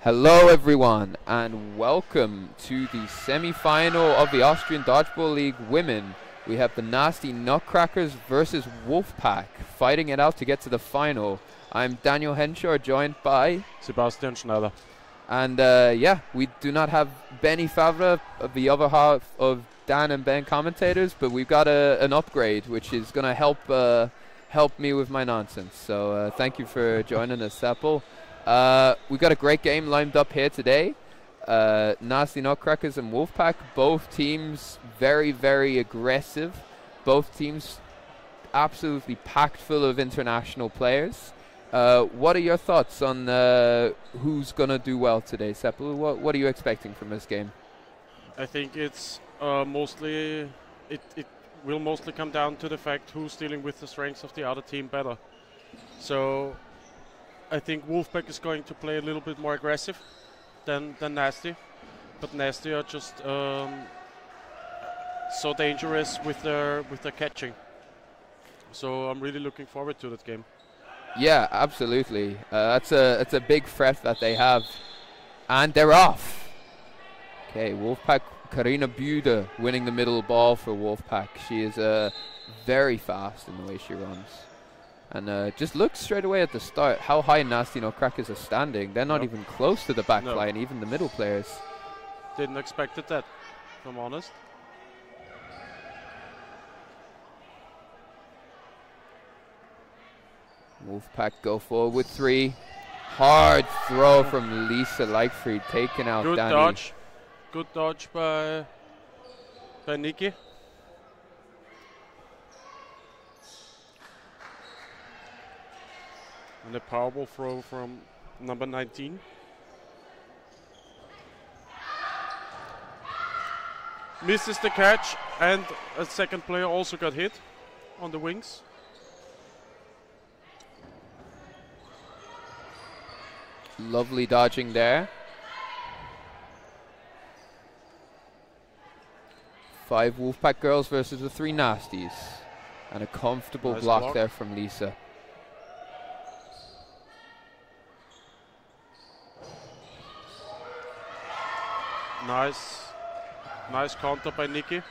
Hello everyone and welcome to the semi-final of the Austrian Dodgeball League Women. We have the Nasty Nutcrackers versus Wolfpack fighting it out to get to the final. I'm Daniel Henshaw, joined by Sebastian Schneider. And yeah, we do not have Benny Favre, the other half of Dan and Ben commentators, but we've got an upgrade which is going to help me with my nonsense. So thank you for joining us, Seppel. We've got a great game lined up here today. Nasty Nutcrackers and Wolfpack, both teams very, very aggressive. Both teams absolutely packed full of international players. What are your thoughts on who's going to do well today, Seppel? What are you expecting from this game? I think it's mostly, it will mostly come down to the fact who's dealing with the strengths of the other team better. So I think Wolfpack is going to play a little bit more aggressive than Nasty, but Nasty are just so dangerous with their catching. So I'm really looking forward to that game. Yeah, absolutely. It's a big threat that they have, and they're off. Okay, Wolfpack. Karina Bude winning the middle ball for Wolfpack. She is very fast in the way she runs. And just look straight away at the start how high Nasty Nutcrackers are standing. They're not even close to the back line, even the middle players. Didn't expect that, if I'm honest. Wolfpack go forward with three. Hard throw from Lisa Leichfried, taking out Good Danny. dodge. Good dodge by Nikki. And a powerful throw from number 19. Misses the catch, and a second player also got hit on the wings. Lovely dodging there. 5 Wolfpack girls versus the 3 Nasties. And a comfortable Nice block block there from Lisa. Nice counter by Nikki.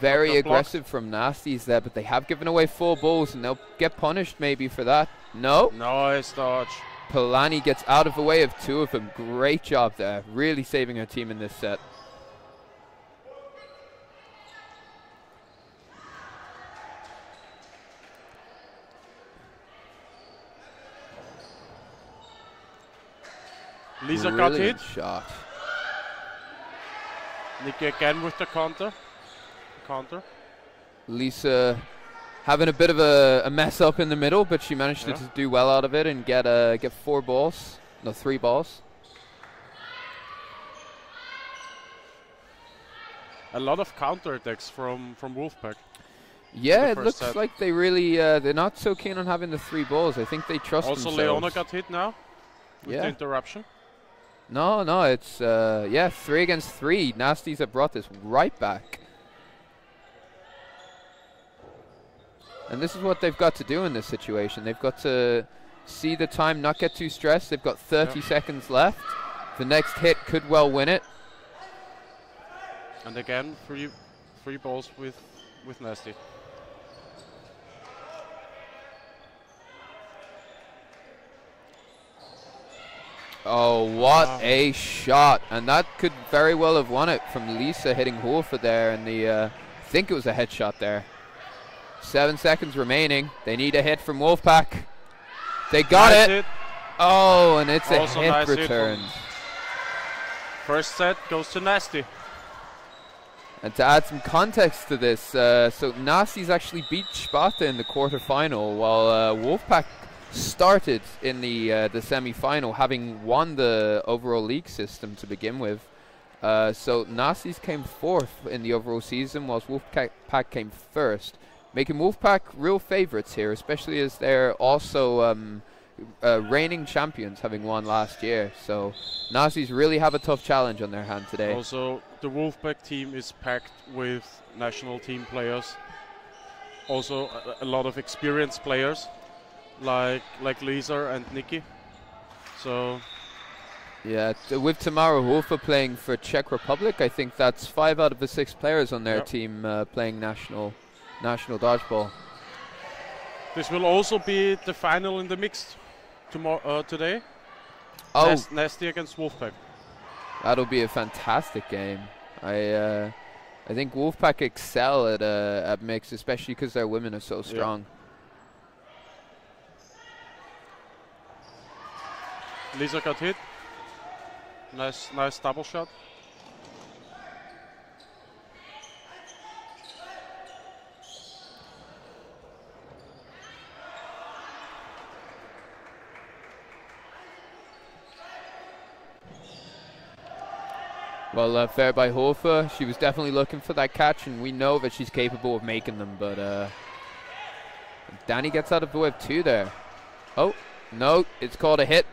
Very aggressive from Nasties there, but they have given away 4 balls and they'll get punished maybe for that. No. Nice dodge. Polani gets out of the way of 2 of them. Great job there. Really saving her team in this set. Lisa got hit. Shot. Nikki again with the counter. Lisa having a bit of a mess up in the middle, but she managed to do well out of it and get 4 balls. No, 3 balls. A lot of counter attacks from Wolfpack. Yeah, it looks like they really they're not so keen on having the 3 balls. I think they trust also themselves. Leona got hit now with the interruption. No, it's 3 against 3. Nasties have brought this right back. And this is what they've got to do in this situation. They've got to see the time, not get too stressed. They've got 30 seconds left. The next hit could well win it. And again, three balls with Nasty. Oh, what a shot. And that could very well have won it from Lisa hitting Hofer there. And I think it was a headshot there. 7 seconds remaining. They need a hit from Wolfpack. They got it. Oh, and it's also a hit return. First set goes to Nasty. And to add some context to this, so Nasties actually beat Sparta in the quarterfinal, while Wolfpack started in the semi-final, having won the overall league system to begin with. So Nasties came 4th in the overall season, whilst Wolfpack came 1st, making Wolfpack real favourites here, especially as they're also reigning champions, having won last year. So Nasties really have a tough challenge on their hand today. Also, the Wolfpack team is packed with national team players. Also, a lot of experienced players, like Lisa and Nikki. So Yeah, with Tamara Hofer playing for Czech Republic, I think that's 5 out of the 6 players on their team playing national dodgeball. This will also be the final in the mixed today. Oh, Nasty against Wolfpack. That'll be a fantastic game. I think Wolfpack excel at mix, especially because their women are so strong. Lisa got hit. Nice double shot. Well, fair by Hofer. She was definitely looking for that catch, and we know that she's capable of making them, but Danny gets out of the way of 2 there. Oh, no, it's called a hit.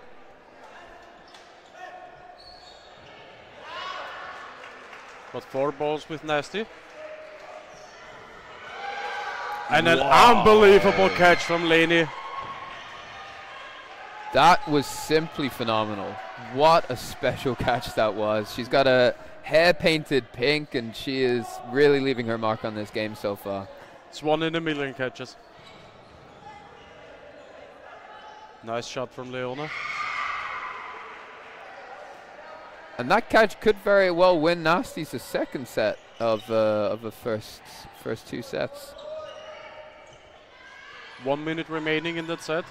Got 4 balls with Nasty. And an unbelievable catch from Leni. That was simply phenomenal. What a special catch that was. She's got a hair painted pink, and she is really leaving her mark on this game so far. It's 1 in a million catches. Nice shot from Leona. And that catch could very well win Nasty's the second set of the first 2 sets. 1 minute remaining in that set.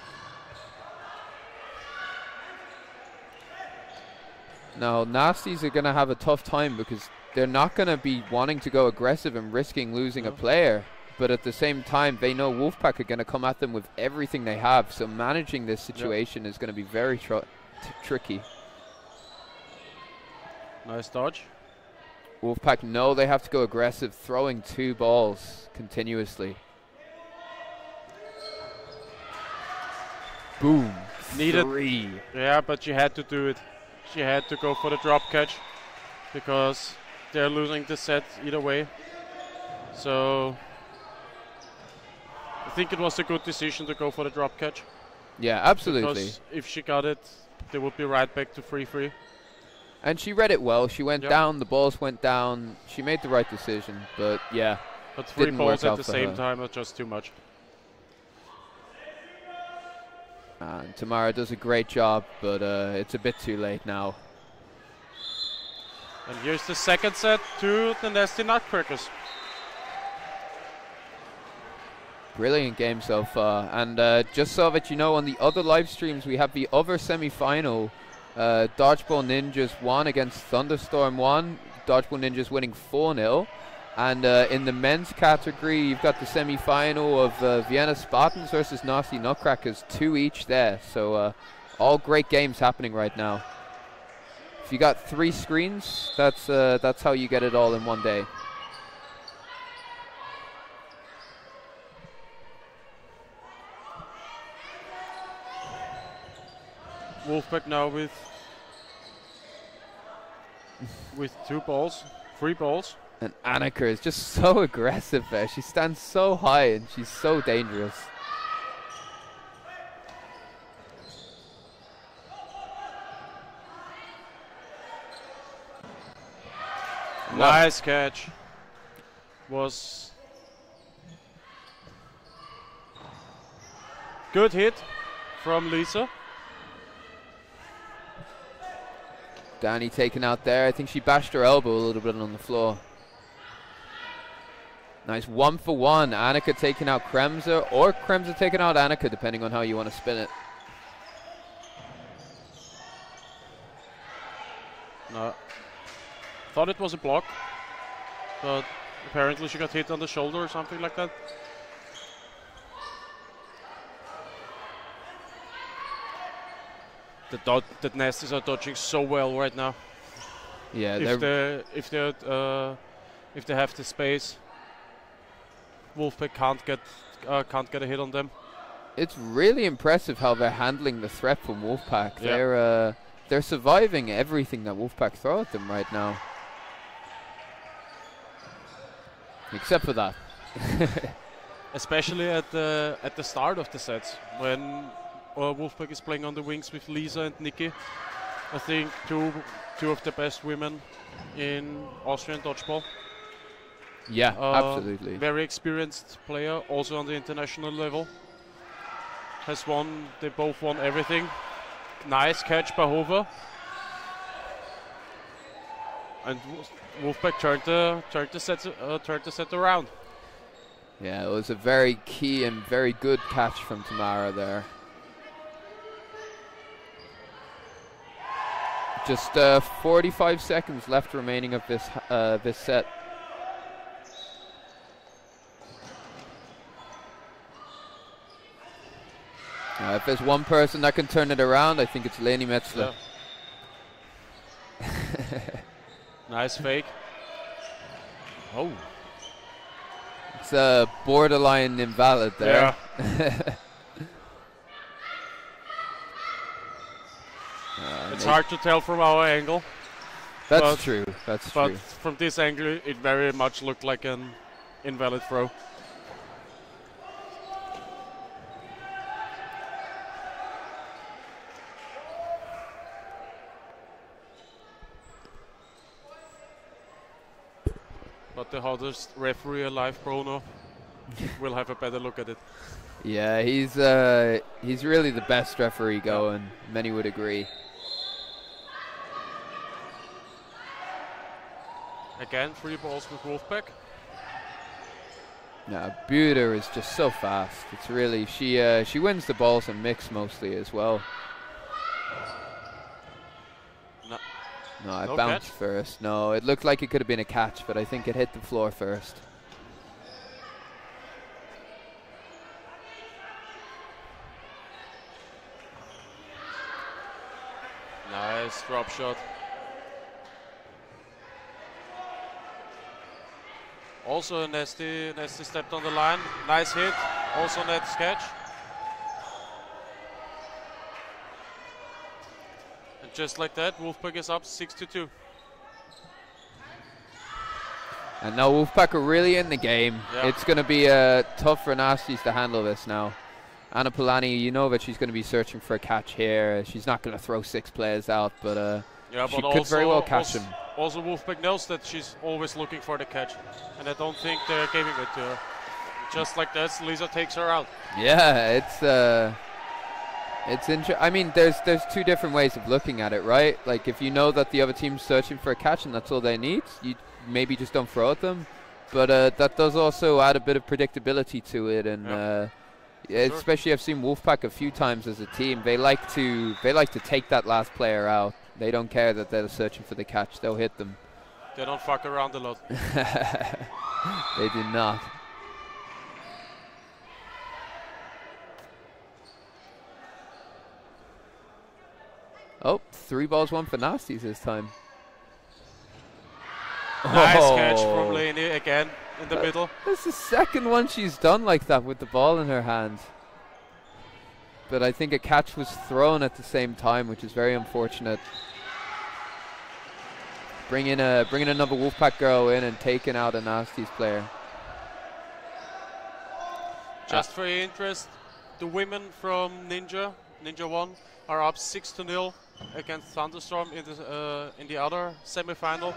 Now, Nasties are going to have a tough time because they're not going to be wanting to go aggressive and risking losing a player. But at the same time, they know Wolfpack are going to come at them with everything they have. So managing this situation is going to be very tricky. Nice dodge. Wolfpack know they have to go aggressive, throwing 2 balls continuously. Boom. Needed 3. Yeah, but she had to do it. She had to go for the drop catch because they're losing the set either way. So I think it was a good decision to go for the drop catch. Yeah, absolutely. Because if she got it, they would be right back to 3-3. And she read it well. She went down, the balls went down. She made the right decision, but yeah. But 3 balls at the same time are just too much. And Tamara does a great job, but it's a bit too late now. And here's the second set to the Nasty Nutcrackers. Brilliant game so far. And just so that you know, on the other live streams, we have the other semi-final. Dodgeball Ninjas won against Thunderstorm 1. Dodgeball Ninjas winning 4-0. And in the men's category, you've got the semi-final of Vienna Spartans versus Nasty Nutcrackers, 2 each there. So all great games happening right now. If you got 3 screens, that's how you get it all in one day. Wolfpack now with 2 balls, 3 balls. And Annika is just so aggressive there. She stands so high and she's so dangerous. Nice catch. Was good hit from Lisa. Danny taken out there. I think she bashed her elbow a little bit on the floor. Nice 1-for-1. Annika taking out Kremser, or Kremser taking out Annika, depending on how you want to spin it. No. Thought it was a block, but apparently she got hit on the shoulder or something like that. The Nasties are dodging so well right now. Yeah, if they have the space, Wolfpack can't get a hit on them. It's really impressive how they're handling the threat from Wolfpack. Yep. They're surviving everything that Wolfpack throw at them right now. Except for that. Especially at the start of the sets when Wolfpack is playing on the wings with Lisa and Nikki. I think two of the best women in Austrian dodgeball. Yeah, absolutely. Very experienced player, also on the international level. Has won. They both won everything. Nice catch by Hofer. And Wolfpack turned the set around. Yeah, it was a very key and very good catch from Tamara there. Just 45 seconds left remaining of this set. If there's one person that can turn it around, I think it's Leni Metzler. Yeah. Nice fake. Oh. It's a borderline invalid there. Yeah. It's hard to tell from our angle. That's true. That's true. But from this angle, it very much looked like an invalid throw. But the hottest referee alive, Bruno, will have a better look at it. Yeah, he's really the best referee going. Many would agree. Again, 3 balls with Wolfpack. Yeah, Buder is just so fast. It's really she wins the balls and mix mostly as well. No, I bounced catch. first. No, it looked like it could have been a catch, but I think it hit the floor first. Nice drop shot. Also a nasty step on the line. Nice hit. Also net catch. And just like that, Wolfpack is up 6-2. And now Wolfpack are really in the game. Yeah. It's going to be tough for Nasties to handle this now. Anna Polani, you know that she's going to be searching for a catch here. She's not going to throw 6 players out, but she could very well catch him. Also, Wolfpack knows that she's always looking for the catch, and I don't think they're giving it to her. Just like that, Lisa takes her out. Yeah, it's interesting. I mean, there's 2 different ways of looking at it, right? Like, if you know that the other team's searching for a catch and that's all they need, you maybe just don't throw at them. But that does also add a bit of predictability to it, and especially I've seen Wolfpack a few times as a team. They like to take that last player out. They don't care that they're searching for the catch. They'll hit them. They don't fuck around a lot. They do not. Oh, 3 balls, 1 for Nasties this time. Nice catch from Leni again in the middle. That's the second one she's done like that with the ball in her hand. But I think a catch was thrown at the same time, which is very unfortunate. Bringing another Wolfpack girl in and taking out a Nasties player. Just for your interest, the women from Ninja 1 are up 6-0 against Thunderstorm in the other semi-final.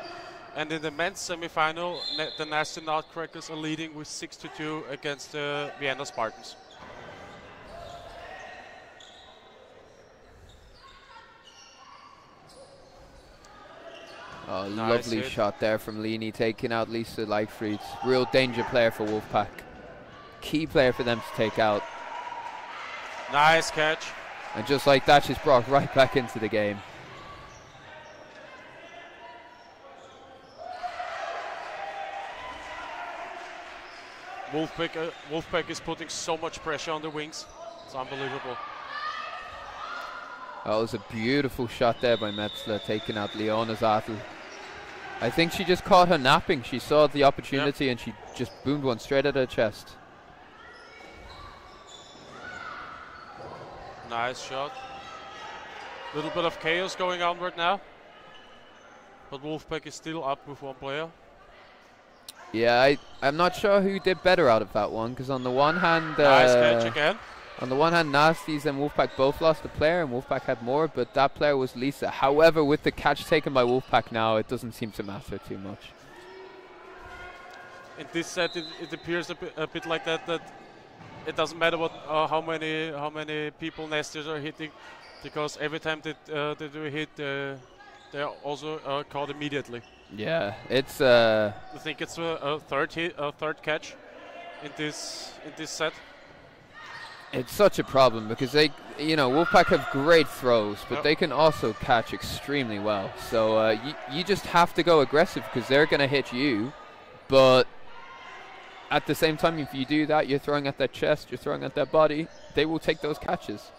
And in the men's semi-final, the Nasty Nutcrackers are leading with 6-2 against the Vienna Spartans. Oh, nice lovely hit. shot there from Leni, taking out Lisa Leichfried. Real danger player for Wolfpack. Key player for them to take out. Nice catch. And just like that, she's brought right back into the game. Wolfpack is putting so much pressure on the wings. It's unbelievable. That was a beautiful shot there by Metzler, taking out Leona Zattel. I think she just caught her napping. She saw the opportunity and she just boomed one straight at her chest. Nice shot. Little bit of chaos going on right now. But Wolfpack is still up with 1 player. Yeah, I'm not sure who did better out of that one, because on the one hand... nice catch again. On the one hand, Nasties and Wolfpack both lost a player, and Wolfpack had more, but that player was Lisa. However, with the catch taken by Wolfpack now, it doesn't seem to matter too much. In this set, it appears a bit like that it doesn't matter what how many people Nasties are hitting, because every time that they do a hit, they are also caught immediately. Yeah, it's. I think it's a third catch in this set. It's such a problem because they, Wolfpack have great throws, but they can also catch extremely well. So you just have to go aggressive because they're going to hit you. But at the same time, if you do that, you're throwing at their chest, you're throwing at their body, they will take those catches.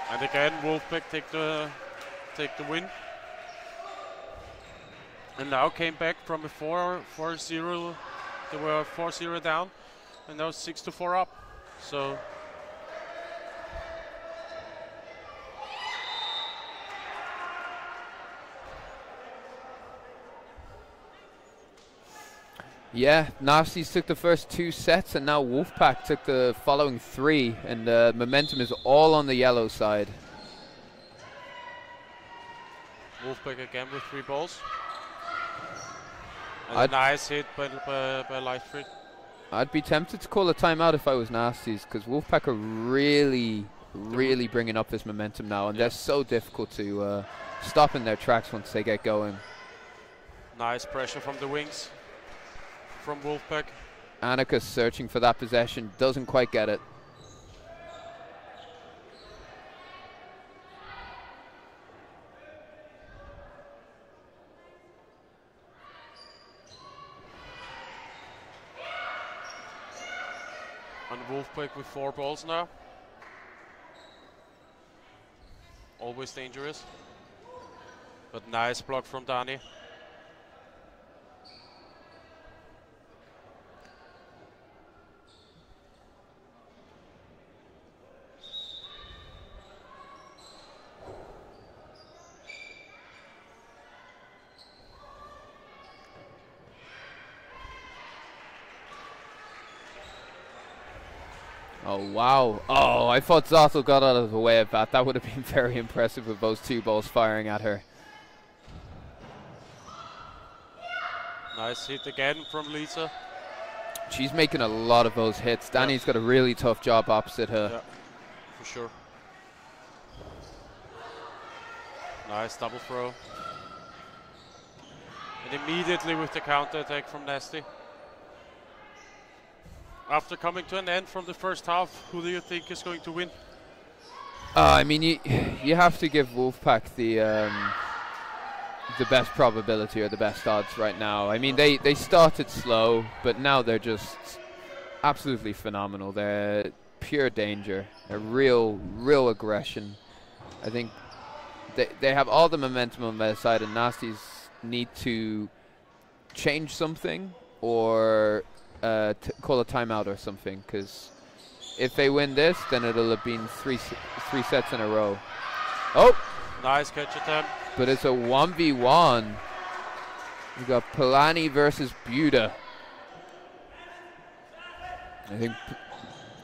And again, Wolfpack take the win. And now came back from a 4-0. They were 4-0 down, and now 6-4 up. So yeah, Nasties took the first 2 sets, and now Wolfpack took the following 3, and the momentum is all on the yellow side. Wolfpack again with 3 balls. And a nice hit by Lightfried. I'd be tempted to call a timeout if I was Nasties, because Wolfpack are really bringing up this momentum now, and they're so difficult to stop in their tracks once they get going. Nice pressure from the wings from Wolfpack. Annika searching for that possession, doesn't quite get it. And Wolfpack with 4 balls now. Always dangerous. But nice block from Dani. Oh, wow. Oh, I thought Zothel got out of the way of that. That would have been very impressive with those 2 balls firing at her. Nice hit again from Lisa. She's making a lot of those hits. Dani's got a really tough job opposite her. Yeah, for sure. Nice double throw. And immediately with the counter attack from Nasty. After coming to an end from the first half, who do you think is going to win? I mean, you have to give Wolfpack the best probability or the best odds right now. I mean, they started slow, but now they're just absolutely phenomenal. They're pure danger. They're real aggression. I think they have all the momentum on their side, and Nasties need to change something or call a timeout or something, because if they win this, then it'll have been three sets in a row. Oh! Nice catch attempt. But it's a 1v1. We got Polani versus Buda. I think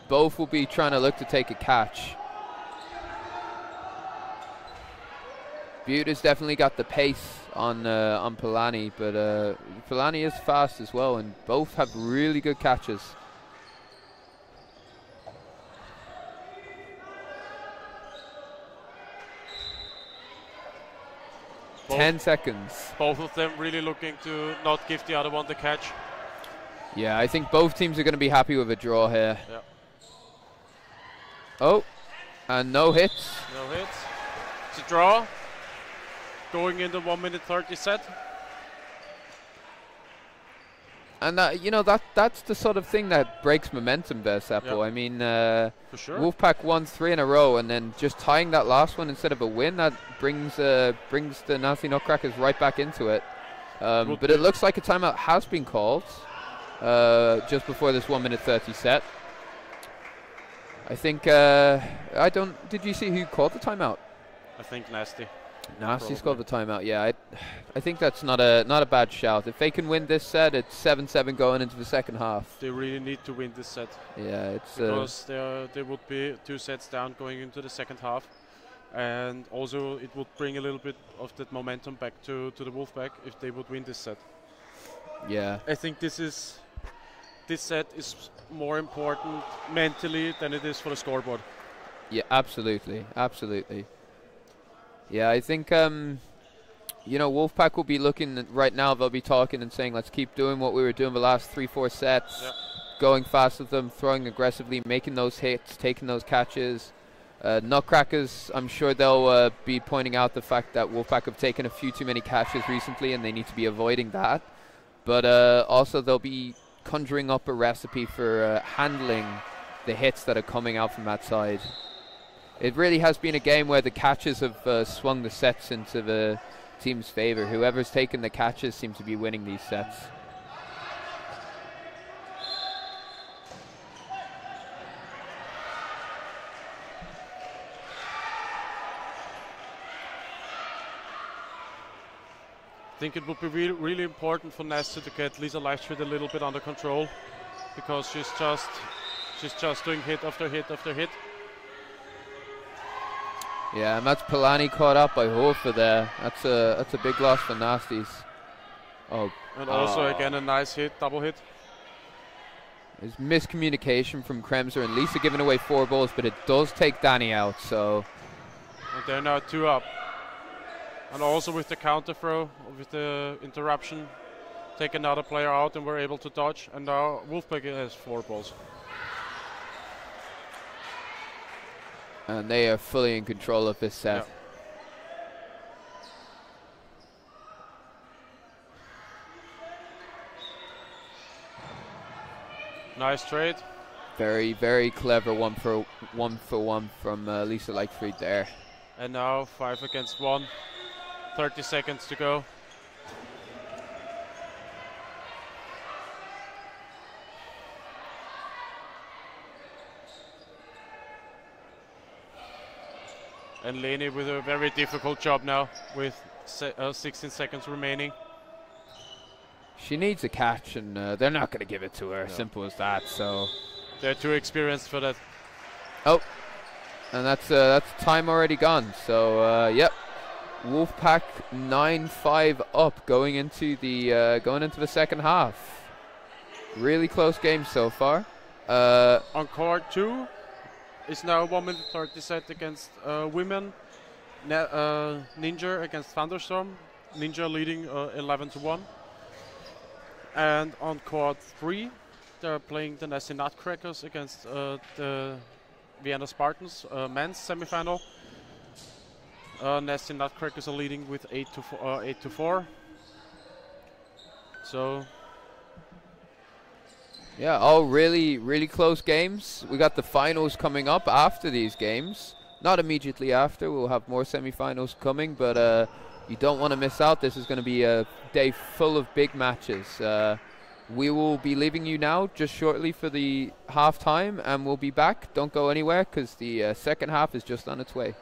both will be trying to look to take a catch. Buda's definitely got the pace on Polani, but Polani is fast as well, and both have really good catches. Both 10 seconds. Both of them really looking to not give the other one the catch. Yeah, I think both teams are going to be happy with a draw here. Yeah. Oh, and no hits. No hits. It's a draw. Going in the 1 minute 30 set. And you know, that's the sort of thing that breaks momentum there, Seppo. Yeah. I mean, For sure. Wolfpack won 3 in a row, and then just tying that last one instead of a win, that brings the Nasty Nutcrackers right back into it. But it looks like a timeout has been called just before this 1 minute 30 set. I think did you see who called the timeout? I think Nasty. Nasty's called the timeout. Yeah, I think that's not a bad shout. If they can win this set, it's 7-7 going into the second half. They really need to win this set. Yeah, it's because they would be 2 sets down going into the second half, and also it would bring a little bit of that momentum back to the Wolfpack if they would win this set. Yeah, I think this set is more important mentally than it is for the scoreboard. Yeah, absolutely. Yeah, I think, you know, Wolfpack will be looking right now, they'll be talking and saying, let's keep doing what we were doing the last 3-4 sets, going fast with them, throwing aggressively, making those hits, taking those catches. Nutcrackers, I'm sure they'll be pointing out the fact that Wolfpack have taken a few too many catches recently and they need to be avoiding that. But also they'll be conjuring up a recipe for handling the hits that are coming out from that side. It really has been a game where the catches have swung the sets into the team's favor. Whoever's taken the catches seems to be winning these sets. I think it would be really important for Nasty to get Lisa Leichtfried a little bit under control, because she's just doing hit after hit after hit. Yeah, and that's Polani caught up by Hofer there. That's a big loss for Nasties. Oh, and also again a nice hit, double hit. There's miscommunication from Kremser and Lisa giving away 4 balls, but it does take Danny out. So, and they're now 2 up. And also with the counter throw, with the interruption, take another player out and we're able to dodge. And now Wolfpack has 4 balls. And they are fully in control of this set. Yeah. Nice trade. Very, very clever one for one from Lisa Leichtfried there. And now 5 against 1. 30 seconds to go. And Leni with a very difficult job now with 16 seconds remaining. She needs a catch, and they're not going to give it to her. No. Simple as that. So they're too experienced for that. Oh, and that's time already gone. So yep, Wolfpack 9-5 up going into the second half. Really close game so far. On court 2 is now 1 minute 30 set against women. Ninja against Thunderstorm. Ninja leading 11-1. And on court 3, they're playing the Nasty Nutcrackers against the Vienna Spartans, men's semifinal. Nasty Nutcrackers are leading with 8-4. So. Yeah, all really, really close games. We got the finals coming up after these games. Not immediately after. We'll have more semifinals coming, but you don't want to miss out. This is going to be a day full of big matches. We will be leaving you now just shortly for the halftime, and we'll be back. Don't go anywhere, because the second half is just on its way.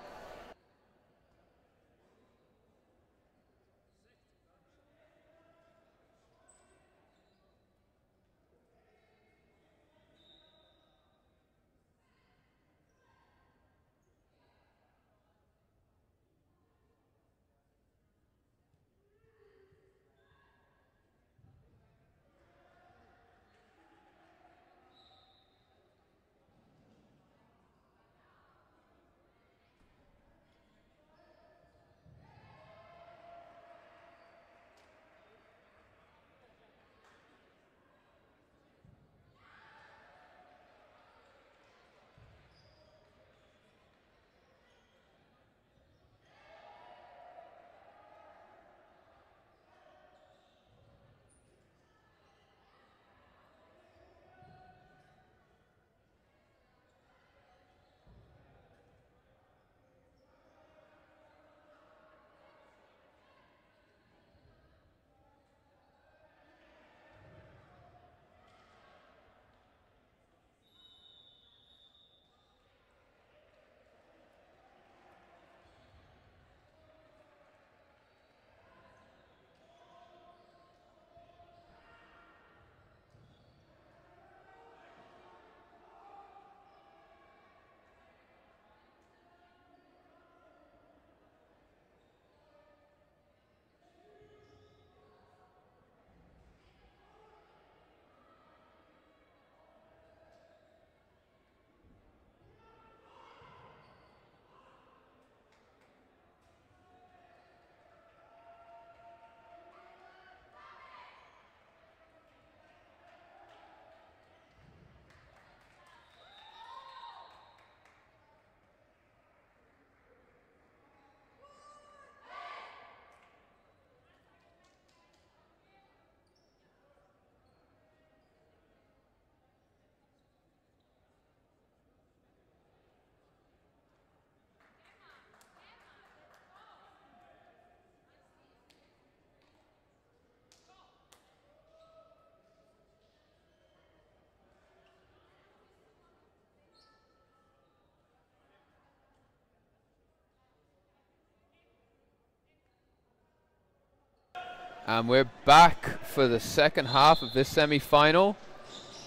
And we're back for the second half of this semi-final.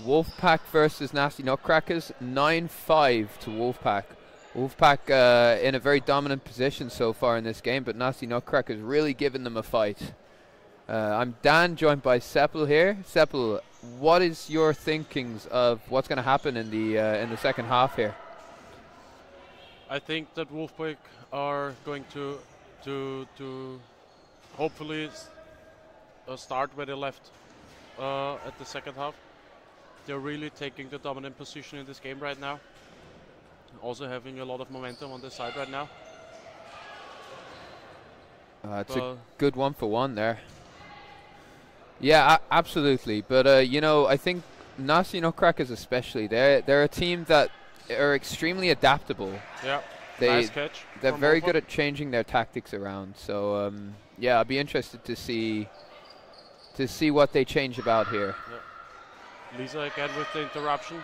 Wolfpack versus Nasty Nutcrackers, 9-5 to Wolfpack. Wolfpack in a very dominant position so far in this game, but Nasty Nutcrackers really giving them a fight. I'm Dan, joined by Seppel here. Seppel, what is your thinkings of what's going to happen in the second half here? I think that Wolfpack are going to hopefully start where they left at the second half. They're really taking the dominant position in this game right now. Also having a lot of momentum on their side right now. It's a good 1-for-1 there. Yeah, absolutely. But you know, I think Nasty Nutcrackers especially, they're a team that are extremely adaptable. Yeah, nice catch. They're very good at changing their tactics around. So yeah, I'll be interested to see what they change about here. Yeah. Lisa again with the interruption.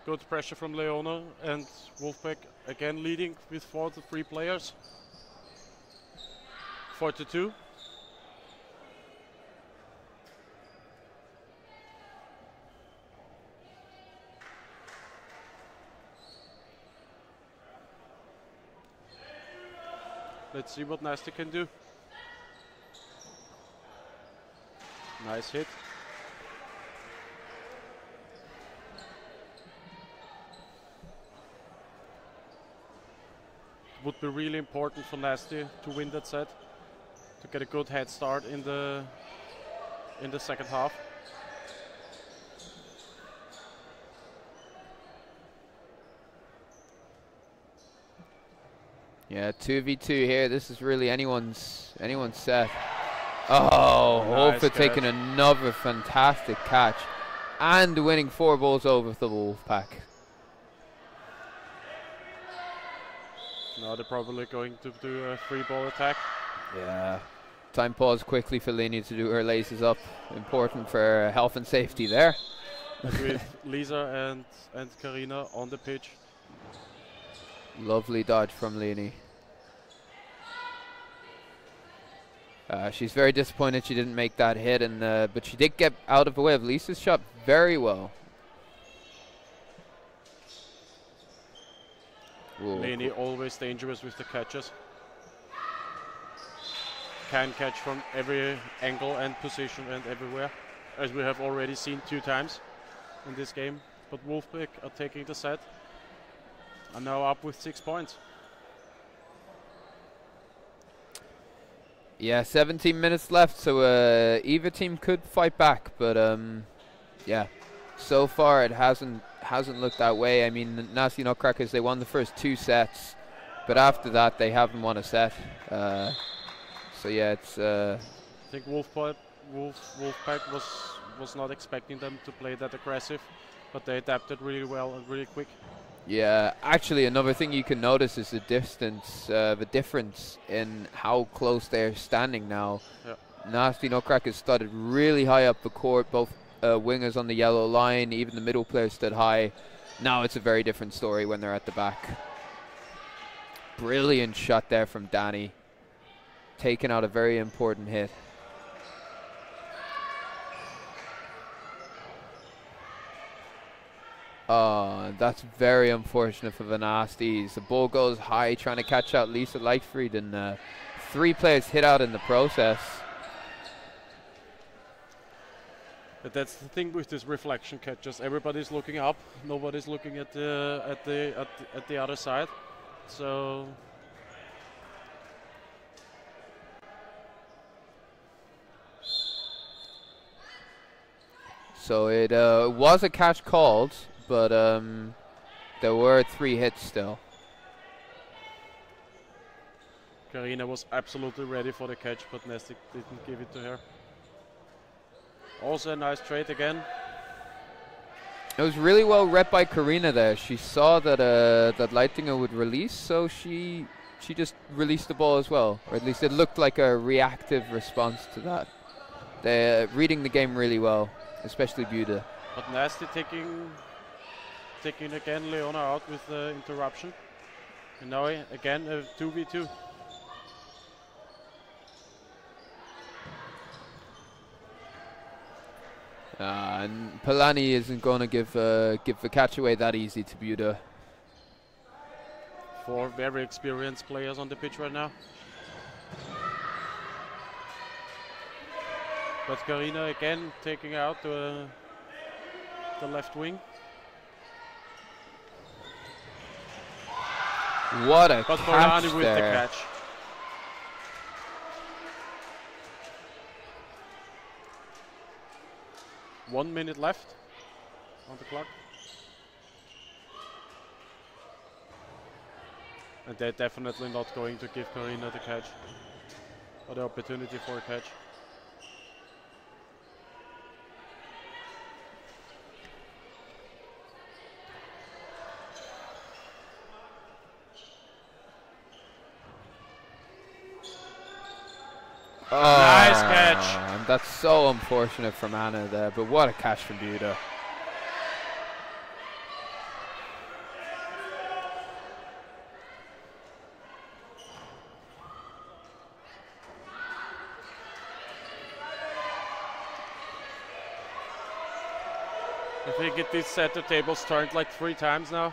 Good pressure from Leona, and Wolfpack again leading with 4-3 players. 4-2. Let's see what Nasty can do. Nice hit. It would be really important for Nasty to win that set, to get a good head start in the second half. Yeah, 2v2 here. This is really anyone's set. Oh, nice Wolfpack taking another fantastic catch and winning 4 balls over the Wolfpack. Now they're probably going to do a 3-ball attack. Yeah. Time pause quickly for Leni to do her laces up. Important for health and safety there. With Lisa and Karina on the pitch. Lovely dodge from Leni. She's very disappointed she didn't make that hit, but she did get out of the way of Lisa's shot very well. Leni always dangerous with the catches. Can catch from every angle and position and everywhere, as we have already seen 2 times in this game. But Wolfpack are taking the set and now up with 6 points. Yeah, 17 minutes left, so either team could fight back, but yeah, so far it hasn't looked that way. I mean, Nasty Nutcrackers, they won the first 2 sets, but after that they haven't won a set. So yeah, it's. I think Wolfpack was not expecting them to play that aggressive, but they adapted really well and really quick. Yeah, actually another thing you can notice is the distance, the difference in how close they're standing now. Yeah. Nasty Nutcrackers started really high up the court, both wingers on the yellow line, even the middle players stood high. Now it's a very different story when they're at the back. Brilliant shot there from Danny, taking out a very important hit. Oh, that's very unfortunate for the Nasties. The ball goes high, trying to catch out Lisa Leichfried, and 3 players hit out in the process. But that's the thing with this reflection catches. Everybody's looking up. Nobody's looking at the other side. So it was a catch called, but there were 3 hits still. Karina was absolutely ready for the catch, but Nasty didn't give it to her. Also a nice trade again. It was really well read by Karina there. She saw that that Leitinger would release, so she just released the ball as well, or at least it looked like a reactive response to that. They're reading the game really well, especially Bude. But Nasty taking again Leona out with the interruption, and now again a 2v2. And Polanyi isn't going to give the catch away that easy to Buda. 4 very experienced players on the pitch right now. But Karina again taking out the left wing. What a but catch Polanyi with there. the catch. One minute left on the clock. And they're definitely not going to give Karina the catch or the opportunity for a catch. Oh, nice catch. And that's so unfortunate from Anna there, but what a catch from Buda. I think this set the tables turned like 3 times now.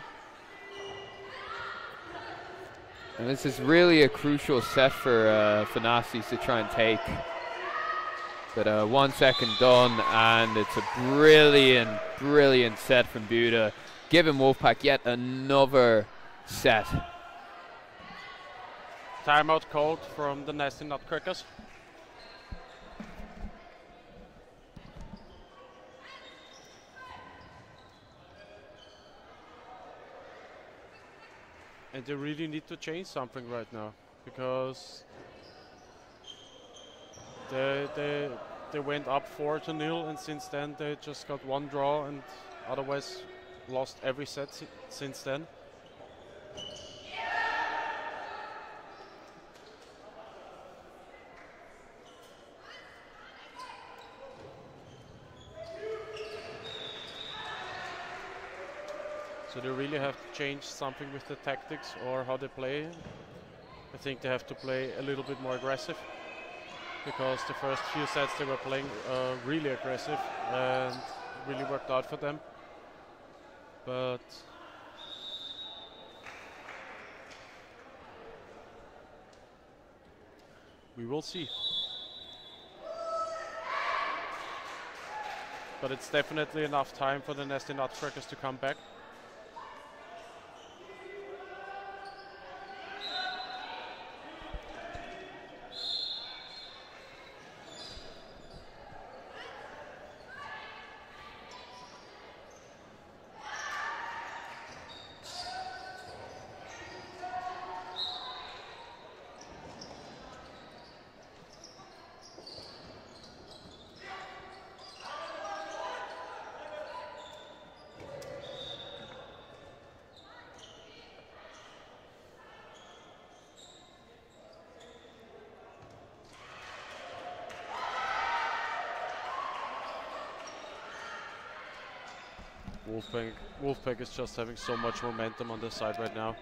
And this is really a crucial set for Nazis to try and take. But 1 second done, and it's a brilliant, brilliant set from Buda, giving Wolfpack yet another set. Timeout called from the Nasty Nutcrackers. And they really need to change something right now, because they went up 4-0, and since then they just got 1 draw and otherwise lost every set since then. So they really have to change something with the tactics or how they play. I think they have to play a little bit more aggressive, because the first few sets they were playing really aggressive and really worked out for them. But we will see. But it's definitely enough time for the Nasty Nutcrackers to come back. Wolfpack is just having so much momentum on their side right now.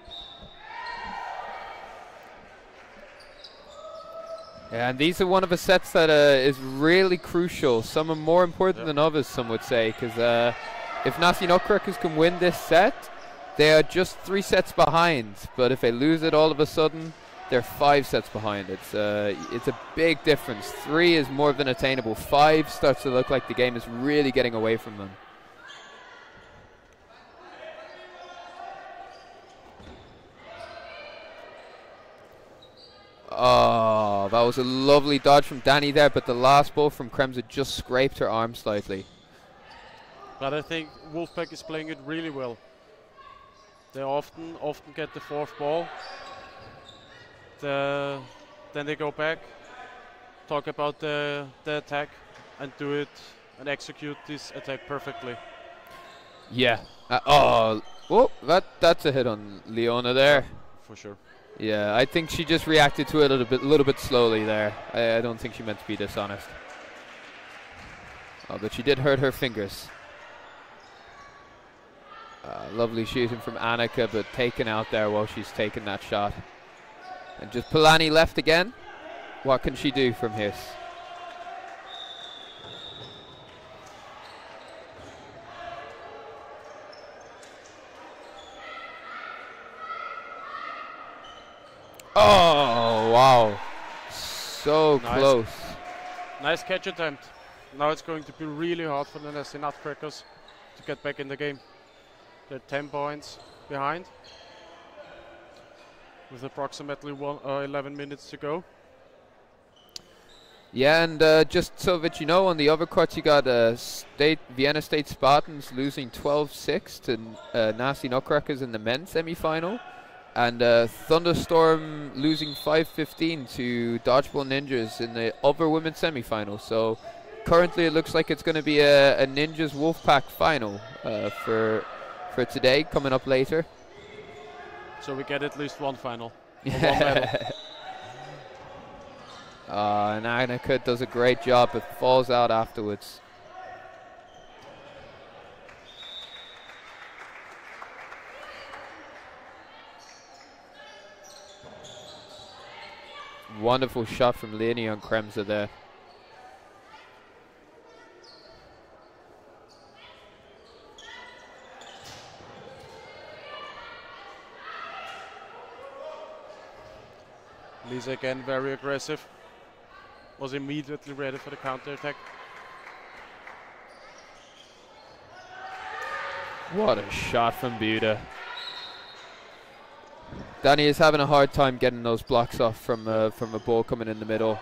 Yeah, and these are one of the sets that is really crucial. Some are more important than others, some would say, because if Nasty Nutcrackers can win this set, they are just 3 sets behind. But if they lose it all of a sudden, they're 5 sets behind. It's a big difference. 3 is more than attainable. 5 starts to look like the game is really getting away from them. Oh, that was a lovely dodge from Danny there, but the last ball from Kremser just scraped her arm slightly. But I think Wolfpack is playing it really well. They often get the 4th ball. Then they go back, talk about the attack, and do it and execute this attack perfectly. Yeah. That's a hit on Leona there. For sure. Yeah, I think she just reacted to it a little bit slowly there. I don't think she meant to be dishonest. Oh, but she did hurt her fingers. Lovely shooting from Annika, but taken out there while she's taking that shot. And just Polanyi left again. What can she do from here? Oh, wow. So close. Nice catch attempt. Now it's going to be really hard for the Nasty Nutcrackers to get back in the game. They're 10 points behind with approximately 11 minutes to go. Yeah, and just so that you know, on the other court you got Vienna State Spartans losing 12-6 to Nasty Nutcrackers in the men's semi-final. And Thunderstorm losing 5-15 to Dodgeball Ninjas in the other women's semi-final. So currently it looks like it's going to be a Ninjas Wolfpack final for today, coming up later. So we get at least one final. One medal. And Annika does a great job, but falls out afterwards. Wonderful shot from Leonie on Kremser there. Lisa again very aggressive. Was immediately ready for the counter attack. What a shot from Buda. Danny is having a hard time getting those blocks off from a ball coming in the middle.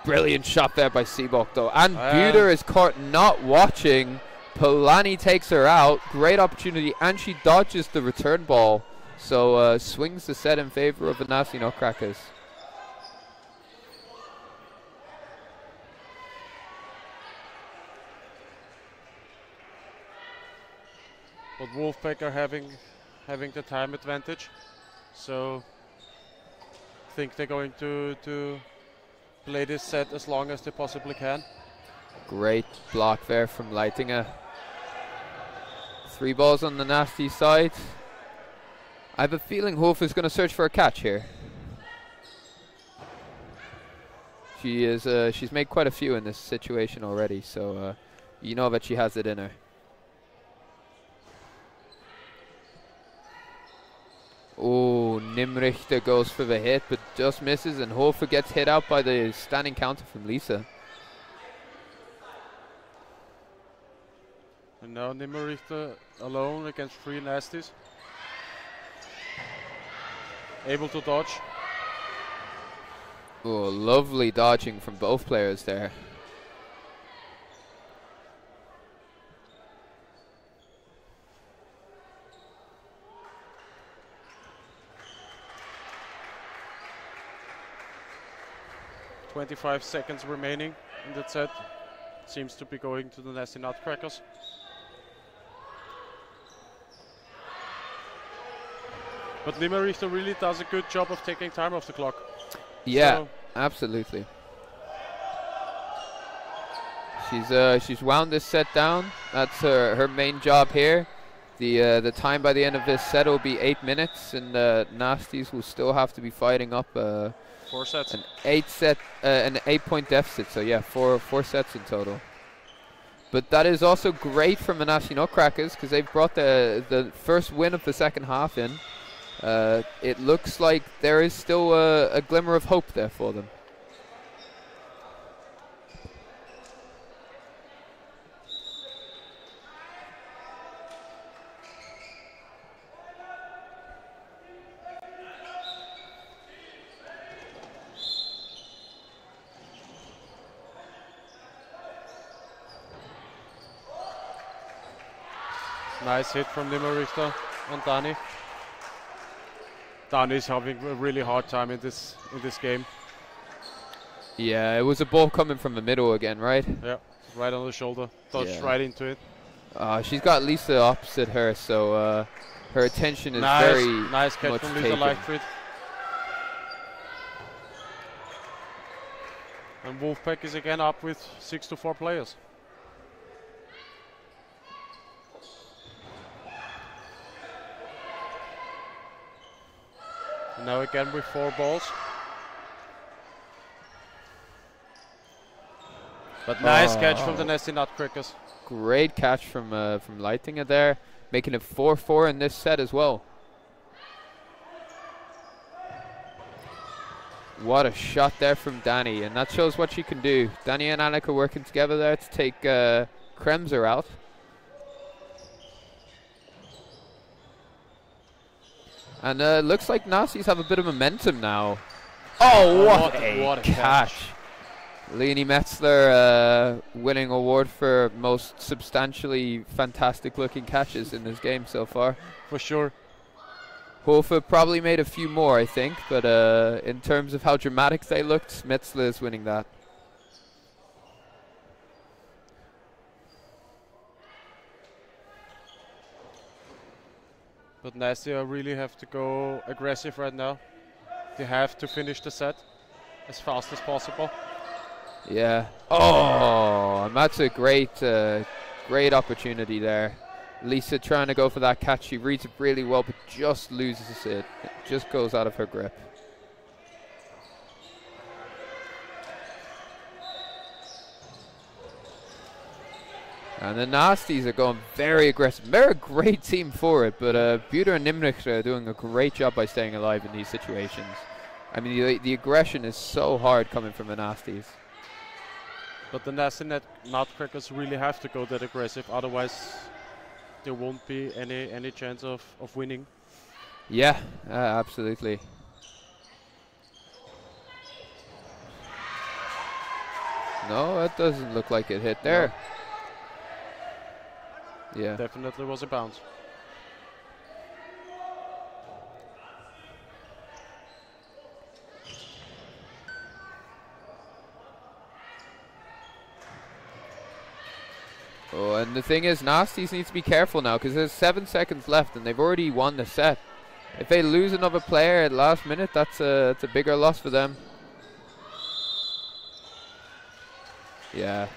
Brilliant shot there by Seabok though. And Buda is caught not watching. Polani takes her out. Great opportunity, and she dodges the return ball. So swings the set in favor of the Nasty Nutcrackers. But Wolfpack are having the time advantage, so I think they're going to play this set as long as they possibly can. Great block there from Leitinger. 3 balls on the Nasty side. I have a feeling Hof is going to search for a catch here. She is. She's made quite a few in this situation already, so you know that she has it in her. Oh, Nimrichter goes for the hit, but just misses, and Hofer gets hit out by the standing counter from Lisa. And now Nimrichter alone against 3 Nasties. Able to dodge. Oh, lovely dodging from both players there. .25 seconds remaining in that set. Seems to be going to the Nasty Nutcrackers. But Limerichter really does a good job of taking time off the clock. Yeah, so absolutely. She's wound this set down. That's her main job here. The time by the end of this set will be 8 minutes, and Nasties will still have to be fighting up 4 sets. An 8-point deficit. So yeah, four sets in total. But that is also great from the Nasty Nutcrackers, because they've brought the first win of the second half in. It looks like there is still a glimmer of hope there for them. Nice hit from Nimerichter on Dani. Dani is having a really hard time in this game. Yeah, it was a ball coming from the middle again, right? Yeah, right on the shoulder. Dodged right into it. She's got Lisa opposite her, so her attention is nice catch from Lisa Leichtfried. And Wolfpack is again up with 6-4 players. And now again with 4 balls. But nice catch from the Nasty Nutcrackers. Great catch from Leitinger there, making it 4-4 in this set as well. What a shot there from Danny, and that shows what she can do. Danny and Annika working together there to take Kremser out. And looks like Nazis have a bit of momentum now. Oh, what a catch. Leonie Metzler winning award for most substantially fantastic looking catches in this game so far. For sure. Hofe probably made a few more, I think, but in terms of how dramatic they looked, Metzler is winning that. But Nastia really have to go aggressive right now. They have to finish the set as fast as possible. Yeah. Oh, and that's a great, great opportunity there. Lisa trying to go for that catch. She reads it really well, but just loses it. It just goes out of her grip. And the Nasties are going very aggressive. They're a great team for it, but Buder and Nimrich are doing a great job by staying alive in these situations. I mean, the aggression is so hard coming from the Nasties. But the Nasty Nutcrackers really have to go that aggressive, otherwise there won't be any chance of winning. Yeah, absolutely. No, it doesn't look like it hit there. No. Yeah. Definitely was a bounce. Oh, and the thing is, Nasties needs to be careful now because there's 7 seconds left and they've already won the set. If they lose another player at the last minute, that's a bigger loss for them. Yeah.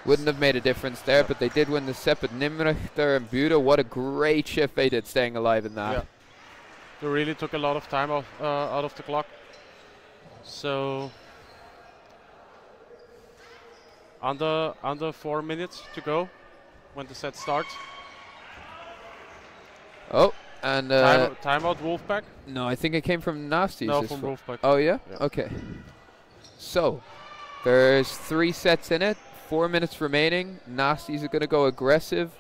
Wouldn't have made a difference there, but they did win the set. But Nimrichter and Buda, what a great shift they did staying alive in that. Yeah. They really took a lot of time off, out of the clock. So under 4 minutes to go when the set starts. Oh, and timeout Wolfpack? No, I think it came from Nasties. No, from Wolfpack. Oh yeah? Okay. So there's 3 sets in it. 4 minutes remaining. Nasties are going to go aggressive.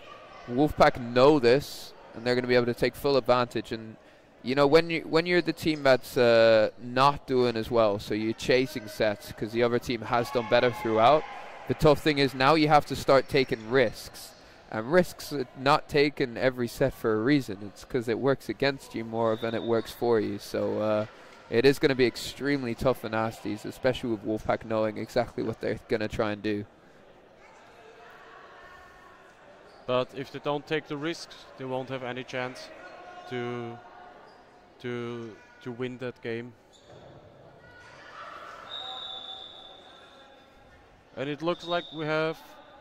Wolfpack know this, and they're going to be able to take full advantage. And you know, when you're the team that's not doing as well, so you're chasing sets because the other team has done better throughout. The tough thing is now you have to start taking risks, and risks are not taken every set for a reason. It's because it works against you more than it works for you. So it is going to be extremely tough for Nasties, especially with Wolfpack knowing exactly what they're going to try and do. But if they don't take the risks, they won't have any chance to win that game. And it looks like we have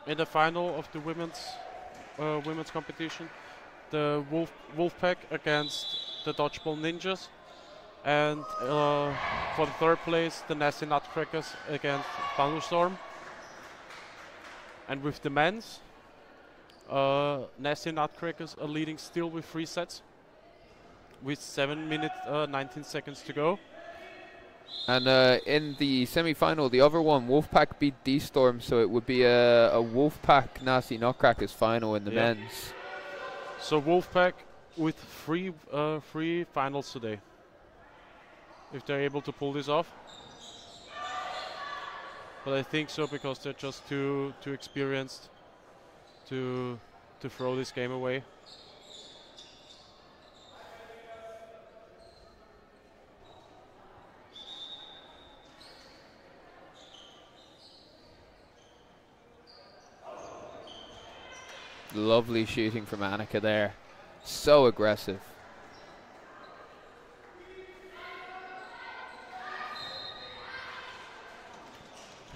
in the final of the women's competition, the Wolfpack against the Dodgeball Ninjas, and for the 3rd place, the Nasty Nutcrackers against Thunderstorm. And with the men's, Nasty Nutcrackers are leading still with 3 sets, with 7 minutes 19 seconds to go. And in the semi-final, the other one, Wolfpack beat D-Storm, so it would be a Wolfpack Nasty Nutcrackers final in the men's. So Wolfpack with three finals today, if they're able to pull this off. But I think so because they're just too experienced to throw this game away. Lovely shooting from Annika there. So aggressive.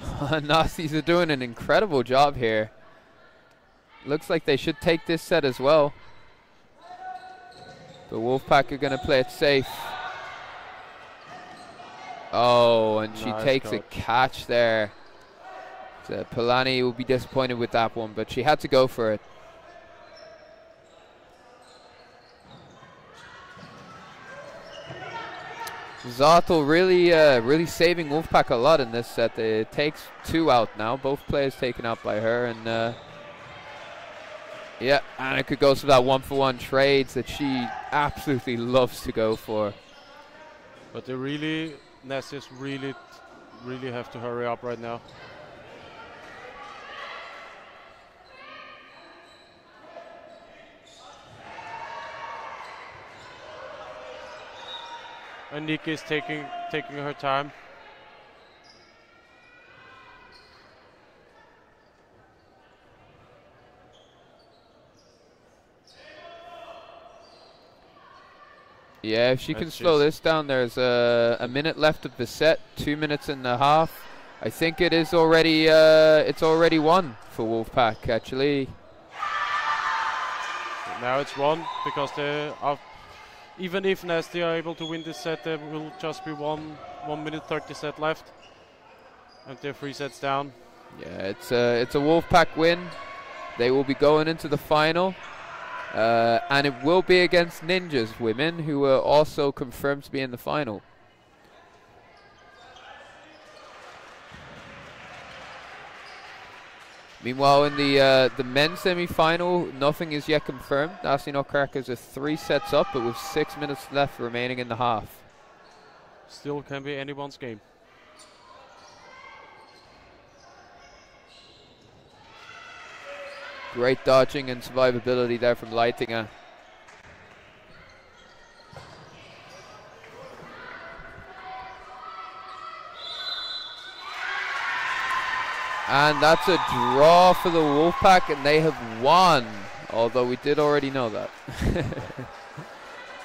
Nasties are doing an incredible job here. Looks like they should take this set as well. The Wolfpack are going to play it safe. Oh, and she takes a catch there. So Polani will be disappointed with that one, but she had to go for it. Zottel really saving Wolfpack a lot in this set. It takes 2 out now. Both players taken out by her, and yeah, and it could go for that 1-for-1 trades that she absolutely loves to go for. But they really, Nessius really have to hurry up right now. And Nikki is taking her time. Yeah, if she can slow this down, there's a minute left of the set, 2 minutes and a half. I think it is already it's already won for Wolfpack actually. Now it's won because they are, even if Nasty are able to win this set, there will just be 1 minute 30 set left, and they're 3 sets down. Yeah, it's a Wolfpack win. They will be going into the final. And it will be against Ninjas women, who are also confirmed to be in the final. Meanwhile, in the men's semi-final, nothing is yet confirmed. Nasty Nutcrackers are 3 sets up, but with 6 minutes left remaining in the half. Still can be anyone's game. Great dodging and survivability there from Leitinger. And that's a draw for the Wolfpack, and they have won, although we did already know that.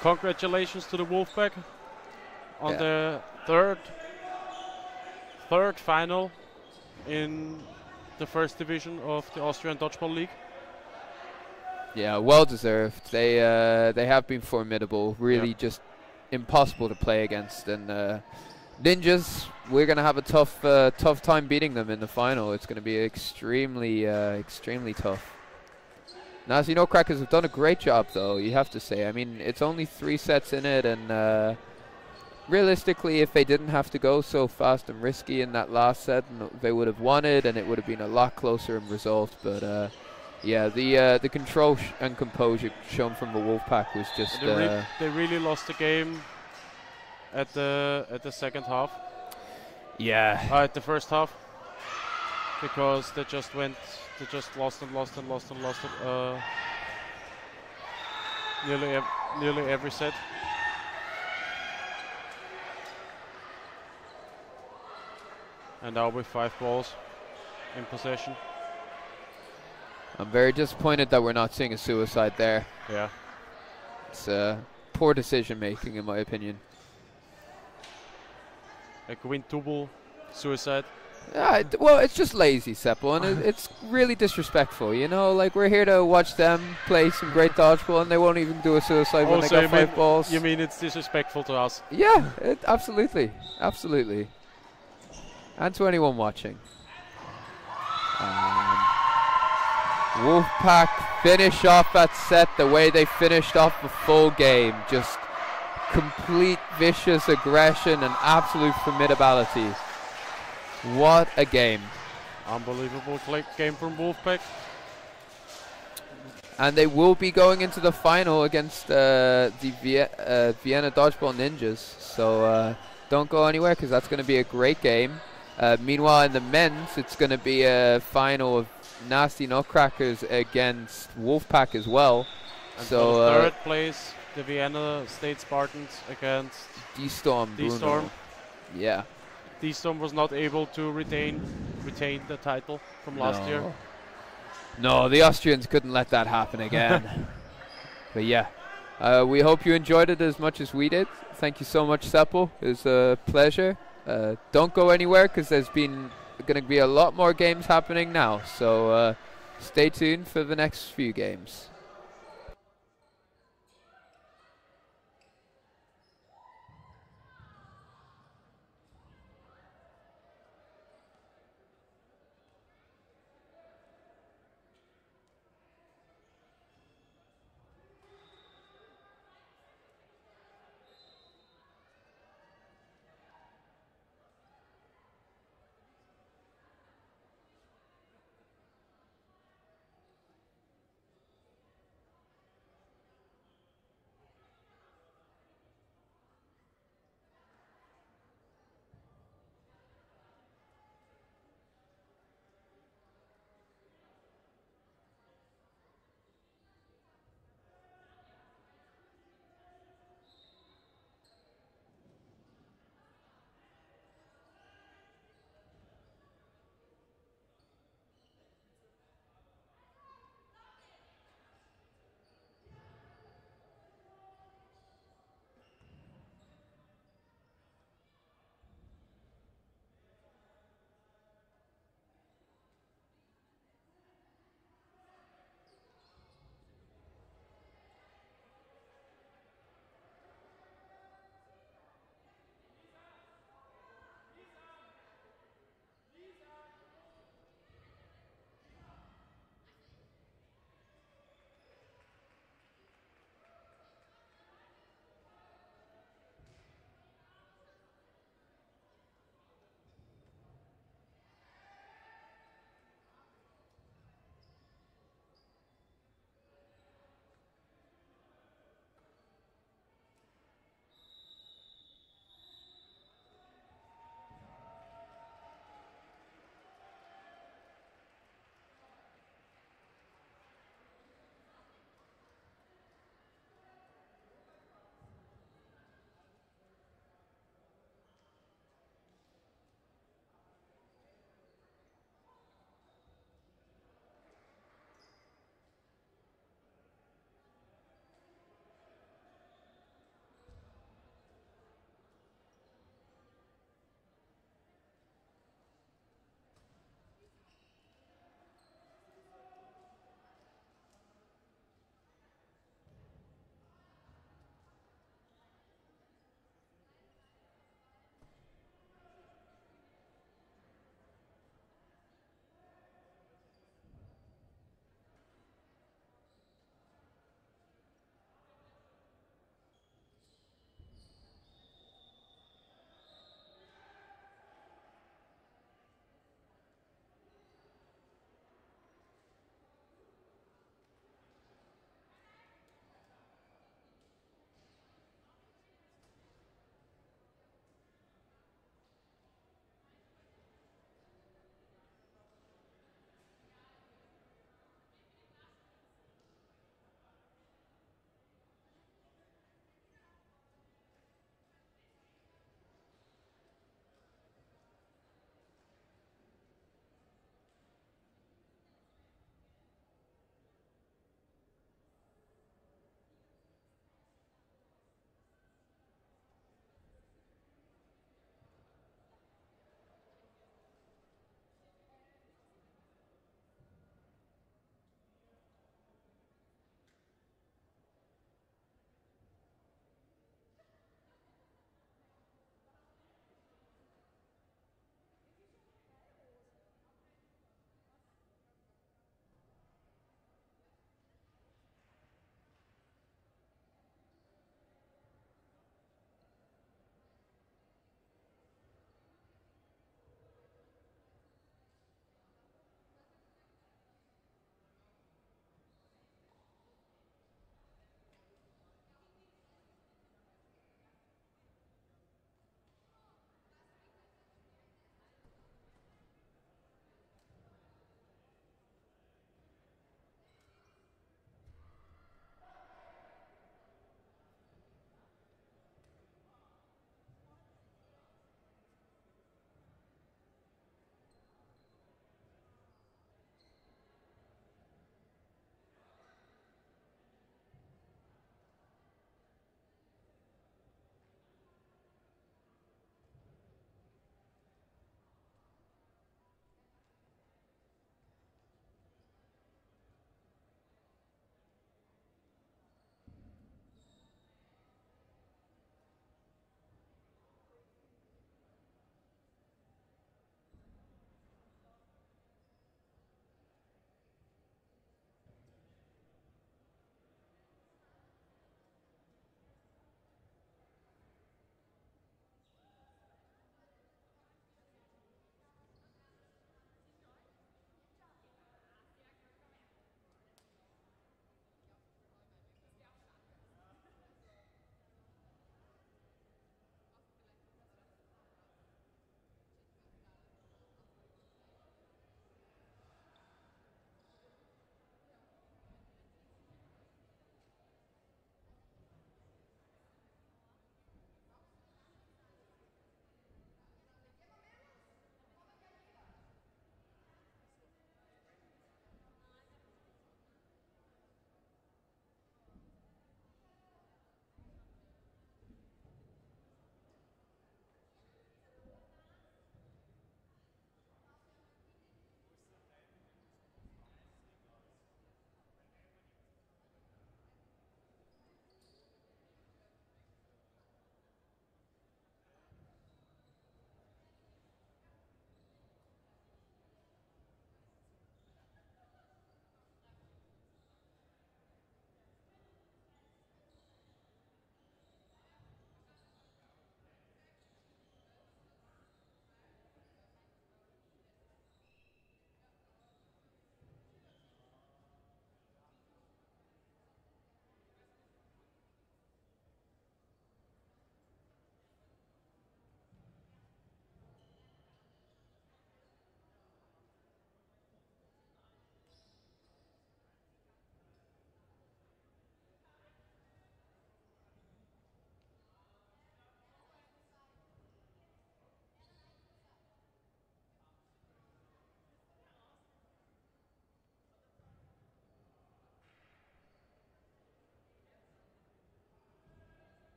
Congratulations to the Wolfpack on the third final in the first division of the Austrian Dodgeball League. Yeah, well deserved. They have been formidable. Really, just impossible to play against. And Ninjas, we're gonna have a tough time beating them in the final. It's gonna be extremely tough. Nasty Nutcrackers have done a great job, though. You have to say. I mean, it's only 3 sets in it, and realistically, if they didn't have to go so fast and risky in that last set, they would have won it, and it would have been a lot closer in result. But yeah, the control and composure shown from the Wolfpack was just. They really lost the game at the second half. Yeah. At the first half, because they just lost and lost nearly every set. And now with 5 balls in possession. I'm very disappointed that we're not seeing a suicide there. Yeah. It's poor decision making, in my opinion. A quintuple suicide. Well, it's just lazy, Seppo, and it's really disrespectful. You know, like, we're here to watch them play some great dodgeball, and they won't even do a suicide when they got 5 balls. You mean it's disrespectful to us? Yeah, absolutely. And to anyone watching. Wolfpack finish off that set the way they finished off the full game. Just complete vicious aggression and absolute formidability. What a game. Unbelievable game from Wolfpack. And they will be going into the final against the Vienna Dodgeball Ninjas. So don't go anywhere, because that's going to be a great game. Meanwhile, in the men's, it's going to be a final of Nasty Nutcrackers against Wolfpack as well. And so for the third place, the Vienna State Spartans against D-Storm. Yeah. D-Storm was not able to retain the title from last year. No, the Austrians couldn't let that happen again. But yeah, we hope you enjoyed it as much as we did. Thank you so much, Seppo. It was a pleasure. Don't go anywhere, because there's going to be a lot more games happening now. So stay tuned for the next few games.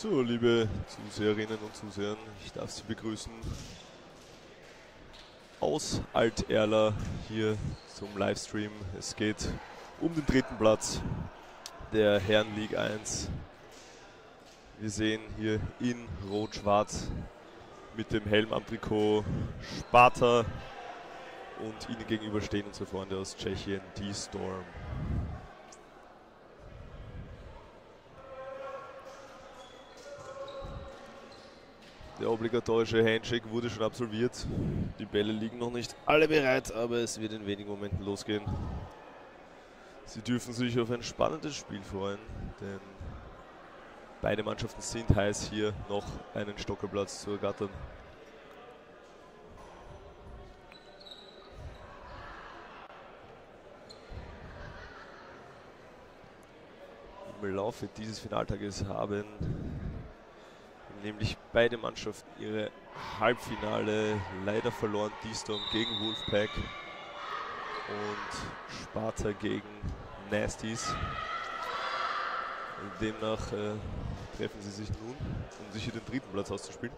So, liebe Zuseherinnen und Zuseher, ich darf Sie begrüßen aus Alt-Erla hier zum Livestream. Es geht um den 3. Platz der Herren Liga 1. Wir sehen hier in Rot-Schwarz mit dem Helm am Trikot Sparta und ihnen gegenüber stehen unsere Freunde aus Tschechien, die Storm. Der obligatorische Handshake wurde schon absolviert. Die Bälle liegen noch nicht alle bereit, aber es wird in wenigen Momenten losgehen. Sie dürfen sich auf ein spannendes Spiel freuen, denn beide Mannschaften sind heiß, hier noch einen Stockerplatz zu ergattern. Im Laufe dieses Finaltages haben nämlich beide Mannschaften ihre Halbfinale leider verloren. Die Storm gegen Wolfpack und Sparta gegen Nasties. Demnach treffen sie sich nun, um sich hier den 3. Platz auszuspielen.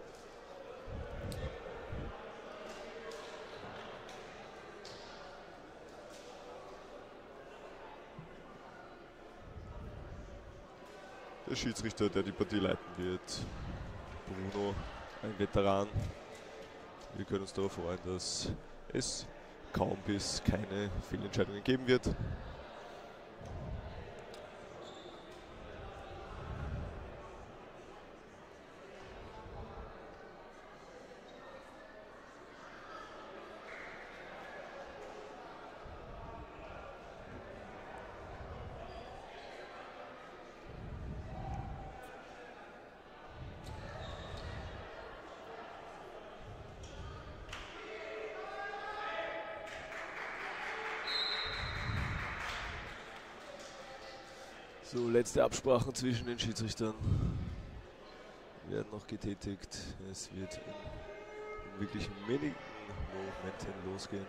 Der Schiedsrichter, der die Partie leiten wird, Bruno, ein Veteran. Wir können uns darauf freuen, dass es kaum bis keine Fehlentscheidungen geben wird. So, letzte Absprachen zwischen den Schiedsrichtern werden noch getätigt. Es wird in wirklich wenigen Momenten losgehen.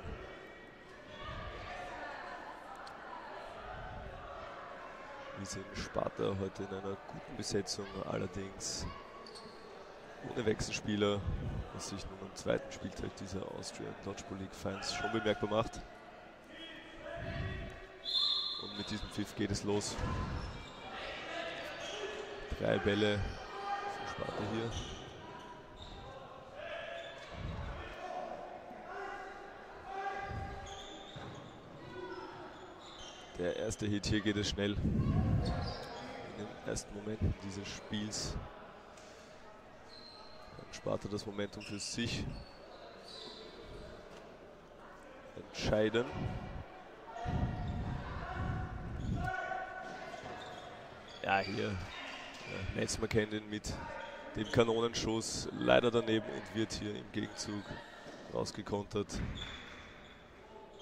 Wir sehen Sparta heute in einer guten Besetzung, allerdings ohne Wechselspieler, was sich nun am 2. Spieltag dieser Austrian Dodgeball League Finals schon bemerkbar macht. Und mit diesem Pfiff geht es los. 3 Bälle für Sparta hier. Der erste Hit, hier geht es schnell. In den ersten Momenten dieses Spiels hat Sparta das Momentum für sich entscheiden. Ja, hier Metzmer kennt ihn mit dem Kanonenschuss leider daneben und wird hier im Gegenzug rausgekontert.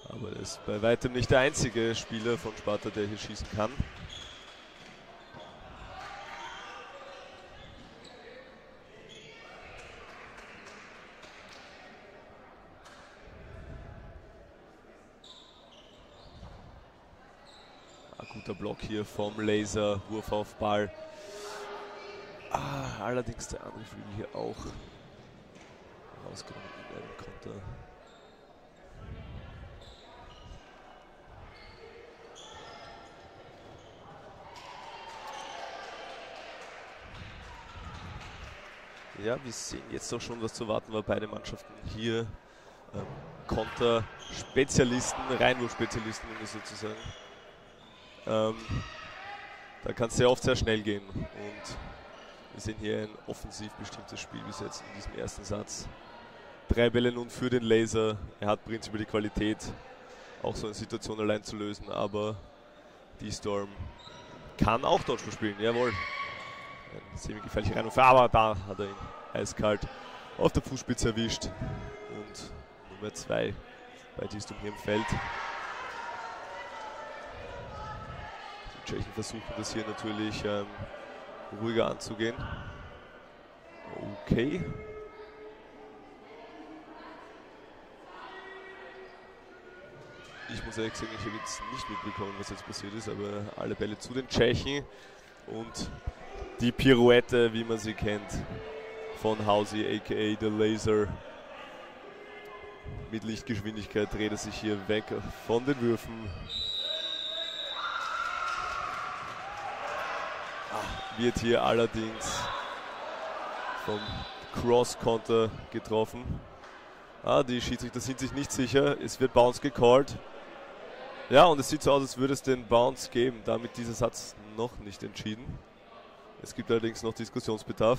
Aber er ist bei weitem nicht der einzige Spieler von Sparta, der hier schießen kann. Ein guter Block hier vom Laser, Wurf auf Ball. Allerdings der andere Flügel hier auch rausgenommen in einem Konter. Ja, wir sehen jetzt auch schon, was zu erwarten war. Beide Mannschaften hier Konter-Spezialisten, Reinwurf-Spezialisten, um es so zu sagen. Da kann es sehr oft sehr schnell gehen und wir sehen hier ein offensiv bestimmtes Spiel bis jetzt in diesem ersten Satz. 3 Bälle nun für den Laser. Er hat prinzipiell die Qualität, auch so eine Situation allein zu lösen, aber die Storm kann auch Dodgeball spielen, jawohl. Ein semi-gefährlicher Reinwurf, aber da hat er ihn eiskalt auf der Fußspitze erwischt. Und Nummer 2 bei die Storm hier im Feld. Die Tschechen versuchen das hier natürlich ruhiger anzugehen. Okay. Ich muss ehrlich sagen, ich habe jetzt nicht mitbekommen, was jetzt passiert ist, aber alle Bälle zu den Tschechen und Die Pirouette, wie man sie kennt, von Hausi aka The Laser. Mit Lichtgeschwindigkeit dreht er sich hier weg von den Würfen. Wird hier allerdings vom Cross-Counter getroffen. Die Schiedsrichter sind sich nicht sicher. Es wird Bounce gecallt. Ja, und es sieht so aus, als würde es den Bounce geben. Damit dieser Satz noch nicht entschieden. Es gibt allerdings noch Diskussionsbedarf.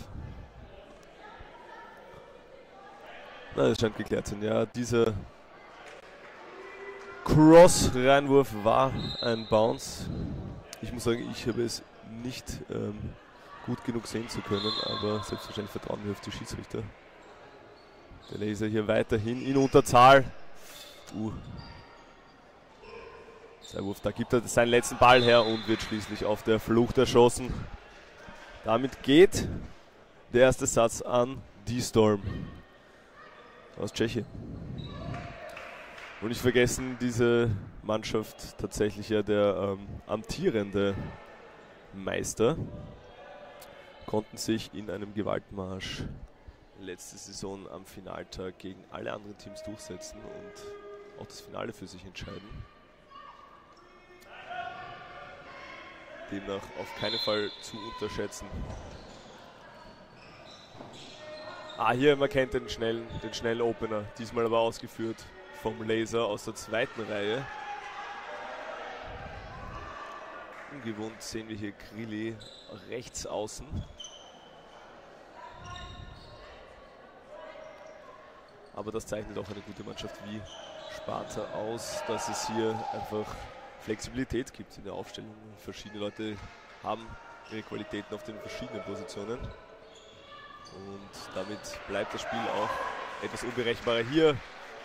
Na, das scheint geklärt zu sein. Ja, dieser Cross-Reinwurf war ein Bounce. Ich muss sagen, ich habe es nicht gut genug sehen zu können, aber selbstverständlich vertrauen wir auf die Schiedsrichter. Der Laser hier weiterhin in Unterzahl. Sein Wurf, da gibt er seinen letzten Ball her und wird schließlich auf der Flucht erschossen. Damit geht der erste Satz an D-Storm aus Tschechien. Und nicht vergessen, diese Mannschaft tatsächlich ja der amtierende Meister, konnten sich in einem Gewaltmarsch letzte Saison am Finaltag gegen alle anderen Teams durchsetzen und auch das Finale für sich entscheiden. Demnach auf keinen Fall zu unterschätzen. Hier, man kennt den schnellen Opener, diesmal aber ausgeführt vom Laser aus der zweiten Reihe. Ungewohnt sehen wir hier Grilli rechts außen. Aber das zeichnet auch eine gute Mannschaft wie Sparta aus, dass es hier einfach Flexibilität gibt in der Aufstellung. Verschiedene Leute haben ihre Qualitäten auf den verschiedenen Positionen. Und damit bleibt das Spiel auch etwas unberechenbarer. Hier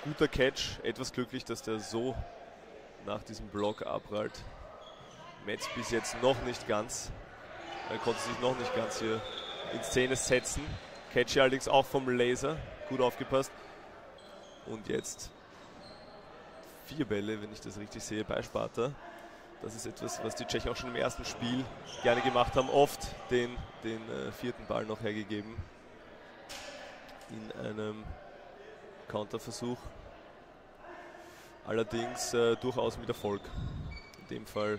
guter Catch, etwas glücklich, dass der so nach diesem Block abprallt. Metz bis jetzt noch nicht ganz. Er konnte sich noch nicht ganz hier in Szene setzen. Catch hier allerdings auch vom Laser. Gut aufgepasst. Und jetzt 4 Bälle, wenn ich das richtig sehe, bei Sparta. Das ist etwas, was die Tschechen auch schon im ersten Spiel gerne gemacht haben. Oft den 4. Ball noch hergegeben. In einem Counterversuch. Allerdings durchaus mit Erfolg. In dem Fall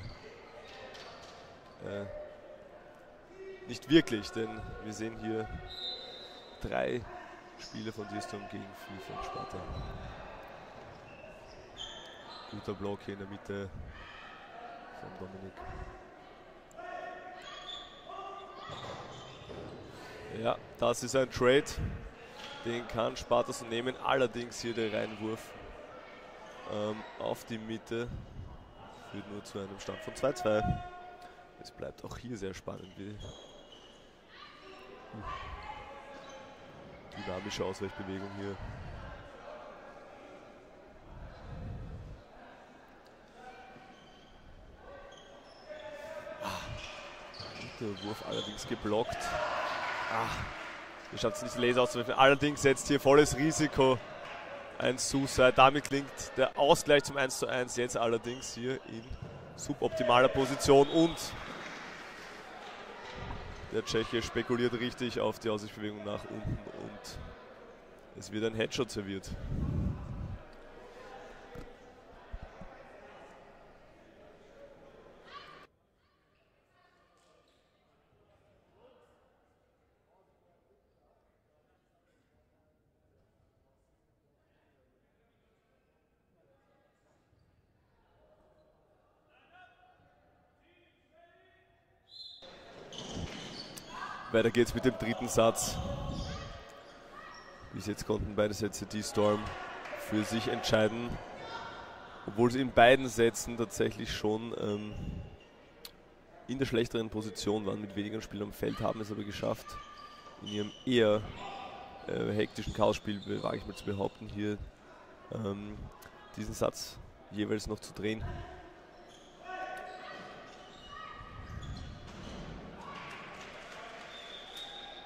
nicht wirklich, denn wir sehen hier 3 Spiele von D-Storm gegen 4 von Sparta. Guter Block hier in der Mitte von Dominik. Ja, das ist ein Trade, den kann Sparta so nehmen, allerdings hier der Reinwurf auf die Mitte führt nur zu einem Stand von 2-2. Es bleibt auch hier sehr spannend. Dynamische Ausweichbewegung hier. Der Wurf allerdings geblockt. Hier schafft es nicht, Laser auszuwerfen. Allerdings setzt hier volles Risiko ein Suicide. Damit klingt der Ausgleich zum 1:1. Jetzt allerdings hier in suboptimaler Position und der Tscheche spekuliert richtig auf die Ausweichbewegung nach unten und es wird ein Headshot serviert. Weiter geht's mit dem dritten Satz. Bis jetzt konnten beide Sätze D-Storm für sich entscheiden. Obwohl sie in beiden Sätzen tatsächlich schon in der schlechteren Position waren, mit weniger Spielern am Feld, haben es aber geschafft, in ihrem eher hektischen Chaosspiel, wage ich mal zu behaupten, hier diesen Satz jeweils noch zu drehen.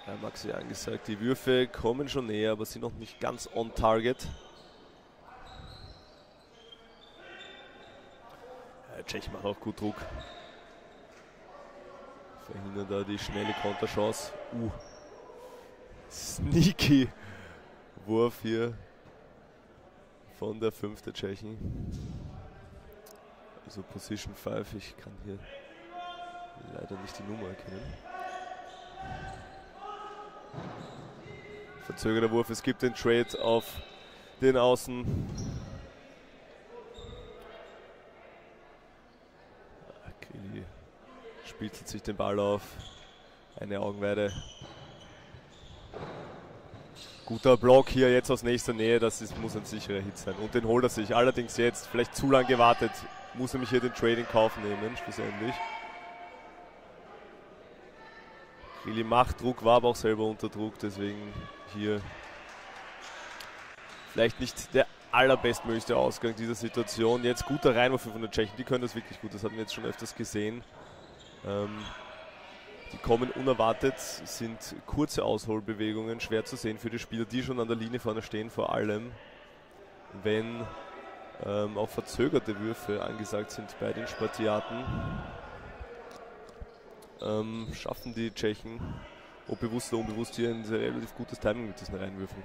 Ja, Maxi angesagt, die Würfe kommen schon näher, aber sind noch nicht ganz on target. Ja, Tschech macht auch gut Druck. Verhindern da die schnelle Konterchance. Sneaky Wurf hier von der 5 der Tschechen. Also Position 5, ich kann hier leider nicht die Nummer erkennen. Verzögerter Wurf, es gibt den Trade auf den Außen. Krili spitzelt sich den Ball auf. Eine Augenweide. Guter Block hier jetzt aus nächster Nähe, muss ein sicherer Hit sein. Und den holt er sich. Allerdings jetzt vielleicht zu lang gewartet. Muss nämlich hier den Trade in Kauf nehmen, schlussendlich. Krili macht Druck, war aber auch selber unter Druck, deswegen hier vielleicht nicht der allerbestmöglichste Ausgang dieser Situation. Jetzt guter Reinwurf von den Tschechen, die können das wirklich gut, das hatten wir jetzt schon öfters gesehen. Die kommen unerwartet, sind kurze Ausholbewegungen, schwer zu sehen für die Spieler, die schon an der Linie vorne stehen, vor allem wenn auch verzögerte Würfe angesagt sind bei den Spartiaten. Schaffen die Tschechen, ob bewusst oder unbewusst, hier ein sehr relativ gutes Timing mit diesen Reinwürfen.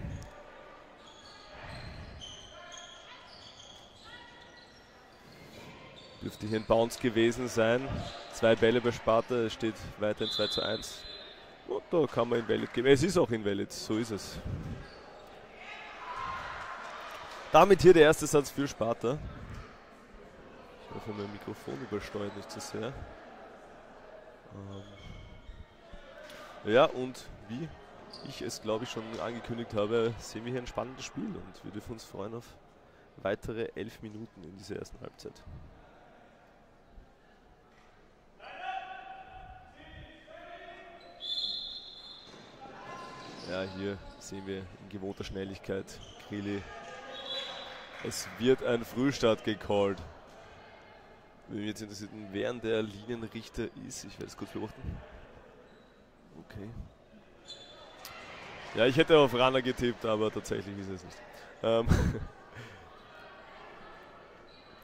Dürfte hier ein Bounce gewesen sein. 2 Bälle bei Sparta, es steht weiterhin 2:1. Und da kann man Invalid geben. Es ist auch Invalid, so ist es. Damit hier der erste Satz für Sparta. Ich hoffe, mein Mikrofon übersteuert nicht zu sehr. Ja, und wie ich es, glaube ich, schon angekündigt habe, sehen wir hier ein spannendes Spiel und wir dürfen uns freuen auf weitere 11 Minuten in dieser ersten Halbzeit. Ja, hier sehen wir in gewohnter Schnelligkeit Krili. Es wird ein Frühstart gecallt. Wenn wir jetzt interessiert, wer der Linienrichter ist, ich werde es kurz beobachten. Okay. Ja, ich hätte auf Runner getippt, aber tatsächlich ist es nicht.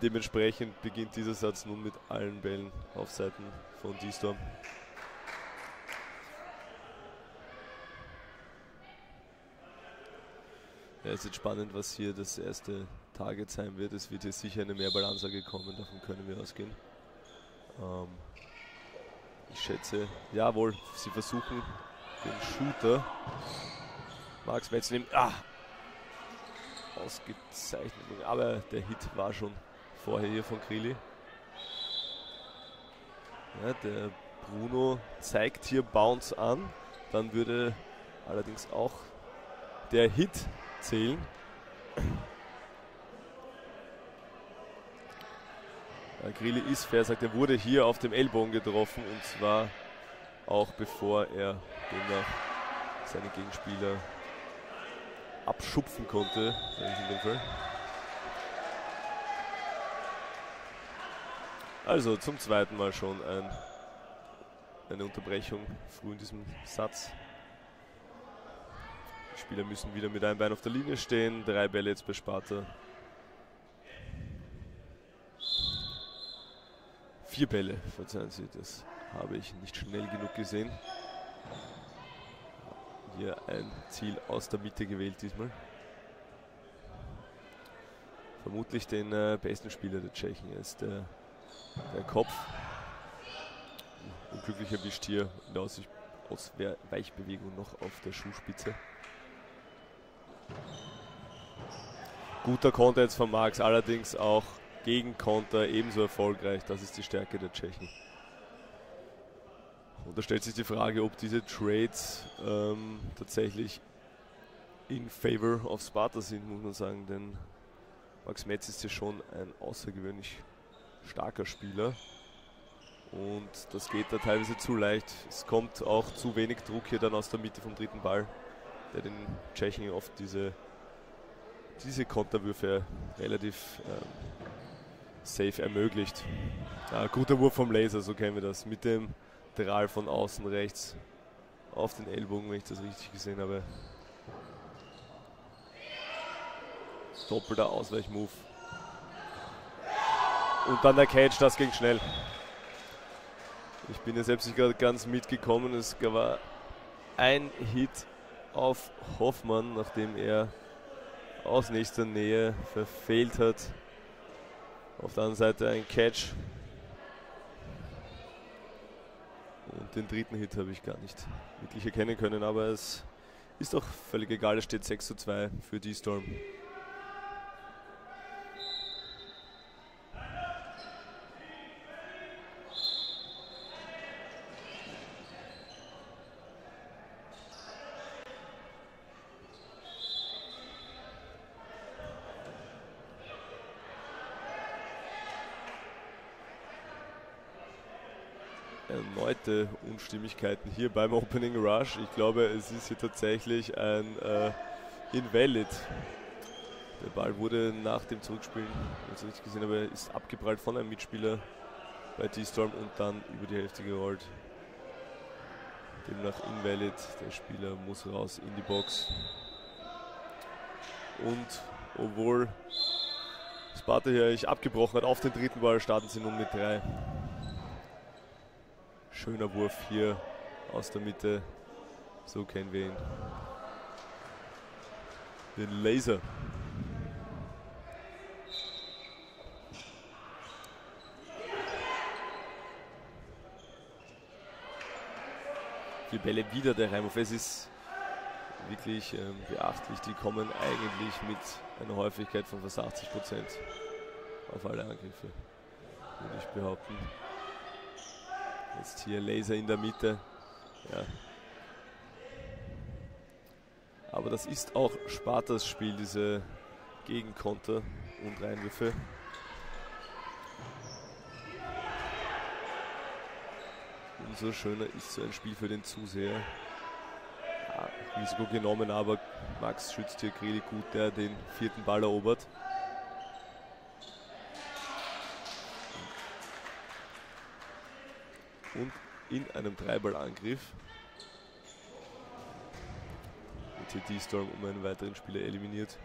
Dementsprechend beginnt dieser Satz nun mit allen Bällen auf Seiten von D-Storm. Ja, es ist spannend, was hier das erste Target sein wird. Es wird hier sicher eine Mehrballansage kommen, davon können wir ausgehen. Ich schätze, jawohl, sie versuchen den Shooter. Max Metz nimmt, ausgezeichnet, aber der Hit war schon vorher hier von Krili. Ja, der Bruno zeigt hier Bounce an, dann würde allerdings auch der Hit zählen. Krili ist fair, sagt, er wurde hier auf dem Ellbogen getroffen und zwar auch bevor er seine Gegenspieler abschupfen konnte, in dem Fall. Also zum zweiten Mal schon eine Unterbrechung früh in diesem Satz. Die Spieler müssen wieder mit einem Bein auf der Linie stehen. 3 Bälle jetzt bei Sparta. 4 Bälle, verzeihen Sie, das habe ich nicht schnell genug gesehen. Hier ein Ziel aus der Mitte gewählt diesmal. Vermutlich den besten Spieler der Tschechen ist der Kopf. Unglücklich erwischt hier in der Ausweichbewegung noch auf der Schuhspitze. Guter Konter jetzt von Marx, allerdings auch Gegenkonter ebenso erfolgreich. Das ist die Stärke der Tschechen. Und da stellt sich die Frage, ob diese Trades tatsächlich in favor of Sparta sind, muss man sagen. Denn Max Metz ist hier schon ein außergewöhnlich starker Spieler. Und das geht da teilweise zu leicht. Es kommt auch zu wenig Druck hier dann aus der Mitte vom dritten Ball, der den Tschechen oft diese Konterwürfe relativ safe ermöglicht. Guter Wurf vom Laser, so kennen wir das. Mit dem Drall von außen rechts auf den Ellbogen, wenn ich das richtig gesehen habe. Doppelter Ausweichmove. Und dann der Catch, das ging schnell. Ich bin ja selbst nicht gerade ganz mitgekommen. Es war ein Hit auf Hoffmann, nachdem er aus nächster Nähe verfehlt hat. Auf der anderen Seite ein Catch. Und den dritten Hit habe ich gar nicht wirklich erkennen können, aber es ist doch völlig egal, es steht 6:2 für D-Storm. Erneute Unstimmigkeiten hier beim Opening Rush. Ich glaube, es ist hier tatsächlich ein Invalid. Der Ball wurde nach dem Zurückspielen, wenn ich es richtig gesehen habe, ist abgeprallt von einem Mitspieler bei D-Storm und dann über die Hälfte gerollt. Demnach Invalid. Der Spieler muss raus in die Box. Und obwohl Sparta hier eigentlich abgebrochen hat auf den dritten Ball, starten sie nun mit 3. Schöner Wurf hier aus der Mitte. So kennen wir ihn. Den Laser. Die Bälle wieder der Reimhof. Es ist wirklich beachtlich. Die kommen eigentlich mit einer Häufigkeit von fast 80% auf alle Angriffe, würde ich behaupten. Jetzt hier Laser in der Mitte. Ja. Aber das ist auch Spartas Spiel, diese Gegenkonter und Reinwürfe. Umso schöner ist so ein Spiel für den Zuseher. Ja, Risiko genommen, aber Max schützt hier Greli gut, der den vierten Ball erobert. Und in einem Dreiballangriff wird hier D-Storm um einen weiteren Spieler eliminiert.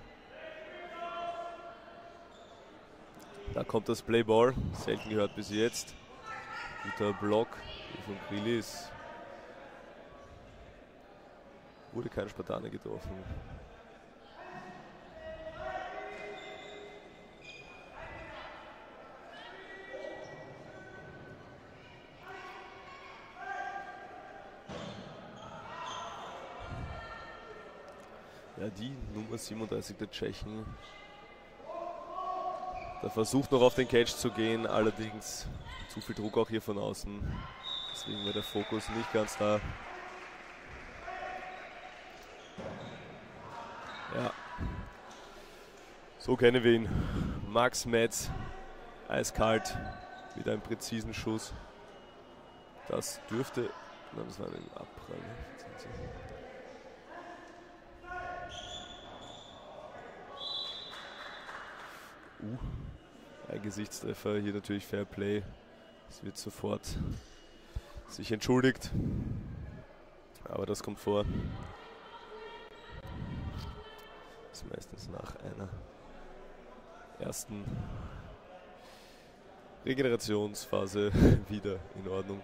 Da kommt das Playball, selten gehört bis jetzt. Guter Block von Krilis. Wurde kein Spartaner getroffen. Ja, die Nummer 37 der Tschechen. Da versucht noch auf den Catch zu gehen, allerdings zu viel Druck auch hier von außen. Deswegen war der Fokus nicht ganz da. Ja, so kennen wir ihn. Max Metz, eiskalt, mit einem präzisen Schuss. Das dürfte, nein, das war ein Abprall. Ein Gesichtstreffer, hier natürlich Fair Play. Es wird sofort sich entschuldigt, aber das kommt vor. Das ist meistens nach einer ersten Regenerationsphase wieder in Ordnung.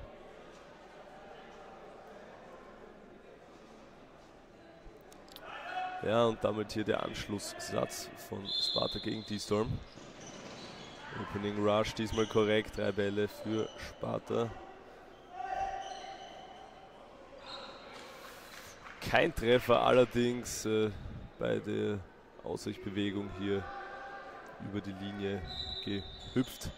Ja, und damit hier der Anschlusssatz von Sparta gegen D-Storm. Opening Rush diesmal korrekt, 3 Bälle für Sparta. Kein Treffer, allerdings bei der Ausweichbewegung hier über die Linie gehüpft.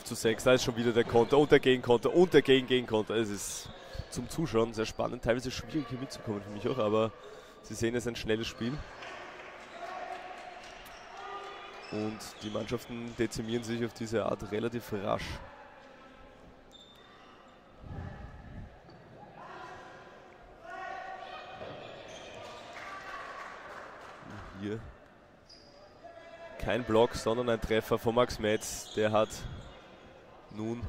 Zu 6, da ist schon wieder der Konter und der Gegenkonter und der Gegenkonter. Es ist zum Zuschauen sehr spannend, teilweise schwierig hier mitzukommen für mich auch, aber Sie sehen, es ist ein schnelles Spiel. Und die Mannschaften dezimieren sich auf diese Art relativ rasch. Hier kein Block, sondern ein Treffer von Max Metz. Der hat nun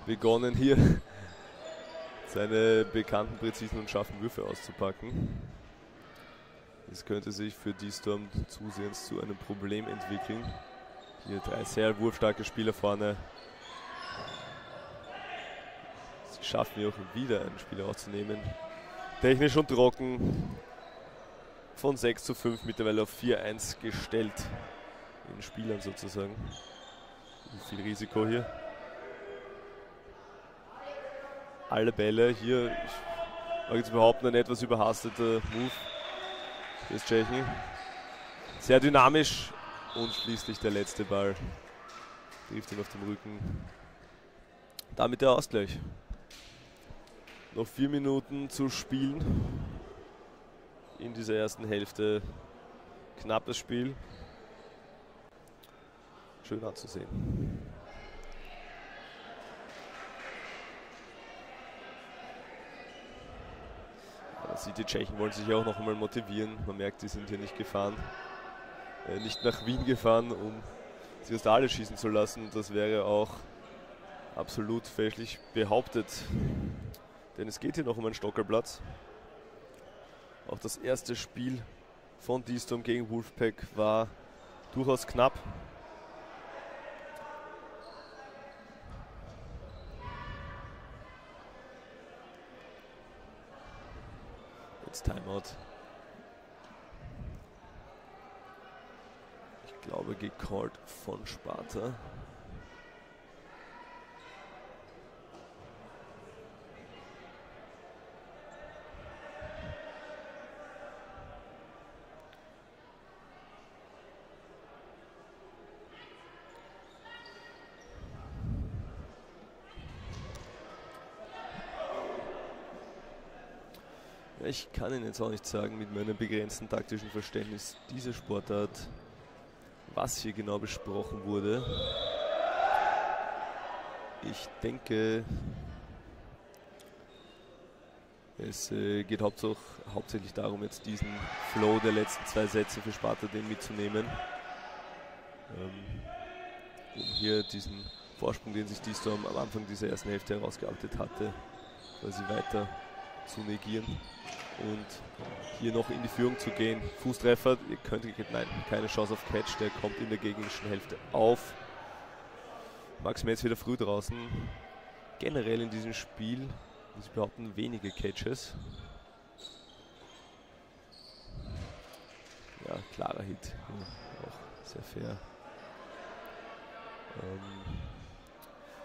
begonnen, hier seine bekannten, präzisen und scharfen Würfe auszupacken. Es könnte sich für die Storm zusehends zu einem Problem entwickeln. Hier 3 sehr wurfstarke Spieler vorne. Sie schaffen hier auch wieder einen Spieler auszunehmen. Technisch und trocken. Von 6:5 mittlerweile auf 4:1 gestellt. In Spielern sozusagen. Viel Risiko hier. Alle Bälle hier, ich mag jetzt behaupten, ein etwas überhasteter Move des Tschechen. Sehr dynamisch und schließlich der letzte Ball trifft ihn auf den Rücken. Damit der Ausgleich. Noch 4 Minuten zu spielen in dieser ersten Hälfte. Knappes Spiel. Schön anzusehen. Man sieht, die Tschechen wollen sich auch noch einmal motivieren. Man merkt, die sind hier nicht gefahren. Nicht nach Wien gefahren, um sich aus der Halle schießen zu lassen. Das wäre auch absolut fälschlich behauptet. Denn es geht hier noch um einen Stockerplatz. Auch das erste Spiel von D-Storm gegen Wolfpack war durchaus knapp. Timeout. Ich glaube gecallt von Sparta. Ich kann Ihnen jetzt auch nicht sagen, mit meinem begrenzten taktischen Verständnis, diese Sportart, was hier genau besprochen wurde. Ich denke, es geht hauptsächlich darum, jetzt diesen Flow der letzten 2 Sätze für Sparta den mitzunehmen. Um hier diesen Vorsprung, den sich D-Storm am Anfang dieser ersten Hälfte herausgearbeitet hatte, quasi weiter zu negieren und hier noch in die Führung zu gehen. Fußtreffer, ihr könnt, nein, keine Chance auf Catch, der kommt in der gegnerischen Hälfte auf. Max Metz wieder früh draußen. Generell in diesem Spiel, muss ich behaupten, wenige Catches. Ja, klarer Hit, ja, auch sehr fair.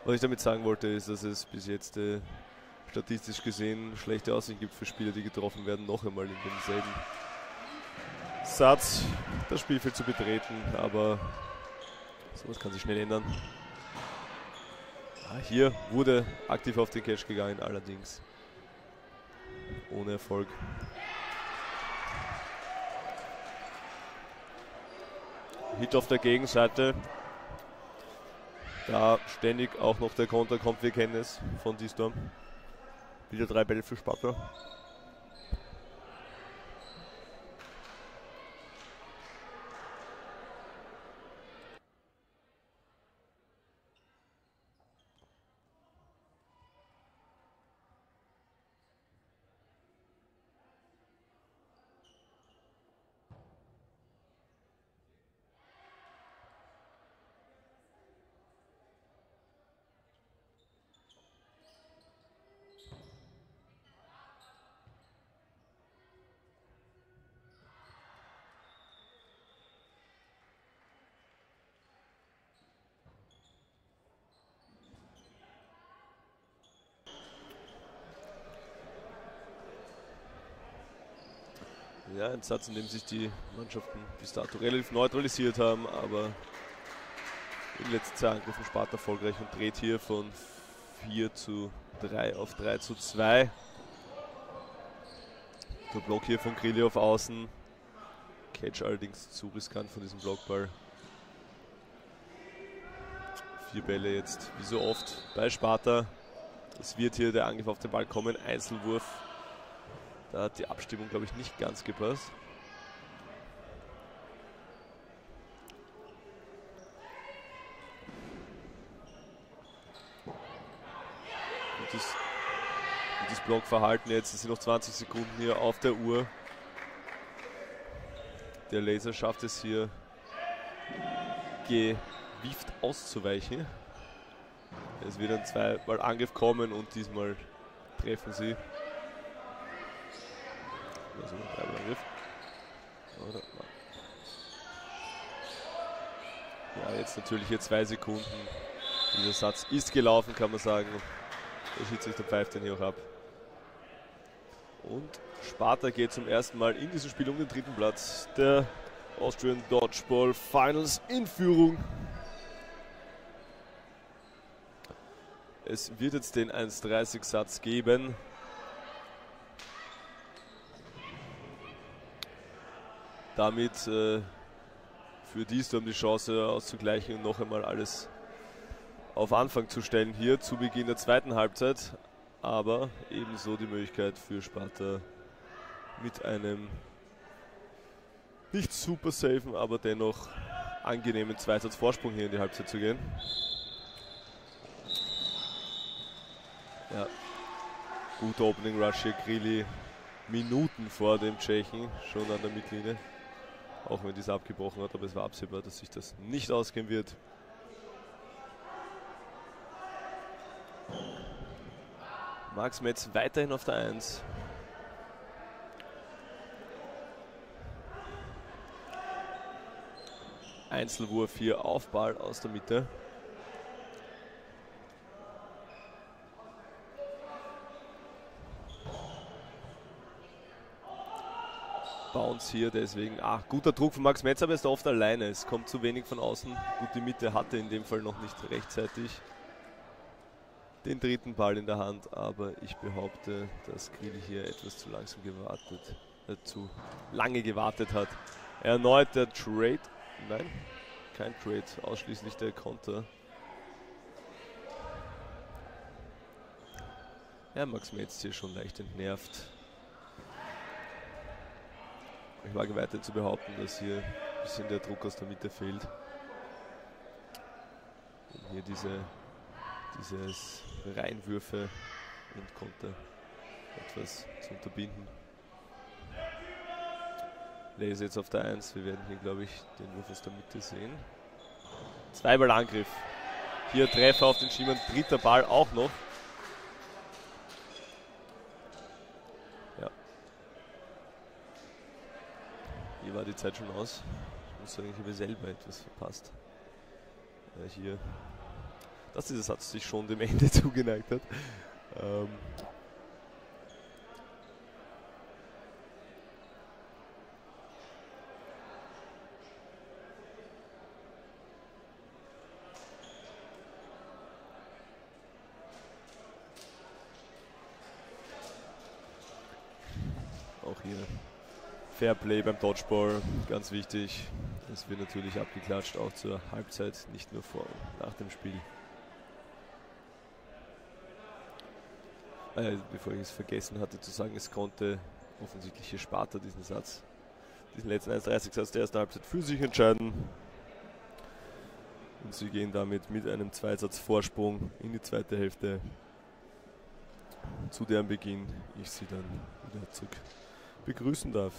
Was ich damit sagen wollte, ist, dass es bis jetzt statistisch gesehen schlechte Aussichten gibt für Spieler, die getroffen werden, noch einmal in demselben Satz das Spielfeld zu betreten, aber sowas kann sich schnell ändern. Hier wurde aktiv auf den Catch gegangen, allerdings ohne Erfolg. Hit auf der Gegenseite. Da ständig auch noch der Konter kommt, wir kennen es von D-Storm. Wieder 3 Bälle für Sparta. Ja, ein Satz, in dem sich die Mannschaften bis dato relativ neutralisiert haben, aber in den letzten 2 Angriffen Sparta erfolgreich und dreht hier von 4:3 auf 3:2. Der Block hier von Grilli auf Außen. Catch allerdings zu riskant von diesem Blockball. 4 Bälle jetzt, wie so oft, bei Sparta. Es wird hier der Angriff auf den Ball kommen, Einzelwurf. Da hat die Abstimmung, glaube ich, nicht ganz gepasst. Und das Blockverhalten jetzt, es sind noch 20 Sekunden hier auf der Uhr. Der Laser schafft es hier gewieft auszuweichen. Es wird ein zweimal Angriff kommen und diesmal treffen sie. Also ein dreimal Angriff. Ja, jetzt natürlich hier 2 Sekunden. Dieser Satz ist gelaufen, kann man sagen. Der Schiedsrichter pfeift den hier auch ab. Und Sparta geht zum ersten Mal in diesem Spiel um den 3. Platz der Austrian Dodgeball Finals in Führung. Es wird jetzt den 1:30 Satz geben. Damit für die Storm die Chance auszugleichen und noch einmal alles auf Anfang zu stellen hier zu Beginn der zweiten Halbzeit. Aber ebenso die Möglichkeit für Sparta mit einem nicht super safen, aber dennoch angenehmen Zweisatz-Vorsprung hier in die Halbzeit zu gehen. Ja, guter Opening Rush hier, Grilli Minuten vor dem Tschechen, schon an der Mittellinie. Auch wenn dieser abgebrochen hat, aber es war absehbar, dass sich das nicht ausgehen wird. Max Metz weiterhin auf der 1. Einzelwurf hier auf Ball aus der Mitte. Bounce hier, deswegen, guter Druck von Max Metz, aber er ist oft alleine. Es kommt zu wenig von außen. Gut, die Mitte hatte in dem Fall noch nicht rechtzeitig den 3. Ball in der Hand, aber ich behaupte, dass Grill hier etwas zu langsam zu lange gewartet hat. Erneut der Trade, nein, kein Trade, ausschließlich der Konter. Ja, Max Metz hier schon leicht entnervt. Ich wage weiter zu behaupten, dass hier ein bisschen der Druck aus der Mitte fehlt. Und hier dieses Reinwürfe und Konter etwas zu unterbinden. Laser jetzt auf der 1. Wir werden hier, glaube ich, den Wurf aus der Mitte sehen. Zweimal Angriff. Hier Treffer auf den Schiemann. 3. Ball auch noch. Ja. Hier war die Zeit schon aus. Ich muss sagen, ich habe selber etwas verpasst. Hier, dass dieser Satz sich schon dem Ende zugeneigt hat. Auch hier Fairplay beim Dodgeball, ganz wichtig. Es wird natürlich abgeklatscht, auch zur Halbzeit, nicht nur vor und nach dem Spiel. Bevor ich es vergessen hatte zu sagen, es konnte offensichtlich hier Sparta diesen letzten 1:30 Satz der ersten Halbzeit für sich entscheiden. Und sie gehen damit mit einem Zweisatz-Vorsprung in die zweite Hälfte, zu deren Beginn ich sie dann wieder zurück begrüßen darf.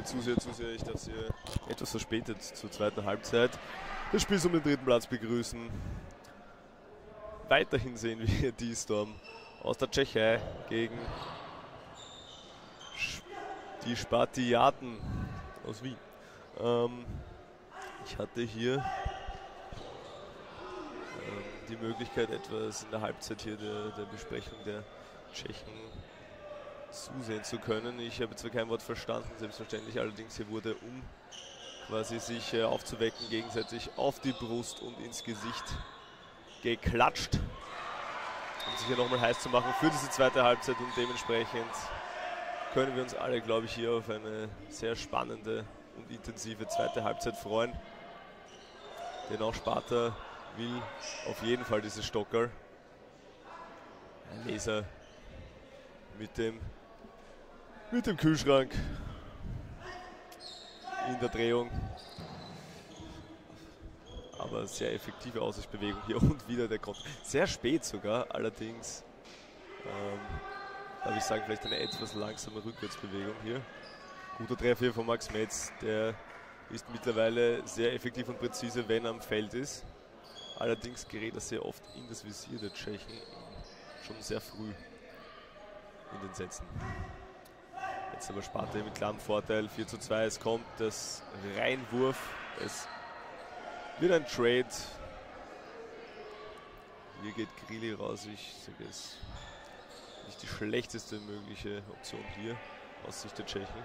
liebe Zuseher, ich darf Sie etwas verspätet zur zweiten Halbzeit das Spiel um den dritten Platz begrüßen. Weiterhin sehen wir die Storm aus der Tschechei gegen die Spartiaten aus Wien. Ich hatte hier die Möglichkeit, etwas in der Halbzeit hier der Besprechung der Tschechen zusehen zu können. Ich habe zwar kein Wort verstanden, selbstverständlich, allerdings hier wurde, um quasi sich aufzuwecken, gegenseitig auf die Brust und ins Gesicht geklatscht, um sich hier nochmal heiß zu machen für diese zweite Halbzeit, und dementsprechend können wir uns alle, glaube ich, hier auf eine sehr spannende und intensive zweite Halbzeit freuen. Denn auch Sparta will auf jeden Fall diese Stockerl. Ein Leser mit dem Kühlschrank in der Drehung. Aber sehr effektive Aussichtsbewegung hier und wieder der Konter. Sehr spät sogar, allerdings darf ich sagen, vielleicht eine etwas langsame Rückwärtsbewegung hier. Guter Treffer hier von Max Metz, der ist mittlerweile sehr effektiv und präzise, wenn er am Feld ist. Allerdings gerät er sehr oft in das Visier der Tschechen schon sehr früh in den Sätzen. Jetzt aber Sparta mit klarem Vorteil, 4:2, es kommt das Reinwurf, es wird ein Trade. Hier geht Grilli raus, ich sage es, nicht die schlechteste mögliche Option hier aus Sicht der Tschechen.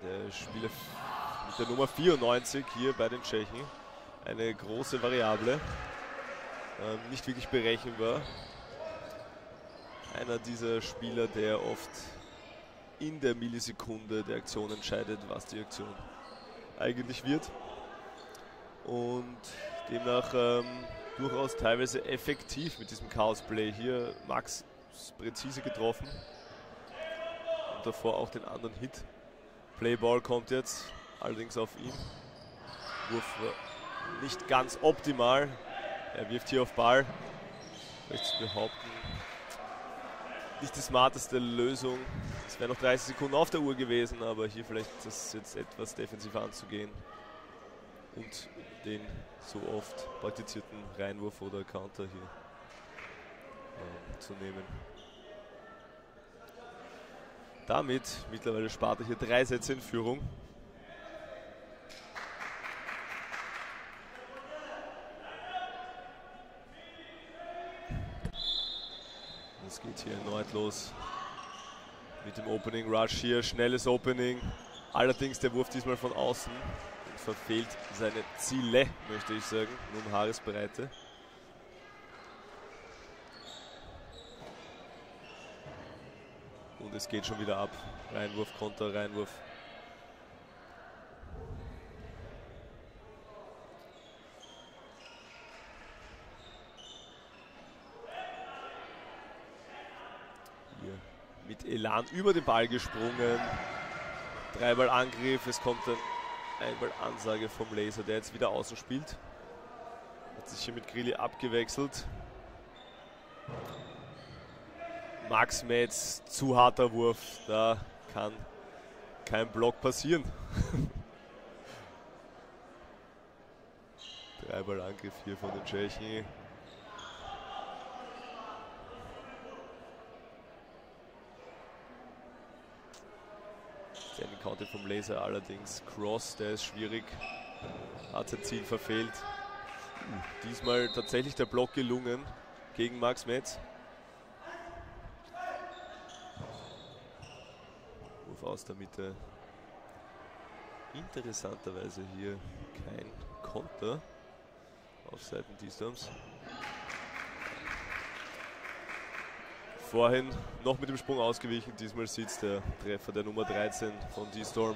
Der Spieler mit der Nummer 94 hier bei den Tschechen, eine große Variable, nicht wirklich berechenbar. Einer dieser Spieler, der oft in der Millisekunde der Aktion entscheidet, was die Aktion eigentlich wird. Und demnach durchaus teilweise effektiv mit diesem Chaos-Play. Hier Max präzise getroffen und davor auch den anderen Hit. Playball kommt jetzt, allerdings auf ihn. Wurf nicht ganz optimal. Er wirft hier auf Ball. Möchte ich behaupten, nicht die smarteste Lösung. Es wären noch 30 Sekunden auf der Uhr gewesen, aber hier vielleicht das jetzt etwas defensiver anzugehen und den so oft praktizierten Reinwurf oder Counter hier zu nehmen. Damit mittlerweile Sparta hier 3 Sätze in Führung. Es geht hier erneut los mit dem Opening Rush hier, schnelles Opening. Allerdings der Wurf diesmal von außen und verfehlt seine Ziele, möchte ich sagen, nur um Haaresbreite. Und es geht schon wieder ab. Reinwurf, Konter, Reinwurf. Hier mit Elan über den Ball gesprungen. 3-Ball-Angriff, es kommt ein Einball-Ansage vom Laser, der jetzt wieder außen spielt. Hat sich hier mit Grilli abgewechselt. Max Metz, zu harter Wurf, da kann kein Block passieren. 3-Ball-Angriff hier von den Tschechen. Standing Counter vom Laser, allerdings Cross, der ist schwierig, hat sein Ziel verfehlt. Diesmal tatsächlich der Block gelungen gegen Max Metz. Wurf aus der Mitte. Interessanterweise hier kein Konter auf Seiten D-Storms. Vorhin noch mit dem Sprung ausgewichen, diesmal sitzt der Treffer der Nummer 13 von D-Storm.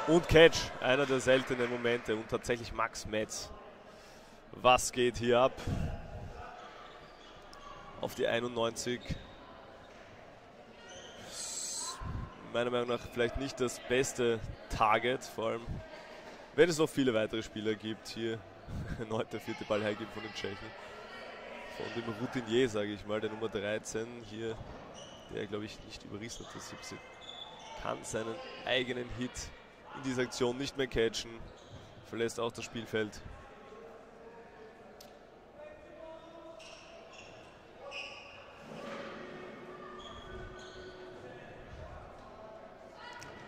Und Catch, einer der seltenen Momente, und tatsächlich Max Metz. Was geht hier ab? Auf die 91. Meiner Meinung nach vielleicht nicht das beste Target, vor allem wenn es noch viele weitere Spieler gibt. Hier erneut der 4. Ball hergeben von den Tschechen. Von dem Routinier, sage ich mal, der Nummer 13 hier, der glaube ich nicht überrissen hat, das 17. kann seinen eigenen Hit in dieser Aktion nicht mehr catchen, verlässt auch das Spielfeld.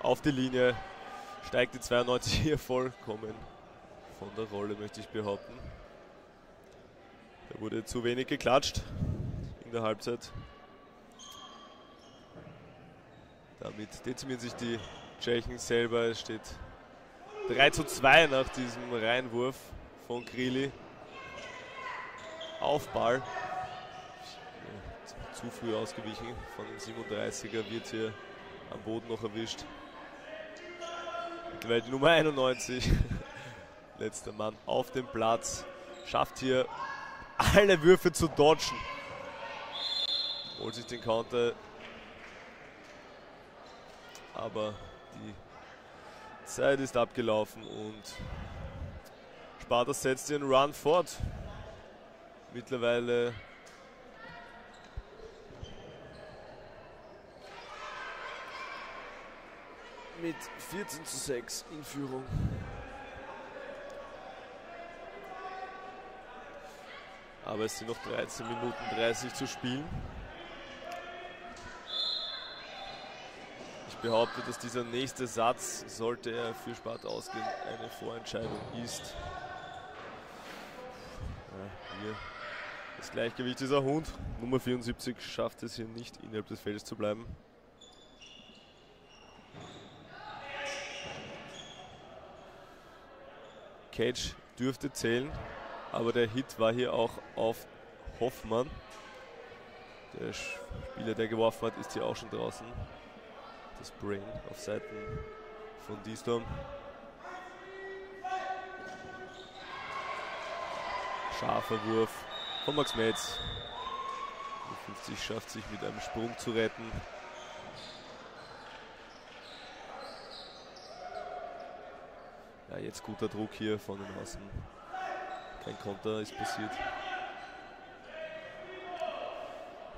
Auf die Linie steigt die 92 hier vollkommen von der Rolle, möchte ich behaupten. Da wurde zu wenig geklatscht in der Halbzeit. Damit dezimieren sich die Tschechen selber. Es steht 3:2 nach diesem Reinwurf von Grili. Auf Ball. Zu früh ausgewichen von dem 37er, wird hier am Boden noch erwischt. Mittlerweile die Nummer 91. Letzter Mann auf dem Platz. Schafft hier alle Würfe zu dodgen. Holt sich den Counter. Aber die Zeit ist abgelaufen und Sparta setzt ihren Run fort. Mittlerweile mit 14:6 in Führung. Aber es sind noch 13 Minuten 30 zu spielen. Ich behaupte, dass dieser nächste Satz, sollte er für Sparta ausgehen, eine Vorentscheidung ist. Ja, hier das Gleichgewicht dieser Hund. Nummer 74 schafft es hier nicht, innerhalb des Feldes zu bleiben. Cage dürfte zählen, aber der Hit war hier auch auf Hoffmann. Der Spieler, der geworfen hat, ist hier auch schon draußen. Das Brain auf Seiten von Diestorm. Scharfer Wurf von Max Metz. 50 schafft sich mit einem Sprung zu retten. Ja, jetzt guter Druck hier von den Außen. Kein Konter ist passiert.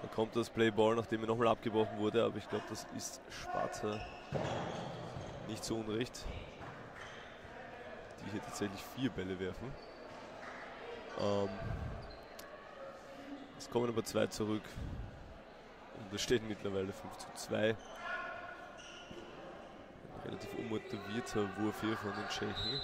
Dann kommt das Playball, nachdem er nochmal abgebrochen wurde, aber ich glaube, das ist Sparta nicht so unrecht. Die hier tatsächlich 4 Bälle werfen. Es kommen aber 2 zurück. Und es steht mittlerweile 5:2. Ein relativ unmotivierter Wurf hier von den Tschechen.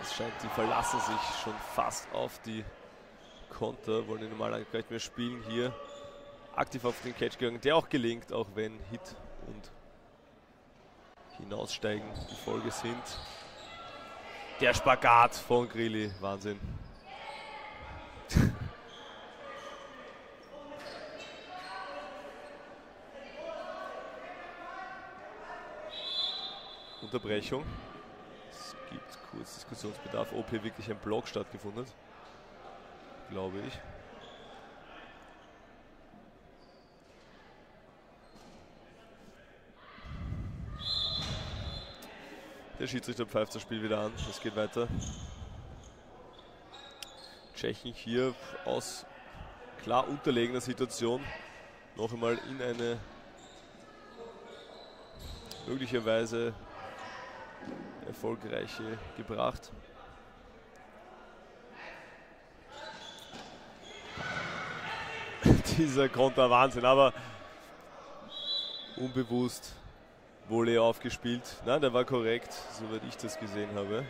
Es scheint, die verlassen sich schon fast auf die Konter, wollen den normal gar nicht mehr spielen. Hier aktiv auf den Catch gegangen, der auch gelingt, auch wenn Hit und Hinaussteigen die Folge sind. Der Spagat von Grili, Wahnsinn. Unterbrechung. Es gibt kurz Diskussionsbedarf, ob hier wirklich ein Block stattgefunden hat. Glaube ich. Der Schiedsrichter pfeift das Spiel wieder an. Es geht weiter. Tschechen hier aus klar unterlegener Situation noch einmal in eine möglicherweise erfolgreiche gebracht. Dieser Konter, Wahnsinn, aber unbewusst Volley aufgespielt. Nein, der war korrekt, soweit ich das gesehen habe.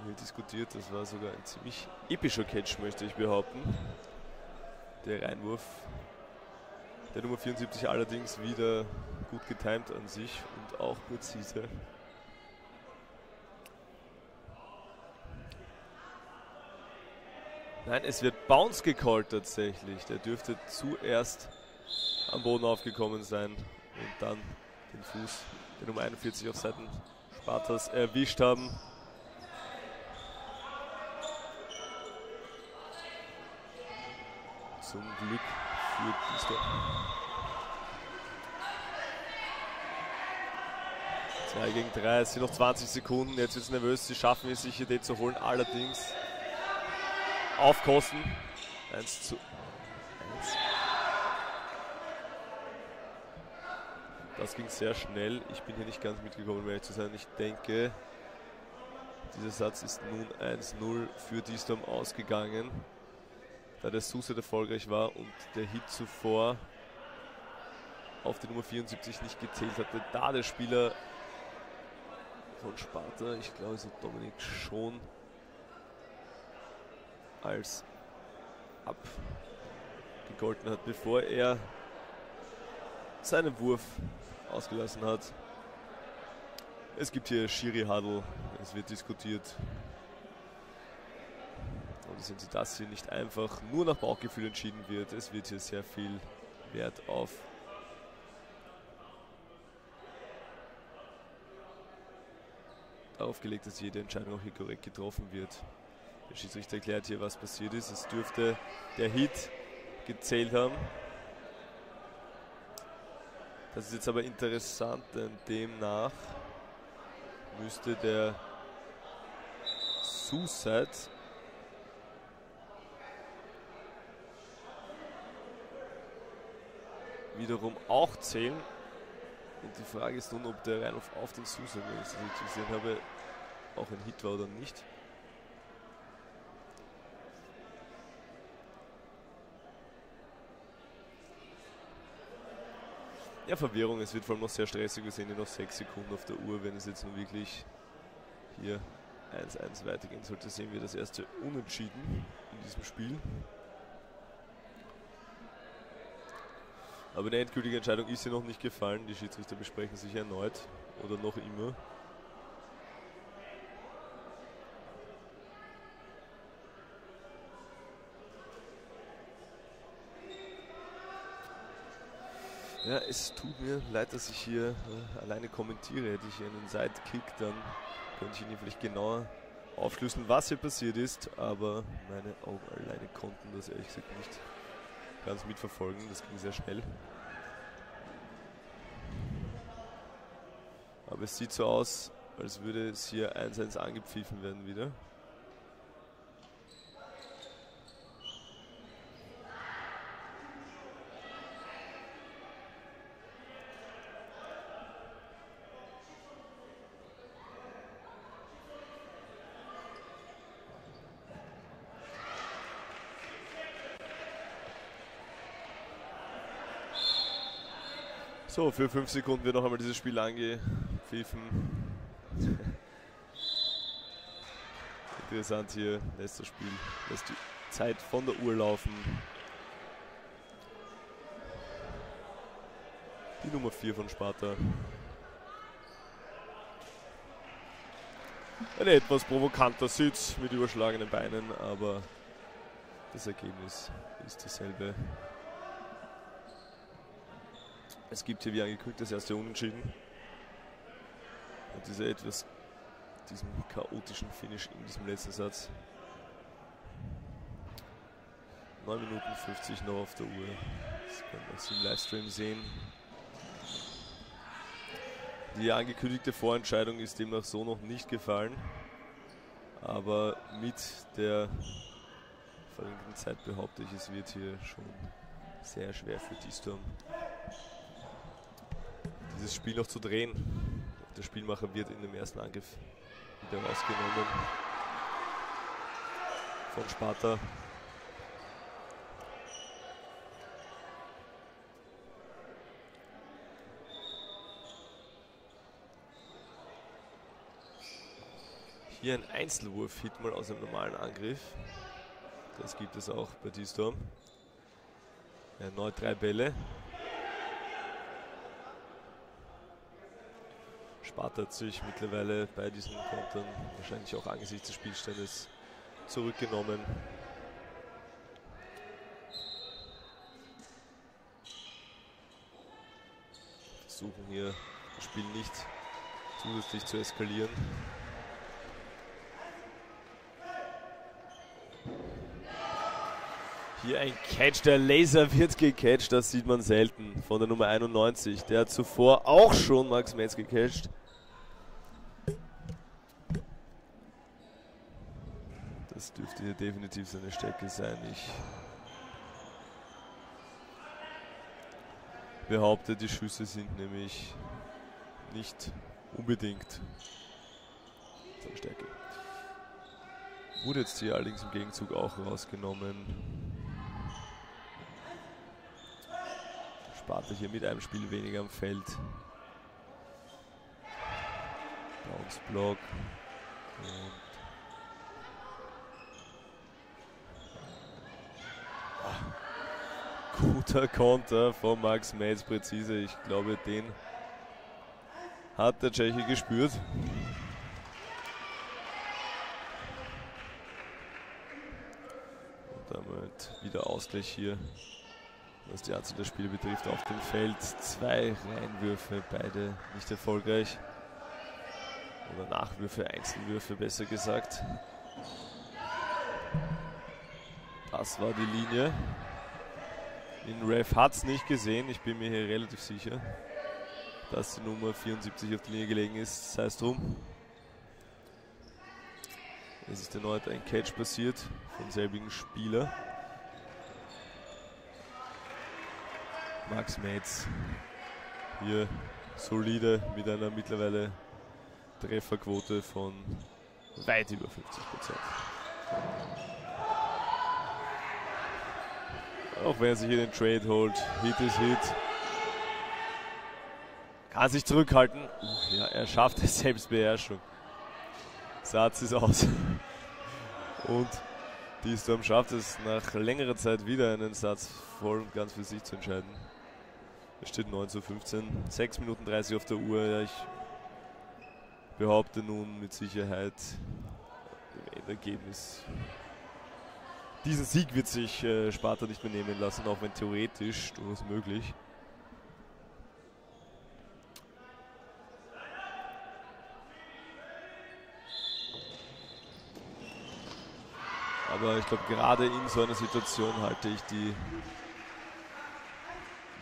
Hier diskutiert, das war sogar ein ziemlich epischer Catch, möchte ich behaupten. Der Reinwurf der Nummer 74 allerdings wieder gut getimt an sich und auch präzise. Nein, es wird Bounce gecallt tatsächlich. Der dürfte zuerst am Boden aufgekommen sein und dann den Fuß der Nummer 41 auf Seiten Spartas erwischt haben. Zum Glück für Diestorm. 3 gegen 3, es sind noch 20 Sekunden, jetzt wird es nervös, sie schaffen es, sich hier den zu holen, allerdings auf Kosten. 1:1. Das ging sehr schnell, ich bin hier nicht ganz mitgekommen, um ehrlich zu sein. Ich denke, dieser Satz ist nun 1:0 für Diestorm ausgegangen, da der Suset erfolgreich war und der Hit zuvor auf die Nummer 74 nicht gezählt hatte. Da der Spieler von Sparta, ich glaube es hat Dominik schon als abgegolten hat, bevor er seinen Wurf ausgelassen hat. Es gibt hier Schiri-Huddle, es wird diskutiert. Und sehen Sie, dass hier nicht einfach nur nach Bauchgefühl entschieden wird. Es wird hier sehr viel Wert darauf gelegt, dass jede Entscheidung auch hier korrekt getroffen wird. Der Schiedsrichter erklärt hier, was passiert ist. Es dürfte der Hit gezählt haben. Das ist jetzt aber interessant, denn demnach müsste der Suicide wiederum auch zählen. Und die Frage ist nun, ob der Reinhoff auf den Suicide, wenn ich das richtig gesehen habe, auch ein Hit war oder nicht. Ja, Verwirrung, es wird vor allem noch sehr stressig. Wir sehen hier noch 6 Sekunden auf der Uhr. Wenn es jetzt nun wirklich hier 1:1 weitergehen sollte, sehen wir das erste Unentschieden in diesem Spiel. Aber eine endgültige Entscheidung ist hier noch nicht gefallen. Die Schiedsrichter besprechen sich erneut oder noch immer. Ja, es tut mir leid, dass ich hier alleine kommentiere. Hätte ich hier einen Sidekick, dann könnte ich Ihnen vielleicht genauer aufschlüsseln, was hier passiert ist. Aber meine Augen alleine konnten das ehrlich gesagt nicht ganz mitverfolgen. Das ging sehr schnell. Aber es sieht so aus, als würde es hier 1:1 angepfiffen werden wieder. So, für 5 Sekunden wird noch einmal dieses Spiel angepfiffen. Interessant hier, lässt das Spiel, lässt die Zeit von der Uhr laufen. Die Nummer 4 von Sparta. Ein etwas provokanter Sitz mit überschlagenen Beinen, aber das Ergebnis ist dasselbe. Es gibt hier, wie angekündigt, das erste Unentschieden. Und diesem chaotischen Finish in diesem letzten Satz. 9 Minuten 50 noch auf der Uhr. Das können wir jetzt im Livestream sehen. Die angekündigte Vorentscheidung ist demnach so noch nicht gefallen. Aber mit der verringerten Zeit behaupte ich, es wird hier schon sehr schwer für Diestorm, dieses Spiel noch zu drehen. Der Spielmacher wird in dem ersten Angriff wieder rausgenommen von Sparta. Hier ein Einzelwurf-Hit mal aus einem normalen Angriff. Das gibt es auch bei Diestorm. Erneut 3 Bälle. Sparta hat sich mittlerweile bei diesen Kontern wahrscheinlich auch angesichts des Spielstandes zurückgenommen. Versuchen hier das Spiel nicht zusätzlich zu eskalieren. Hier ein Catch, der Laser wird gecatcht, das sieht man selten von der Nummer 91. Der hat zuvor auch schon Max Metz gecatcht. Das dürfte hier definitiv seine Stärke sein. Ich behaupte, die Schüsse sind nämlich nicht unbedingt seine Stärke. Wurde jetzt hier allerdings im Gegenzug auch rausgenommen. Sparta hier mit einem Spiel weniger am Feld. Bounce Block. Und guter Konter von Max Metz, präzise. Ich glaube, den hat der Tscheche gespürt. Und damit wieder Ausgleich hier, was die Anzahl der Spiele betrifft, auf dem Feld. 2 Reinwürfe, beide nicht erfolgreich. Oder Nachwürfe, Einzelwürfe besser gesagt. Das war die Linie. Den Ref hat es nicht gesehen, ich bin mir hier relativ sicher, dass die Nummer 74 auf der Linie gelegen ist, sei es drum. Es ist erneut ein Catch passiert vom selbigen Spieler. Max Metz hier solide mit einer mittlerweile Trefferquote von weit über 50%. Auch wenn er sich hier den Trade holt, Hit ist Hit. Kann sich zurückhalten. Ja, er schafft es, Selbstbeherrschung. Satz ist aus. Und Diestorm schafft es nach längerer Zeit wieder einen Satz voll und ganz für sich zu entscheiden. Es steht 9:15, 6 Minuten 30 auf der Uhr. Ja, ich behaupte nun mit Sicherheit im Endergebnis. Diesen Sieg wird sich Sparta nicht mehr nehmen lassen, auch wenn theoretisch durchaus möglich. Aber ich glaube, gerade in so einer Situation halte ich die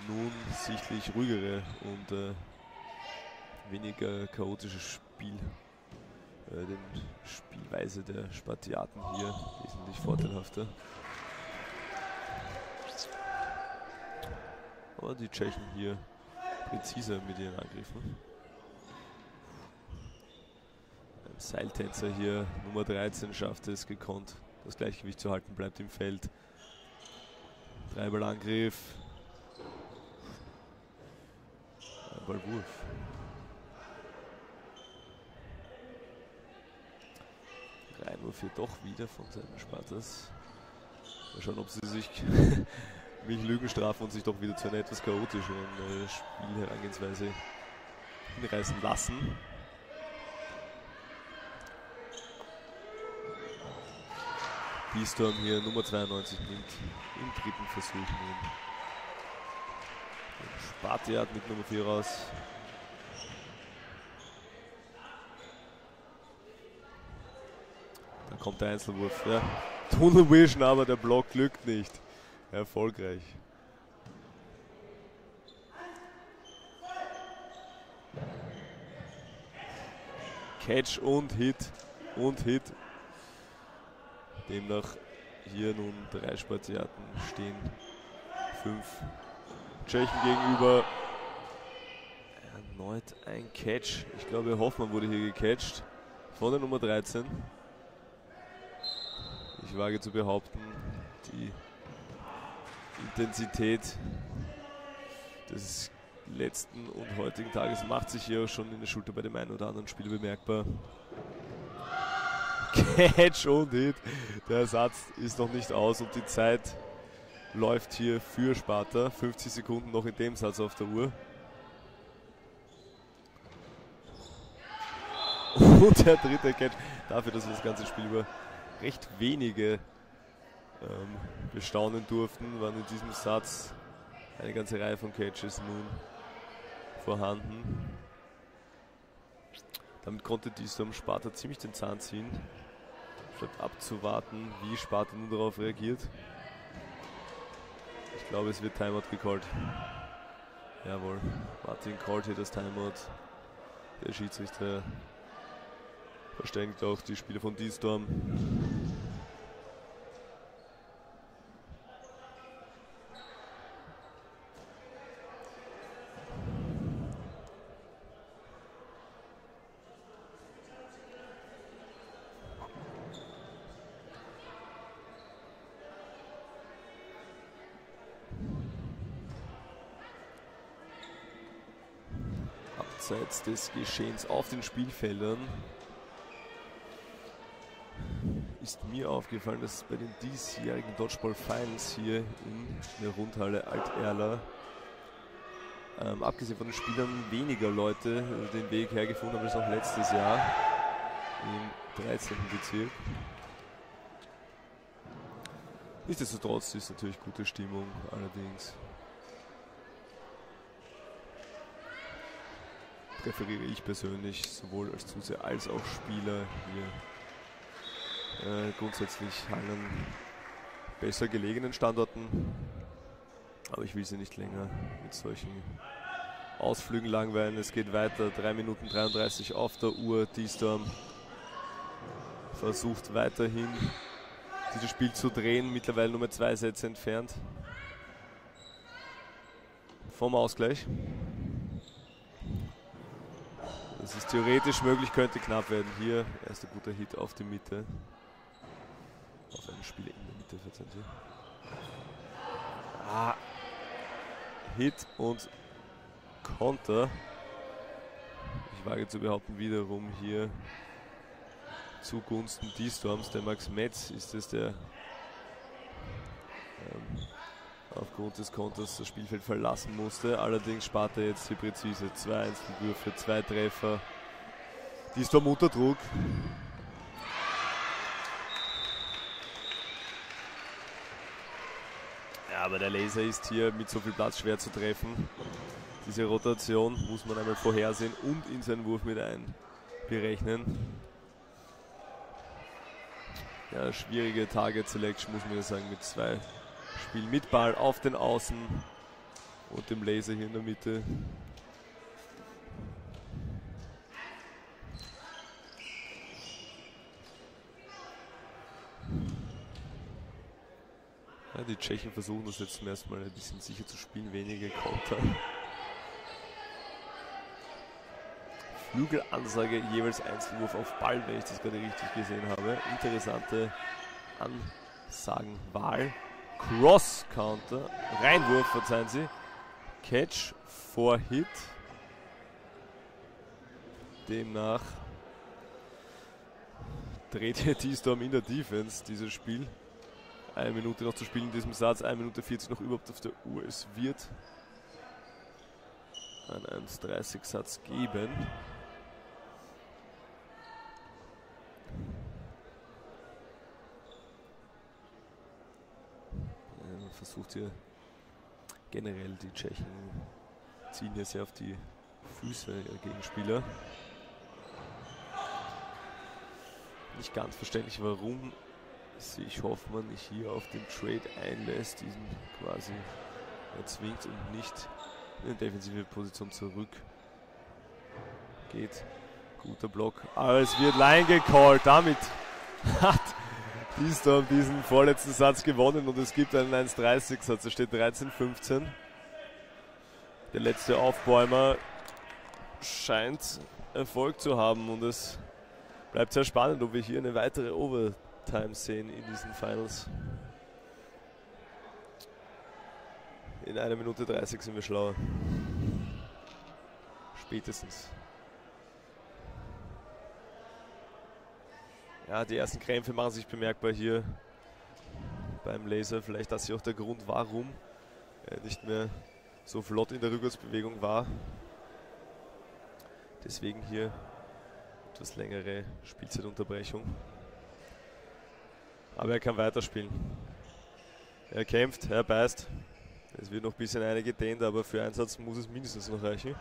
nun sichtlich ruhigere und weniger chaotische Spielweise der Spartiaten hier wesentlich vorteilhafter. Aber die Tschechen hier präziser mit ihren Angriffen. Ein Seiltänzer hier, Nummer 13, schafft es gekonnt, das Gleichgewicht zu halten, bleibt im Feld. Dreiballangriff. Ballwurf. Reinwurf hier doch wieder von Seiten Spartas. Mal schauen, ob sie sich mich Lügen strafen und sich doch wieder zu einer etwas chaotischeren Spielherangehensweise hinreißen lassen. Diestorm hier Nummer 92 nimmt im dritten Versuch nun den Spartiat mit Nummer 4 raus. Da kommt der Einzelwurf. Ja. Tunnel Vision, aber der Block glückt nicht. Erfolgreich. Catch und Hit und Hit. Demnach hier nun 3 Spartiaten stehen 5 Tschechen gegenüber. Erneut ein Catch. Ich glaube, Hoffmann wurde hier gecatcht von der Nummer 13. Ich wage zu behaupten, die Intensität des letzten und heutigen Tages macht sich hier auch schon in der Schulter bei dem einen oder anderen Spieler bemerkbar. Catch und Hit. Der Satz ist noch nicht aus und die Zeit läuft hier für Sparta. 50 Sekunden noch in dem Satz auf der Uhr. Und der dritte Catch. Dafür, dass wir das ganze Spiel über recht wenige bestaunen durften, waren in diesem Satz eine ganze Reihe von Catches nun vorhanden. Damit konnte Diestorm Sparta ziemlich den Zahn ziehen. Bleibt abzuwarten, wie Sparta nun darauf reagiert. Ich glaube, es wird Timeout gecallt. Jawohl, Martin callt hier das Timeout. Der Schiedsrichter verständigt auch die Spieler von Diestorm. abseits des Geschehens auf den Spielfeldern. Ist mir aufgefallen, dass bei den diesjährigen Dodgeball Finals hier in der Rundhalle Alt-Erla abgesehen von den Spielern weniger Leute den Weg hergefunden haben als noch letztes Jahr im 13. Bezirk. Nichtsdestotrotz ist natürlich gute Stimmung, allerdings präferiere ich persönlich sowohl als Zuseher als auch Spieler hier grundsätzlich an besser gelegenen Standorten. Aber ich will sie nicht länger mit solchen Ausflügen langweilen. Es geht weiter, 3 Minuten 33 auf der Uhr. D-Storm versucht weiterhin dieses Spiel zu drehen, mittlerweile nur mit 2 Sätze entfernt vom Ausgleich. Das ist theoretisch möglich, könnte knapp werden. Hier erster guter Hit auf die Mitte. Auf einen Spieler in der Mitte, verzeihen Sie. Hit und Konter. Ich wage zu behaupten, wiederum hier zugunsten D-Storms. Der Max Metz ist es, der aufgrund des Konters das Spielfeld verlassen musste. Allerdings spart er jetzt hier präzise 2 Einzelwürfe, 2 Treffer. D-Storm unter Druck. Ja, aber der Laser ist hier mit so viel Platz schwer zu treffen. Diese Rotation muss man einmal vorhersehen und in seinen Wurf mit einberechnen. Ja, schwierige Target Selection, muss man ja sagen, mit 2 Spielen mit Ball auf den Außen und dem Laser hier in der Mitte. Ja, die Tschechen versuchen das jetzt zum ersten Mal ein bisschen sicher zu spielen, wenige Konter. Flügelansage, jeweils Einzelwurf auf Ball, wenn ich das gerade richtig gesehen habe. Interessante Ansagenwahl. Cross-Counter, Reinwurf, verzeihen Sie. Catch vor Hit. Demnach dreht hier D-Storm in der Defense dieses Spiel. 1 Minute noch zu spielen in diesem Satz, 1 Minute 40 noch überhaupt auf der Uhr. Es wird einen 1:30 Satz geben. Man versucht hier generell, die Tschechen ziehen hier sehr auf die Füße ihrer Gegenspieler. Nicht ganz verständlich, warum sich Hoffmann hier auf den Trade einlässt, diesen quasi erzwingt und nicht in eine defensive Position zurück geht. Guter Block, aber es wird Line gecallt. Damit hat D-Storm diesen vorletzten Satz gewonnen und es gibt einen 1:30 Satz. Es steht 13:15. Der letzte Aufbäumer scheint Erfolg zu haben und es bleibt sehr spannend, ob wir hier eine weitere Overtime sehen in diesen Finals. In 1 Minute 30 sind wir schlauer. Spätestens. Ja, die ersten Krämpfe machen sich bemerkbar hier beim Laser. Vielleicht das hier auch der Grund, warum er nicht mehr so flott in der Rückwärtsbewegung war. Deswegen hier etwas längere Spielzeitunterbrechung. Aber er kann weiterspielen. Er kämpft, er beißt. Es wird noch ein bisschen eingedehnt, aber für einen Satz muss es mindestens noch reichen.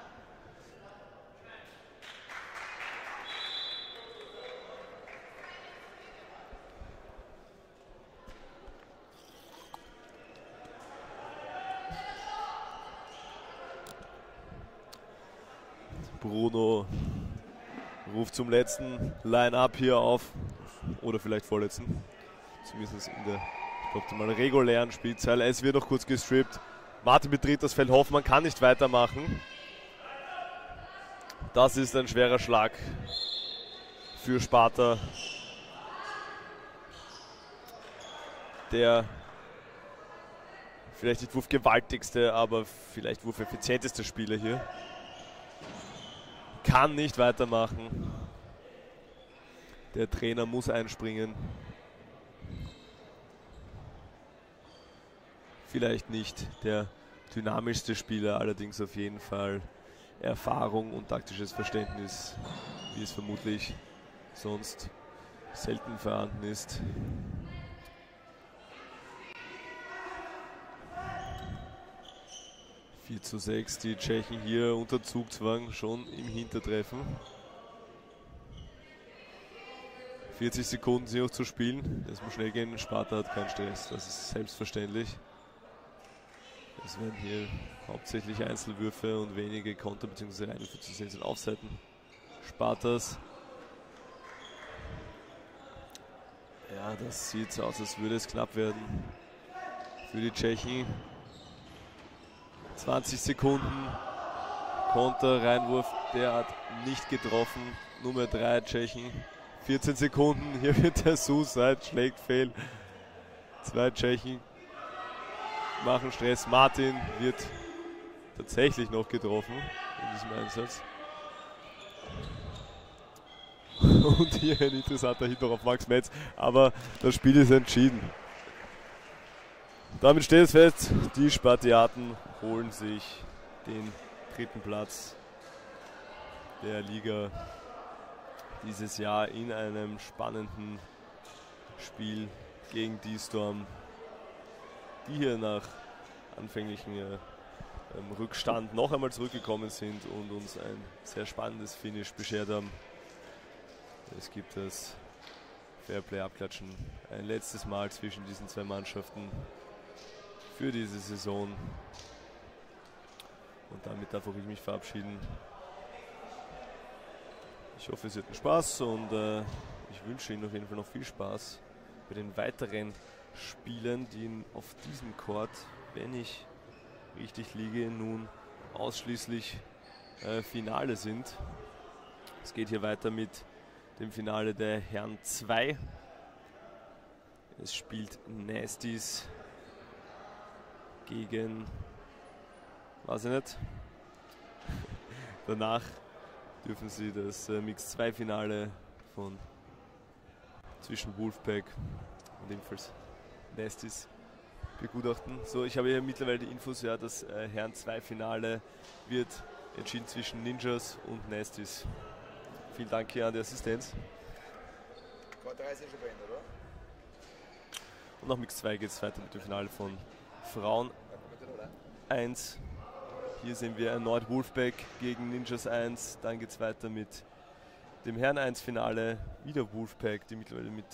Bruno ruft zum letzten Line-Up hier auf. Oder vielleicht vorletzten. Zumindest in der optimal regulären Spielzeile. Es wird noch kurz gestrippt. Martin betritt das Feld. Hoffmann kann nicht weitermachen. Das ist ein schwerer Schlag für Sparta. Der vielleicht nicht wurfgewaltigste, aber vielleicht wurfeffizienteste Spieler hier. kann nicht weitermachen. Der Trainer muss einspringen. Vielleicht nicht der dynamischste Spieler, allerdings auf jeden Fall Erfahrung und taktisches Verständnis, wie es vermutlich sonst selten vorhanden ist. (4 zu 6), die Tschechen hier unter Zugzwang schon im Hintertreffen. 40 Sekunden sind noch zu spielen. Das muss schnell gehen. Sparta hat keinen Stress. Das ist selbstverständlich. Es werden hier hauptsächlich Einzelwürfe und wenige Konter bzw. Reinwürfe zu sehen sind auf Seiten Spartas. Ja, das sieht so aus, als würde es knapp werden für die Tschechen. 20 Sekunden. Konter, Reinwurf, der hat nicht getroffen. Nummer 3 Tschechen. 14 Sekunden, hier wird der Suicide, schlägt fehl. 2 Tschechen machen Stress. Martin wird tatsächlich noch getroffen in diesem Einsatz. Und hier ein interessanter Hit noch auf Max Metz, aber das Spiel ist entschieden. Damit steht es fest, die Spartiaten holen sich den 3. Platz der Liga dieses Jahr in einem spannenden Spiel gegen die Storm, die hier nach anfänglichem Rückstand noch einmal zurückgekommen sind und uns ein sehr spannendes Finish beschert haben. Es gibt das Fairplay-Abklatschen ein letztes Mal zwischen diesen zwei Mannschaften für diese Saison. Und damit darf auch ich mich verabschieden. Ich hoffe, es wird ein Spaß und ich wünsche Ihnen auf jeden Fall noch viel Spaß bei den weiteren Spielen, die auf diesem Court, wenn ich richtig liege, nun ausschließlich Finale sind. Es geht hier weiter mit dem Finale der Herren 2. Es spielt Nasties gegen, weiß ich nicht. Danach dürfen sie das Mix 2 Finale von zwischen Wolfpack und ebenfalls Nasties begutachten. So, ich habe hier mittlerweile die Infos, ja, das Herren 2 Finale wird entschieden zwischen Ninjas und Nasties. Vielen Dank hier an die Assistenz. Quad 3 ist schon beendet, oder? Und nach Mix 2 geht es weiter mit dem Finale von Frauen 1. Hier sehen wir erneut Wolfpack gegen Ninjas 1. Dann geht es weiter mit dem Herren 1 Finale. Wieder Wolfpack, die mittlerweile mit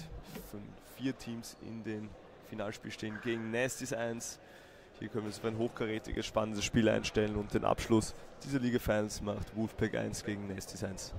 4 Teams in den Finalspiel stehen, gegen Nasties 1. Hier können wir uns auf ein hochkarätiges, spannendes Spiel einstellen und den Abschluss dieser Liga Finals macht Wolfpack 1 gegen Nasties 1.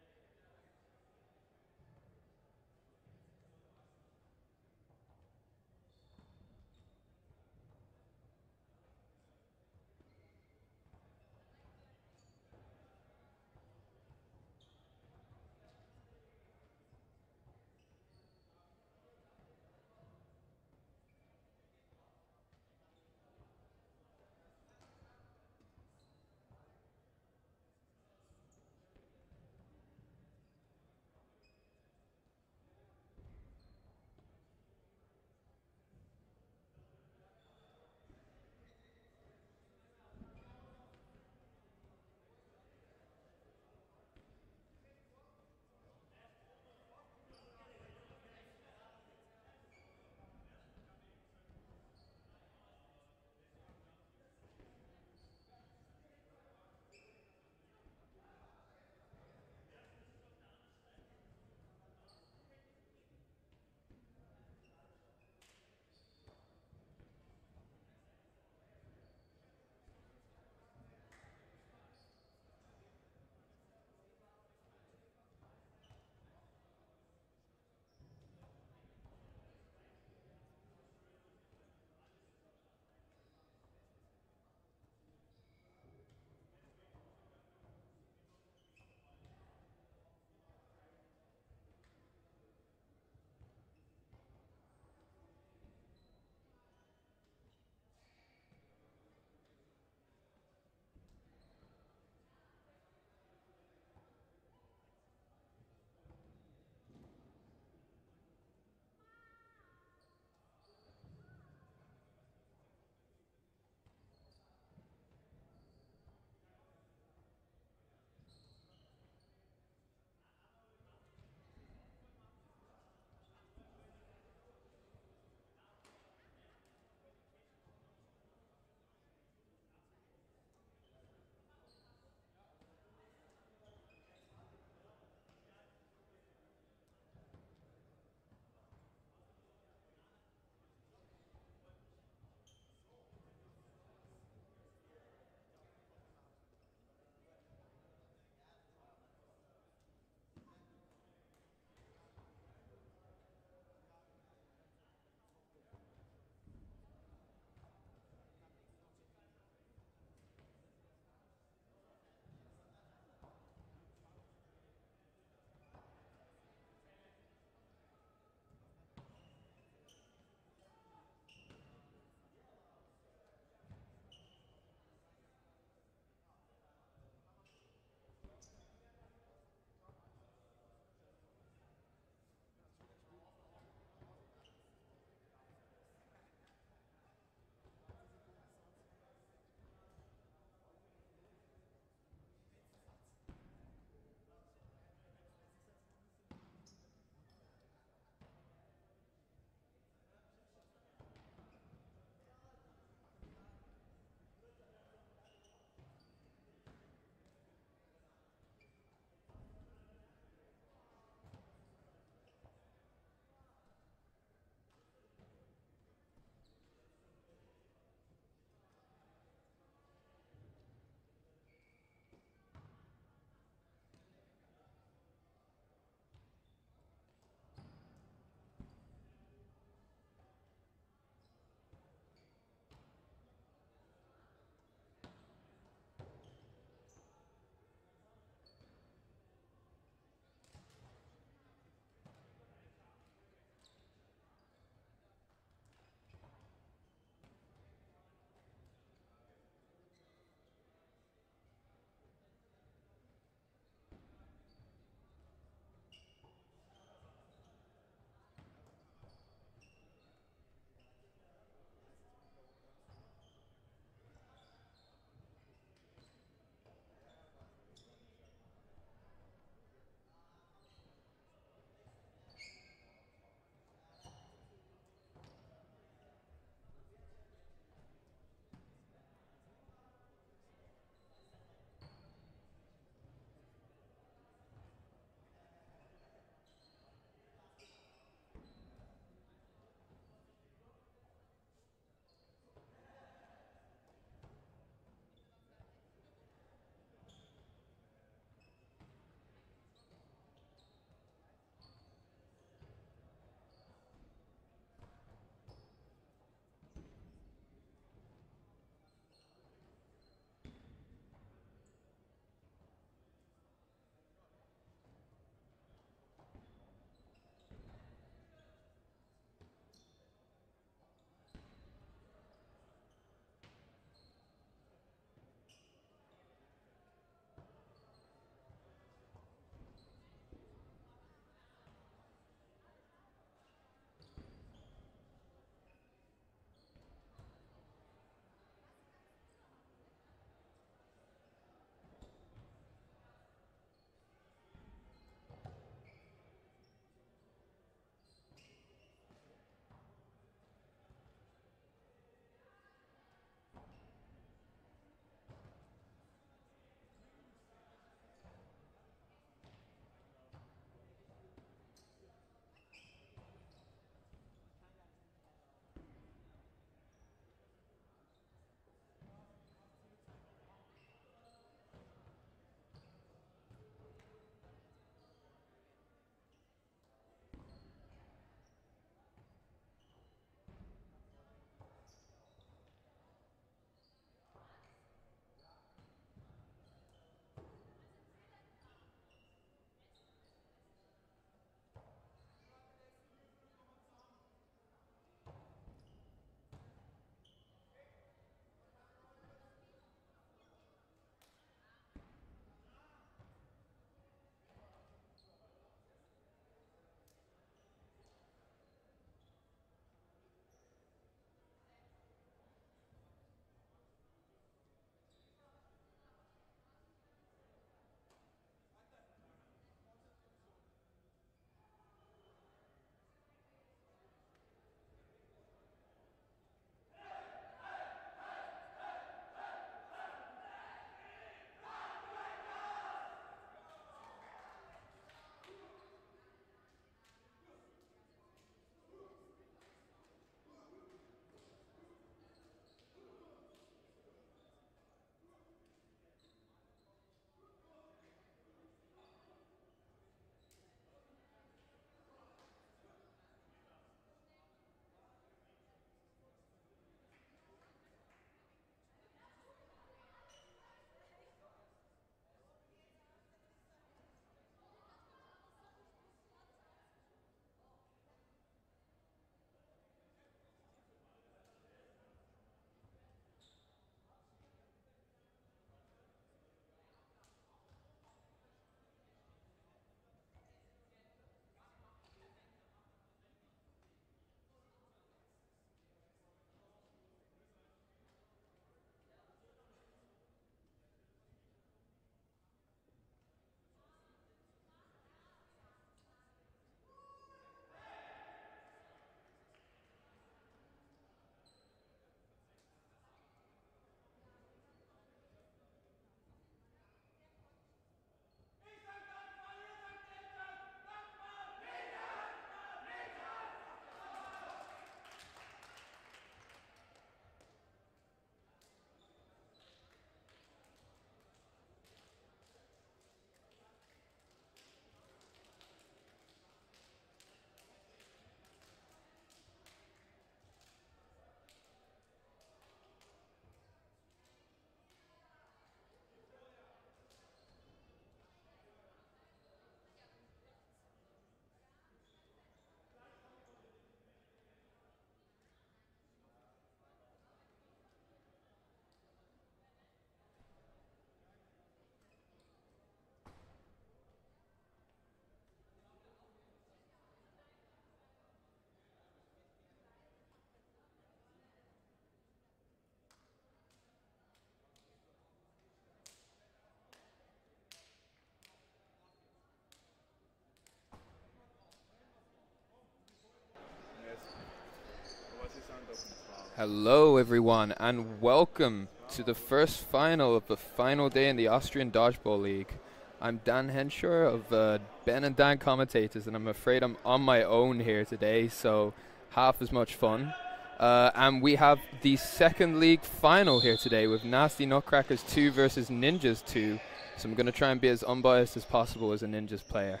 Hello everyone and welcome to the first final of the final day in the Austrian Dodgeball League. I'm Dan Henshaw of Ben and Dan Commentators, and I'm afraid I'm on my own here today, so half as much fun. And we have the second league final here today with Nasty Nutcrackers 2 versus Ninjas 2. So I'm going to try and be as unbiased as possible as a Ninjas player.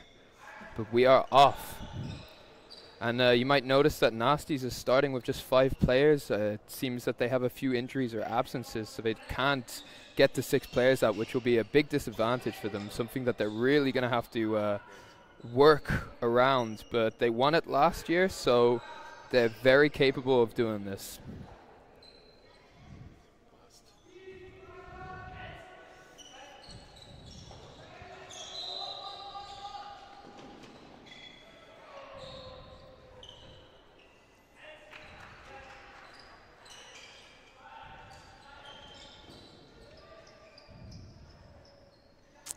But we are off. And you might notice that Nasties is starting with just 5 players. It seems that they have a few injuries or absences, so they can't get the 6 players out, which will be a big disadvantage for them, something that they're really going to have to work around. But they won it last year, so they're very capable of doing this.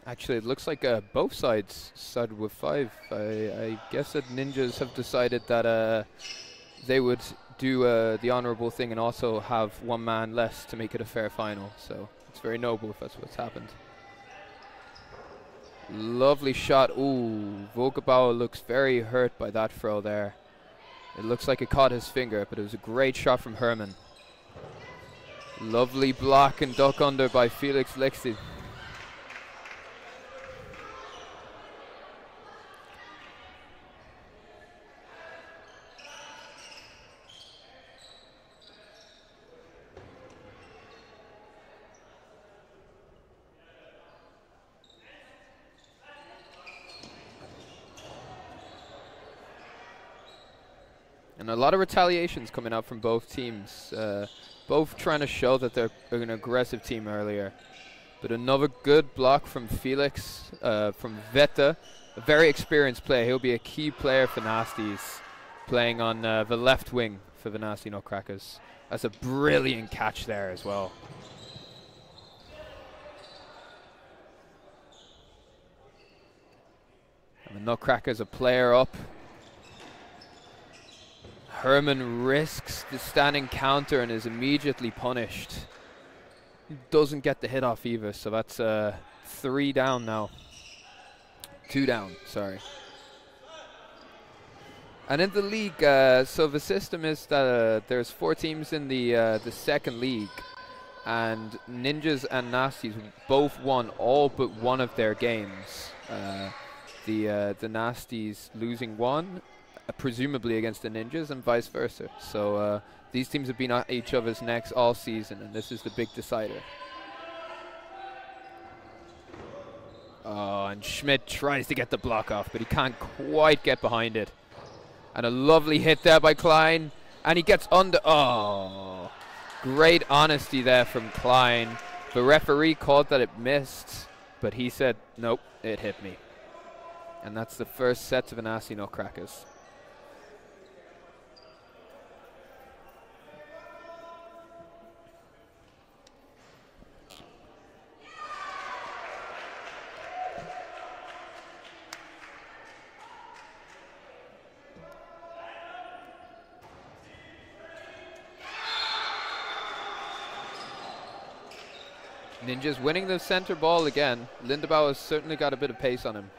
Actually, it looks like both sides started with 5. I guess that Ninjas have decided that they would do the honorable thing and also have 1 man less to make it a fair final. So it's very noble if that's what's happened. Lovely shot. Ooh, Dodgeball looks very hurt by that throw there. It looks like it caught his finger, but it was a great shot from Herman. Lovely block and duck under by Felix Lexi. And a lot of retaliations coming out from both teams, both trying to show that they're an aggressive team earlier. But another good block from Felix, from Veta, a very experienced player. He'll be a key player for Nasties, playing on the left wing for the Nasty Nutcrackers. That's a brilliant catch there as well. And the Nutcrackers a player up. Herman risks the standing counter and is immediately punished. He doesn't get the hit off either, so that's 3 down now. 2 down, sorry. And in the league, so the system is that there's 4 teams in the second league, and Ninjas and Nasties both won all but one of their games. The Nasties losing 1. Presumably against the Ninjas, and vice versa. So these teams have been at each other's necks all season, and this is the big decider. Oh, and Schmidt tries to get the block off, but he can't quite get behind it. And a lovely hit there by Klein, and he gets under. Oh, great honesty there from Klein. The referee called that it missed, but he said, nope, it hit me. And that's the first set of the Nasty Nutcrackers. Ninjas winning the center ball again. Lindebauer has certainly got a bit of pace on him.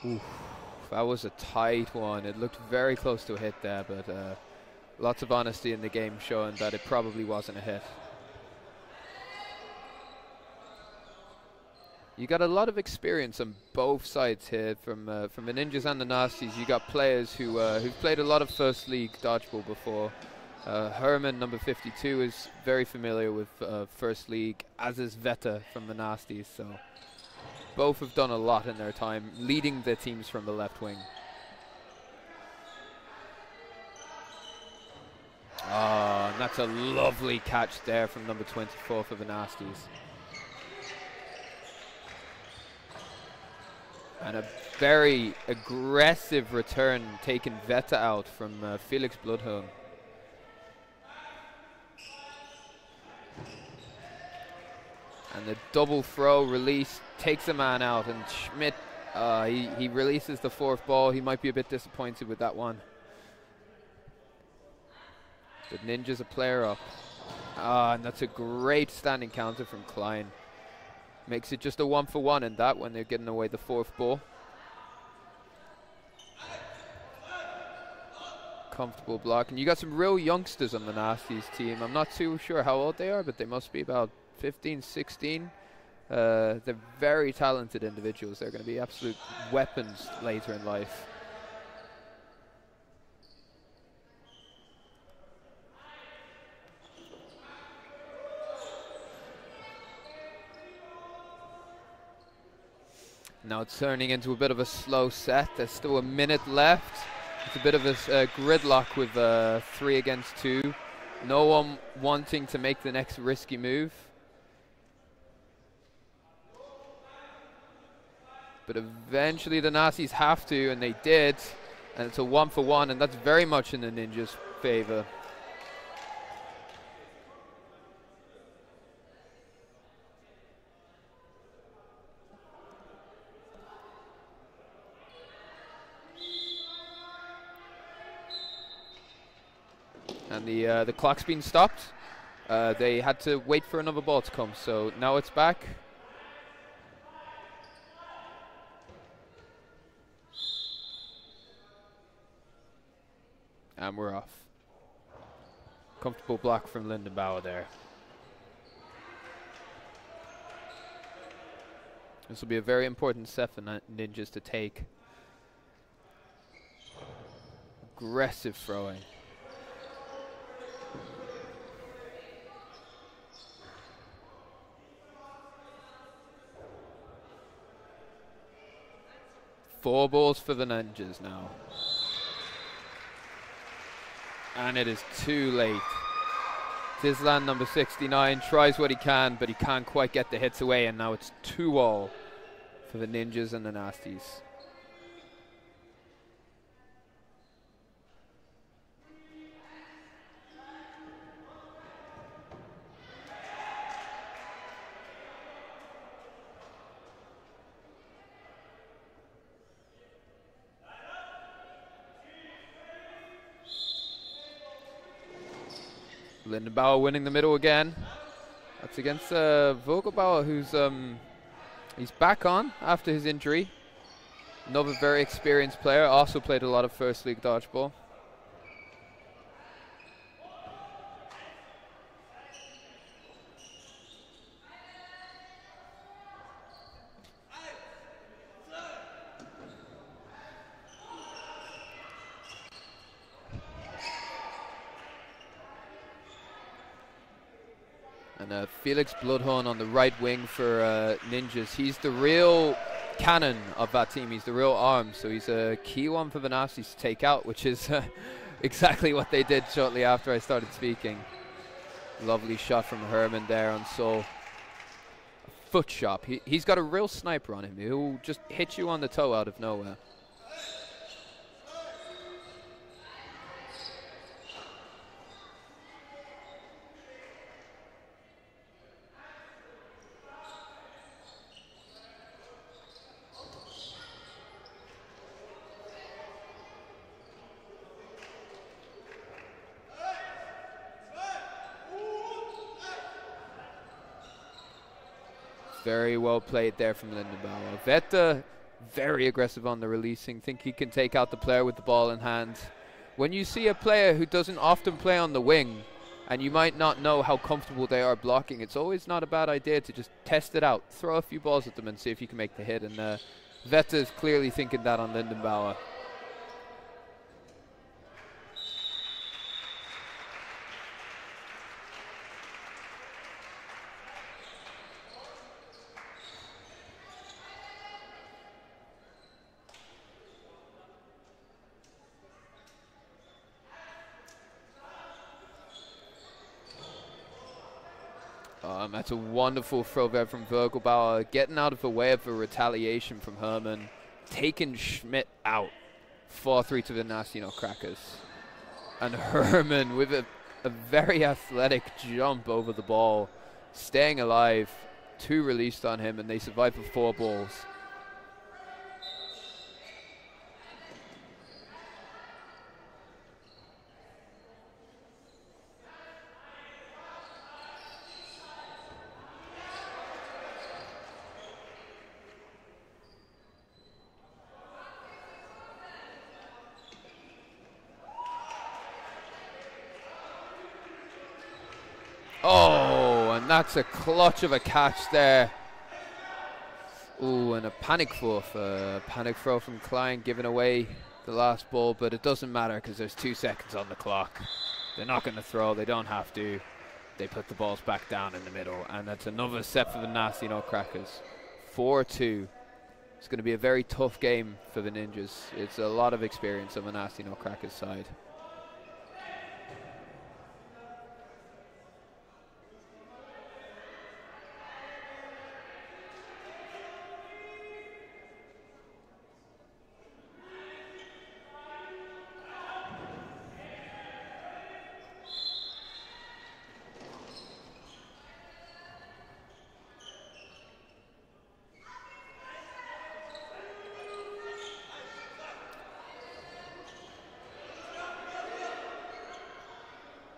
Oof, that was a tight one. It looked very close to a hit there, but lots of honesty in the game showing that it probably wasn't a hit. You got a lot of experience on both sides here from the Ninjas and the Nasties. You got players who've played a lot of first league dodgeball before. Herman, number 52, is very familiar with first league, as is Veta from the Nasties. So both have done a lot in their time, leading the teams from the left wing. Oh, and that's a lovely catch there from number 24 for the Nasties. And a very aggressive return taking Veta out from Felix Bloodhorn. And the double throw release takes a man out, and Schmidt He releases the fourth ball. He might be a bit disappointed with that one. The Ninjas a player up. And that's a great standing counter from Klein. Makes it just a 1-for-1 in that when they're getting away the fourth ball. Comfortable block. And you got some real youngsters on the Nasties team. I'm not too sure how old they are, but they must be about 15, 16. They're very talented individuals. They're going to be absolute weapons later in life. Now it's turning into a bit of a slow set. There's still a minute left. It's a bit of a gridlock with 3 against 2. No one wanting to make the next risky move. But eventually the Nazis have to, and they did. And it's a 1-for-1, and that's very much in the Ninjas' favor. And the clock's been stopped. They had to wait for another ball to come, so now it's back. And we're off. Comfortable block from Lindenbauer there. This will be a very important set for Ninjas to take. Aggressive throwing. Four balls for the Ninjas now. And it is too late. Tisland, number 69, tries what he can, but he can't quite get the hits away, and now it's 2-all for the Ninjas and the Nasties. Lindenbauer winning the middle again. That's against Vogelbauer, who's he's back on after his injury. Another very experienced player, also played a lot of first league dodgeball. And Felix Bloodhorn on the right wing for Ninjas. He's the real cannon of that team. He's the real arm. So he's a key one for the Nazis to take out, which is exactly what they did shortly after I started speaking. Lovely shot from Herman there on Sol. A foot shot. He's got a real sniper on him. He'll just hit you on the toe out of nowhere. Very well played there from Lindenbauer. Vetta, very aggressive on the releasing. Think he can take out the player with the ball in hand. When you see a player who doesn't often play on the wing, and you might not know how comfortable they are blocking, it's always not a bad idea to just test it out. Throw a few balls at them and see if you can make the hit. And Vetta is clearly thinking that on Lindenbauer. That's a wonderful throw there from Vogelbauer, getting out of the way of a retaliation from Herman, taking Schmidt out. 4-3 to the Nasty Nutcrackers. And Herman with a very athletic jump over the ball, staying alive. 2 released on him, and they survive for 4 balls. Oh, and that's a clutch of a catch there. Ooh, and a panic throw from Klein, giving away the last ball, but it doesn't matter because there's 2 seconds on the clock. They're not going to throw, they don't have to. They put the balls back down in the middle, and that's another set for the Nasty Nutcrackers. 4-2. It's going to be a very tough game for the Ninjas. It's a lot of experience on the Nasty Nutcrackers side.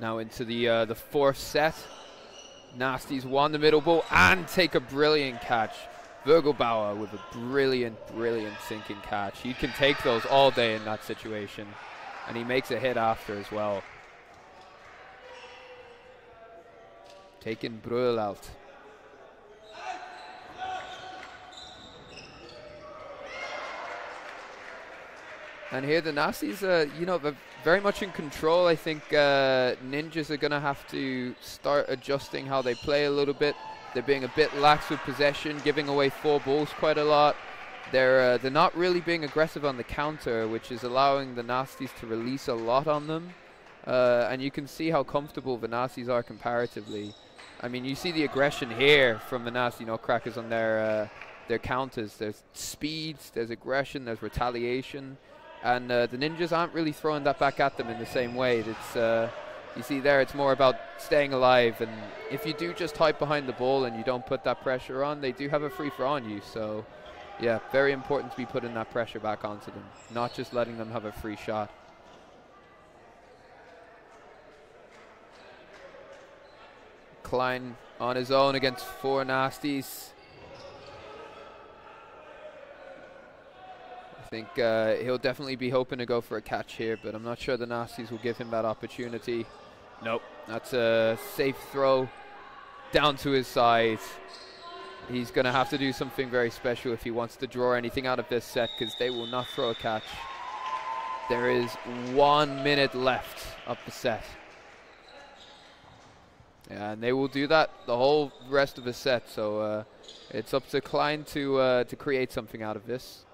Now into the fourth set. Nasties won the middle ball and take a brilliant catch. Vogelbauer with a brilliant sinking catch. He can take those all day in that situation. And he makes a hit after as well. Taking Brühl out. And here the Nasties, you know, they're very much in control. I think Ninjas are going to have to start adjusting how they play a little bit. They're being a bit lax with possession, giving away 4 balls quite a lot. They're not really being aggressive on the counter, which is allowing the Nasties to release a lot on them. And you can see how comfortable the Nasties are comparatively. I mean, you see the aggression here from the Nasty Nutcrackers on their counters. There's speed, there's aggression, there's retaliation. And the Ninjas aren't really throwing that back at them in the same way. It's you see there, it's more about staying alive. And if you do just hide behind the ball and you don't put that pressure on, they do have a free throw on you. So, yeah, very important to be putting that pressure back onto them, not just letting them have a free shot. Klein on his own against 4 Nasties. I think he'll definitely be hoping to go for a catch here, but I'm not sure the Nasties will give him that opportunity. Nope, that's a safe throw down to his side. He's going to have to do something very special if he wants to draw anything out of this set, because they will not throw a catch. There is 1 minute left of the set. Yeah, and they will do that the whole rest of the set, so it's up to Klein to create something out of this.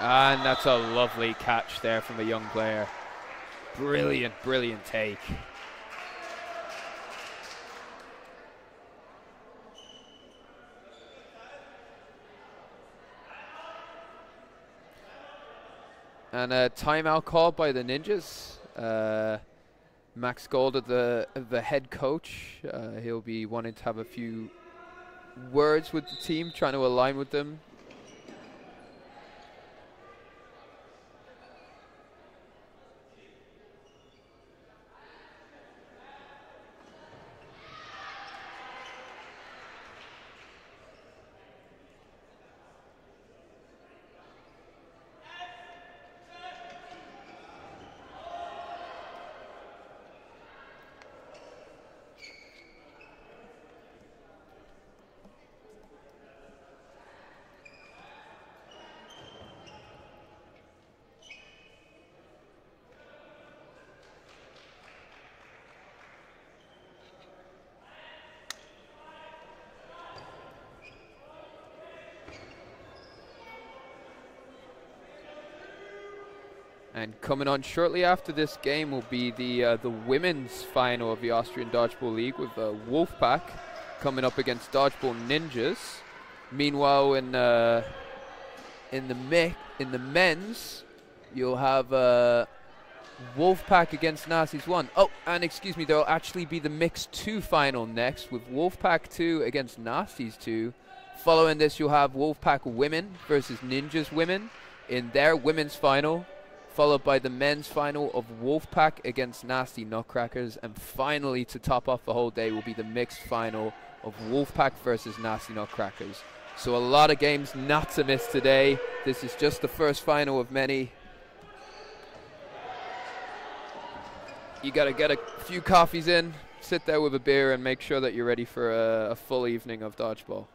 And that's a lovely catch there from a young player. Brilliant take. And a timeout call by the Ninjas. Max Gold, the head coach. He'll be wanting to have a few words with the team, trying to align with them. And coming on shortly after this game will be the women's final of the Austrian Dodgeball League, with Wolfpack coming up against Dodgeball Ninjas. Meanwhile, in the men's, you'll have Wolfpack against Nasties 1. Oh, and excuse me, there'll actually be the mixed 2 final next, with Wolfpack 2 against Nasties 2. Following this, you'll have Wolfpack women versus Ninjas women in their women's final, followed by the men's final of Wolfpack against Nasty Nutcrackers. And finally, to top off the whole day, will be the mixed final of Wolfpack versus Nasty Nutcrackers. So a lot of games not to miss today. This is just the first final of many. You got to get a few coffees in, sit there with a beer, and make sure that you're ready for a full evening of dodgeball.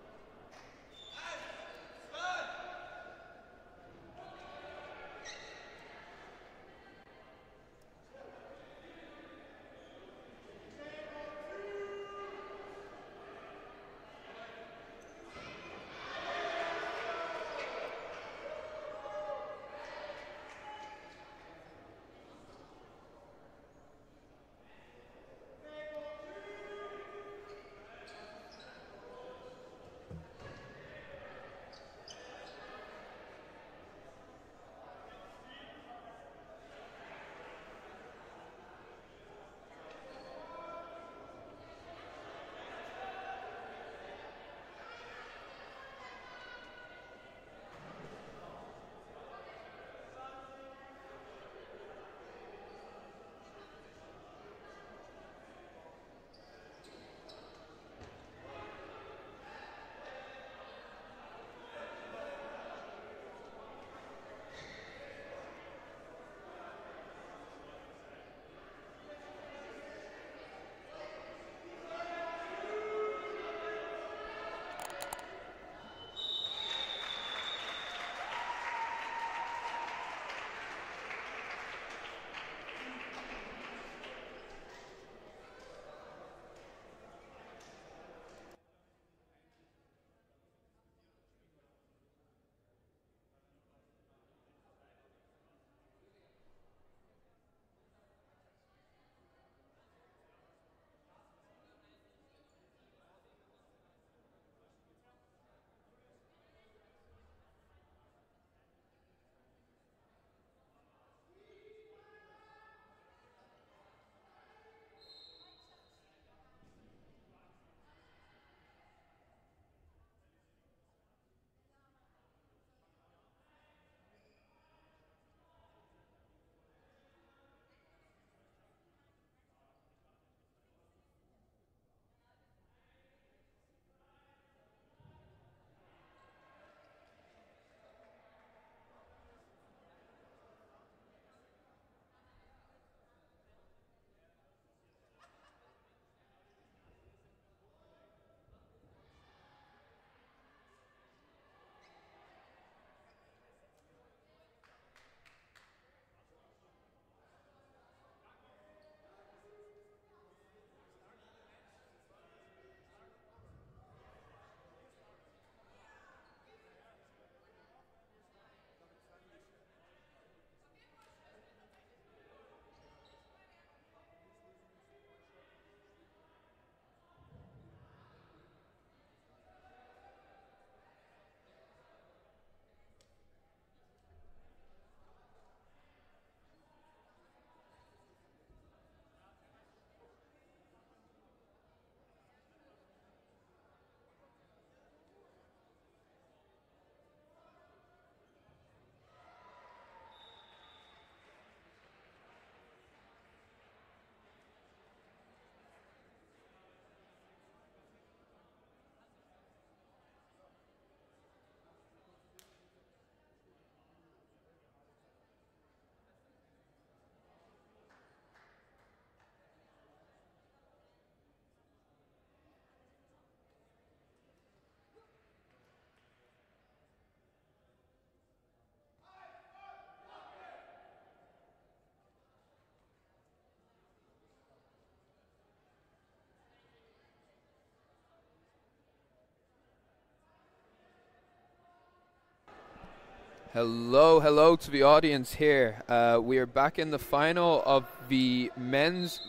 Hello to the audience here. We are back in the final of the men's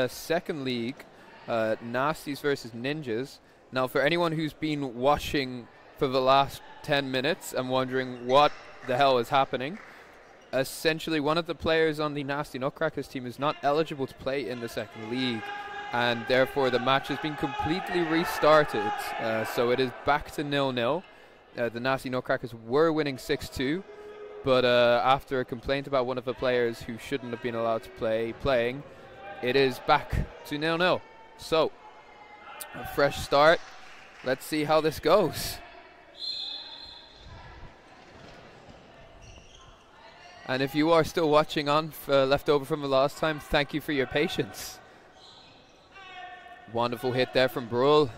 second league, Nasties versus Ninjas. Now, for anyone who's been watching for the last 10 minutes and wondering what the hell is happening, essentially one of the players on the Nasty Nutcrackers team is not eligible to play in the second league, and therefore the match has been completely restarted. So it is back to 0-0. The Nasty Nutcrackers were winning 6-2, but after a complaint about one of the players who shouldn't have been allowed to playing, it is back to 0-0. So, A fresh start. Let's see how this goes. And if you are still watching on left over from the last time, thank you for your patience. Wonderful hit there from Brule.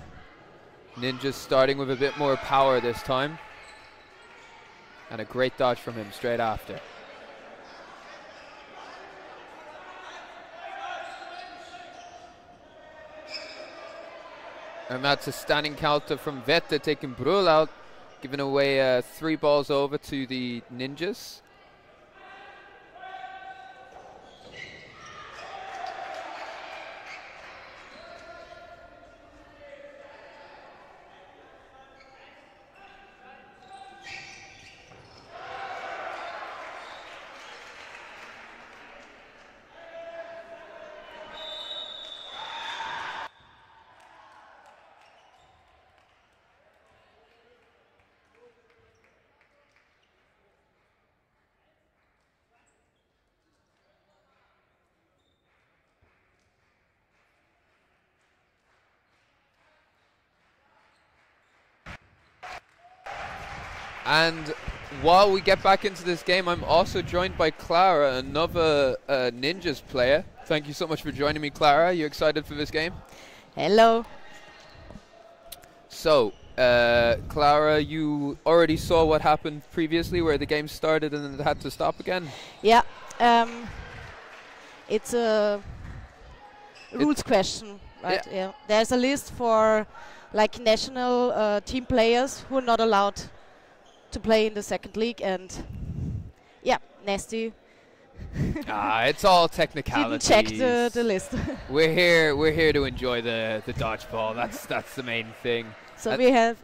Ninjas starting with a bit more power this time. And a great dodge from him straight after. And that's a standing counter from Vette, taking Brule out, giving away 3 balls over to the Ninjas. And while we get back into this game, I'm also joined by Clara, another Ninjas player. Thank you so much for joining me, Clara. Are you excited for this game? Hello. So, Clara, you already saw what happened previously, where the game started and then it had to stop again? Yeah. It's a rules question, right? Yeah. There's a list for like national team players who are not allowed to play in the second league, and yeah, Nasty It's all technicalities. didn't check the list. We're here to enjoy the dodgeball. That's the main thing. So we have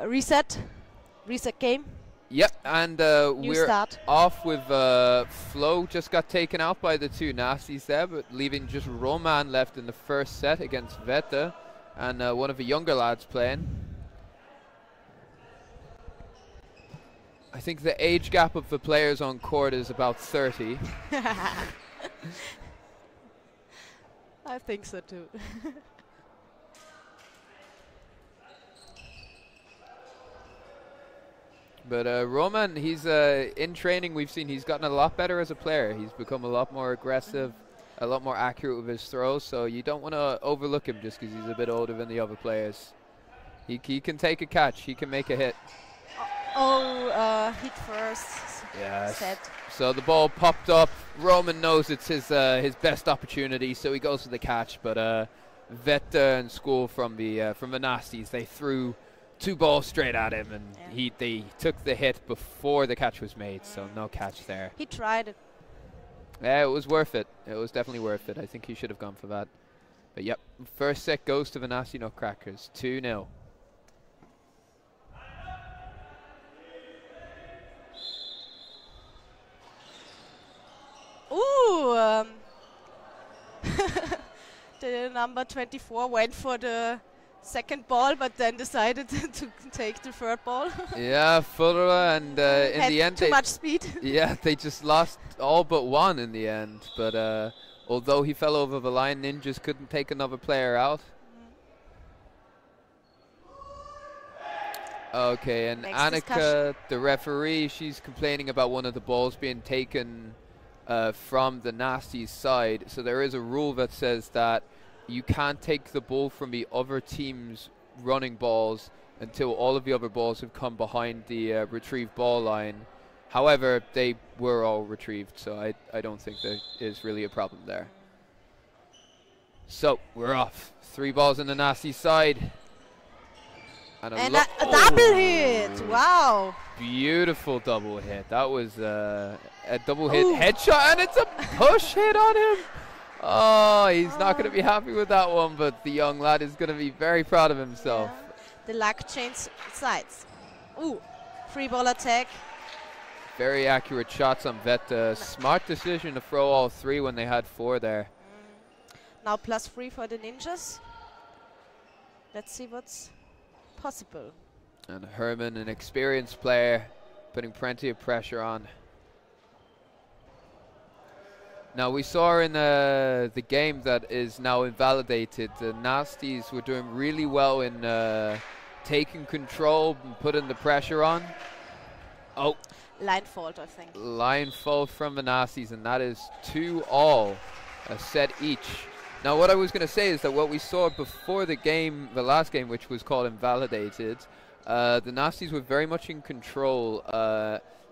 reset game. Yep, and we're start. off with Flo just got taken out by the 2 Nasties there, but leaving just Roman left in the first set against Vette, and one of the younger lads playing. I think the age gap of the players on court is about 30. I think so too. But Roman, he's in training, we've seen he's gotten a lot better as a player. He's become a lot more aggressive, a lot more accurate with his throws, so you don't want to overlook him just because he's a bit older than the other players. He can take a catch, he can make a hit. Hit first. Yes. Set. So the ball popped up. Roman knows it's his best opportunity, so he goes for the catch. But Vette and School from the Nasties, they threw 2 balls straight at him, and they took the hit before the catch was made. So no catch there. He tried it. Yeah, it was worth it. It was definitely worth it. I think he should have gone for that. But yep, first set goes to the Nasty Nutcrackers, 2-0. Ooh, the number 24 went for the second ball, but then decided to take the third ball. Yeah, Furra, and in the end, too much speed. Yeah, they just lost all but one in the end. But although he fell over the line, Ninjas couldn't take another player out. Okay, and Next Annika, discussion. the referee, she's complaining about one of the balls being taken from the Nasty's side. So there is a rule that says that you can't take the ball from the other team's running balls until all of the other balls have come behind the retrieved ball line. However, they were all retrieved, so I don't think there is really a problem there. So we're off. 3 balls on the Nasty side. And a double hit. Wow. Beautiful double hit. That was a double hit headshot, and it's a push hit on him. Oh, he's not going to be happy with that one, but the young lad is going to be very proud of himself. Yeah. The luck changed sides. Ooh, 3 ball attack. Very accurate shots on Vette. Smart decision to throw all 3 when they had 4 there. Now +3 for the Ninjas. Let's see what's possible. And Herman, an experienced player, putting plenty of pressure on. Now we saw in the game that is now invalidated, the Nasties were doing really well in taking control and putting the pressure on. Oh. Line fault, I think. Line fault from the Nasties, and that is 2-all, a set each. Now what I was going to say is that what we saw before the game, the last game, which was called invalidated, the Nasties were very much in control,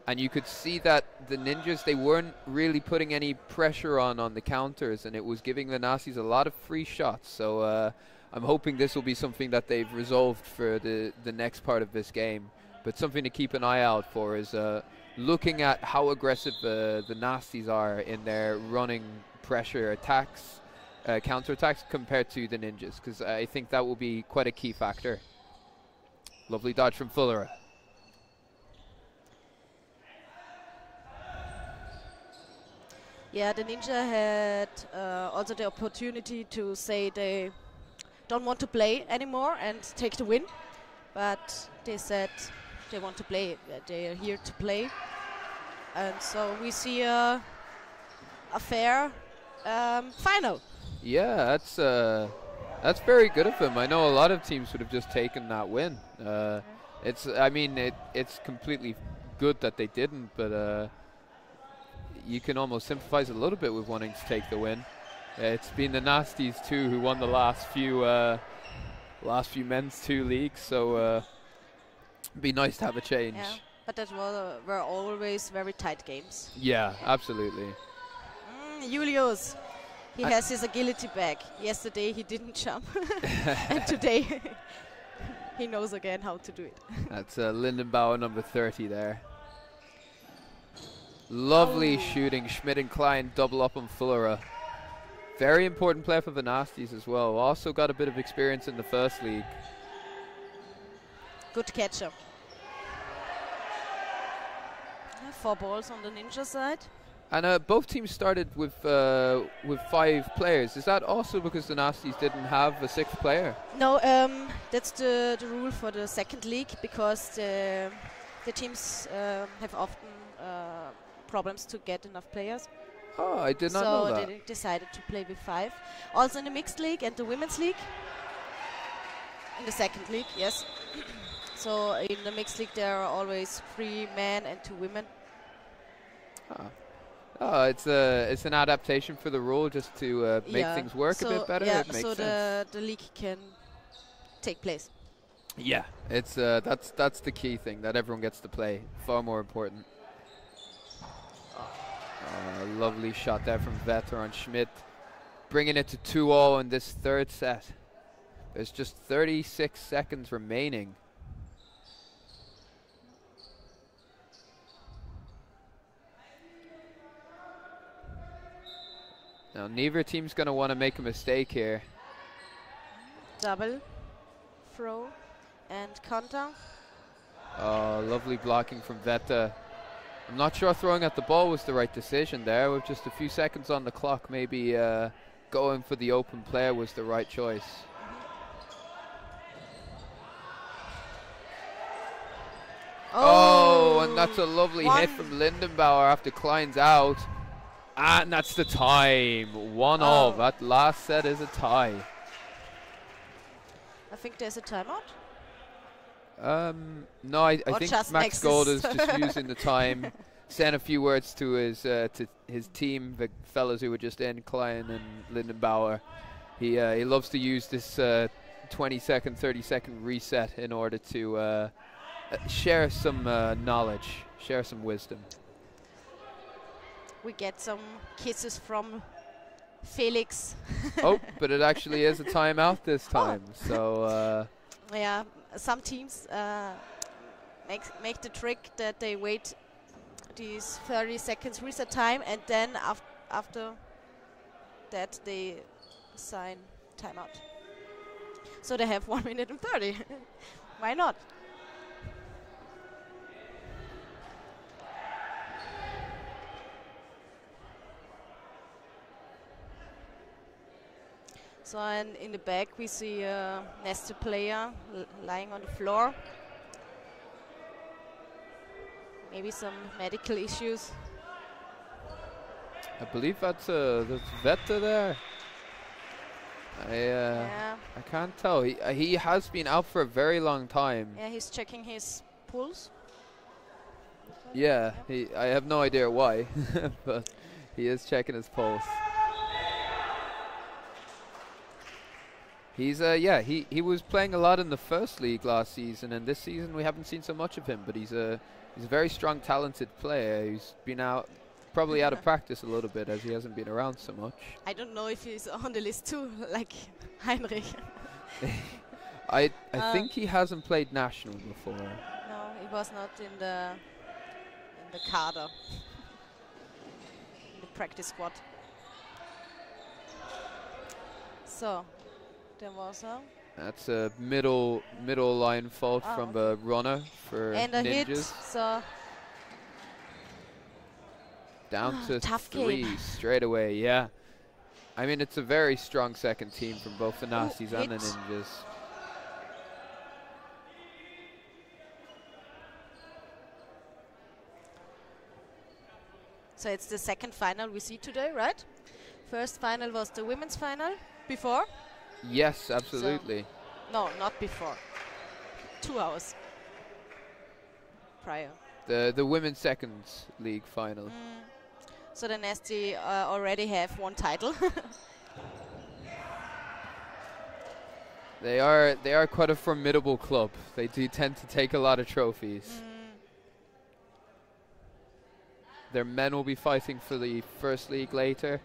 and you could see that the Ninjas, they weren't really putting any pressure on the counters, and it was giving the Nasties a lot of free shots. So I'm hoping this will be something that they've resolved for the next part of this game. But something to keep an eye out for is looking at how aggressive the Nasties are in their running pressure attacks, counter-attacks, compared to the Ninjas, because I think that will be quite a key factor. Lovely dodge from Fullera. Yeah, the Ninja had also the opportunity to say they don't want to play anymore and take the win, but they said they want to play. They are here to play, and so we see a fair final. Yeah, that's very good of them. I know a lot of teams would have just taken that win. It's completely good that they didn't, but you can almost sympathize a little bit with wanting to take the win. It's been the Nasties too who won the last few men's 2 leagues, so it'd be nice to have a change. Yeah, but that were always very tight games. Yeah, absolutely. Julius, he has his agility back. Yesterday he didn't jump, and today he knows again how to do it. That's Lindenbauer, number 30 there. Lovely shooting. Schmidt and Klein double up on Fullera. Very important player for the Nasties as well. Also got a bit of experience in the first league. Good catcher. 4 balls on the Ninja side. And both teams started with 5 players. Is that also because the Nasties didn't have a 6th player? No, that's the rule for the second league, because the teams have often problems to get enough players. Oh, I did not know that. So they decided to play with 5. Also in the mixed league and the women's league. In the second league, yes. So in the mixed league there are always 3 men and 2 women. Oh, it's an adaptation for the rule, just to make things work a bit better. Yeah, it makes so sense. the league can take place. Yeah, it's that's the key thing, that everyone gets to play. Far more important. Lovely shot there from Vetter on Schmidt, bringing it to 2-all in this 3rd set. There's just 36 seconds remaining. Now neither team's going to want to make a mistake here. Double, throw, and counter. Oh, lovely blocking from Vetter. I'm not sure throwing at the ball was the right decision there. With just a few seconds on the clock, maybe going for the open player was the right choice. Oh, and that's a lovely hit from Lindenbauer after Klein's out. And that's the time. 1-all. That last set is a tie. I think there's a timeout. No, I think Max Gold is just using the time, saying a few words to his team, the fellas who were just in, Klein and Lindenbauer. He loves to use this 20-second, 30-second reset in order to share some knowledge, share some wisdom. We get some kisses from Felix. Oh, but it actually is a timeout this time. So yeah, some teams make the trick that they wait these 30 seconds reset time, and then after that they sign timeout. So they have 1 minute and 30. Why not? So in the back we see a nested player lying on the floor. Maybe some medical issues. I believe that's Vetta there. I can't tell. He has been out for a very long time. Yeah, he's checking his pulse. Yeah, I have no idea why, but he is checking his pulse. He's he was playing a lot in the first league last season, and this season we haven't seen so much of him. But he's a very strong, talented player. He's been probably out of practice a little bit as he hasn't been around so much. I don't know if he's on the list too, like Heinrich. I think he hasn't played national before. No, he was not in the Kader, in the practice squad. So. There was that's a middle line fault from the runner for and a Ninjas. hit, so down to tough 3 game. straight away. Yeah, I mean it's a very strong second team from both the Nazis and the Ninjas. So it's the second final we see today, right? First final was the women's final before. Yes, absolutely. So no, not before. 2 hours prior. The women's second league final. So the Nasty already have 1 title. They are quite a formidable club. They do tend to take a lot of trophies. Their men will be fighting for the first league later.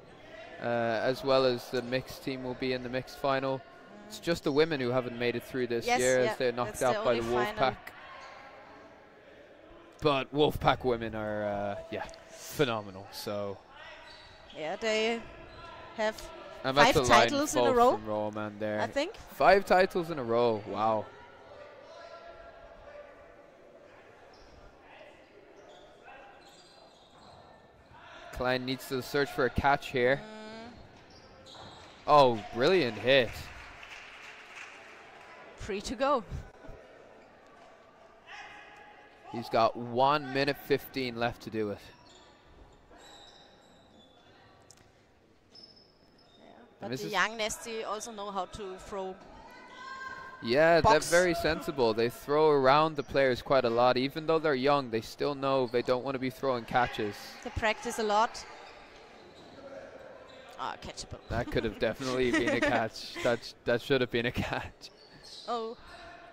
As well as the mixed team will be in the mixed final. It's just the women who haven't made it through this year as they're knocked out by the Wolfpack. But Wolfpack women are, phenomenal. So yeah, they have and 5 titles in a row. From Roman there. I think 5 titles in a row. Wow. Klein needs to search for a catch here. Oh, brilliant hit. Free to go. He's got 1 minute 15 left to do it. Yeah, but the young Nasty also know how to throw. Yeah, they're very sensible. They throw around the players quite a lot. Even though they're young, they still know they don't want to be throwing catches. They practice a lot. Ah, catchable. That could have definitely been a catch. That should have been a catch. Oh.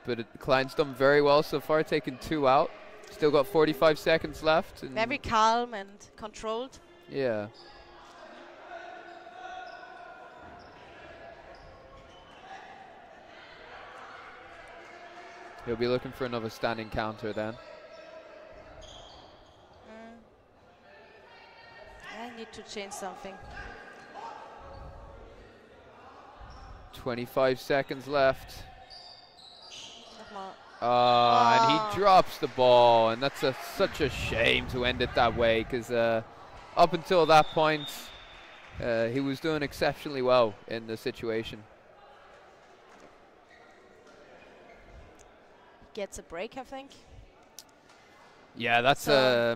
But Klein's done very well so far, taking 2 out. Still got 45 seconds left. And very calm and controlled. Yeah. He'll be looking for another standing counter then. I need to change something. 25 seconds left. And he drops the ball, and that's such a shame to end it that way, because up until that point, he was doing exceptionally well in the situation. Gets a break, I think. Yeah, that's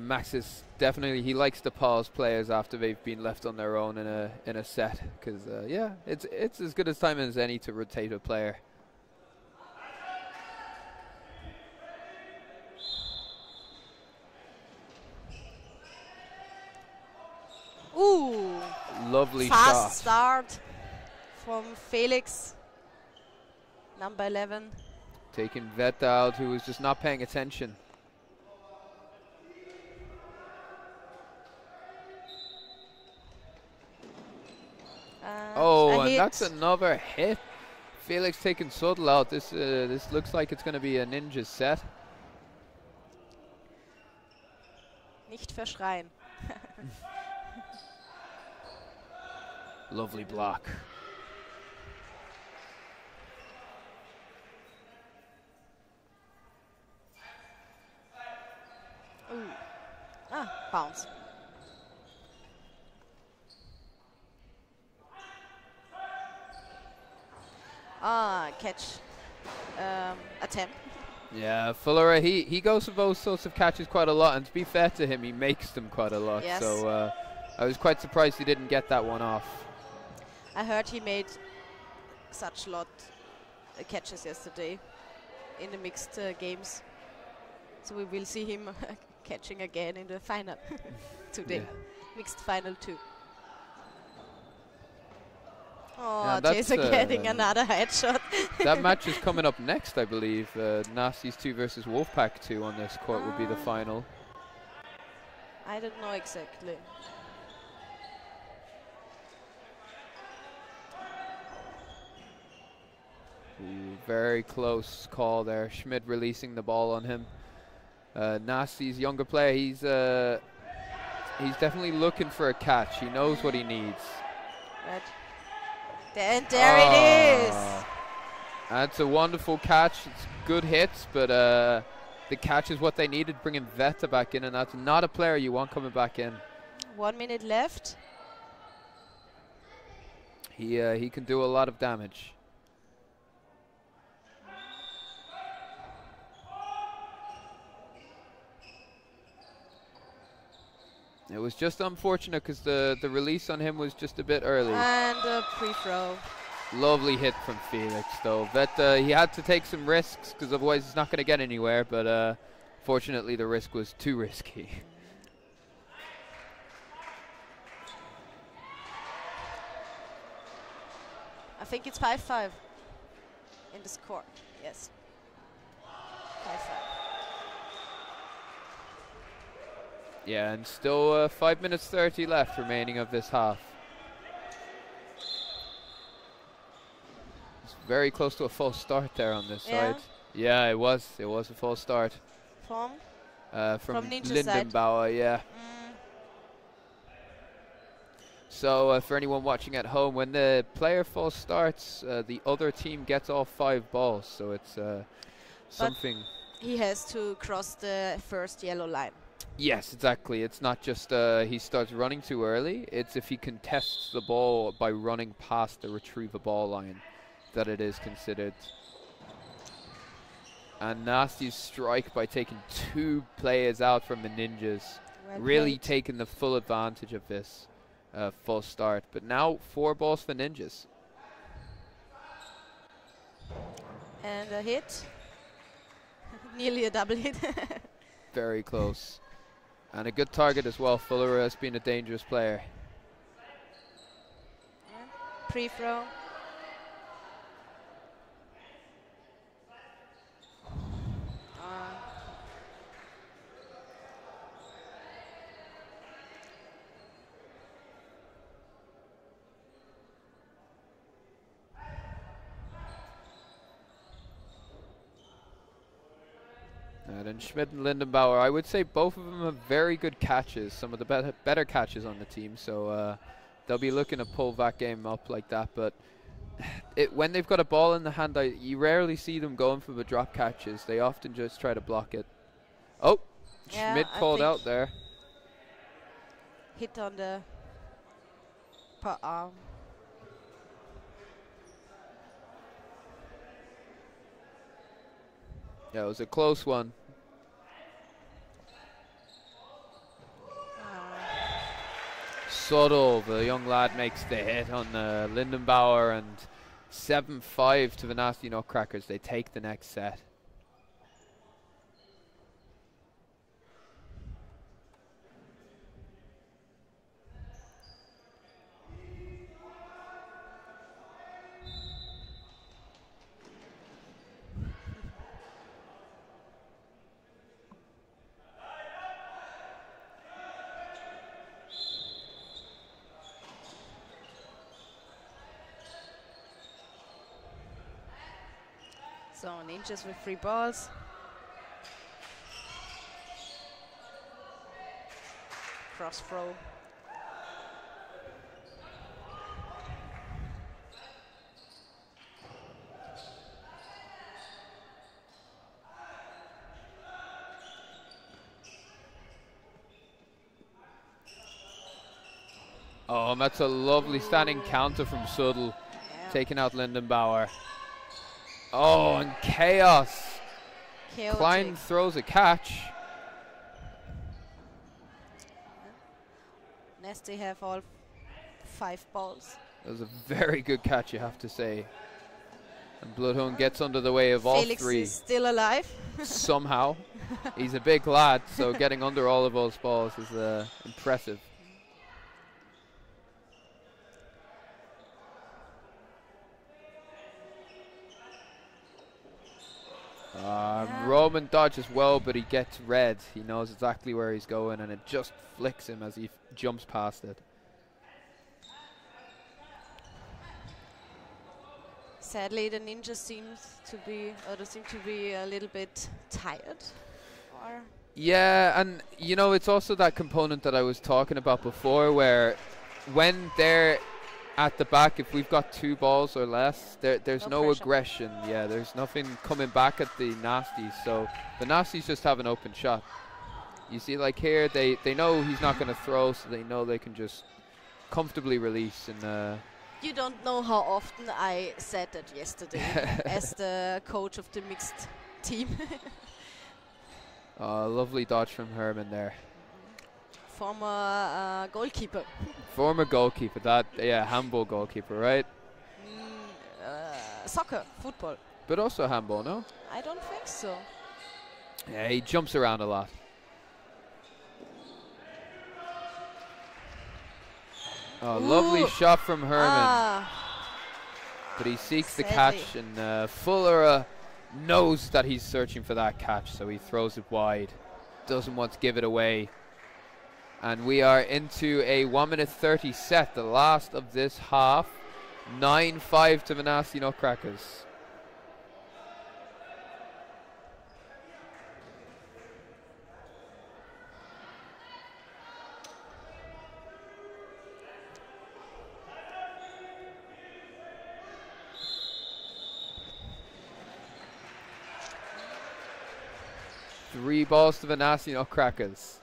Max is definitely, he likes to pause players after they've been left on their own in a set, because yeah, it's as good a time as any to rotate a player. Ooh, lovely fast shot. Start from Felix, number 11. Taking Vetta out, who was just not paying attention. And that's another hit. Felix taking Sudl out. This looks like it's going to be a Ninja set. Nicht verschreien. Lovely block. Ooh. Bounce. Catch attempt. Yeah, Fuller, he goes for those sorts of catches quite a lot, and to be fair to him, he makes them quite a lot. Yes. So I was quite surprised he didn't get that one off. I heard he made such a lot catches yesterday in the mixed games. So we will see him catching again in the final today. Yeah. Mixed final 2. Oh, Yeah, that's, Jason getting another headshot. That match is coming up next, I believe. Nasties 2 versus Wolfpack 2 on this court would be the final. I don't know exactly. Ooh, very close call there. Schmidt releasing the ball on him. Nasty's younger player, he's definitely looking for a catch. He knows what he needs. Right. And there it is. That's a wonderful catch. It's good hits, but the catch is what they needed, bringing Veta back in, and that's not a player you want coming back in. 1 minute left. He can do a lot of damage. It was just unfortunate because the release on him was just a bit early. And a free throw. Lovely hit from Felix, though. Veta, he had to take some risks because otherwise he's not going to get anywhere. But fortunately, the risk was too risky. I think it's 5-5 in the score. Yes. 5-5. Yeah, and still 5 minutes 30 left remaining of this half. It's very close to a false start there on this side. Yeah, it was a false start. From Ninja Lindenbauer, side. yeah. So for anyone watching at home, when the player false starts, the other team gets all 5 balls. So it's something. But he has to cross the first yellow line. Yes, exactly. It's not just he starts running too early. It's if he contests the ball by running past the retrieve a ball line that it is considered. And Nasty's strike by taking 2 players out from the Ninjas. Well really played. taking the full advantage of this false start. But now 4 balls for Ninjas. And a hit. Nearly a double hit. Very close. And a good target as well. Fuller has been a dangerous player. Pre-throw. And Schmidt and Lindenbauer, I would say both of them have very good catches, some of the better catches on the team. So they'll be looking to pull that game up like that. But when they've got a ball in the hand, you rarely see them going for the drop catches. They often just try to block it. Oh, Yeah, Schmidt I called think out there. hit on the per arm. Yeah, it was a close one. Subtle, the young lad makes the hit on Lindenbauer, and 7-5 to the Nasty Nutcrackers. They take the next set. So Ninjas with 3 balls. Cross throw. Oh, that's a lovely standing counter from Suddle, taking out Lindenbauer. Oh, and chaos. Chaotic. Klein throws a catch. as they have all 5 balls. That was a very good catch, you have to say. And Bloodhound gets under the way of all Felix 3. is still alive. Somehow. He's a big lad, so getting under all of those balls is impressive. Roman dodges well, but he gets red. He knows exactly where he's going, and it just flicks him as he jumps past it. Sadly, the ninja seem to be a little bit tired. Or Yeah, and you know, it's also that component that I was talking about before, where when they're at the back, if we've got 2 balls or less, there's no aggression. Yeah, there's nothing coming back at the Nasties, so the Nasties just have an open shot. You see, like here, they know he's not going to throw, so they know they can just comfortably release. And you don't know how often I said that yesterday as the coach of the mixed team. Lovely dodge from Herman there. Former goalkeeper. Former goalkeeper, handball goalkeeper, right? Soccer, football. But also handball, no? I don't think so. Yeah, he jumps around a lot. Oh, lovely shot from Herman. But he seeks the catch, and Fuller knows that he's searching for that catch, so he throws it wide. Doesn't want to give it away. And we are into a 1:30 set, the last of this half. 9-5 to the Nasty Nutcrackers. Three balls to the Nasty Nutcrackers.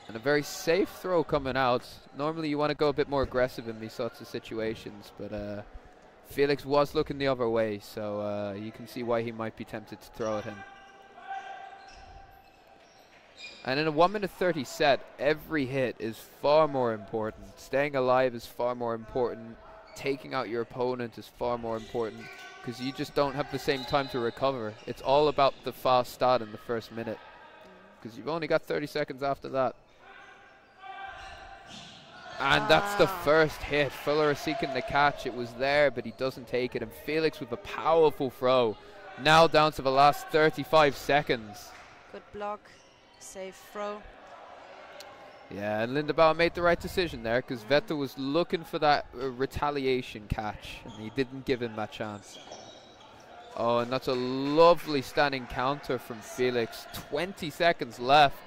And a very safe throw coming out. Normally you want to go a bit more aggressive in these sorts of situations, but Felix was looking the other way, so you can see why he might be tempted to throw at him. And in a 1:30 set, every hit is far more important. Staying alive is far more important. Taking out your opponent is far more important, because you just don't have the same time to recover. It's all about the fast start in the first minute, because you've only got 30 seconds after that. And that's the first hit. Fuller is seeking the catch. It was there, but he doesn't take it. And Felix with a powerful throw. Now down to the last 35 seconds. Good block. Safe throw. Yeah, and Lindebauer made the right decision there, because Vettel was looking for that retaliation catch, and he didn't give him that chance. Oh, and that's a lovely standing counter from Felix. 20 seconds left.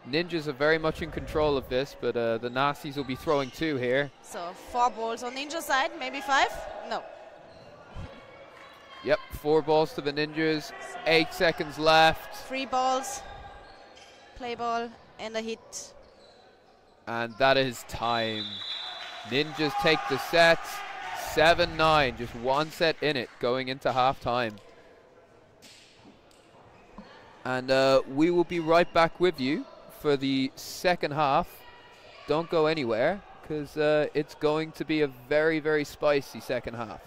Ninjas are very much in control of this, but the Nasties will be throwing 2 here. So 4 balls on Ninja side, maybe 5? No. Yep, 4 balls to the Ninjas. 8 seconds left. 3 balls, play ball, and a hit. And that is time. Ninjas take the set. 7-9, just 1 set in it going into halftime. And we will be right back with you for the second half. Don't go anywhere, because it's going to be a very, very spicy second half.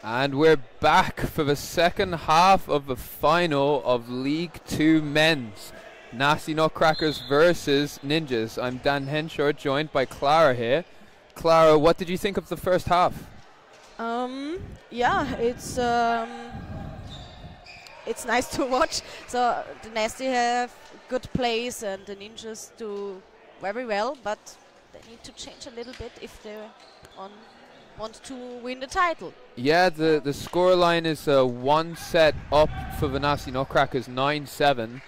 And we're back for the second half of the final of League 2 Men's. Nasty Nutcrackers versus Ninjas. I'm Dan Henshaw, joined by Clara here. Clara, what did you think of the first half? Yeah, it's nice to watch. So the Nasty have good plays and the Ninjas do very well, but they need to change a little bit if they want to win the title. Yeah, the scoreline is 1 set up for the Nasty Nutcrackers, 9-7.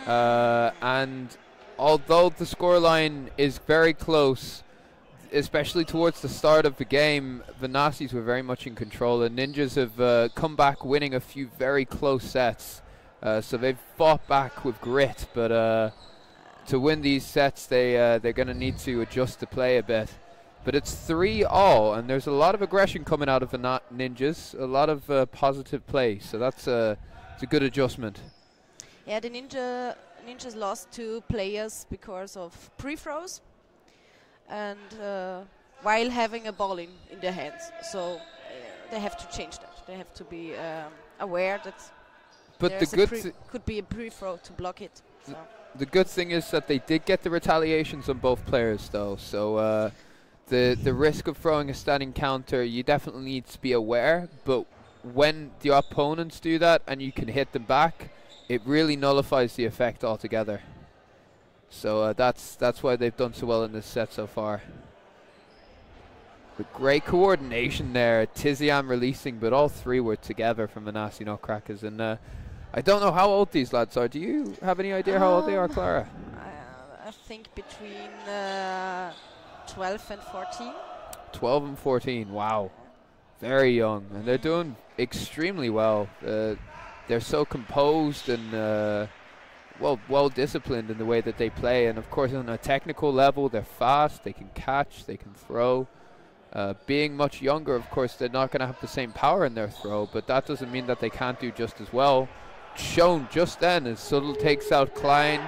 And although the scoreline is very close, especially towards the start of the game, the Nasties were very much in control. The Ninjas have come back winning a few very close sets. So they've fought back with grit, but to win these sets, they're going to need to adjust the play a bit. But it's 3-all, and there's a lot of aggression coming out of the Ninjas, a lot of positive play. So it's a good adjustment. Yeah, the Ninjas lost 2 players because of pre-throws, and while having a ball in their hands. So they have to change that. They have to be aware that could be a pre-throw to block it. So. The good thing is that they did get the retaliations on both players, though. So the risk of throwing a standing counter, you definitely need to be aware. But when the opponents do that and you can hit them back, it really nullifies the effect altogether. So that's why they've done so well in this set so far. But great coordination there. Tizian releasing, but all 3 were together from the Nasty Nutcrackers. And I don't know how old these lads are. Do you have any idea how old they are, Clara? I think between 12 and 14. 12 and 14, wow. Very young. And they're doing extremely well. They're so composed and well disciplined in the way that they play, and of course on a technical level they're fast, they can catch, they can throw. Being much younger, of course, they're not going to have the same power in their throw, but that doesn't mean that they can't do just as well. Shown just then as Suttle takes out Klein.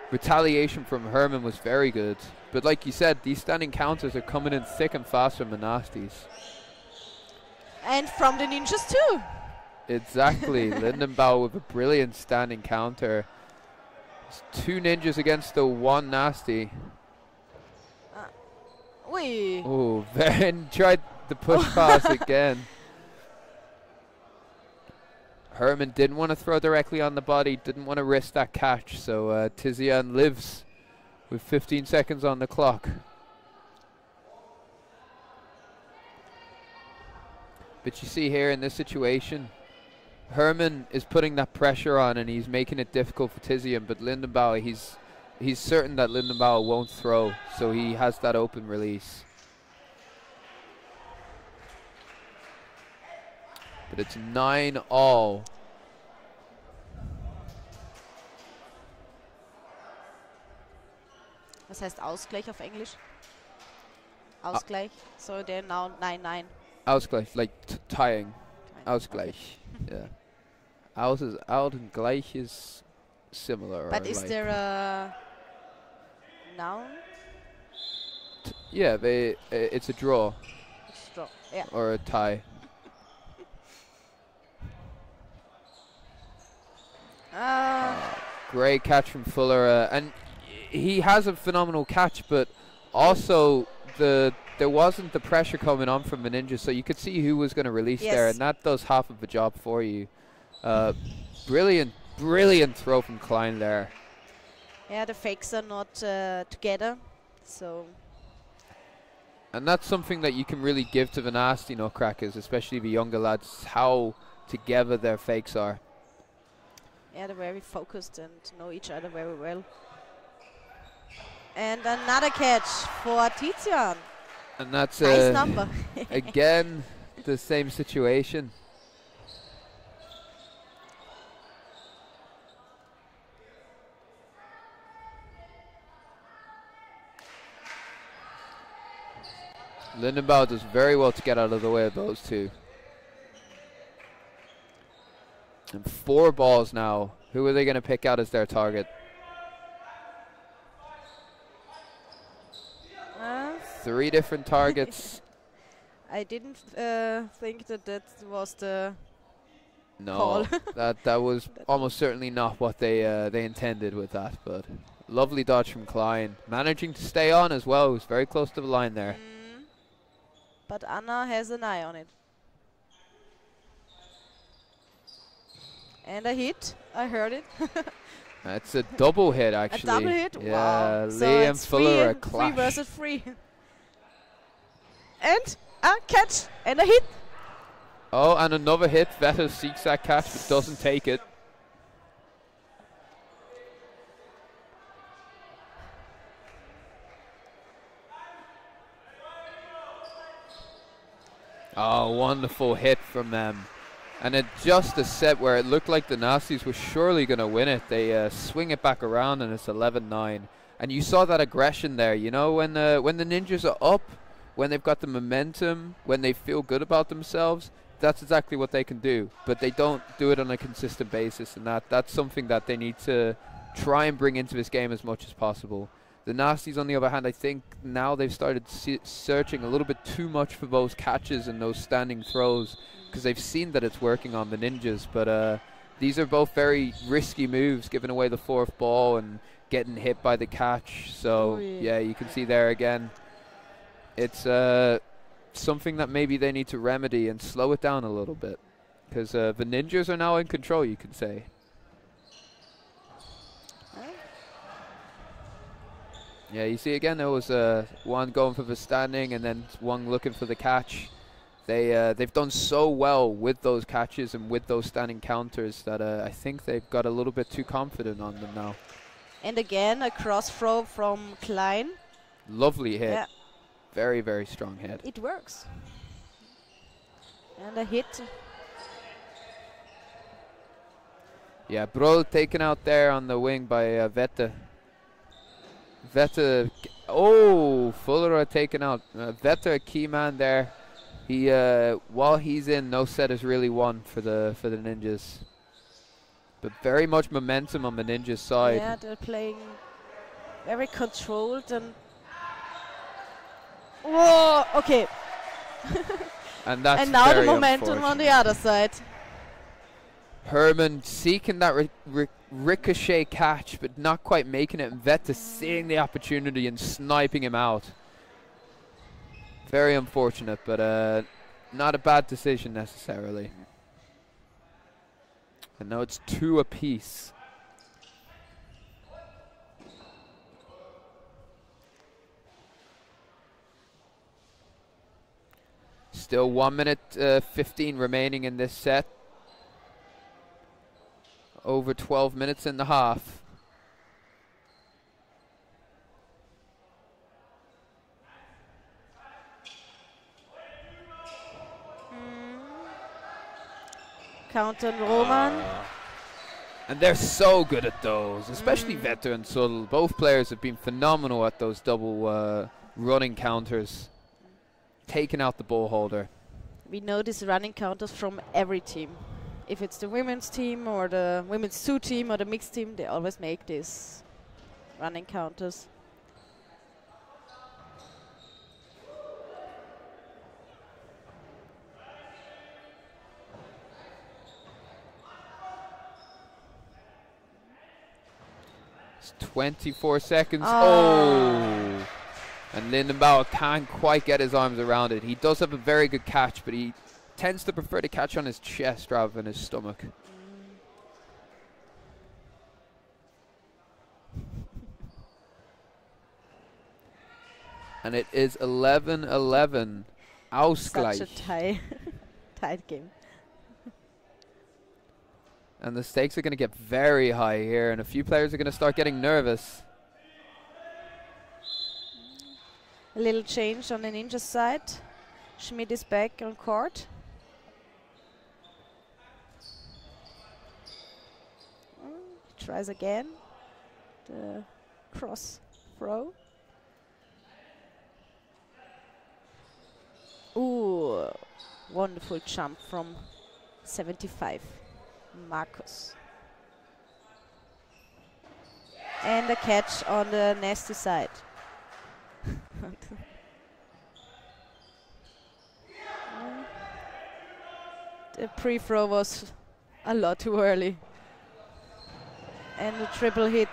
Retaliation from Herman was very good, but like you said, these standing counters are coming in thick and fast from the Nasties. And from the Ninjas too. Exactly. Lindenbaugh with a brilliant standing counter. It's 2 Ninjas against the 1 Nasty. Oh, Van tried the push pass again. Herman didn't want to throw directly on the body, didn't want to risk that catch, so Tizian lives with 15 seconds on the clock. But you see here in this situation, Herman is putting that pressure on and he's making it difficult for Tizian, but Lindenbaugh, he's certain that Lindenbaugh won't throw, so he has that open release. But it's 9-all. Was heißt Ausgleich auf Englisch? Ausgleich. So they're now 9-9. Ausgleich, like tying. Ausgleich. Okay. Yeah. Aus is out and gleich is similar. But is like there a noun? Yeah, it's a draw. It's draw. Yeah. Or a tie. Great catch from Fuller, and he has a phenomenal catch, but also there wasn't the pressure coming on from the Ninja, so you could see who was going to release there, and that does half of the job for you. Brilliant throw from Klein there. Yeah, the fakes are not together, so. And that's something that you can really give to the Nasty Nutcrackers, especially the younger lads, how together their fakes are. Yeah, they're very focused and know each other very well. And another catch for Tizian. And that's nice number. again the same situation. Lindenbaugh does very well to get out of the way of those 2. And 4 balls now. Who are they going to pick out as their target? 3 different targets. I didn't think that was the No, call. that was almost certainly not what they intended with that. But lovely dodge from Klein, managing to stay on as well. He was very close to the line there. But Anna has an eye on it. And a hit. I heard it. That's a double hit, actually. A double hit? Yeah, Wow. So Lee and it's Fuller a three clash. versus three. And a catch and a hit. Oh, and another hit. Vetter seeks that catch but doesn't take it. Oh, wonderful hit from them. And it just a set where it looked like the Nazis were surely going to win it. They swing it back around and it's 11-9. And you saw that aggression there. You know, when the Ninjas are up, when they've got the momentum, when they feel good about themselves, that's exactly what they can do. But they don't do it on a consistent basis. And that's something that they need to try and bring into this game as much as possible. The Nasties, on the other hand, I think now they've started searching a little bit too much for those catches and those standing throws because they've seen that it's working on the Ninjas. But these are both very risky moves, giving away the fourth ball and getting hit by the catch. So, yeah, you can see there again. It's something that maybe they need to remedy and slow it down a little bit because the Ninjas are now in control, you could say. Yeah, you see again, there was one going for the standing and then one looking for the catch. They've done so well with those catches and with those standing counters that I think they've got a little bit too confident on them now. And again, a cross throw from Klein. Lovely hit. Yeah. Very, very strong hit. It works. And a hit. Yeah, Broll taken out there on the wing by Vette. Vette, oh, Fuller taken out. Vette, a key man there. He, while he's in, no set is really won for the Ninjas. But very much momentum on the Ninjas side. Yeah, they're playing very controlled and. Whoa! Okay. And that's and now the very momentum on the other side. Herman seeking that ricochet catch, but not quite making it. And Vette seeing the opportunity and sniping him out. Very unfortunate, but not a bad decision necessarily. And now it's 2 apiece. Still 1 minute 15 remaining in this set. Over 12 minutes and a half. Counter Roman. And they're so good at those, especially Vette and Suddle. Both players have been phenomenal at those double running counters, taking out the ball holder. We know these running counters from every team. If it's the women's team or the women's 2 team or the mixed team, they always make these running counters. It's 24 seconds. Oh! And Lindenbauer can't quite get his arms around it. He does have a very good catch, but he tends to prefer to catch on his chest rather than his stomach. And it is 11-11. Ausgleich. Such a tight game. And the stakes are going to get very high here, and a few players are going to start getting nervous. A little change on the Ninja side. Schmidt is back on court. Tries again. The cross throw. Ooh, wonderful jump from 75. Marcus. And a catch on the nasty side. The pre-throw was a lot too early. And the triple hit.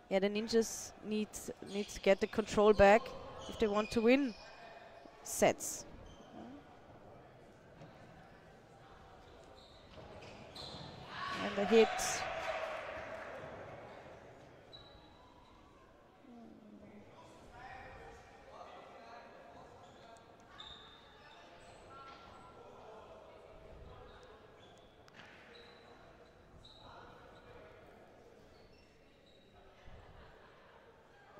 Yeah, the Ninjas need to get the control back if they want to win sets. And the hit.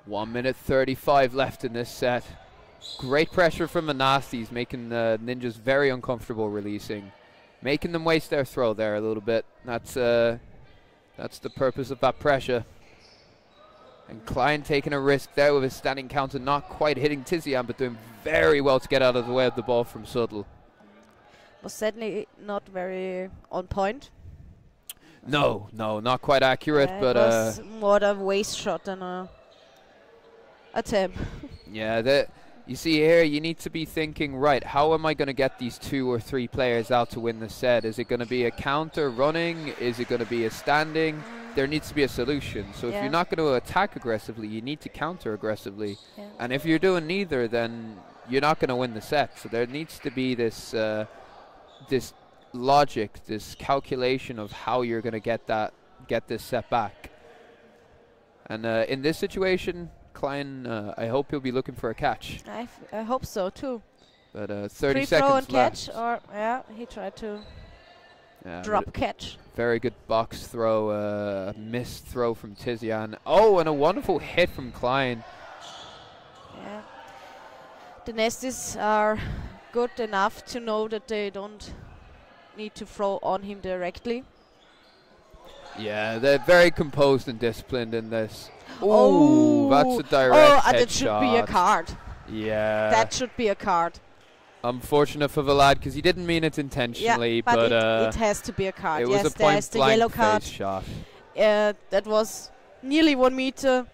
One minute 35 left in this set. Great pressure from the Nasties, making the Ninjas very uncomfortable releasing. Making them waste their throw there a little bit. That's the purpose of that pressure. And Klein taking a risk there with his standing counter, not quite hitting Tizian, but doing very well to get out of the way of the ball from Suttle. Was certainly not very on point. No, not quite accurate, Yeah, but it was more a waist shot than a attempt. Yeah, you see here, you need to be thinking, right, how am I going to get these 2 or 3 players out to win the set? Is it going to be a counter running? Is it going to be a standing? There needs to be a solution. So if you're not going to attack aggressively, you need to counter aggressively. Yeah. And if you're doing neither, then you're not going to win the set. So there needs to be this this logic, this calculation of how you're going to get this set back. And in this situation, Klein, I hope he'll be looking for a catch. I hope so too. But 30 Free seconds throw and left. catch, or he tried to Yeah, drop catch. very good box throw, a missed throw from Tizian. Oh, and a wonderful hit from Klein. Yeah. The Nasties are good enough to know that they don't need to throw on him directly. Yeah, they're very composed and disciplined in this. Oh, Ooh, that's a direct that should be a headshot. card. Yeah. That should be a card. Unfortunate for the lad because he didn't mean it intentionally, Yeah, but but it has to be a card. it Yes, was a there's the yellow point-blank card. face shot. That was nearly 1 meter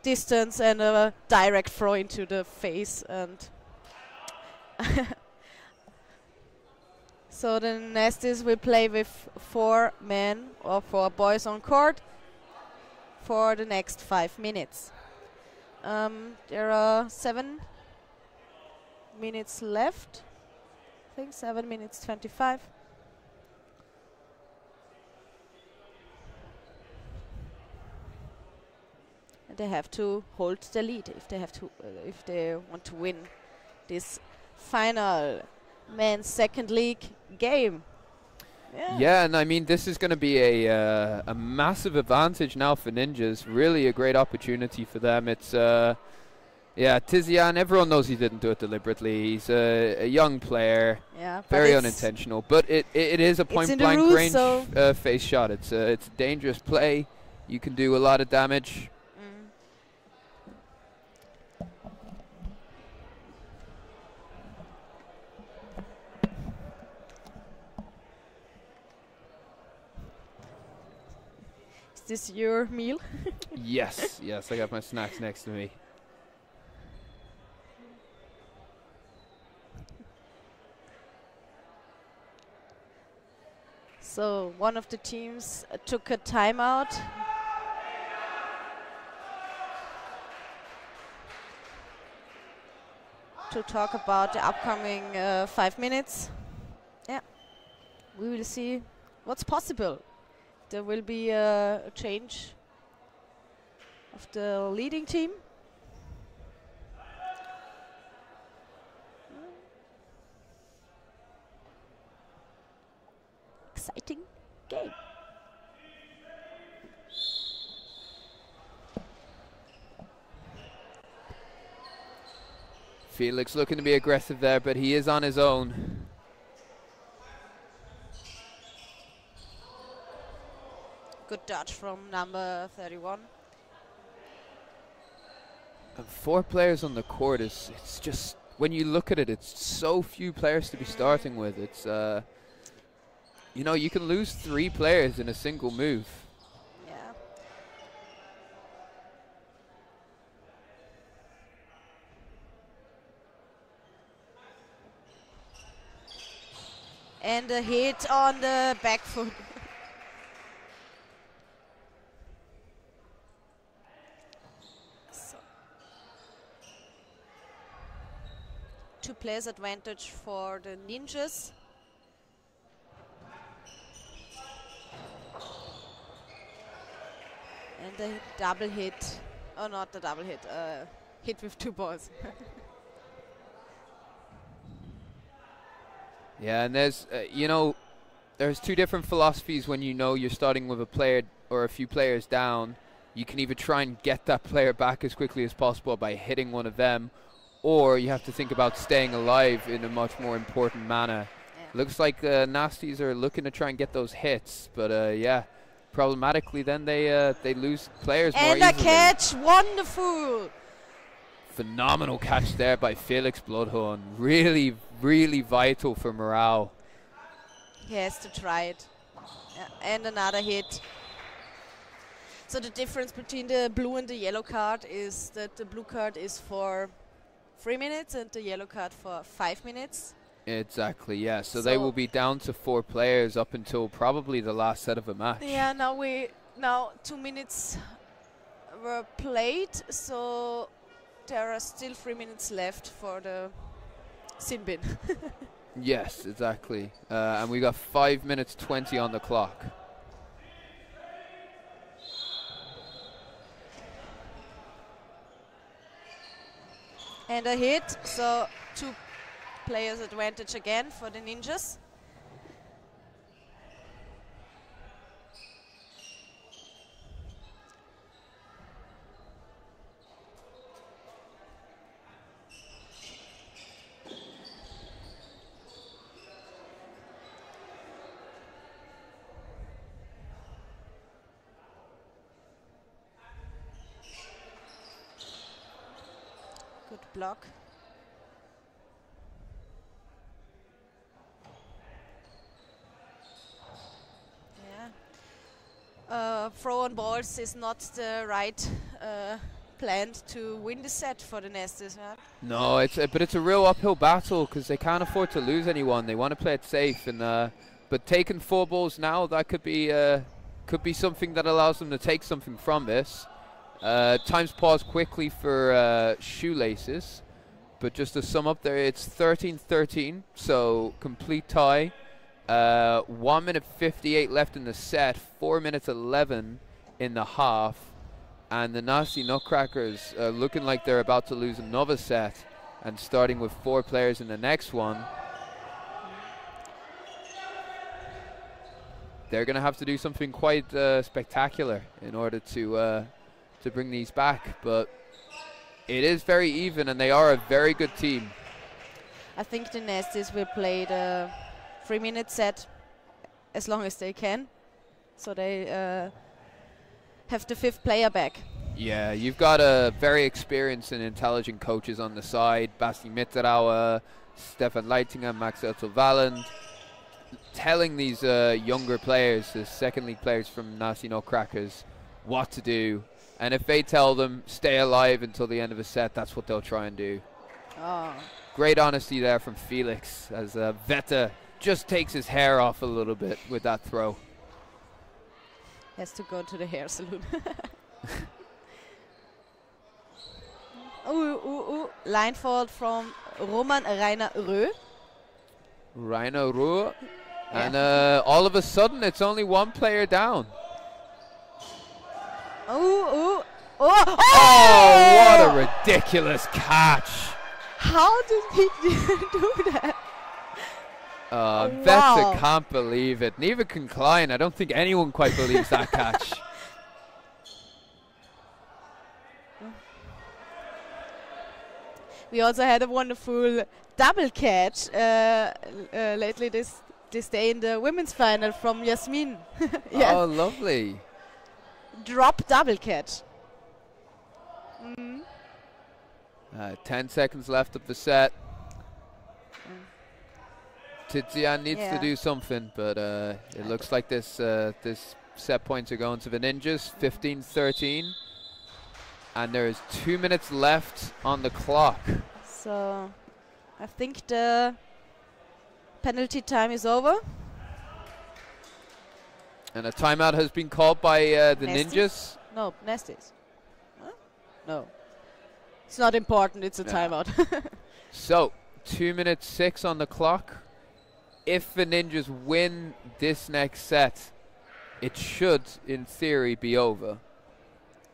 distance and a direct throw into the face. And so the Nasties will play with 4 men or 4 boys on court for the next 5 minutes. There are 7 minutes left. I think 7 minutes 25. And they have to hold the lead if they have to, if they want to win this final men's second league game. Yeah, and I mean, this is going to be a massive advantage now for Ninjas. Really a great opportunity for them. It's, yeah, Tizian, everyone knows he didn't do it deliberately. He's a young player, very unintentional. But it is a point-blank range face shot. It's a dangerous play. You can do a lot of damage. Is this your meal? Yes, yes, I got my snacks next to me. So one of the teams took a timeout. To talk about the upcoming 5 minutes. Yeah, we will see what's possible. There will be a change of the leading team. Exciting game. Felix looking to be aggressive there, but he is on his own. Good dodge from number 31. And 4 players on the court is, it's just, when you look at it, it's so few players to be starting with. It's, you know, you can lose 3 players in a single move. Yeah. And a hit on the back foot. So 2 players advantage for the ninjas. And the double hit. Oh, not the double hit. Hit with 2 balls. Yeah, and there's, you know, there's 2 different philosophies when you know you're starting with a player or a few players down. You can either try and get that player back as quickly as possible by hitting one of them, or you have to think about staying alive in a much more important manner. Yeah. Looks like Nasties are looking to try and get those hits, but yeah, problematically then they lose players more easily. And a catch, wonderful! Phenomenal catch there by Felix Bloodhorn. Really, really vital for morale. He has to try it. Yeah, and another hit. So the difference between the blue and the yellow card is that the blue card is for 3 minutes and the yellow card for 5 minutes. Exactly, yeah. So they will be down to 4 players up until probably the last set of a match. Yeah, now 2 minutes were played, so there are still 3 minutes left for the sin bin. Yes, exactly. And we got 5 minutes 20 on the clock. And a hit, so 2 players advantage again for the ninjas. Good block. Yeah. Throw on balls is not the right plan to win the set for the Nasties, right? No, but it's a real uphill battle because they can't afford to lose anyone. They want to play it safe, and but taking 4 balls now, that could be something that allows them to take something from this. Time's paused quickly for shoelaces, but just to sum up there, it's 13-13, so complete tie. 1 minute 58 left in the set, 4 minutes 11 in the half, and the Nasty Nutcrackers looking like they're about to lose another set, and starting with 4 players in the next one. They're going to have to do something quite spectacular in order to bring these back, but it is very even and they are a very good team. I think the Nasties will play the 3-minute set as long as they can, so they have the 5th player back. Yeah, you've got a very experienced and intelligent coaches on the side, Basti Mitterauer, Stefan Leitinger, Max Elzel-Valland, telling these younger players, the second league players from Nasty Nutcrackers, what to do. And if they tell them stay alive until the end of a set, that's what they'll try and do. Oh. Great honesty there from Felix as Veta just takes his hair off a little bit with that throw. Has to go to the hair salon. Line fault from Roman Rainer Rö. Rainer Rö. Yeah. And all of a sudden, it's only 1 player down. Oh, what a ridiculous catch. How did he do that? Veta can't believe it. Neither can Klein. I don't think anyone quite believes that catch. We also had a wonderful double catch lately this day in the women's final from Yasmin. Yes. Oh, lovely. Drop double catch. 10 seconds left of the set. Tizian needs to do something, but it looks like this set points are going to the Ninjas. 15-13. And there is 2 minutes left on the clock. So I think the Penalty time is over. And a timeout has been called by the Nasties? Ninjas. No, Nasties. Huh? No. It's not important, it's a Yeah. timeout. So, 2 minutes 6 on the clock. If the Ninjas win this next set, it should, in theory, be over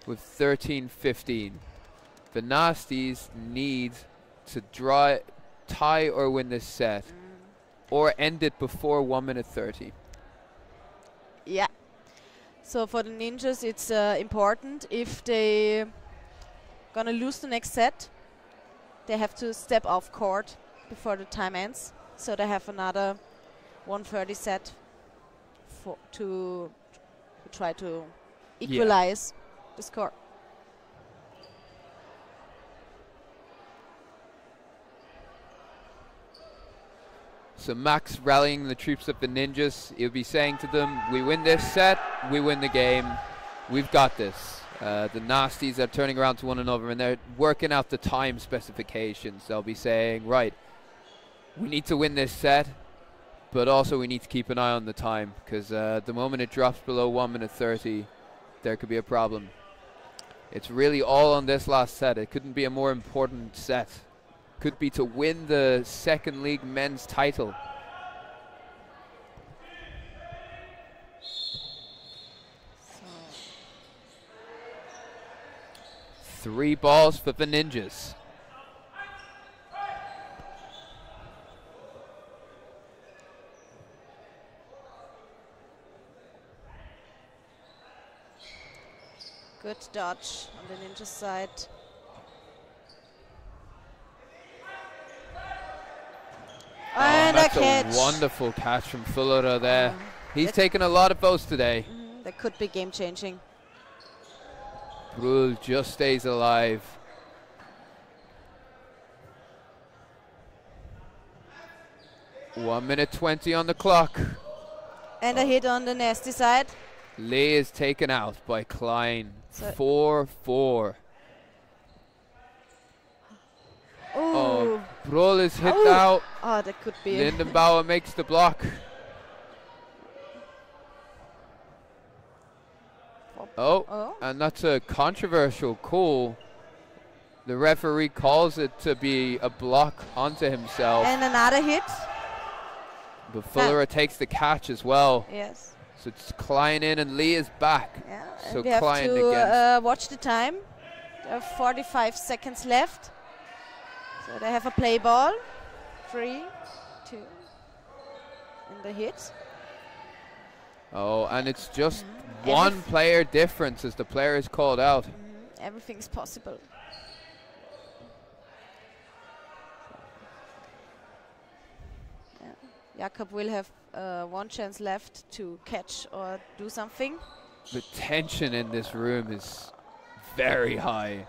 with 13-15. The Nasties need to tie or win this set, or end it before 1 minute 30. Yeah. So for the Ninjas, it's important. If they gonna lose the next set, they have to step off court before the time ends. So they have another 1:30 set to try to equalize the score. So Max rallying the troops of the Ninjas. He'll be saying to them, we win this set, we win the game. We've got this. The Nasties are turning around to one another and they're working out the time specifications. They'll be saying, right, we need to win this set, but also we need to keep an eye on the time, because the moment it drops below 1 minute 30, there could be a problem. It's really all on this last set. It couldn't be a more important set. Could be to win the second league men's title. So 3 balls for the Ninjas. good dodge on the Ninja side. And a that's catch. a wonderful catch from Fullera there. He's That- taken a lot of votes today. That could be game changing. Brule just stays alive. One minute 20 on the clock. And a hit on the nasty side. Lee is taken out by Klein. So 4-4. Ooh. Brule is hit Ooh. out. Oh, that could be. Lindenbauer makes the block. Oh. And that's a controversial call. The referee calls it to be a block onto himself. And another hit. But Fullera takes the catch as well. Yes. So it's Klein in and Lee is back. Yeah. So And we have Klein to against. watch the time. There are 45 seconds left. So they have a play ball. 3, 2. And the hit. Oh, and it's just one player difference as the player is called out. Everything's possible. Jakob will have one chance left to catch or do something. The tension in this room is very high.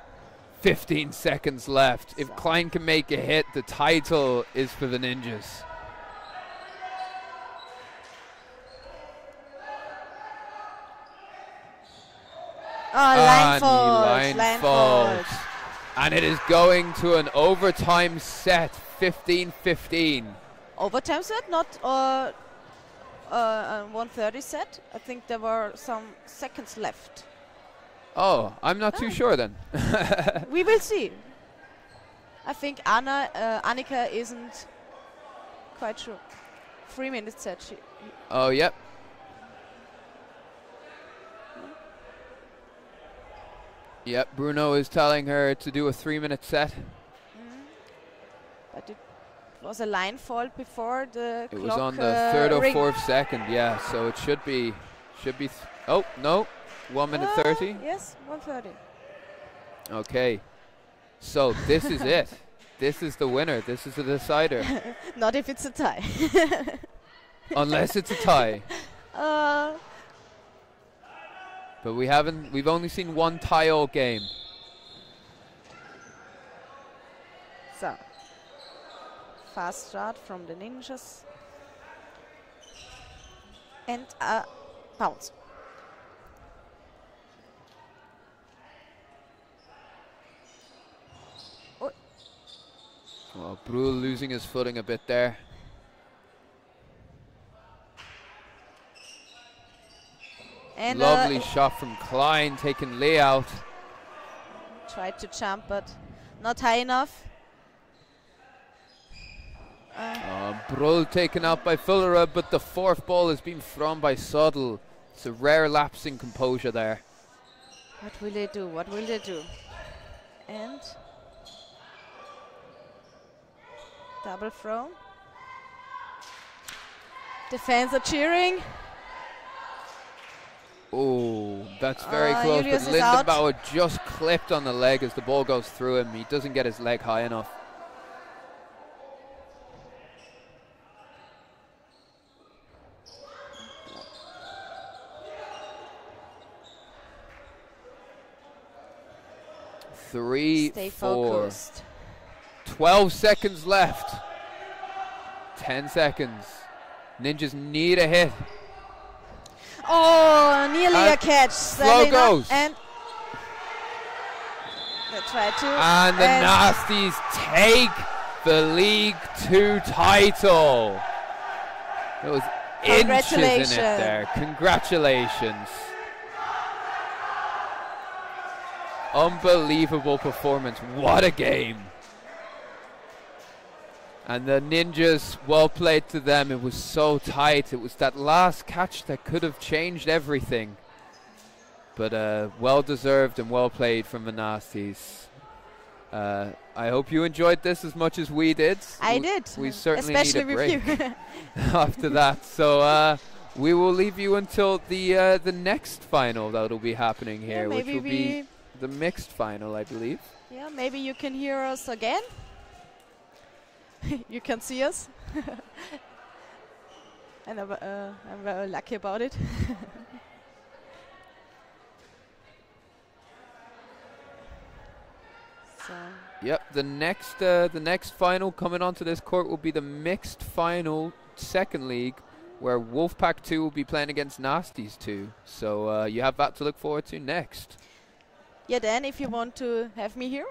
15 seconds left. If Klein can make a hit, the title is for the Ninjas. Oh, line And fault. he line fault. fault. And it is going to an overtime set, 15-15. Overtime set, not 1:30 set. I think there were some seconds left. Oh, I'm not too sure then. We will see. I think Annika isn't quite sure. 3 minutes set. Oh, yep. Yep, Bruno is telling her to do a 3-minute set. But it was a line fault before the It clock was on the third or ring. fourth second, yeah. So it should be. Oh no, 1 minute 30. Yes, 1:30. Okay, so this is it. This is the winner. This is the decider. Not if it's a tie. Unless it's a tie. Uh, But we've only seen one tie all game. so, fast start from the Ninjas. And a bounce. Well, Brule losing his footing a bit there. again. Lovely shot from Klein, taking Lee out. Tried to jump, but not high enough. Brull taken out by Fullera, but the fourth ball is being thrown by Suddle. It's a rare lapse in composure there. What will they do? What will they do? And double throw. The fans are cheering. Oh, that's very close, Julius but is out. Lindenbauer just clipped on the leg as the ball goes through him. He doesn't get his leg high enough. Stay 3-4. focused. 12 seconds left. 10 seconds. Ninjas need a hit. Oh, nearly a catch. Slow goes. And they try to. And the Nasties take the League 2 title. It was inches in it there. Congratulations. Unbelievable performance. What a game. And the Ninjas, well played to them. It was so tight. It was that last catch that could have changed everything. But well deserved and well played from the Nasties. I hope you enjoyed this as much as we did. I did. We certainly especially need a break with you. after that. So we will leave you until the next final that'll be happening here, which will be the mixed final, I believe. Yeah, maybe you can hear us again. You can see us. And I'm very lucky about it. So. Yep, the next final coming onto this court will be the mixed final second league, where Wolfpack 2 will be playing against Nasties 2. So you have that to look forward to next. Yeah, Dan, if you want to have me here.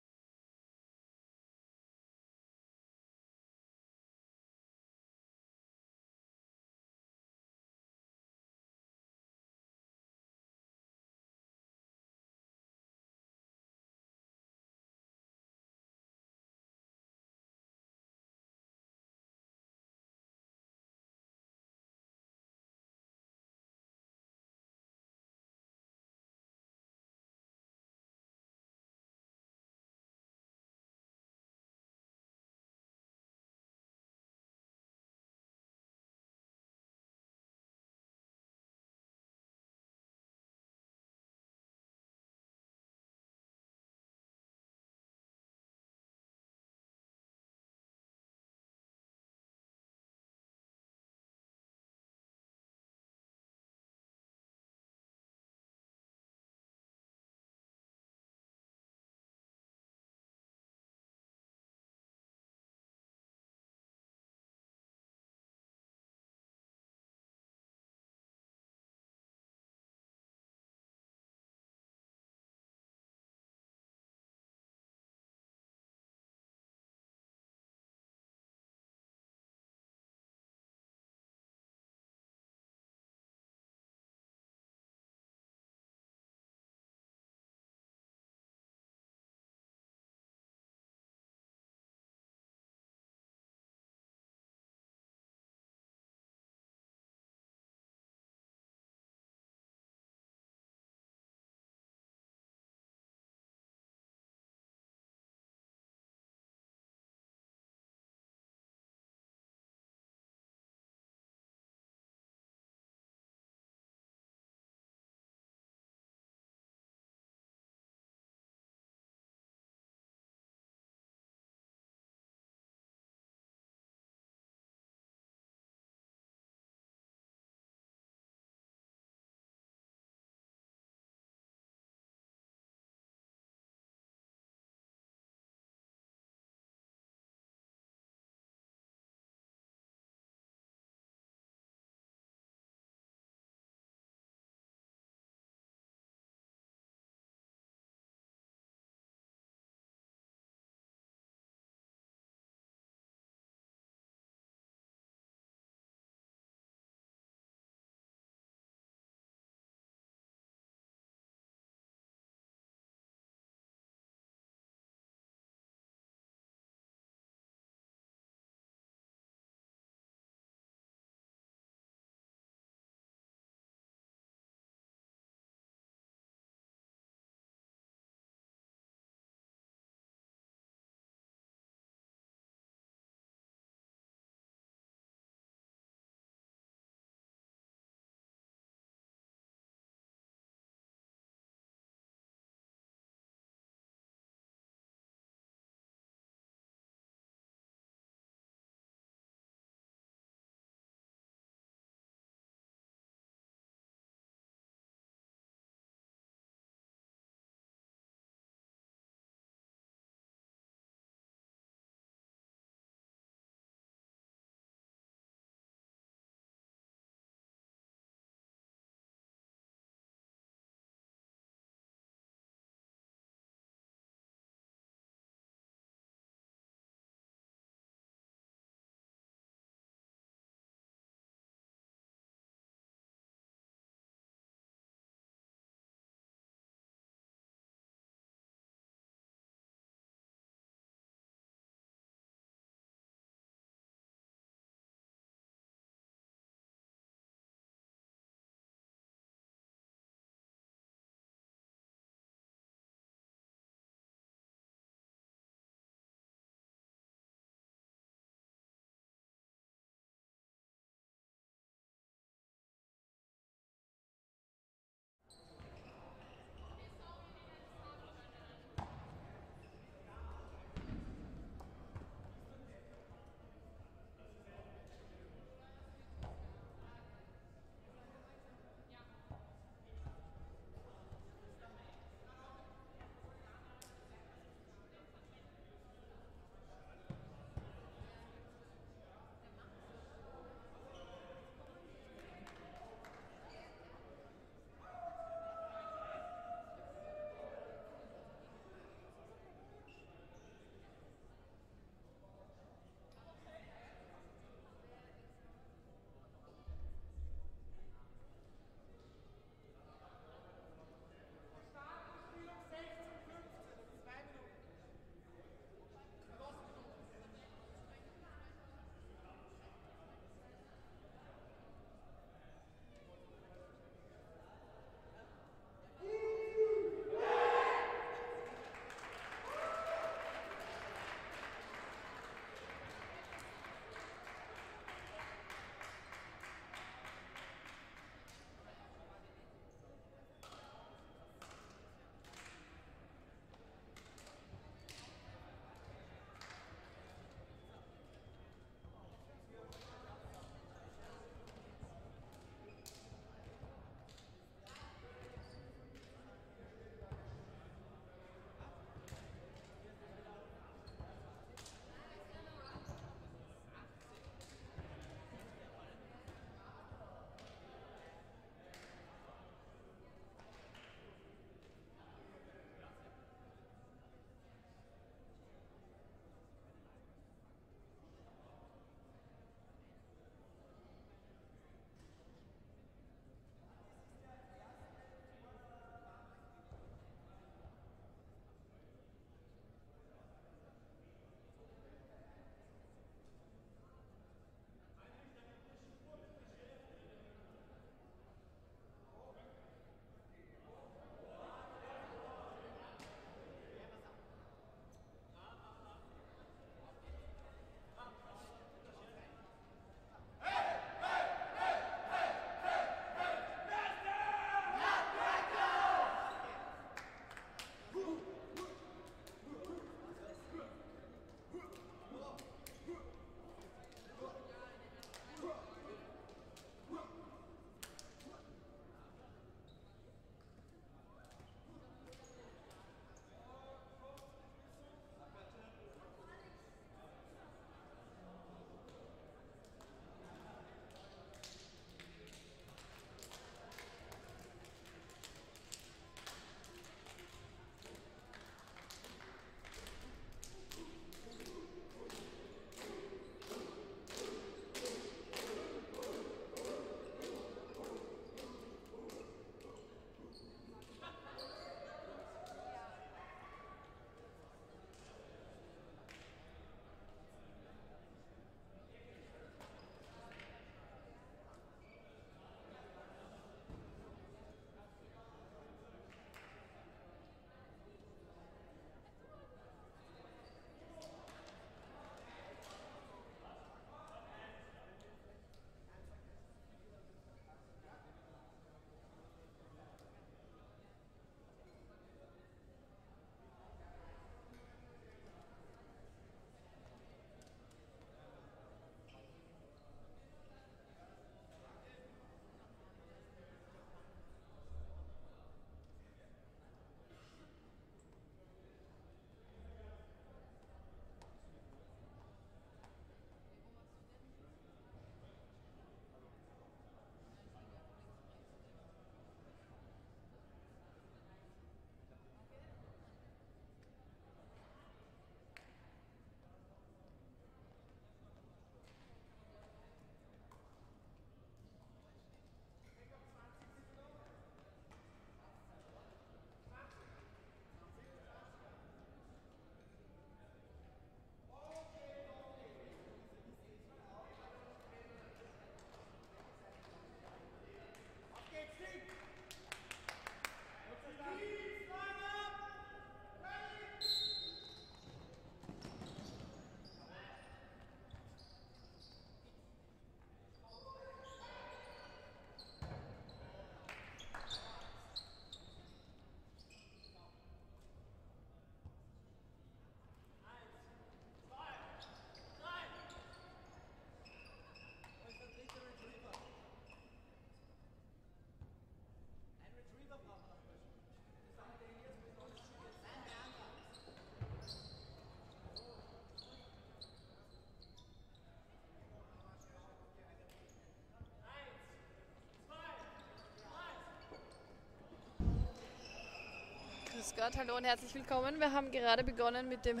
Start. Hallo und herzlich willkommen. Wir haben gerade begonnen mit dem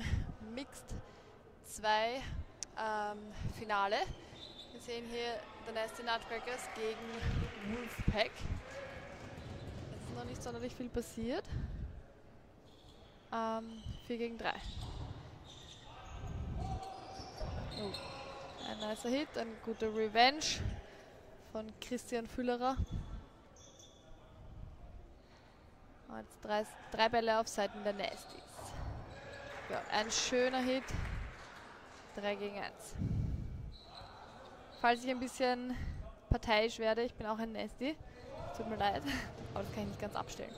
Mixed 2 Finale. Wir sehen hier The Nasty Nutcrackers gegen Wolfpack. Es ist noch nicht sonderlich viel passiert. 4 gegen 3. Oh. Ein nicer Hit, ein guter Revenge von Christian Füllerer. Und jetzt drei Bälle auf Seiten der Nasties. Ja, ein schöner Hit. 3 gegen 1. Falls ich ein bisschen parteiisch werde, ich bin auch ein Nasty. Tut mir leid, aber das kann ich nicht ganz abstellen.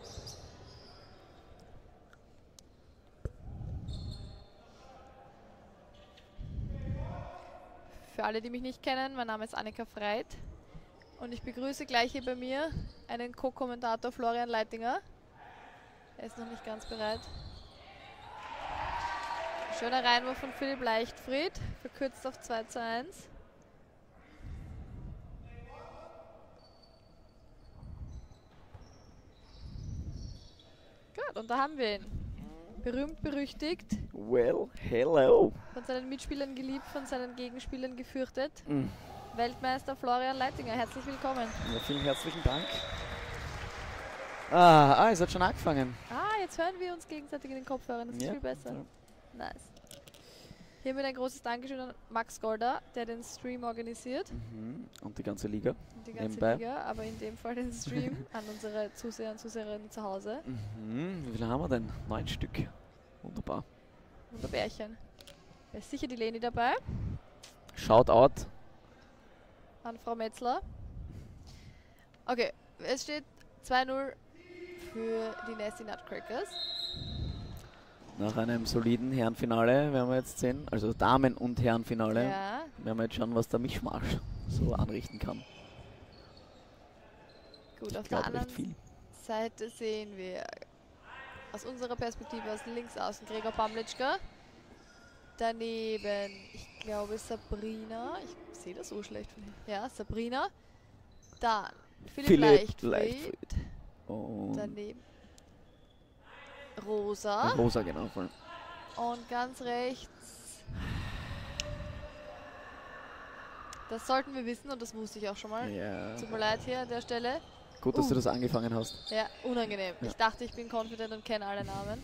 Für alle, die mich nicht kennen, mein Name ist Annika Freit und ich begrüße gleich hier bei mir einen Co-Kommentator Florian Leitinger. Er ist noch nicht ganz bereit. Schöner Reinwurf von Philipp Leichtfried, verkürzt auf 2:1. Gut, und da haben wir ihn. Berühmt, berüchtigt. Well, hello. Von seinen Mitspielern geliebt, von seinen Gegenspielern gefürchtet. Weltmeister Florian Leitinger, herzlich willkommen. Ja, vielen herzlichen Dank. Es hat schon angefangen. Jetzt hören wir uns gegenseitig in den Kopfhörern, das ist viel besser. Ja. Nice. Hiermit ein großes Dankeschön an Max Golder, der den Stream organisiert. Und die ganze Liga. Und die ganze nebenbei. Liga, aber in dem Fall den Stream an unsere Zuseher und Zuseherinnen zu Hause. Wie viele haben wir denn? 9 Stück. Wunderbar. Wunderbärchen. Da ist sicher die Leni dabei. Shoutout. An Frau Metzler. Okay, es steht 2:0 für die Nasty Nutcrackers. Nach einem soliden Herrenfinale werden wir jetzt sehen, also Damen- und Herrenfinale, Ja. werden wir jetzt schauen, was der Mischmasch so anrichten kann. Gut, Ich auf der glaube recht anderen viel. Seite sehen wir aus unserer Perspektive aus links außen Gregor Pamlitschka. Daneben, ich glaube Sabrina. Ich sehe das so schlecht von hier. Ja, Sabrina. Dann Philipp Leichtfried. Und Daneben Rosa. Rosa, genau. Voll. Und ganz rechts. Das sollten wir wissen und das wusste ich auch schon mal. Ja. Tut mir leid hier an der Stelle. Gut, dass du das angefangen hast. Ja, unangenehm. Ja. Ich dachte, ich bin confident und kenne alle Namen.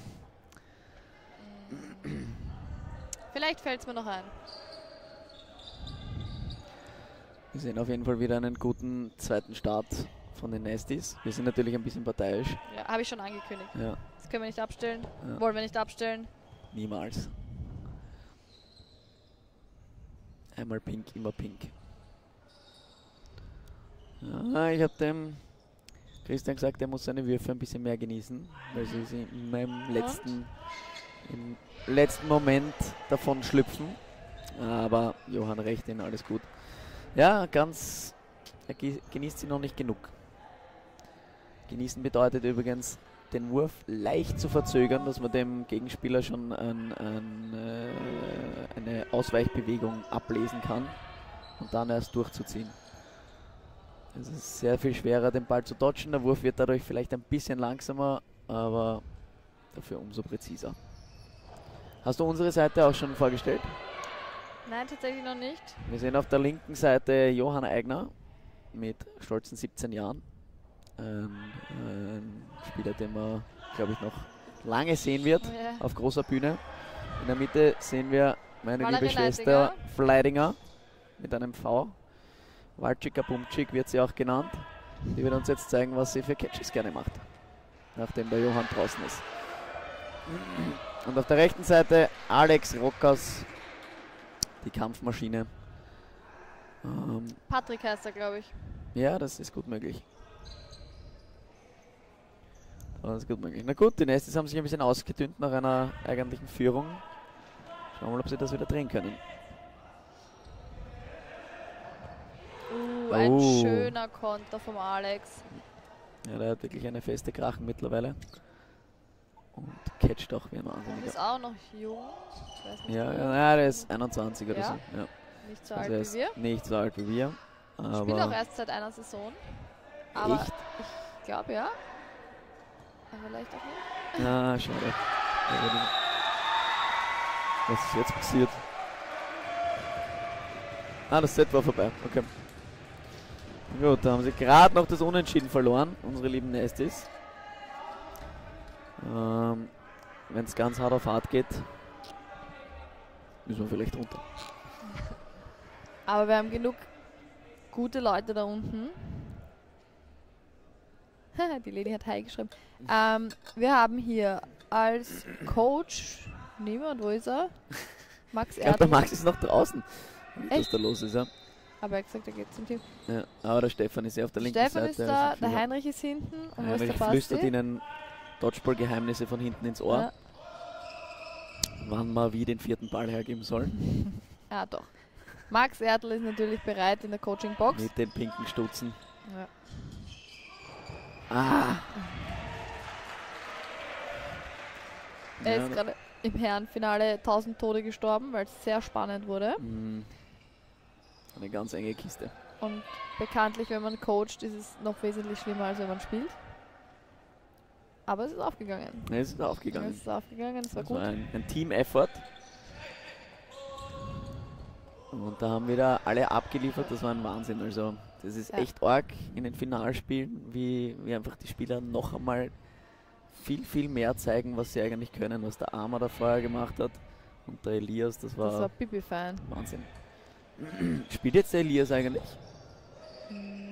Vielleicht fällt es mir noch ein. Wir sehen auf jeden Fall wieder einen guten zweiten Start von den Nasties. Wir sind natürlich ein bisschen parteiisch. Ja, habe ich schon angekündigt. Ja, Das können wir nicht abstellen. Ja. Wollen wir nicht abstellen. niemals. Einmal pink, immer pink. Ja, ich habe dem Christian gesagt, er muss seine Würfe ein bisschen mehr genießen, weil sie im letzten Moment davon schlüpfen. Aber Johann recht, in alles gut. Ja, er genießt sie noch nicht genug. Genießen bedeutet übrigens, den Wurf leicht zu verzögern, dass man dem Gegenspieler schon eine Ausweichbewegung ablesen kann und dann erst durchzuziehen. Es ist sehr viel schwerer, den Ball zu dodgen. Der Wurf wird dadurch vielleicht ein bisschen langsamer, aber dafür umso präziser. Hast du unsere Seite auch schon vorgestellt? Nein, tatsächlich noch nicht. Wir sehen auf der linken Seite Johann Eigner mit stolzen 17 Jahren. Ein Spieler, den man, glaube ich, noch lange sehen wird auf großer Bühne. In der Mitte sehen wir meine Valerie liebe Schwester Fleidinger mit einem V. Walczyka Bumczyk wird sie auch genannt. Die wird uns jetzt zeigen, was sie für Catches gerne macht, nachdem der Johann draußen ist. Und auf der rechten Seite Alex Rockers, die Kampfmaschine. Patrick heißt er, glaube ich. Ja, das ist gut möglich. Das ist gut möglich. Na gut, die Nasties haben sich ein bisschen ausgedünnt nach einer eigentlichen Führung. Schauen wir mal, ob sie das wieder drehen können. Ein schöner Konter vom Alex. Ja, der hat wirklich eine feste Krachen mittlerweile. Und catcht auch wie ein Er Wahnsinniger. ist auch noch jung. Ich weiß nicht, Ja, der ist 21 oder Ja? so. Ja. nicht so Also alt er wie ist wir. nicht so alt wie wir. Spielt auch Aber erst seit einer Saison. Aber echt? ich glaube ja. Aber vielleicht auch nicht. Ah, schade. Was ist jetzt passiert? Ah, das Set war vorbei. Okay. Gut, da haben sie gerade noch das Unentschieden verloren, unsere lieben Nesties. Wenn es ganz hart auf hart geht, müssen wir vielleicht runter. Aber wir haben genug gute Leute da unten. Die Lady hat Hi geschrieben. Wir haben hier als Coach niemand, wo ist er? Max Ich glaube, der Erdl. Max ist noch draußen. Was Echt? da los ist, ja. Aber er hat gesagt, er geht zum Team. Ja, aber der Stefan ist ja auf der linken Stefan Seite. ist da, der Heinrich ist hinten. Und wo ist der Heinrich flüstert Basti? ihnen Dodgeball-Geheimnisse von hinten ins Ohr. Ja. Wann man wie den 4. Ball hergeben soll. Ja, doch. Max Erdl ist natürlich bereit in der Coaching-Box. Mit den pinken Stutzen. Ja. Ah! Er Ja, ist gerade im Herrenfinale 1000 Tode gestorben, weil es sehr spannend wurde. Eine ganz enge Kiste. Und bekanntlich, wenn man coacht, ist es noch wesentlich schlimmer, als wenn man spielt. Aber es ist aufgegangen. Ja, es ist aufgegangen. Es ist aufgegangen, es war Das gut. war ein Team-Effort. Und da haben wieder alle abgeliefert, das war ein Wahnsinn. Also das ist Ja. echt arg in den Finalspielen, wie einfach die Spieler noch einmal viel mehr zeigen, was sie eigentlich können, was der Armer da vorher gemacht hat. Und der Elias, das Das war war Pipi-Fan. Wahnsinn. Spielt jetzt der Elias eigentlich?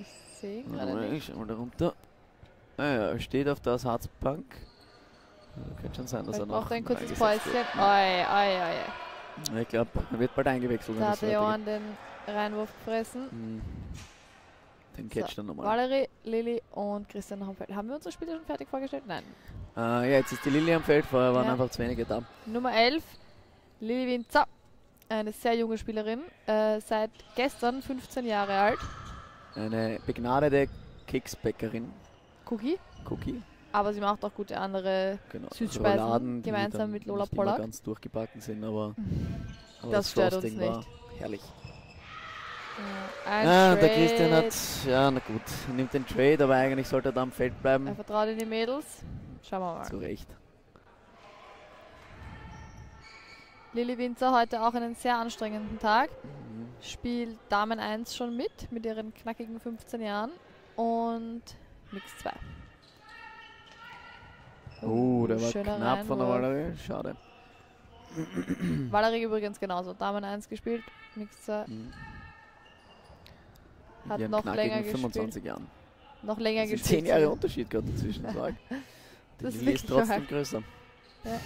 Ich sehe ihn gerade nicht. Ich schau mal da runter. Ah ja, er steht auf der Ersatzbank. Könnte schon sein, dass er Vielleicht noch braucht er ein kurzes eingesetzt Päuschen. wird. Oi. Ich glaube, er wird bald eingewechselt. Da wenn hat das der weitergeht. Johann den Reinwurf gefressen. Den catcht er nochmal. Valerie, Lilly und Christian noch am Feld. Haben wir unsere Spieler schon fertig vorgestellt? Nein. Ja, jetzt ist die Lilly am Feld, vorher waren Ja. einfach zu wenige da. Nummer 11, Lilly Winzer. Eine sehr junge Spielerin. Seit gestern 15 Jahre alt. Eine begnadete Keksbäckerin, Cookie. Cookie. Aber sie macht auch gute andere Genau. Süßspeisen Rouladen, die gemeinsam dann mit Lola nicht immer Pollack. ganz durchgebacken sind, aber Das stört uns Frosting nicht. war herrlich. Ein Der Trade. Christian hat, ja na gut, er nimmt den Trade, aber eigentlich sollte er da am Feld bleiben. Er vertraut in die Mädels. Schauen wir mal. Zu Recht. Lilly Winzer heute auch einen sehr anstrengenden Tag. Spielt Damen 1 schon mit ihren knackigen 15 Jahren. Und Mix 2. Oh, der war schöner knapp von der Reinwurf. Valerie, schade. Valerie übrigens genauso. Damen 1 gespielt, Mix 2. Hat Ihren noch knackigen länger gespielt. 25 Jahren. Noch länger Das sind gespielt. 10 Jahre Unterschied gerade dazwischen. Das war arg. Die Das ist Lilly ist wirklich trotzdem arg. größer. Ja.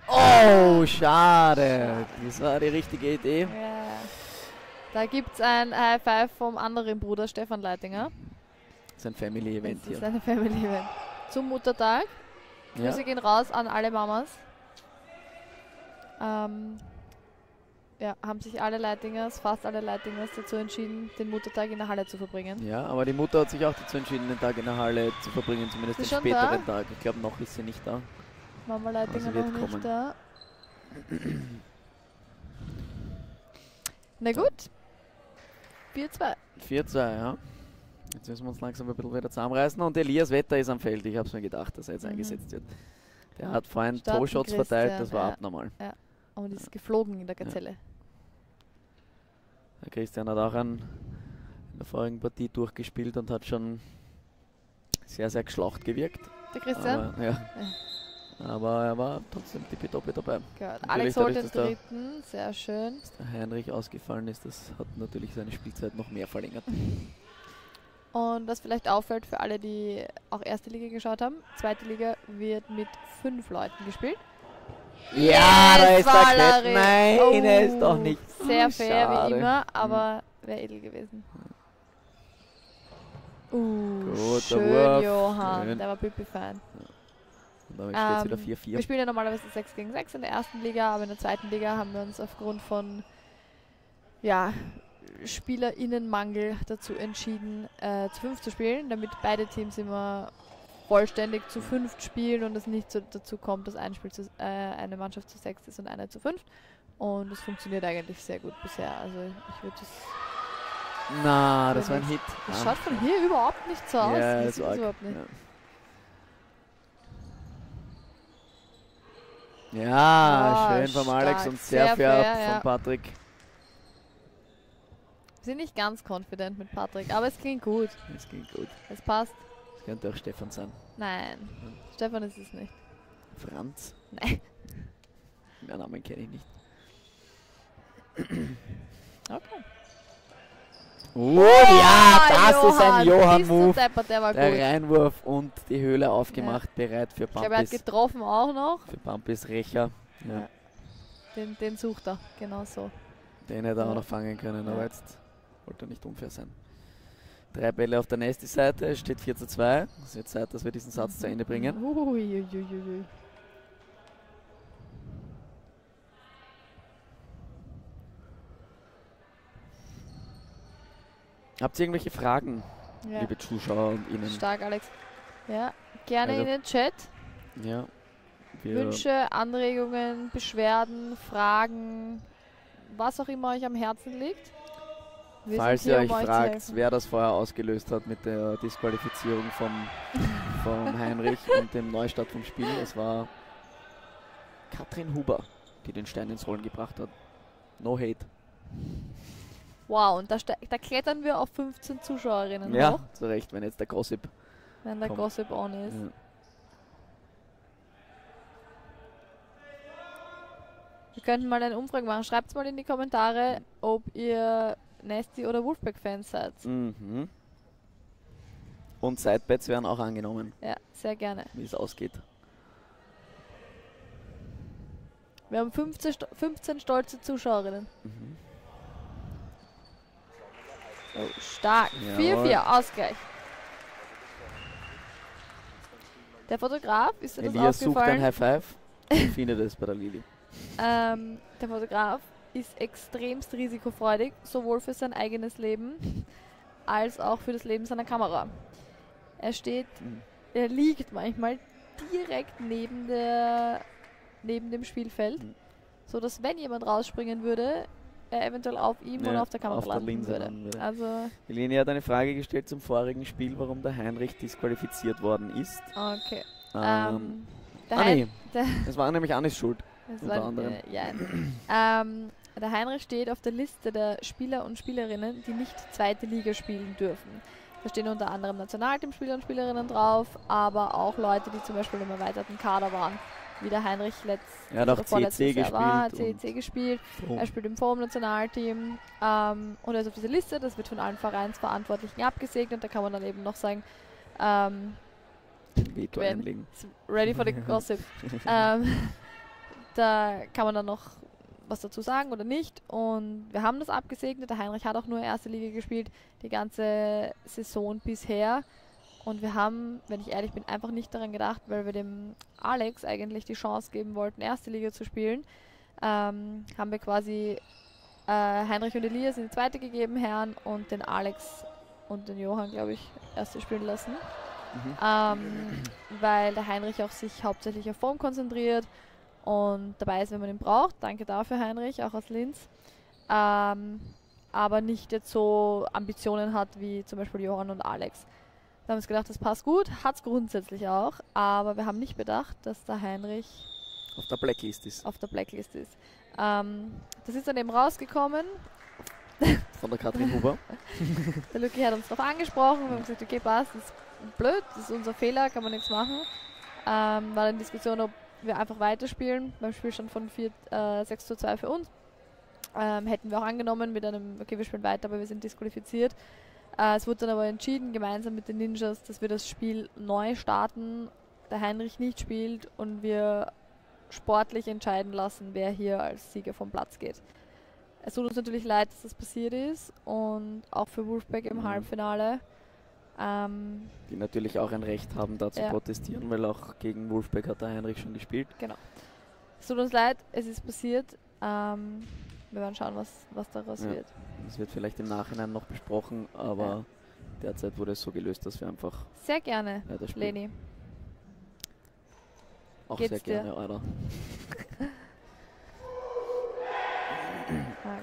Oh, schade. Das war die richtige Idee. Ja. Da gibt es ein High Five vom anderen Bruder Stefan Leitinger. Das ist ein Family-Event Das ist hier. ein Family Event. Zum Muttertag. Ja. Grüße gehen raus an alle Mamas. Ja, haben sich alle Leitingers, fast alle Leitingers dazu entschieden, den Muttertag in der Halle zu verbringen. Ja, aber die Mutter hat sich auch dazu entschieden, den Tag in der Halle zu verbringen, zumindest den Ist sie schon späteren Tag. Ich glaube, noch ist sie nicht da. Mama Leitinger Also wird noch kommen. nicht da. Na gut. 4-2. 4-2, ja. Jetzt müssen wir uns langsam ein bisschen wieder zusammenreißen. Und Elias Wetter ist am Feld. Ich habe es mir gedacht, dass er jetzt eingesetzt wird. Der hat vorhin Starten Toe-Shots verteilt, das war Christian, ja. abnormal. Und ist geflogen in der Gazelle. Der Christian hat auch in der vorigen Partie durchgespielt und hat schon sehr geschlaucht gewirkt. Der Christian? Aber, ja. Aber er war trotzdem tippitoppi dabei. Gehört. Natürlich Alex holt dadurch, den dass dritten. Sehr schön. der Heinrich ausgefallen ist, das hat natürlich seine Spielzeit noch mehr verlängert. Und was vielleicht auffällt für alle, die auch erste Liga geschaut haben, zweite Liga wird mit 5 Leuten gespielt. Ja, da ist der Valerie. Klett. Nein, er ist doch nicht. Sehr fair schade. wie immer, aber wäre edel gewesen. Guter Schön, Wurf. Johann. Schön. Der war Pipi-Fan. Und damit steht es wieder Wir 4-4. spielen ja normalerweise 6 gegen 6 in der ersten Liga, aber in der zweiten Liga haben wir uns aufgrund von SpielerInnenmangel dazu entschieden, zu 5 zu spielen, damit beide Teams immer vollständig zu 5 spielen und es nicht so dazu kommt, dass eine Mannschaft zu 6 ist und eine zu 5. Und es funktioniert eigentlich sehr gut bisher. Also ich würde das. Na, das war ein Hit. Das schaut von hier überhaupt nicht so aus. Ja, Man das sieht war es überhaupt nicht. Ja, Oh, schön vom Alex stark. und sehr Sehr fair, fair ja. von Patrick. Wir sind nicht ganz confident mit Patrick, aber es klingt gut. Das ging gut. Es passt. Das könnte auch Stefan sein. Nein, Stefan ist es nicht. Franz? Nein. Den Namen kenne ich nicht. Okay. Oh ja, das ist ein bist du Johann-Move. deppert, der war Der gut. Reinwurf und die Höhle aufgemacht, bereit für Ich glaube, er hat Pampis. getroffen auch noch. Für Pampis Rächer. Ja. Den sucht er, genau so. Den hätte er Ja. auch noch fangen können, Ja. aber jetzt wollte er nicht unfair sein. 3 Bälle auf der nächsten Seite, es steht 4:2. Es ist jetzt Zeit, dass wir diesen Satz zu Ende bringen. Uiuiuiui. Habt ihr irgendwelche Fragen, Ja. liebe Zuschauer und Ihnen? Stark, Alex. Ja, gerne Also- in den Chat. Ja. Wir Wünsche, Anregungen, Beschwerden, Fragen, was auch immer euch am Herzen liegt. Wir Falls sind ihr hier, euch um zu fragt, helfen. wer das vorher ausgelöst hat mit der Disqualifizierung vom Heinrich und dem Neustart vom Spiel, es war Katrin Huber, die den Stein ins Rollen gebracht hat. No hate. Wow, und da klettern wir auf 15 Zuschauerinnen Ja, hoch, zu Recht, wenn jetzt der Gossip. wenn der Komm. Gossip on ist. Ja. Wir könnten mal eine Umfrage machen. Schreibt mal in die Kommentare, ob ihr Nasty oder Wolfpack-Fans seid. Mhm. Und Sidebets werden auch angenommen, Ja, sehr gerne. wie es ausgeht. Wir haben 15 stolze Zuschauerinnen. Mhm. Oh, stark. Jawohl. 4-4, Ausgleich. Der Fotograf, ist dir das Elias sucht ein aufgefallen? High Five und findet es bei der Lili. Der Fotograf ist extremst risikofreudig, sowohl für sein eigenes Leben als auch für das Leben seiner Kamera. Er liegt manchmal direkt neben dem Spielfeld, so dass wenn jemand rausspringen würde, er eventuell auf ihm Ja, oder auf der Kamera auf der landen Linse würde. landen würde. Also, Eleni hat eine Frage gestellt zum vorigen Spiel, warum der Heinrich disqualifiziert worden ist. okay. Der Der, nee, der, das war nämlich Anis Schuld. das unter war, anderem. der Heinrich steht auf der Liste der Spieler und Spielerinnen, die nicht zweite Liga spielen dürfen. Da stehen unter anderem Nationalteamspieler und Spielerinnen drauf, aber auch Leute, die zum Beispiel im erweiterten Kader waren. Wie der Heinrich Er hat auch vorletztes CEC Jahr war, gespielt. CEC gespielt. Oh. Er spielt im Forum-Nationalteam und er ist auf dieser Liste. Das wird von allen Vereinsverantwortlichen abgesegnet. Da kann man dann eben noch sagen, Veto Gwen. einlegen. ready for the gossip. Da kann man dann noch was dazu sagen oder nicht. Und wir haben das abgesegnet. Der Heinrich hat auch nur erste Liga gespielt, die ganze Saison bisher. Und wir haben, wenn ich ehrlich bin, einfach nicht daran gedacht, weil wir dem Alex eigentlich die Chance geben wollten, erste Liga zu spielen. Haben wir quasi Heinrich und Elias in die zweite gegeben, Herren, und den Alex und den Johann, glaube ich, erste spielen lassen. Weil der Heinrich auch sich hauptsächlich auf Form konzentriert und dabei ist, wenn man ihn braucht. Danke dafür, Heinrich, auch aus Linz. Aber nicht jetzt so Ambitionen hat wie zum Beispiel Johann und Alex. Da haben wir uns gedacht, das passt gut, hat es grundsätzlich auch, aber wir haben nicht bedacht, dass der Heinrich Auf der Blacklist ist. auf der Blacklist ist. Das ist dann eben rausgekommen. Von der Katrin Huber. Der Luki hat uns darauf angesprochen, wir haben gesagt, okay, passt, das ist blöd, das ist unser Fehler, kann man nichts machen. War dann Diskussion, ob wir einfach weiterspielen, beim Spielstand von 6:2 für uns. Hätten wir auch angenommen mit einem, okay, wir spielen weiter, aber wir sind disqualifiziert. Es wurde dann aber entschieden, gemeinsam mit den Ninjas, dass wir das Spiel neu starten, der Heinrich nicht spielt und wir sportlich entscheiden lassen, wer hier als Sieger vom Platz geht. Es tut uns natürlich leid, dass das passiert ist und auch für Wolfpack im Halbfinale. Die natürlich auch ein Recht haben, da zu Ja. protestieren, weil auch gegen Wolfpack hat der Heinrich schon gespielt. Genau. Es tut uns leid, es ist passiert. Wir werden schauen, was daraus Ja. wird. Das wird vielleicht im Nachhinein noch besprochen, aber derzeit wurde es so gelöst, dass wir einfach Sehr gerne, weiterspielen. Leni. Auch Geht's sehr dir? gerne, oder?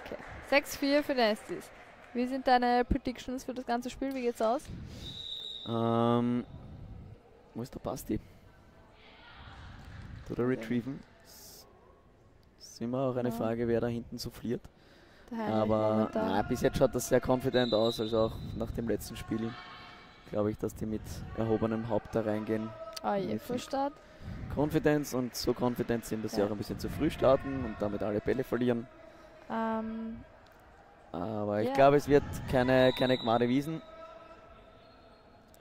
Okay. 6-4 für Nasties. Wie sind deine Predictions für das ganze Spiel? Wie geht's aus? Wo ist der Basti? Tut er retrieven? immer auch eine Frage, wer da hinten souffliert. Daher Aber bis jetzt schaut das sehr confident aus, also auch nach dem letzten Spiel glaube ich, dass die mit erhobenem Haupt da reingehen. Frühstart. Confidence und so confident sind, dass sie auch ein bisschen zu früh starten und damit alle Bälle verlieren. Aber ich glaube, es wird keine Gnade wiesen.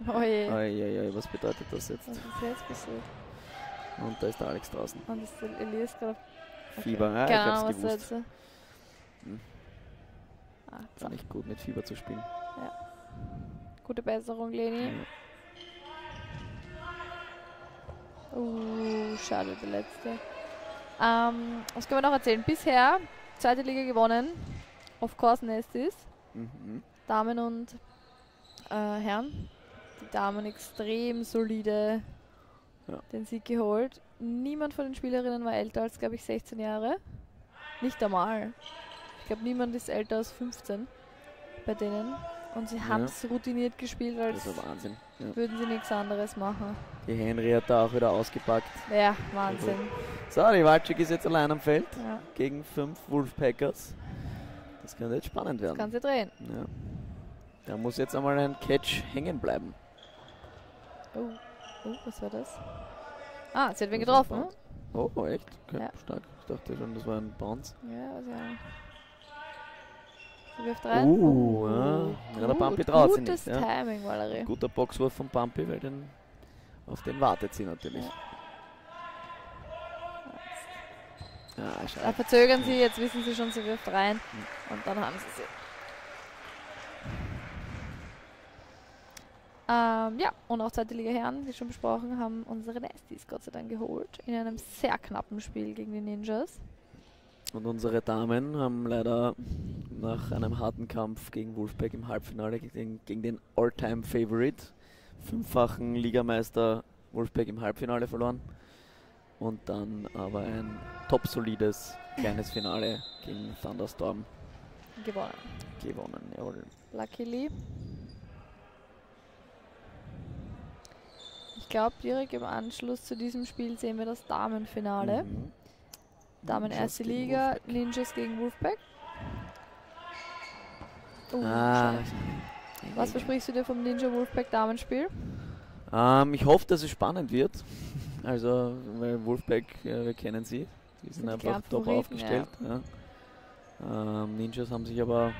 Oje. Was bedeutet das jetzt? Was ist jetzt passiert? Und da ist der Alex draußen. Und ist der Elias gerade... Fieber, ja, ich Keine hab's Ahnung, was gewusst. jetzt... War nicht gut mit Fieber zu spielen. Ja. Gute Besserung, Leni. Schade, der letzte. Was können wir noch erzählen? Bisher, zweite Liga gewonnen. Of course, Nestis. Damen und Herren. Die Damen extrem solide den Sieg geholt. Niemand von den Spielerinnen war älter als, glaube ich, 16 Jahre. Nicht einmal. Ich glaube, niemand ist älter als 15 bei denen. Und sie haben es routiniert gespielt, als das ist Wahnsinn. würden sie nichts anderes machen. Die Henry hat da auch wieder ausgepackt. Ja, Wahnsinn. So, die Walczyk ist jetzt allein am Feld gegen 5 Wolfpackers. Das könnte jetzt spannend werden. Das kann sie drehen. Ja. Da muss jetzt einmal ein Catch hängen bleiben. Was war das? Sie hat wen getroffen. Oh, echt? Okay, Ja. stark. Ich dachte schon, das war ein Bounce. Ja, also sie wirft rein. Ja, der Bumpy traut sich Gutes nicht. Ja. Timing, Valerie. Guter Boxwurf von Bumpy, weil auf den wartet sie natürlich. Ja, schade. Da verzögern sie, jetzt wissen sie schon, sie wirft rein. Und dann haben sie sie. Und auch zweite Liga Herren, wie schon besprochen, haben unsere Nesties Gott sei Dank geholt. In einem sehr knappen Spiel gegen die Ninjas. Und unsere Damen haben leider nach einem harten Kampf gegen Wolfpack im Halbfinale gegen den All-Time-Favorite, 5-fachen Ligameister Wolfpack im Halbfinale verloren. Und dann aber ein top-solides kleines Finale gegen Thunderstorm gewonnen. Jawohl. Luckily. Ich glaube, direkt im Anschluss zu diesem Spiel sehen wir das Damenfinale. Damen Ninjas erste gegen Liga, Wolfpack. Ninjas gegen Wolfpack. Was versprichst du dir vom Ninja Wolfpack Damenspiel? Ich hoffe, dass es spannend wird. Also, weil Wolfpack, wir kennen sie. Die sind einfach top aufgestellt. Ja. Ninjas haben sich aber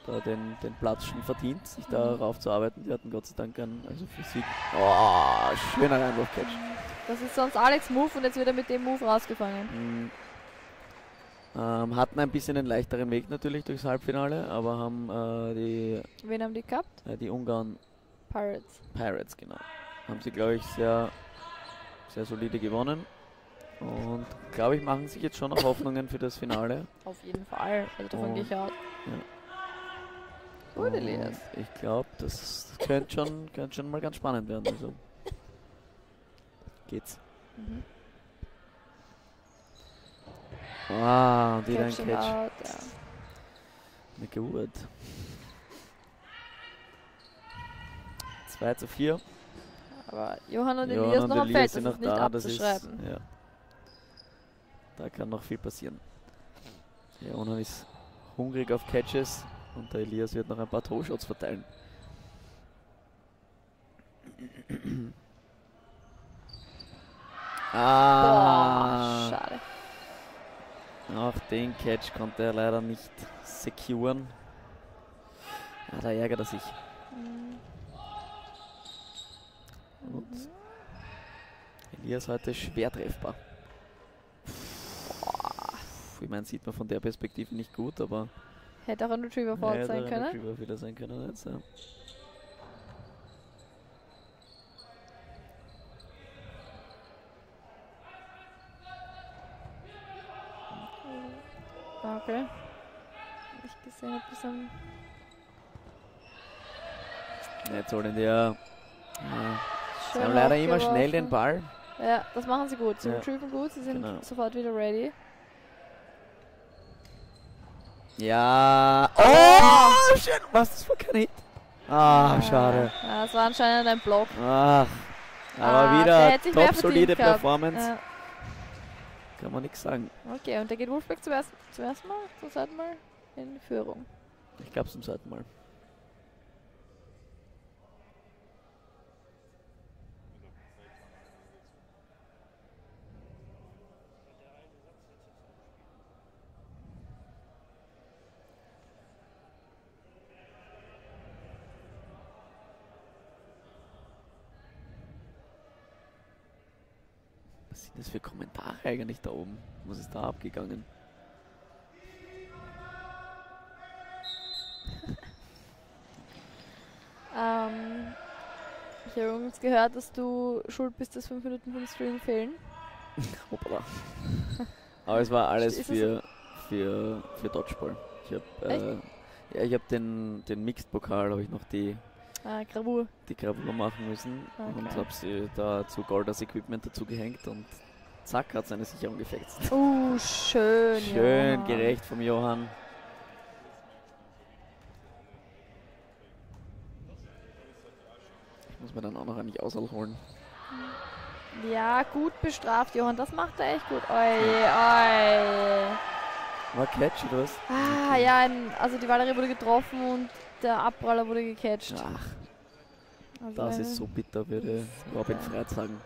da den Platz schon verdient, sich darauf zu arbeiten. Die hatten Gott sei Dank also Physik. Oh, schöner Reinwurf-Catch. Das ist sonst Alex Move und jetzt wird er mit dem Move rausgefangen. Hatten ein bisschen einen leichteren Weg natürlich durchs Halbfinale, aber haben Wen haben die gehabt? die Ungarn Pirates, genau. Haben sie, glaube ich, sehr, sehr solide gewonnen. Und glaube ich, machen sich jetzt schon noch Hoffnungen für das Finale. Auf jeden Fall. Also davon gehe ich aus. Gut, Elias. Ich glaube, das könnte schon mal ganz spannend werden. Also geht's. Und wieder ein Catch. Out, Eine Geburt. 2:4. Aber Johann und Elias noch am Feld, das ist nicht abzuschreiben. Da kann noch viel passieren. Johann ist hungrig auf Catches und der Elias wird noch ein paar Toe-Shots verteilen. Schade. Auch den Catch konnte er leider nicht securen. Da ärgert er sich. Und Elias heute schwer treffbar. Ich meine, sieht man von der Perspektive nicht gut, aber hätte auch ein Retriever Fault sein können. Retriever wieder sein können jetzt, ja. Okay. Ich gesehen habe, bis am... Jetzt holen die ja. Sie haben leider immer schnell den Ball. Ja, das machen sie gut. Sie retrieven gut, sie sind sofort wieder ready. Ja. Oh, schön. Was, das war kein Hit? Schade. Ja, das war anscheinend ein Block. Aber wieder top solide Performance. Performance. kann man nichts sagen. Okay, und da geht Wolfpack zum ersten Mal, zum zweiten Mal in Führung. Ich glaube zum zweiten Mal. Was sind das für Kommentare eigentlich da oben? Was ist da abgegangen? Ich habe übrigens gehört, dass du schuld bist, dass 5 Minuten vom Stream fehlen. Hoppala. Aber es war alles Ist das für Dodgeball. Ich habe den Mixed-Pokal, habe ich noch die Gravur. Gravur machen müssen und Okay. habe sie da zu Gold als Equipment dazu gehängt und zack, hat seine Sicherung gefetzt. Schön. Schön Johann. gerecht vom Johann. Ich muss mir dann auch noch eigentlich Auswahl holen. Ja, gut bestraft, Johann. Das macht er echt gut. Oi. War Catch oder was? Ja, also die Valerie wurde getroffen und der Abpraller wurde gecatcht. Ach, Also das ist so bitter, würde Robin Freit sagen.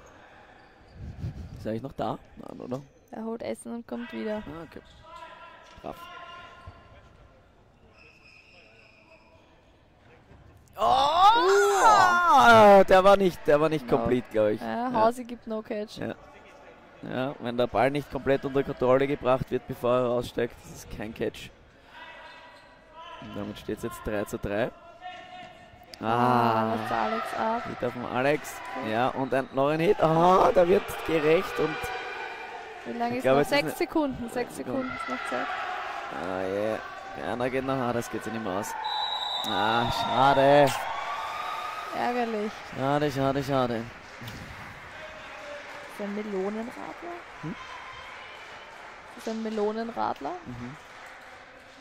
Ist er eigentlich noch da? Nein, oder? Er holt Essen und kommt wieder. Okay. Brav. Oh! Der war nicht komplett, glaube ich. Hausi gibt No Catch. Ja. Ja, wenn der Ball nicht komplett unter Kontrolle gebracht wird, bevor er raussteigt, das ist kein Catch. Und damit steht es jetzt 3:3. Was der Alex ab. Hit auf den Alex. Ja, und noch ein Hit. Da wird gerecht und Wie lange Ich ist glaube, noch? es ist 6 Sekunden. 6 Sekunden ist noch Zeit. ja, einer geht nach. Das geht sich nicht mehr aus. Schade. Ärgerlich. Schade. Ist das ein Melonenradler? Ist das ein Melonenradler?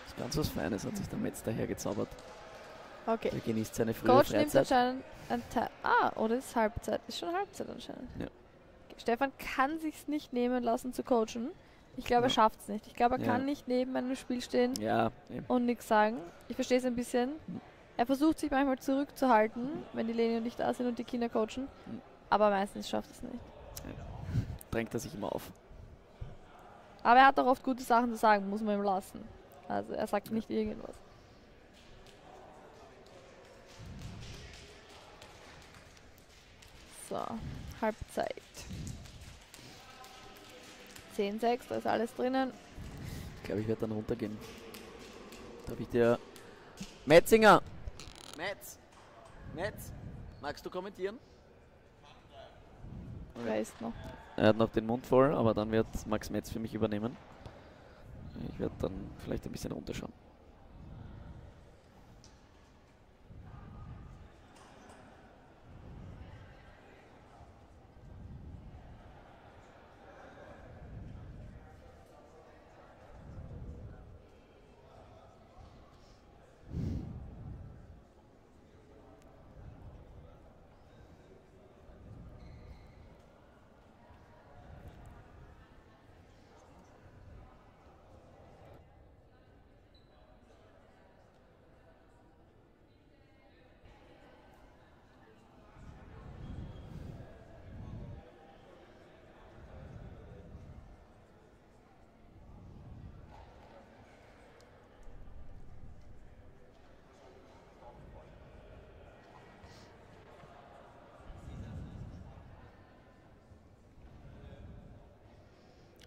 Das ist ganz was Feines, hat sich der Metz daher gezaubert. Okay. Er genießt seine frühe Coach nimmt Freizeit. anscheinend ein Teil. Oder ist Halbzeit? Ist schon Halbzeit anscheinend. Ja. Okay. Stefan kann sich's nicht nehmen lassen zu coachen. Ich glaube, er schafft es nicht. Ich glaube, er Ja. kann nicht neben einem Spiel stehen Ja, eben. und nichts sagen. Ich verstehe es ein bisschen. Er versucht sich manchmal zurückzuhalten, wenn die Leni und ich da sind und die Kinder coachen. Aber meistens schafft es nicht. Drängt er sich immer auf. Aber er hat auch oft gute Sachen zu sagen, muss man ihm lassen. Also er sagt nicht irgendwas. So, Halbzeit. 10:6, da ist alles drinnen. Ich glaube, ich werde dann runtergehen. Da habe ich dir... Metzinger! Metz! Magst du kommentieren? Wer ist noch? Er hat noch den Mund voll, aber dann wird Max Metz für mich übernehmen. Ich werde dann vielleicht ein bisschen runterschauen.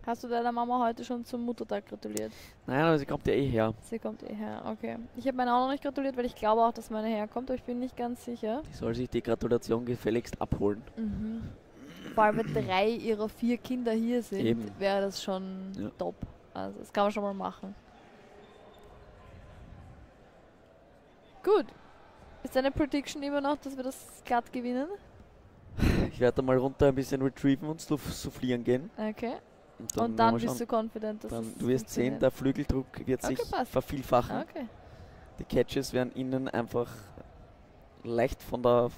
Hast du deiner Mama heute schon zum Muttertag gratuliert? Nein, aber sie kommt ja eh her. Sie kommt eh her, okay. Ich habe meine auch noch nicht gratuliert, weil ich glaube auch, dass meine herkommt, aber ich bin nicht ganz sicher. Die soll sich die Gratulation gefälligst abholen. Vor allem, wenn 3 ihrer 4 Kinder hier sind, Eben. wäre das schon top. Also das kann man schon mal machen. Gut. Ist deine Prediction immer noch, dass wir das glatt gewinnen? Ich werde da mal runter ein bisschen retrieven und soufflieren gehen. Okay. Und Und dann werden wir bist schauen. du confident, dass Dann, es du wirst sehen, funktioniert. der Flügeldruck wird Okay, sich passt. vervielfachen. Okay. Die Catches werden innen einfach leicht von der,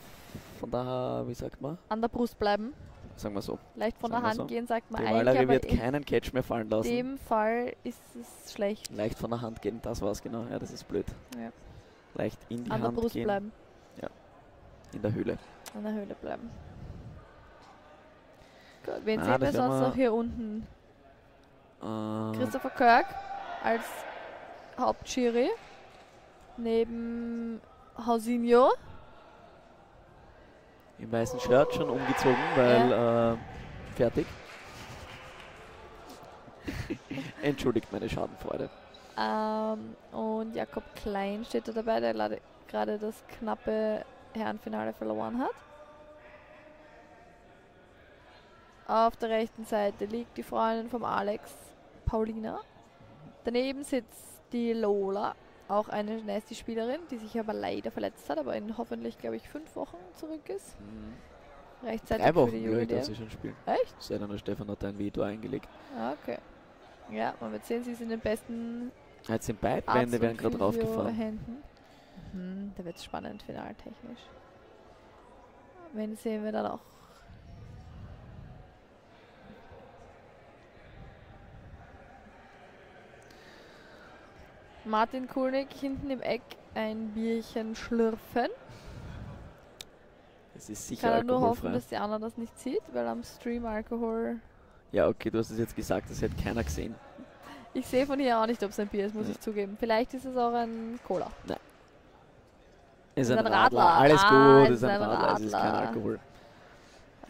wie sagt man, An der Brust bleiben. sagen wir so. Leicht von der Sagen wir Hand so. gehen, sagt man Die eigentlich, Wallere aber wird in keinen Catch mehr fallen lassen. dem Fall ist es schlecht. Leicht von der Hand gehen, das war's genau. Ja, das ist blöd. Ja. Leicht in die An der Hand Brust gehen. bleiben. Ja, in der Höhle. An der Höhle bleiben. Gut, wen Ah, sehen wir das werden sonst wir- noch hier unten? Äh, Christopher Kirk als Hauptschiri. Neben Hausinho. Im weißen Shirt schon umgezogen, weil fertig. Entschuldigt meine Schadenfreude. Und Jakob Klein steht da dabei, der gerade das knappe Herrenfinale verloren hat. Auf der rechten Seite liegt die Freundin vom Alex, Paulina. Daneben sitzt die Lola, auch eine Nasty-Spielerin, die sich aber leider verletzt hat, aber in hoffentlich, glaube ich, 5 Wochen zurück ist. Rechtzeitig 3 Wochen, für die glaube ich, darf Jugendliche. sie schon spielen. Echt? Seit einer Stefan hat ein Veto eingelegt. Ah, okay. Ja, man wird sehen, sie ist in den besten Jetzt sind beide Arzt- Bände werden und gerade raufgefahren. Physio-Händen. Da wird es spannend, finaltechnisch. Wen sehen wir dann auch? Martin Kulnig hinten im Eck ein Bierchen schlürfen. Es ist sicher Kann er nur hoffen, alkoholfrei. dass die Anna das nicht sieht, weil am Stream Alkohol... Ja, okay, du hast es jetzt gesagt, das hätte keiner gesehen. Ich sehe von hier auch nicht, ob es ein Bier ist, muss Ja. ich zugeben. Vielleicht ist es auch ein Cola. Ist Ist ein ein Radler. Radler. Alles Ah, gut, es ist ein Radler, es ist kein Radler. Alkohol.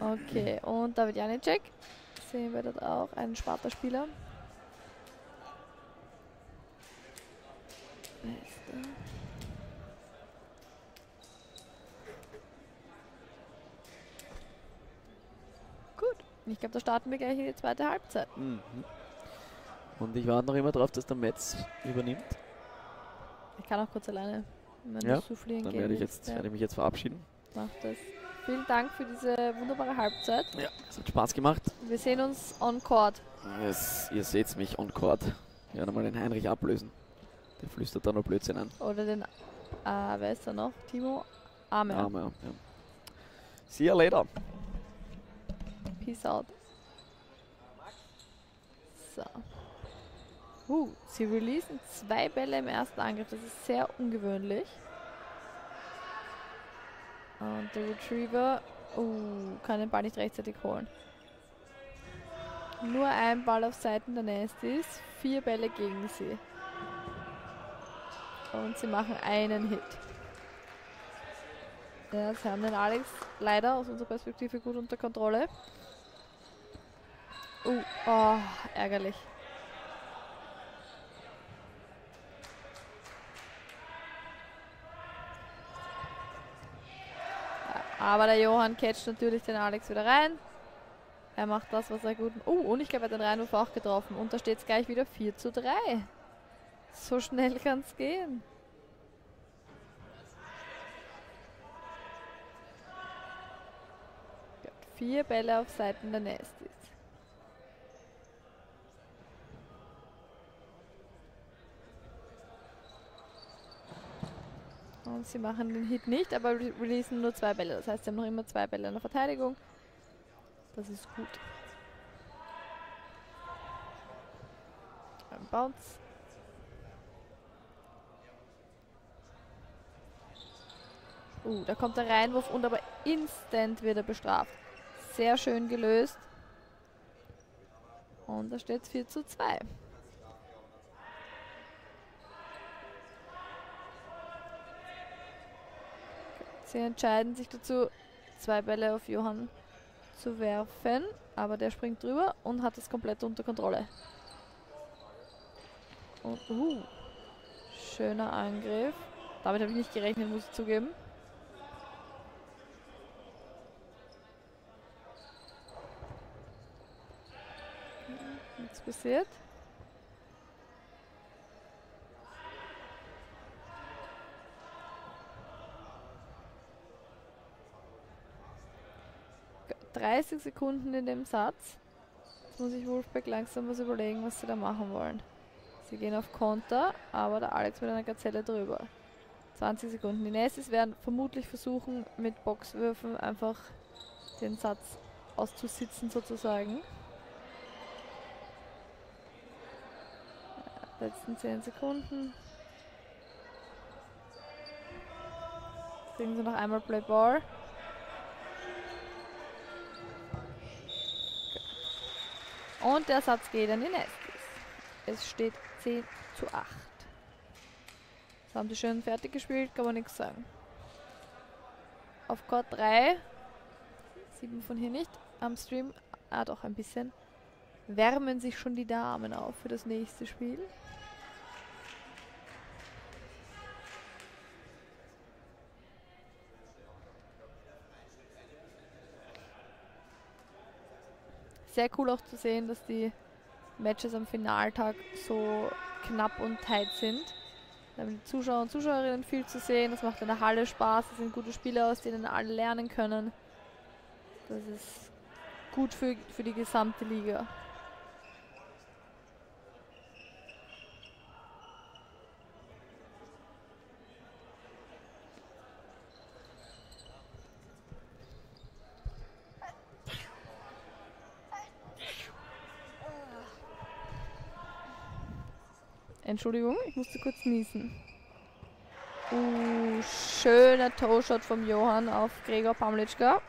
Okay, und David Janicek sehen wir dort auch, einen Sparta-Spieler. Wer ist der? Gut, ich glaube, da starten wir gleich in die zweite Halbzeit. Mhm. Und ich warte noch immer drauf, dass der Metz übernimmt. Ich kann auch kurz alleine, wenn Ja, du soufflieren Dann gehen werde ich, willst. werde ich mich jetzt verabschieden. Mach das. Vielen Dank für diese wunderbare Halbzeit. Ja, es hat Spaß gemacht. Wir sehen uns on court. Ihr seht mich on court. Ich werde mal den Heinrich ablösen. Der flüstert da noch Blödsinn an. Oder den, wer ist da noch? Timo Amer. Arme, ja. See you later. Peace out. So. Sie releasen 2 Bälle im ersten Angriff. Das ist sehr ungewöhnlich. Und der Retriever kann den Ball nicht rechtzeitig holen. Nur ein Ball auf Seiten der Nasties. 4 Bälle gegen sie. Und sie machen einen Hit. Ja, sie haben den Alex leider aus unserer Perspektive gut unter Kontrolle. Ärgerlich. Aber der Johann catcht natürlich den Alex wieder rein. Er macht das, was er gut... und ich glaube, er hat den Reinwurf auch getroffen. Und da steht es gleich wieder 4:3. So schnell kann es gehen. Gut, 4 Bälle auf Seiten der Nasties. Und sie machen den Hit nicht, aber releasen nur 2 Bälle. Das heißt, sie haben noch immer 2 Bälle in der Verteidigung. Das ist gut. Ein Bounce. Da kommt der Reinwurf und aber instant wird er bestraft. Sehr schön gelöst. Und da steht es 4:2. Sie entscheiden sich dazu, 2 Bälle auf Johann zu werfen, aber der springt drüber und hat das komplett unter Kontrolle. Und schöner Angriff. Damit habe ich nicht gerechnet, muss ich zugeben. Nichts passiert. G- 30 Sekunden in dem Satz. Jetzt muss ich Wolfpack langsam was überlegen, was sie da machen wollen. Sie gehen auf Konter, aber der Alex mit einer Gazelle drüber. 20 Sekunden. Die Nasties werden vermutlich versuchen, mit Boxwürfen einfach den Satz auszusitzen sozusagen. Ja, letzten 10 Sekunden. Kriegen sie noch einmal Play Ball. Und der Satz geht an die Nestis. Es steht 10:8. Das haben sie schön fertig gespielt, kann man nichts sagen. Auf Court 3, 7 von hier nicht, am Stream, doch ein bisschen, wärmen sich schon die Damen auf für das nächste Spiel. Sehr cool auch zu sehen, dass die Matches am Finaltag so knapp und tight sind. Da haben die Zuschauer und Zuschauerinnen viel zu sehen. Das macht in der Halle Spaß. Das sind gute Spieler, aus denen alle lernen können. Das ist gut für die gesamte Liga. Entschuldigung, ich musste kurz niesen. Schöner Toe-Shot vom Johann auf Gregor Pamlitschka.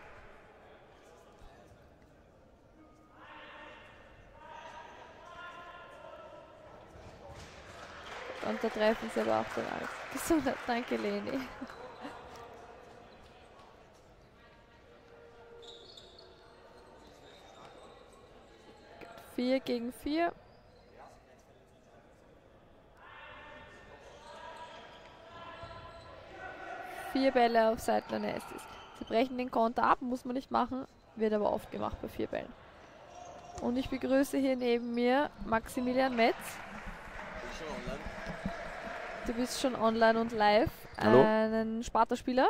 Und da treffen sie aber auch den Alt. Gesundheit, danke Leni. Vier gegen 4. Vier Bälle auf Seite Nestis. Sie brechen den Konter ab, muss man nicht machen, wird aber oft gemacht bei 4 Bällen. Und ich begrüße hier neben mir Maximilian Metz. Du bist schon online und live. Hallo. Einen Sparta-Spieler.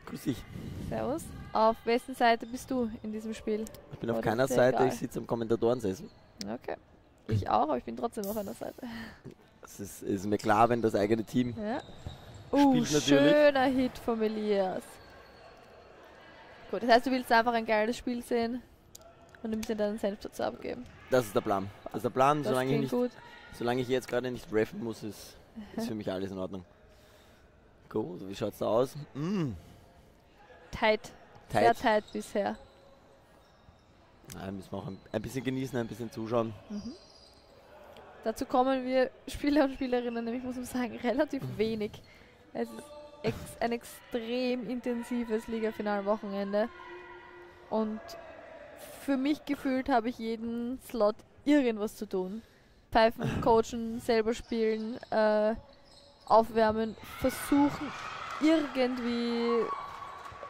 Grüß dich. Servus. Auf wessen Seite bist du in diesem Spiel? Ich bin auf Oder keiner ist dir Seite, egal? ich sitze am Kommentatorensessel. Okay. Ich auch, aber ich bin trotzdem auf einer Seite. Es ist mir klar, wenn das eigene Team Ja. spielt natürlich. Schöner Hit von Elias. Gut, das heißt, du willst einfach ein geiles Spiel sehen und ein bisschen deinen Senf dazu abgeben. Das ist der Plan. Das ist der Plan, Das solange klingt gut. ich jetzt gerade nicht reffen muss, ist für mich alles in Ordnung. Gut, wie schaut's da aus? Tight. Sehr tight bisher. Müssen wir auch ein bisschen genießen, ein bisschen zuschauen. Dazu kommen wir Spieler und Spielerinnen, nämlich muss man sagen, relativ wenig. Es ist ein extrem intensives Liga-Finalwochenende. Und für mich gefühlt habe ich jeden Slot irgendwas zu tun. Pfeifen, coachen, selber spielen, aufwärmen, versuchen irgendwie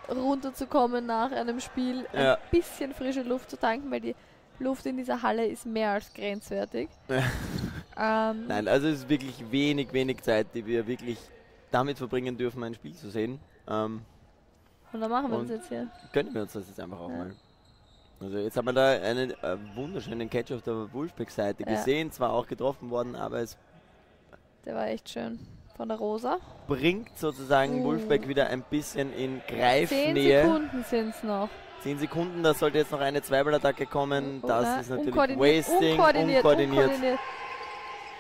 runterzukommen nach einem Spiel, Ja. ein bisschen frische Luft zu tanken, weil die Luft in dieser Halle ist mehr als grenzwertig. Nein, also es ist wirklich wenig Zeit, die wir wirklich damit verbringen dürfen, ein Spiel zu sehen. Und dann machen wir Und das jetzt hier. gönnen wir uns das jetzt einfach auch mal. Also jetzt haben wir da einen wunderschönen Catch auf der Wolfpack-Seite gesehen, zwar auch getroffen worden, aber es Der war echt schön. Von der Rosa. bringt sozusagen Wolfpack wieder ein bisschen in 10 Greifnähe. Sekunden sind es noch. 10 Sekunden, da sollte jetzt noch eine Zweiballattacke kommen. Das ist natürlich unkoordiniert, Wasting, unkoordiniert.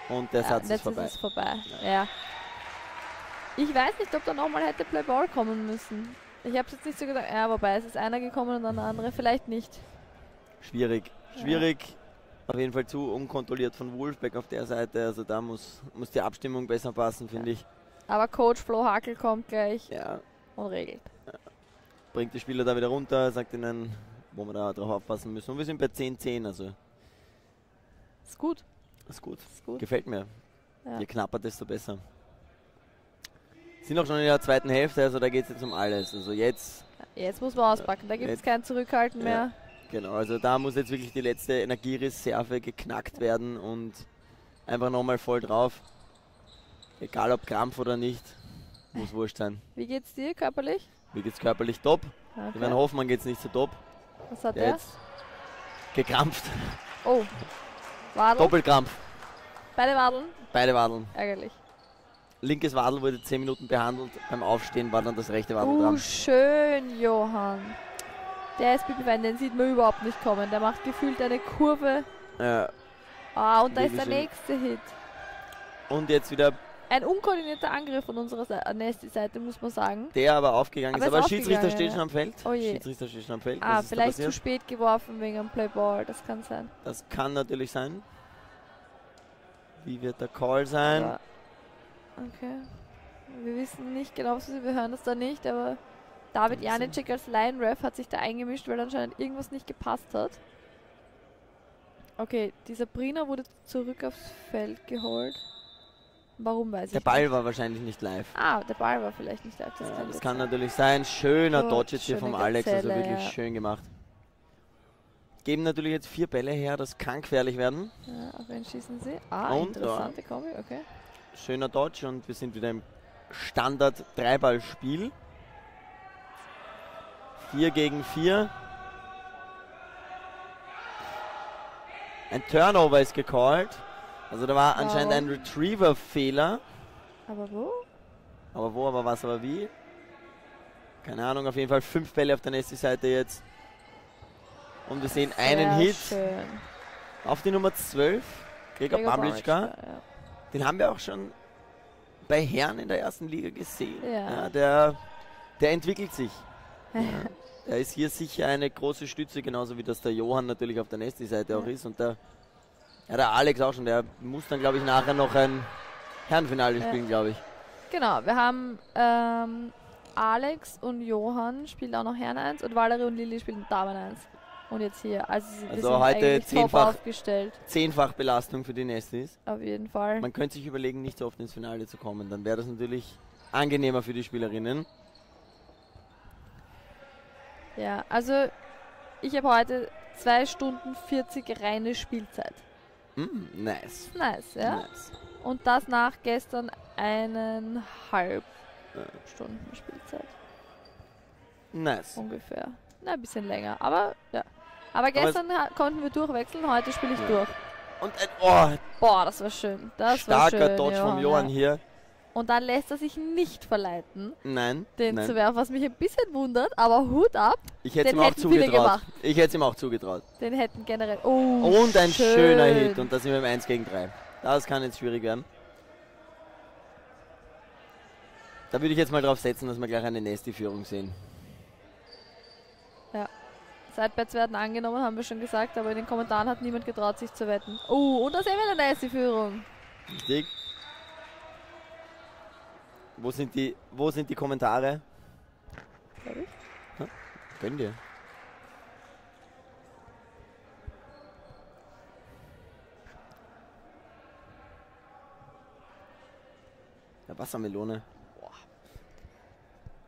Und der Satz ist jetzt vorbei. ist es vorbei. Ja. Ich weiß nicht, ob da nochmal hätte Play Ball kommen müssen. Ich habe es jetzt nicht so gedacht. Ja, wobei es ist einer gekommen und dann der andere vielleicht nicht. Schwierig. Auf jeden Fall zu unkontrolliert von Wolfpack auf der Seite. Also da muss die Abstimmung besser passen, finde ich. Aber Coach Flo Hakel kommt gleich Ja, und regelt. bringt die Spieler da wieder runter, sagt ihnen, wo wir da drauf aufpassen müssen. Und wir sind bei 10-10, also Ist gut. ist gut. Ist gut. Gefällt mir. Ja. Je knapper, desto besser. Sind auch schon in der zweiten Hälfte, also da geht es jetzt um alles. Also jetzt, Jetzt muss man auspacken. Da gibt es Jetzt- kein Zurückhalten mehr. genau, also da muss jetzt wirklich die letzte Energiereserve geknackt werden und einfach nochmal voll drauf. Egal ob Krampf oder nicht, muss wurscht sein. Wie geht's dir körperlich? Mir geht's körperlich top. Ich meine, Okay. Hoffmann geht's nicht so top. Was hat Der der? jetzt gekrampft. Oh. Wadel. Doppelkrampf. Beide Wadeln. Beide Wadeln. Ärgerlich. Linkes Wadel wurde 10 Minuten behandelt. Beim Aufstehen war dann das rechte Wadel dran. Schön, Johann. Der SPP-Fan, den sieht man überhaupt nicht kommen. Der macht gefühlt eine Kurve. Ja. Ah, und da ist Wirklich der schön. nächste Hit. Und jetzt wieder Ein unkoordinierter Angriff von unserer Nasty-Seite, muss man sagen. der aber aufgegangen ist. Aber Aber ist Schiedsrichter aufgegangen, steht ja. schon am Feld. Oh je. Schiedsrichter steht schon am Feld. Ah, Was ist da vielleicht zu passiert? spät geworfen wegen einem Playball. Das kann sein. Das kann natürlich sein. Wie wird der Call sein? Aber okay. Wir wissen nicht genau, was wir hören das da nicht, aber David Janicek als Line-Ref hat sich da eingemischt, weil anscheinend irgendwas nicht gepasst hat. Okay, dieser Briner wurde zurück aufs Feld geholt. Warum weiß ich Der nicht. Ball war wahrscheinlich nicht live. Ah, der Ball war vielleicht nicht live. Das Ja, kann das gut kann sein. natürlich sein. Schöner Oh, Dodge jetzt hier schöne vom Alex, also Gazelle, wirklich ja. schön gemacht. Geben natürlich jetzt 4 Bälle her, das kann gefährlich werden. Ja, auf wen schießen sie? Ah, Und, interessante Kombi, okay. Schöner Dodge und wir sind wieder im Standard-Dreiballspiel. 4 gegen 4. Ein Turnover ist gecallt. Also da war anscheinend ein Retriever-Fehler. Aber wo? Aber wo, aber was, aber wie? Keine Ahnung, auf jeden Fall 5 Bälle auf der nächsten Seite jetzt. Und wir sehen einen Sehr Hit schön. auf die Nummer 12. Gregor Pavlička. Ja. Den haben wir auch schon bei Herren in der ersten Liga gesehen. Ja. Der entwickelt sich. Er ist hier sicher eine große Stütze, genauso wie das der Johann natürlich auf der Nesti-Seite auch ist. Und der Alex auch schon. Der muss dann, glaube ich, nachher noch ein Herrenfinale spielen, glaube ich. Genau, wir haben Alex und Johann spielen auch noch Herren 1 und Valerie und Lilly spielen Damen 1. Und jetzt hier. Also wir sind heute eigentlich top 10-fach aufgestellt. 10-fach Belastung für die Nestis. Auf jeden Fall. Man könnte sich überlegen, nicht so oft ins Finale zu kommen. Dann wäre das natürlich angenehmer für die Spielerinnen. Ja, also ich habe heute 2 Stunden 40 reine Spielzeit. Nice. Nice, ja. Nice. Und das nach gestern 1,5 Stunden Spielzeit. Nice. Ungefähr. Na, ein bisschen länger, aber ja. Aber gestern konnten wir durchwechseln, heute spiele ich durch. Und Boah, das war schön. Das war starker schön, Dodge vom Johann hier. Und dann lässt er sich nicht verleiten, Nein. den nein. zu werfen, was mich ein bisschen wundert, aber Hut ab. Ich hätte den ihm auch hätten viele zugetraut. gemacht. Ich hätte ihm auch zugetraut. Den hätten generell. Oh, Und ein schön. schöner Hit. Und da sind wir im 1 gegen 3. Das kann jetzt schwierig werden. Da würde ich jetzt mal drauf setzen, dass wir gleich eine Nesti-Führung sehen. Ja. Sidebets werden angenommen, haben wir schon gesagt, aber in den Kommentaren hat niemand getraut, sich zu wetten. Oh, und da sehen wir eine Nesti-Führung. Richtig. Wo sind die Kommentare? Gönn dir. Ja, Wassermelone.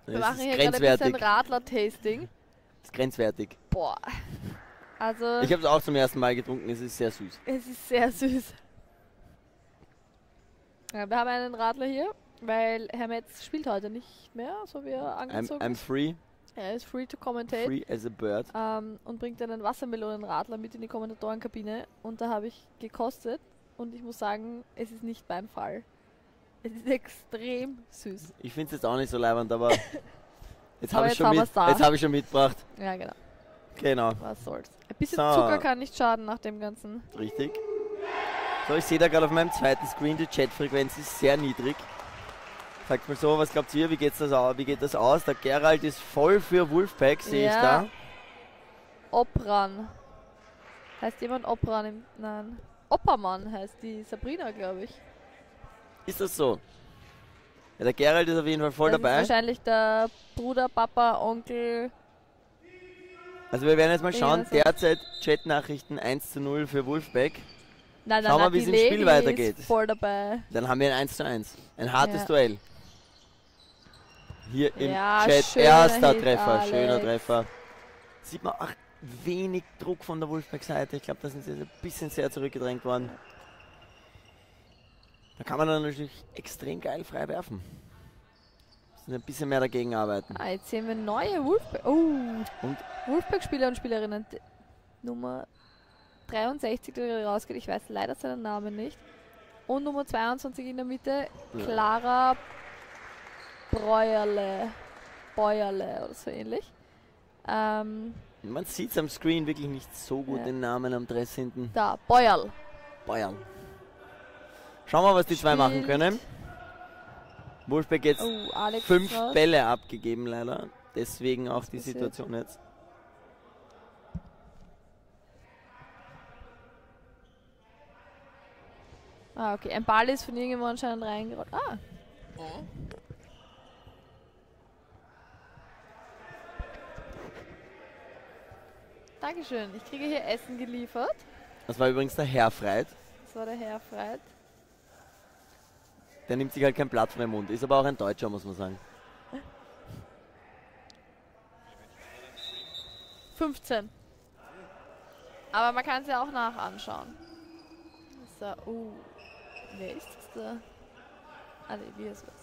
Wir Das machen ist hier gerade ein bisschen grenzwertig. Radler-Tasting. Das ist grenzwertig. Boah. Also, Ich habe es auch zum ersten Mal getrunken, es ist sehr süß. es ist sehr süß. Ja, wir haben einen Radler hier, weil Herr Metz spielt heute nicht mehr, so wie er angezogen I'm ist. free, Er ist free to commentate. free as a bird. Und bringt einen Wassermelonenradler mit in die Kommentatorenkabine. Und da habe ich gekostet und ich muss sagen, es ist nicht beim Fall. Es ist extrem süß. Ich finde es jetzt auch nicht so leibend, aber jetzt Aber habe ich, jetzt schon haben mit- wir's da. jetzt hab ich schon mitgebracht. Ja, genau. Genau, Was soll's. Ein bisschen So. Zucker kann nicht schaden nach dem Ganzen. richtig. So, ich sehe da gerade auf meinem zweiten Screen, die Chatfrequenz ist sehr niedrig. Sagt mal so, was glaubt ihr, wie geht das aus? Der Gerald ist voll für Wolfpack, sehe ich Ja. da. Opran. Heißt jemand Opran? Nein. Oppermann heißt die Sabrina, glaube ich. Ist das so? Ja, der Gerald ist auf jeden Fall voll Das dabei. ist wahrscheinlich der Bruder, Papa, Onkel. Also wir werden jetzt mal Ja, schauen, so. derzeit Chatnachrichten 1:0 für Wolfpack. Nein, Schauen wir, wie die es im Spiel Lady weitergeht. Ist voll dabei. Dann haben wir ein 1:1. Ein hartes Ja. Duell. Hier im Ja, Chat, schöner erster Hit, Treffer, Alex. schöner Treffer. Sieht man auch wenig Druck von der Wolfpack-Seite. Ich glaube, da sind sie ein bisschen sehr zurückgedrängt worden. Da kann man dann natürlich extrem geil frei werfen. Müssen ein bisschen mehr dagegen arbeiten. Ah, jetzt sehen wir neue Wolfpack. Oh. Und? Wolfpack-Spieler und Spielerinnen. Nummer 63, der gerade rausgeht. Ich weiß leider seinen Namen nicht. Und Nummer 22 in der Mitte. Ja. Clara Bäuerle oder so ähnlich. Man sieht es am Screen wirklich nicht so gut, Ja. den Namen am Dress hinten. Da, Beuerl. Bayern. Schauen wir, was die zwei machen Spielt. können. Wolfsberg jetzt Oh, Alex 5 raus. Bälle abgegeben leider. Deswegen auch die passiert? Situation jetzt. Ah, okay. Ein Ball ist von irgendwo anscheinend reingerollt. Ah. Dankeschön. Ich kriege hier Essen geliefert. Das war übrigens der Herr Freit. Das war der Herr Freit. Der nimmt sich halt kein Blatt vor den Mund. Ist aber auch ein Deutscher, muss man sagen. 15. Aber man kann es ja auch nachanschauen. So, wer ist das da? Ah, nee, wie ist was?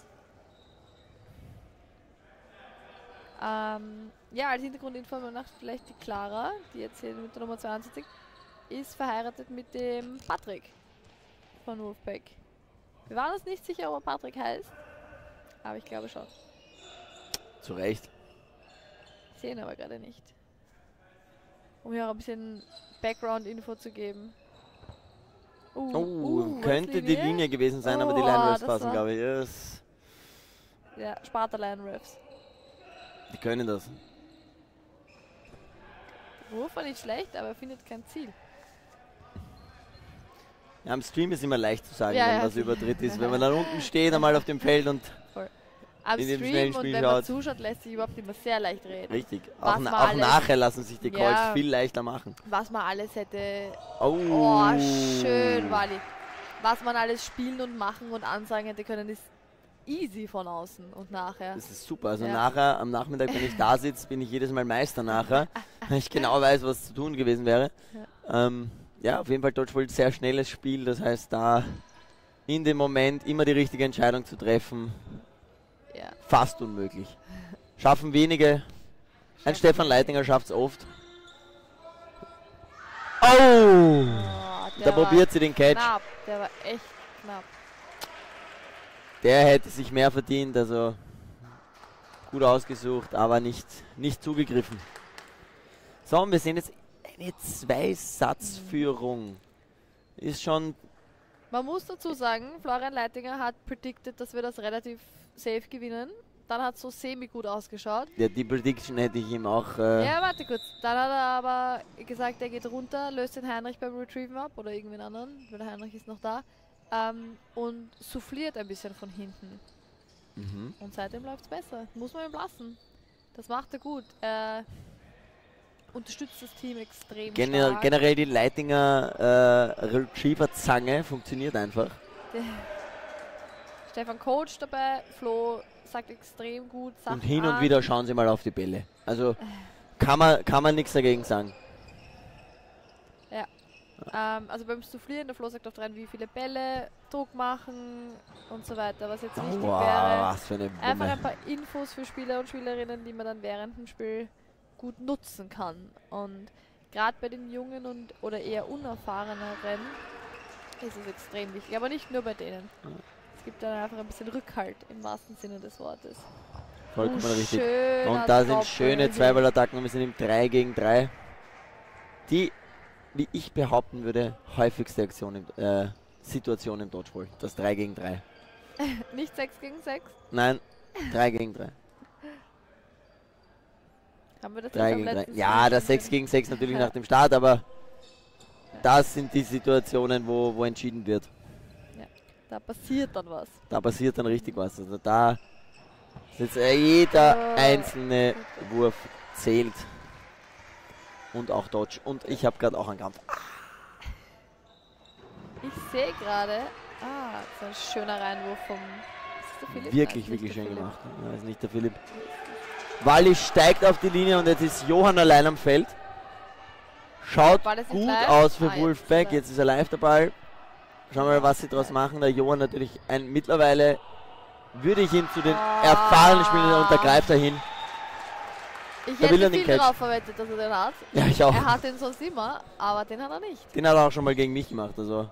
Ja, als Hintergrundinfo noch vielleicht die Clara, die jetzt hier mit der Nummer 22 ist, verheiratet mit dem Patrick von Wolfpack. Wir waren uns nicht sicher, ob er Patrick heißt, aber ich glaube schon. Zu Recht. Sehen aber gerade nicht. Um hier auch ein bisschen Background-Info zu geben. Könnte die Linie gewesen sein, aber die Oh, Line-Refs das passen, war- glaube ich. Yes. Ja, Sparta Line Refs. Die können das. Der Wurf war nicht schlecht, aber er findet kein Ziel. Ja, am Stream ist immer leicht zu sagen, Ja, wenn ja, was sicher. Übertritt ist. Wenn man dann unten steht, einmal auf dem Feld und Am In dem Stream schnellen und Spiel wenn man schaut. zuschaut, lässt sich überhaupt immer sehr leicht reden. richtig. Was Auch, man auch alles- nachher lassen sich die Calls Ja. viel leichter machen. Was man alles hätte... Oh, Oh, schön, Wally. Was man alles spielen und machen und ansagen hätte können, ist easy von außen und nachher. Das ist super. Also Ja. nachher, am Nachmittag, wenn ich da sitze, bin ich jedes Mal Meister nachher, weil ich genau weiß, was zu tun gewesen wäre. Ja, auf jeden Fall Dodgeball, sehr schnelles Spiel. Das heißt, da in dem Moment immer die richtige Entscheidung zu treffen, Ja. fast unmöglich. Schaffen wenige. Ein Stefan Leitinger schafft es oft. Oh! Oh, Da der war probiert sie den Catch. knapp. Der war echt knapp. Der hätte sich mehr verdient, also gut ausgesucht, aber nicht zugegriffen. So, und wir sehen jetzt eine Zwei-Satz-Führung. Ist schon, Man muss dazu sagen, Florian Leitinger hat predicted, dass wir das relativ safe gewinnen. Dann hat es so semi-gut ausgeschaut. ja, die Prediction hätte ich ihm auch, Ja, warte kurz. Dann hat er aber gesagt, er geht runter, löst den Heinrich beim Retrieven ab oder irgendwen anderen, weil der Heinrich ist noch da. Und souffliert ein bisschen von hinten. Und seitdem läuft es besser. Muss man ihm lassen. Das macht er gut. Er unterstützt das Team extrem stark. generell die Leitinger Retriever-Zange funktioniert einfach. Stefan coacht dabei, Flo sagt extrem gut Sachen Und hin und an. wieder schauen sie mal auf die Bälle. Also kann man nichts dagegen sagen. Also beim Soufflieren, der Flo sagt oft rein, wie viele Bälle, Druck machen und so weiter. Was jetzt wichtig Wow, wäre, was für eine einfach Wumme. ein paar Infos für Spieler und Spielerinnen, die man dann während dem Spiel gut nutzen kann. Und gerade bei den jungen und oder eher unerfahreneren ist es extrem wichtig, aber nicht nur bei denen. Es gibt dann einfach ein bisschen Rückhalt im wahrsten Sinne des Wortes. Vollkommen richtig. schöner Und da sind Doppel schöne hier. Zweiballattacken und wir sind im 3 gegen 3. Die, wie ich behaupten würde, häufigste Situation im Dodgeball. Das 3 gegen 3. Nicht 6 gegen 6? Nein, 3 gegen 3. Haben wir das 3 jetzt am gegen 3. letzten Ja, Stream das schon 6 gegen 6 natürlich nach dem Start, aber das sind die Situationen, wo entschieden wird. Da passiert dann was. Da passiert dann richtig was. Also da ist jetzt jeder einzelne Wurf zählt. Und auch Dodge. Und ich habe gerade auch einen Kampf. Ich sehe gerade, so ein schöner Reinwurf vom. Ist das der Philipp? Wirklich, Nein, ist wirklich nicht der schön Philipp. gemacht. Ja, ist nicht der Philipp. Walli steigt auf die Linie und jetzt ist Johann allein am Feld. Schaut Ball ist nicht gut live. aus für Jetzt Wolfpack. ist er. Jetzt ist er live der Ball. Schauen wir mal, was sie daraus machen. Der Johann natürlich mittlerweile würde ich ihn zu den erfahrenen Spielern und da greift er hin. Ich Da will er hätte den viel Catch. darauf verwettet, dass er den hat. Ja, ich auch. Er hat den sonst immer, aber den hat er nicht. Den hat er auch schon mal gegen mich gemacht. Also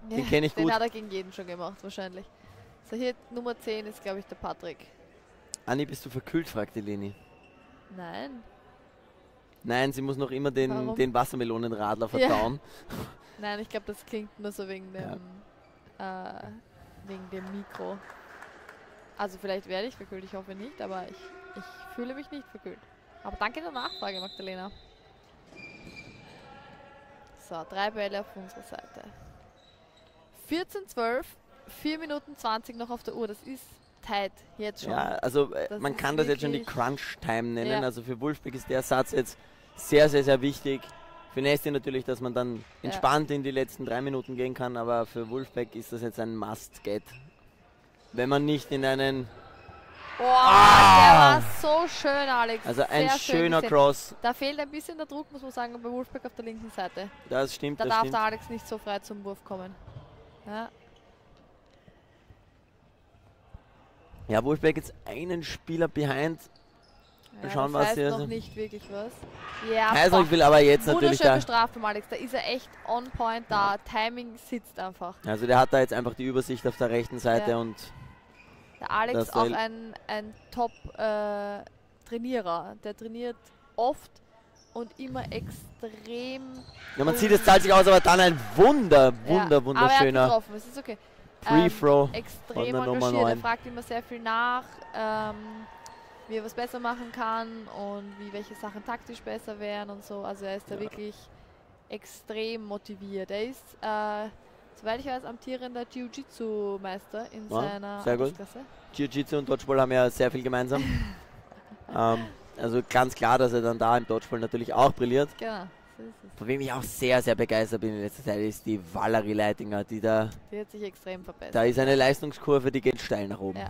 den kenne ich Den gut. hat er gegen jeden schon gemacht, wahrscheinlich. So, hier Nummer 10 ist, glaube ich, der Patrick. Anni, bist du verkühlt? Fragt die Leni. Nein. Nein, sie muss noch immer den Wassermelonenradler verdauen. Ja. Nein, ich glaube, das klingt nur so wegen dem, wegen dem Mikro. Also vielleicht werde ich verkühlt, ich hoffe nicht, aber ich fühle mich nicht verkühlt. Aber danke der Nachfrage, Magdalena. So, 3 Bälle auf unserer Seite. 14:12, 4 Minuten 20 noch auf der Uhr. Das ist tight, jetzt schon. Ja, also man kann das jetzt schon die Crunch-Time nennen. Also für Wolfpack ist der Satz jetzt sehr, sehr, sehr wichtig. Für Nasty natürlich, dass man dann entspannt in die letzten 3 Minuten gehen kann, aber für Wolfpack ist das jetzt ein Must-Get. Wenn man nicht in einen... Der war so schön, Alex. Also ein sehr schöner schön Cross. Da fehlt ein bisschen der Druck, muss man sagen, bei Wolfpack auf der linken Seite. Das stimmt, Da darf der Alex nicht so frei zum Wurf kommen. Ja, Wolfpack jetzt einen Spieler behind. Mal schauen, was hier ist noch nicht wirklich was. Ja, also ich will aber jetzt natürlich wunderschön bestraft vom Alex. Da ist er echt on point da. Timing sitzt einfach. Also der hat da jetzt einfach die Übersicht auf der rechten Seite und... Der Alex ist auch ein Top-Trainierer. Der trainiert oft und immer extrem... Ja, man sieht, es zahlt sich aus, aber dann ein wunderschöner... Aber er hat getroffen, es ist okay. Free-Throw extrem engagiert, er fragt immer sehr viel nach, wie er was besser machen kann und welche Sachen taktisch besser wären und so. Also er ist da wirklich extrem motiviert. Er ist, soweit ich weiß, amtierender Jiu-Jitsu-Meister in seiner Altersklasse. Jiu-Jitsu und Dodgeball haben ja sehr viel gemeinsam. Also ganz klar, dass er dann da im Dodgeball natürlich auch brilliert. Genau. Von wem ich auch sehr, sehr begeistert bin in letzter Zeit, ist die Valerie Leitinger, die hat sich extrem verbessert. Da ist eine Leistungskurve, die geht steil nach oben. Ja.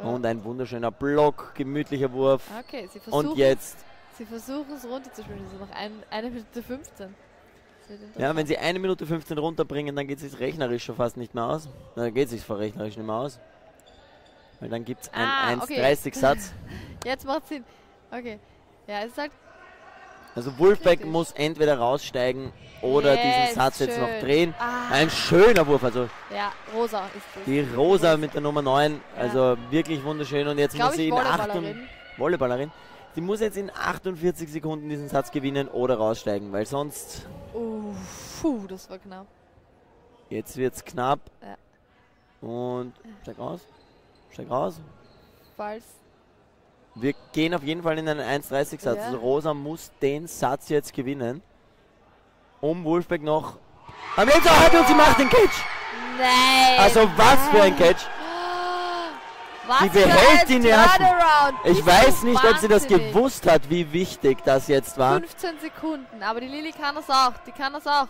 Und ein wunderschöner Block, gemütlicher Wurf. Okay, sie versuchen es runterzuspielen. Das ist noch 1 Minute 15. Ja, wenn sie 1 Minute 15 runterbringen, dann geht es sich rechnerisch schon fast nicht mehr aus. Dann geht es sich rechnerisch nicht mehr aus. Weil dann gibt es einen 1:30-Satz. Jetzt macht es Sinn. Okay. Ja, es ist halt... Also Wolfpack muss entweder raussteigen oder diesen Satz jetzt noch drehen. Ein schöner Wurf. Also ja, Rosa ist das. Die Rosa mit der Nummer 9. Also wirklich wunderschön. Und jetzt muss sie Volleyballerin. Sie muss jetzt in 48 Sekunden diesen Satz gewinnen oder raussteigen, weil sonst... das war knapp. Jetzt wird es knapp. Ja. Und steig raus. Steig raus. Falls... Wir gehen auf jeden Fall in einen 1:30-Satz. Also Rosa muss den Satz jetzt gewinnen. Wolfpack noch... Am Ende hat und sie macht den Catch! Nein! Also was für ein Catch! Sie behält die Nerven. Ich weiß nicht, ob sie das gewusst hat, wie wichtig das jetzt war. 15 Sekunden, aber die Lilly kann das auch. Die kann das auch.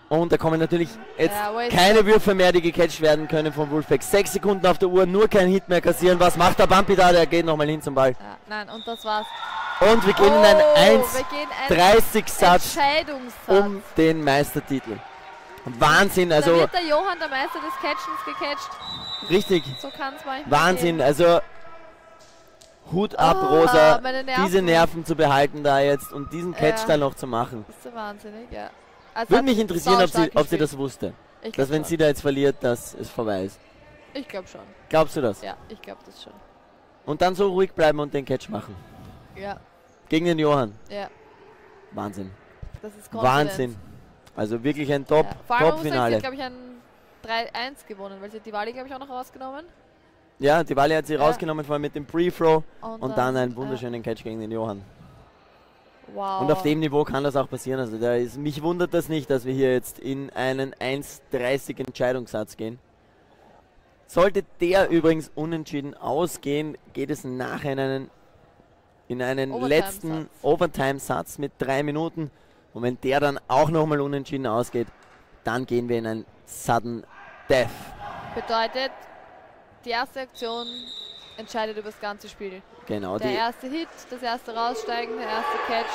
Und da kommen natürlich jetzt keine Würfe mehr, die gecatcht werden können von Wolfpack. 6 Sekunden auf der Uhr, nur kein Hit mehr kassieren. Was macht der Bumpy da? Der geht nochmal hin zum Ball. Ja, nein, und das war's. Und wir gehen in einen 1:30-Satz um den Meistertitel. Wahnsinn, also... Da wird der Johann, der Meister des Catchens, gecatcht. Richtig. So kann es manchmal Wahnsinn, gehen. Also... Hut ab, Rosa, diese Nerven zu behalten da jetzt und diesen Catch da noch zu machen. Das ist so wahnsinnig, ja. Also würde mich interessieren, ob sie das wusste. Dass wenn sie da jetzt verliert, dass es vorbei ist. Ich glaube schon. Glaubst du das? Ja, ich glaube das schon. Und dann so ruhig bleiben und den Catch machen. Ja. Gegen den Johann. Ja. Wahnsinn. Das ist Wahnsinn. Also wirklich ein Top-Finale. Vor allem sie hat, glaube ich, ein 3:1 gewonnen, weil sie hat die Wally, glaube ich, auch noch rausgenommen. Ja, die Wally hat sie rausgenommen, vor allem mit dem Pre-Throw und dann einen wunderschönen Catch gegen den Johann. Wow. Und auf dem Niveau kann das auch passieren. Also mich wundert das nicht, dass wir hier jetzt in einen 1:30 Entscheidungssatz gehen. Sollte der übrigens unentschieden ausgehen, geht es nachher in einen letzten Overtime-Satz mit 3 Minuten. Und wenn der dann auch nochmal unentschieden ausgeht, dann gehen wir in ein Sudden Death. Bedeutet, die erste Aktion entscheidet über das ganze Spiel. Genau. Der erste Hit, das erste Raussteigen, der erste Catch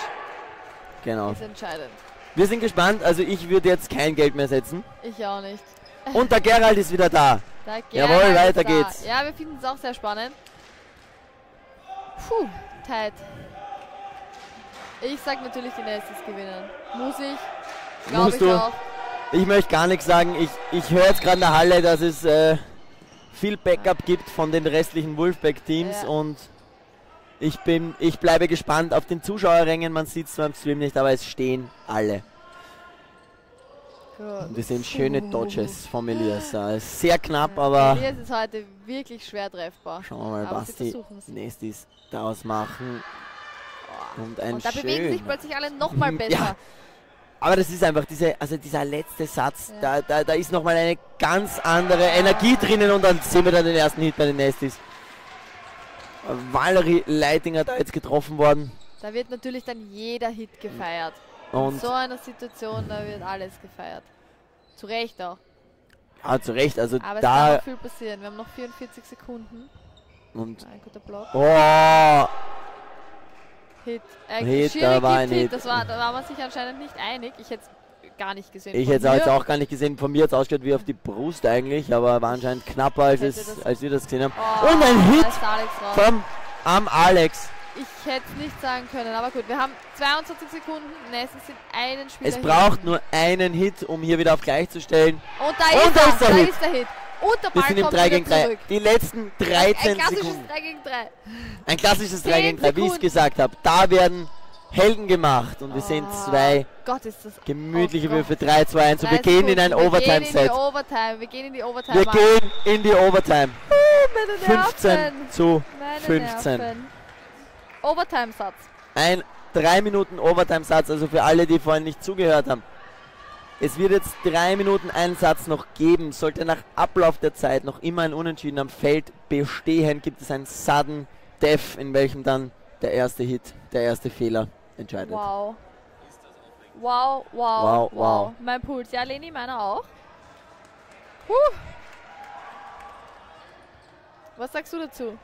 ist entscheidend. Wir sind gespannt. Also ich würde jetzt kein Geld mehr setzen. Ich auch nicht. Und der Gerald ist wieder da. Jawohl, weiter geht's. Ja, wir finden es auch sehr spannend. Puh, tight. Ich sag natürlich, die Nasties gewinnen. Muss ich. Glaube ich auch. Ich möchte gar nichts sagen. Ich höre jetzt gerade in der Halle, dass es viel Backup gibt von den restlichen Wolfpack-Teams und Ich bleibe gespannt auf den Zuschauerrängen. Man sieht es zwar im Stream nicht, aber es stehen alle. Und wir sehen schöne Dodges von Elias. Sehr knapp, aber... Elias ist heute wirklich schwer treffbar. Schauen wir mal, was die Nestis daraus machen. Und ein da bewegen sich plötzlich alle nochmal besser. Ja. Aber das ist einfach dieser letzte Satz. Ja. Da ist nochmal eine ganz andere Energie drinnen und dann sehen wir dann den ersten Hit bei den Nestis. Valerie Leitinger da jetzt getroffen worden. Da wird natürlich dann jeder Hit gefeiert. Und in so einer Situation, da wird alles gefeiert. Zu Recht auch. Ja, zu Recht. Also aber da es kann noch viel passieren. Wir haben noch 44 Sekunden. Und ein guter Block. Oh! Hit. Hit, da war ein Hit. Da war man sich anscheinend nicht einig. Ich hätte es gar nicht gesehen. Ich hätte es jetzt auch gar nicht gesehen. Von mir hat es ausgeschaut wie auf die Brust eigentlich, aber war anscheinend knapper, als wir das gesehen haben. Oh, und ein Hit am Alex. Ich hätte es nicht sagen können, aber gut. Wir haben 22 Sekunden. Nächstes sind einen Spieler. Es braucht nur einen Hit, um hier wieder auf gleich zu stellen. Und da ist der Hit. Und der Ball wir sind im kommt 3 gegen 3. Zurück. Die letzten 13 Sekunden. Ein klassisches 3 gegen 3, wie ich es gesagt habe. Da werden Helden gemacht und wir sehen zwei gemütliche Würfe. 3, 2, 1 und wir gehen in ein Overtime-Set. Wir gehen in die Overtime. Wir gehen in die Overtime. 15 zu 15. Overtime-Satz. Ein 3 Minuten Overtime-Satz, also für alle, die vorhin nicht zugehört haben. Es wird jetzt 3 Minuten einen Satz noch geben. Sollte nach Ablauf der Zeit noch immer ein Unentschieden am Feld bestehen, gibt es ein Sudden Death, in welchem dann der erste Hit, der erste Fehler entscheidet. Wow. Wow, wow, wow, wow. Mein Puls. Ja, Leni, meiner auch. Was sagst du dazu?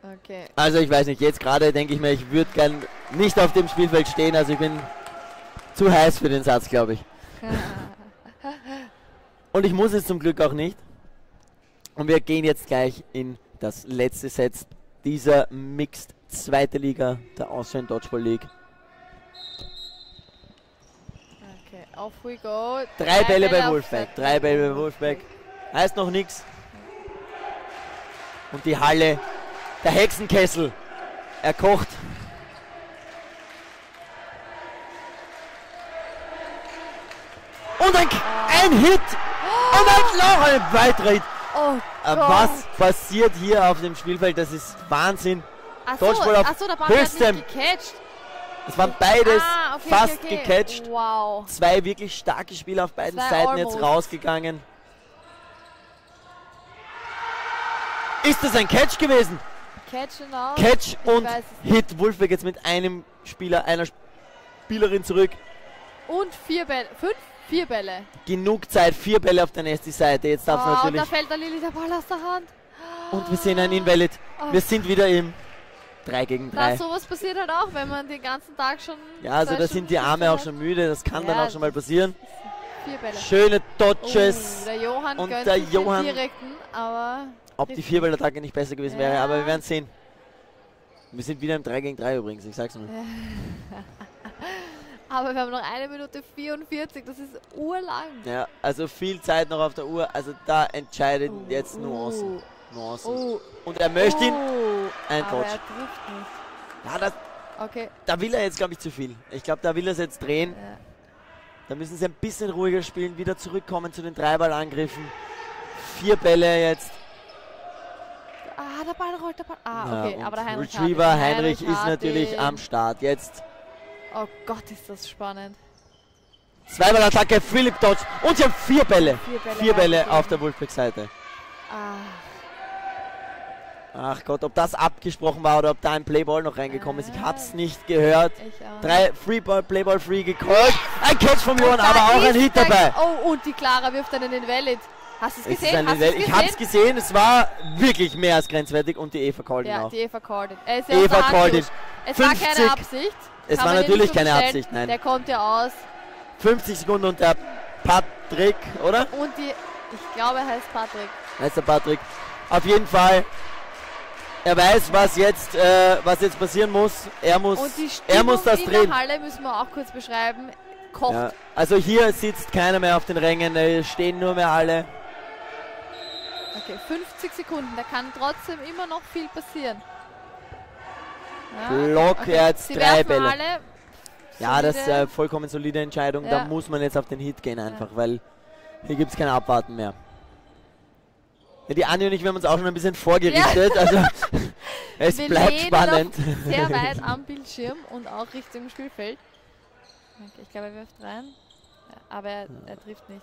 Okay. Also ich weiß nicht, jetzt gerade denke ich mir, ich würde gern nicht auf dem Spielfeld stehen, also ich bin zu heiß für den Satz, glaube ich. Und ich muss es zum Glück auch nicht. Und wir gehen jetzt gleich in das letzte Set dieser Mixed 2. Liga, der Austrian Dodgeball League. Okay, off we go. 3 Bälle bei Wolfpack, 3 Bälle bei Wolfpack. Heißt noch nichts. Und die Halle, der Hexenkessel, er kocht. Und ein Hit! Und noch ein weiterer Hit! Oh was passiert hier auf dem Spielfeld? Das ist Wahnsinn. Dodgeball auf höchstem. Es waren beides fast gecatcht. Wow. 2 wirklich starke Spieler auf beiden Seiten jetzt rausgegangen. Ist das ein Catch gewesen? Catch und Hit. Wolfpack jetzt mit einem Spieler, einer Spielerin zurück. Und 4 Bälle. 4 Bälle. Genug Zeit, 4 Bälle auf der Nesti-Seite. Jetzt darf es natürlich. Und da fällt der Lilly der Ball aus der Hand. Und wir sehen ein Invalid. Wir sind wieder im 3 gegen 3. Sowas passiert halt auch, wenn man den ganzen Tag schon. Ja, also da sind die Arme auch schon müde. Das kann dann auch schon mal passieren. 4 Bälle. Schöne Dodges. Der Johann und gönnt der sich Johann. Den direkten, aber. Ob die 4-Ball-Attacke nicht besser gewesen wäre, aber wir werden sehen. Wir sind wieder im 3 gegen 3 übrigens, ich sag's nur. Aber wir haben noch 1 Minute 44, das ist urlang. Ja, also viel Zeit noch auf der Uhr, also da entscheiden jetzt Nuancen. Und er möchte ihn. Ein Touch. Aber er trifft nicht. Ja, da will er jetzt, glaube ich, zu viel. Ich glaube, da will er es jetzt drehen. Ja. Da müssen sie ein bisschen ruhiger spielen, wieder zurückkommen zu den 3-Ball-Angriffen. 4 Bälle jetzt. Der Ball rollt, der Ball. Okay, aber der Heinrich Retriever Heinrich ist natürlich am Start jetzt. Oh Gott, ist das spannend. 2-Ball-Attacke, Philipp Dodge. Und sie haben 4 Bälle. 4 Bälle auf der Wolfpack-Seite. Ach Gott, ob das abgesprochen war oder ob da ein Playball noch reingekommen ist. Ich hab's nicht gehört. 3 Freeball, Playball free gecallt. Ein Catch vom Johann, aber auch ein Hit dabei. Oh, und die Clara wirft einen Invalid. Hast du es gesehen? Ich hab's gesehen, es war wirklich mehr als grenzwertig und die Eva called ihn auch. Ja, die Eva called ihn. Es war keine Absicht. Es war natürlich keine Absicht, nein. Der kommt ja aus. 50 Sekunden und der Patrick, oder? Und ich glaube, er heißt Patrick. Heißt der Patrick. Auf jeden Fall. Er weiß, was jetzt passieren muss. Er muss das drehen. In der Halle müssen wir auch kurz beschreiben. Kocht. Ja, also hier sitzt keiner mehr auf den Rängen, stehen nur mehr alle. Okay, 50 Sekunden. Da kann trotzdem immer noch viel passieren. Ja, Block, okay. er hat Sie 3 werfen Bälle. alle. Ja, das ist Solide. eine vollkommen solide Entscheidung. Ja. Da muss man jetzt auf den Hit gehen einfach, weil hier gibt es kein Abwarten mehr. Ja, die Andi und ich, wir haben uns auch schon ein bisschen vorgerichtet. Also es Wir bleibt lehnen spannend. noch sehr weit am Bildschirm und auch Richtung Spielfeld. Okay, ich glaube, er wirft rein. Ja, aber er trifft nicht.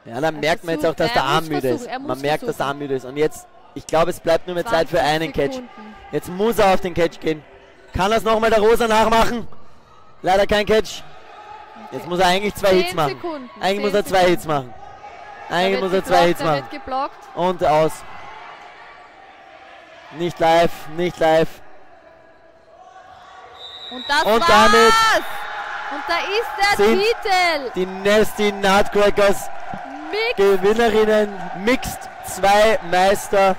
Ja, dann merkt man jetzt auch, dass der Arm müde ist. Man merkt, dass der Arm müde ist. Und jetzt, ich glaube, es bleibt nur mehr Zeit für einen Catch. Sekunden. Jetzt muss er auf den Catch gehen. Kann das nochmal der Rosa nachmachen? Leider kein Catch. Jetzt muss er eigentlich 2 Hits machen. Sekunden. Eigentlich muss er 2 Hits machen. Eigentlich muss er 2 Hits machen. Wird geblockt. Und aus. Nicht live, nicht live. Und das Und war's. damit Und da ist der sind Titel. die Nasty Nutcrackers Mix. Gewinnerinnen. Mixed 2 Meister.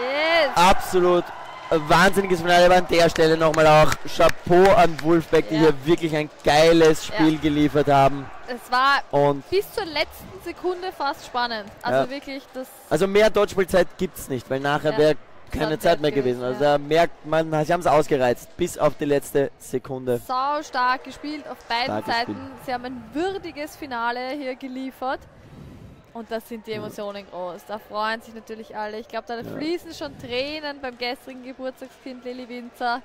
Yes. Absolut wahnsinniges Finale, aber an der Stelle nochmal auch Chapeau an Wolfpack, die hier wirklich ein geiles Spiel geliefert haben. Es war Und bis zur letzten Sekunde fast spannend. Also wirklich, das... also mehr Dodgeball-Zeit gibt es nicht, weil nachher wäre keine Zeit mehr gewesen. Also da merkt man, sie haben es ausgereizt, bis auf die letzte Sekunde. Sau stark gespielt auf beiden Starkes Seiten. Spiel. Sie haben ein würdiges Finale hier geliefert. Und das sind die Emotionen groß. Da freuen sich natürlich alle. Ich glaube, da fließen schon Tränen beim gestrigen Geburtstagskind Lilly Winzer.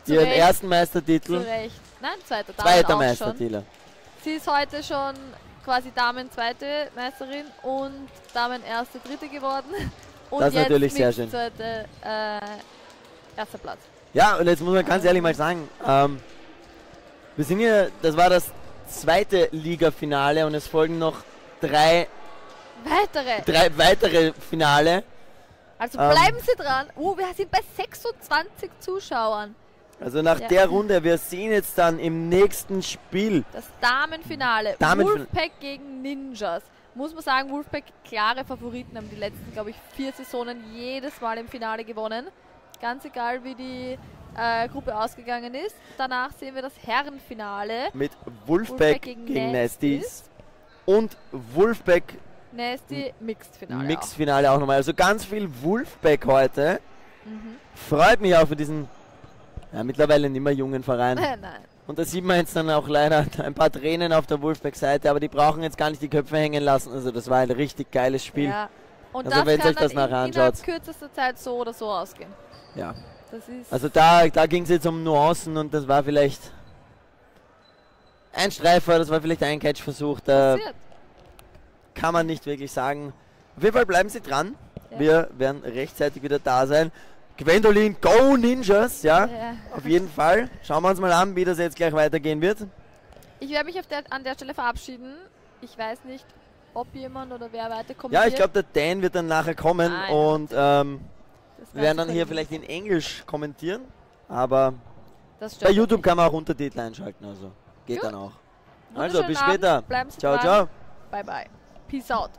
Ihren ersten Meistertitel. Zu Recht. Nein, zweiter Zweiter auch Meistertitel. schon. Sie ist heute schon quasi Damen-zweite Meisterin und Damen-erste, dritte geworden. Und Das ist jetzt natürlich sehr schön. Zweite, erster Platz. Ja, und jetzt muss man ganz ehrlich mal sagen, wir sind hier, das war das zweite Liga-Finale und es folgen noch drei weitere Finale. Also bleiben Sie dran. Wir sind bei 26 Zuschauern. Also nach der Runde, wir sehen jetzt dann im nächsten Spiel Das Damenfinale. Wolfpack gegen Ninjas. Muss man sagen, Wolfpack klare Favoriten, haben die letzten, glaube ich, 4 Saisonen jedes Mal im Finale gewonnen. Ganz egal, wie die Gruppe ausgegangen ist. Danach sehen wir das Herrenfinale. mit Wolfpack gegen Nasties und Wolfpack Nasty Mixed-Finale. Mixed-Finale auch nochmal. Also ganz viel Wolfpack heute. Freut mich auch für diesen mittlerweile nicht mehr jungen Verein. Nein. Und da sieht man jetzt dann auch leider ein paar Tränen auf der Wolfpack-Seite, aber die brauchen jetzt gar nicht die Köpfe hängen lassen. Also das war ein richtig geiles Spiel. Ja. Und Also das wenn ihr kann euch das dann nachher innerhalb anschaut. kürzester Zeit so oder so ausgehen. Ja. Das ist Also da ging es jetzt um Nuancen und das war vielleicht ein Streifer, das war vielleicht ein Catch-Versuch. Da passiert. kann man nicht wirklich sagen. Auf jeden Fall bleiben Sie dran. Ja. Wir werden rechtzeitig wieder da sein. Gwendolyn, go Ninjas! Ja, auf jeden Fall. Schauen wir uns mal an, wie das jetzt gleich weitergehen wird. Ich werde mich an der Stelle verabschieden. Ich weiß nicht, ob jemand oder wer weiterkommt. Ja, ich glaube, der Dan wird dann nachher kommen und wir werden dann hier vielleicht in Englisch kommentieren. Aber bei YouTube kann man auch Untertitel einschalten, also geht dann auch. Also bis später. Bleiben Sie Ciao, dran. ciao. Bye, bye. Peace out.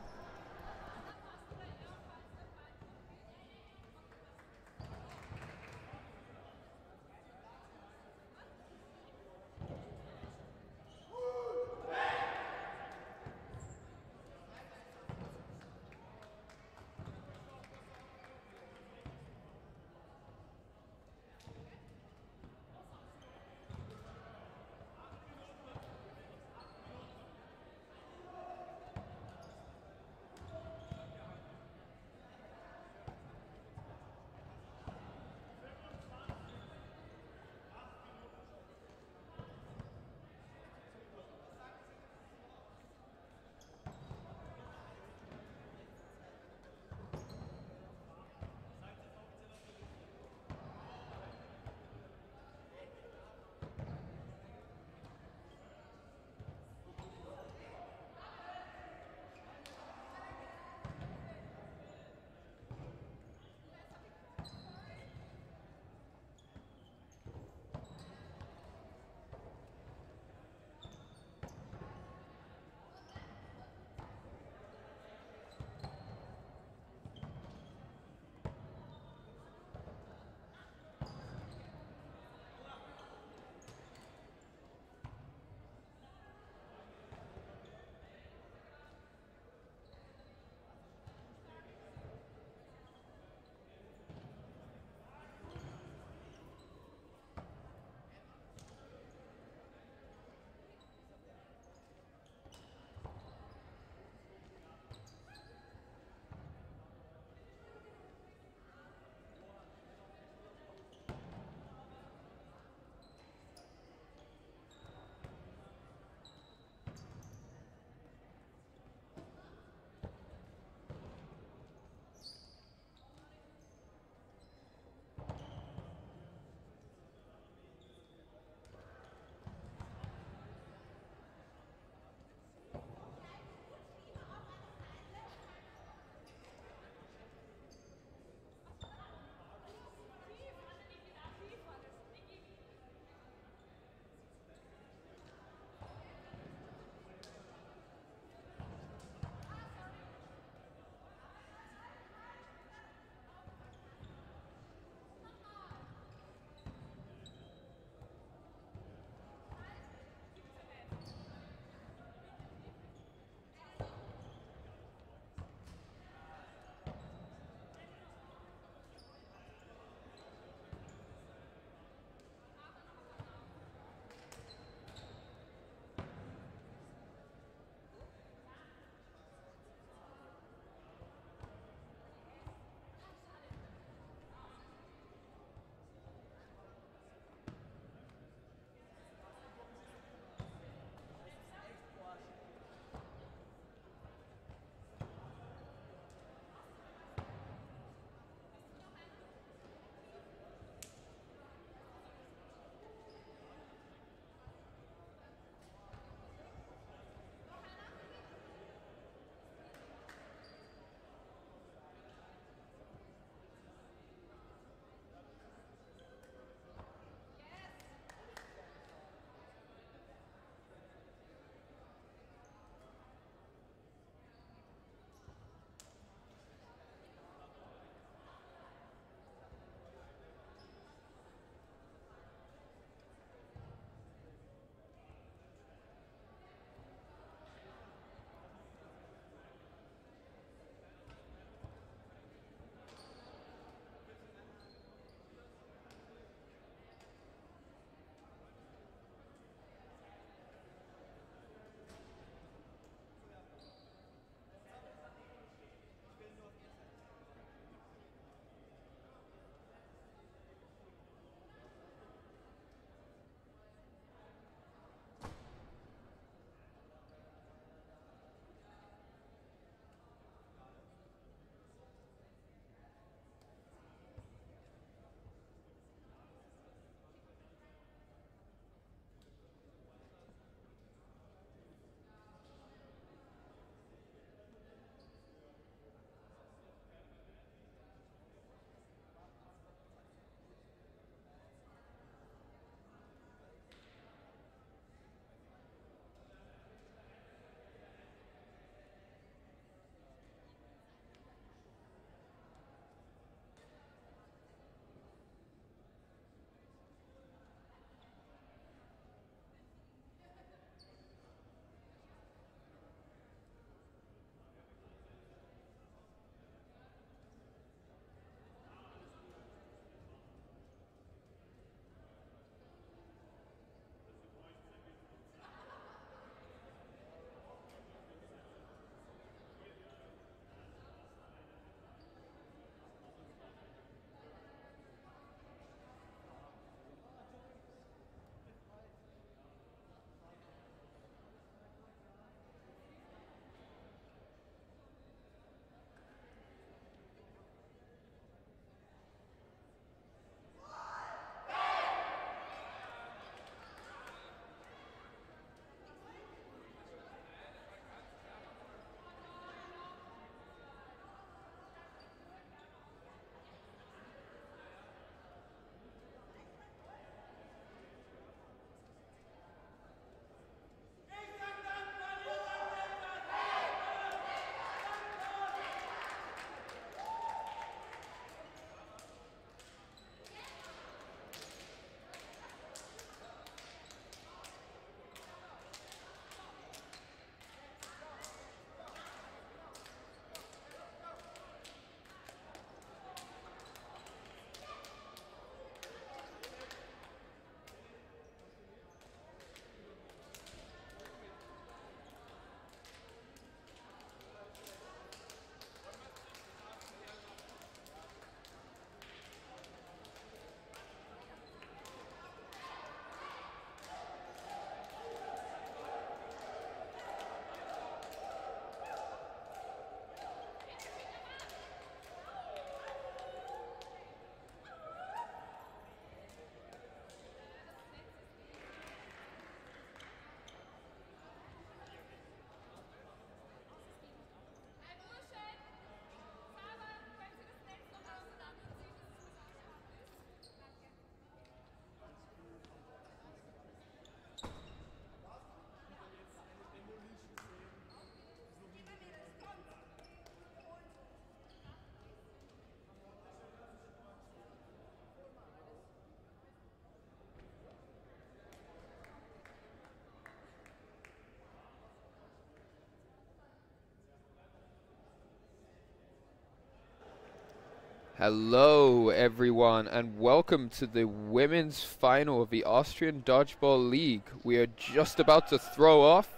Hello everyone and welcome to the women's final of the Austrian Dodgeball League. We are just about to throw off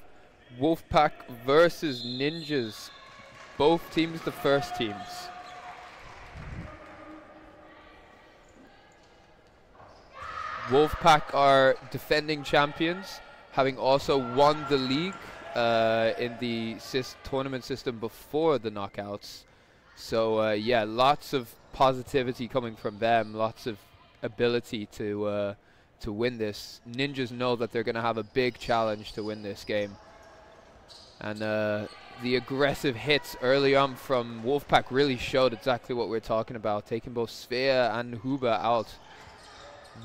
Wolfpack versus Ninjas. Both teams the first teams. Wolfpack are defending champions, having also won the league in the tournament system before the knockouts. So yeah, lots of positivity coming from them, lots of ability to win this. Ninjas know that they're going to have a big challenge to win this game. And the aggressive hits early on from Wolfpack really showed exactly what we're talking about, taking both Svea and Huber out.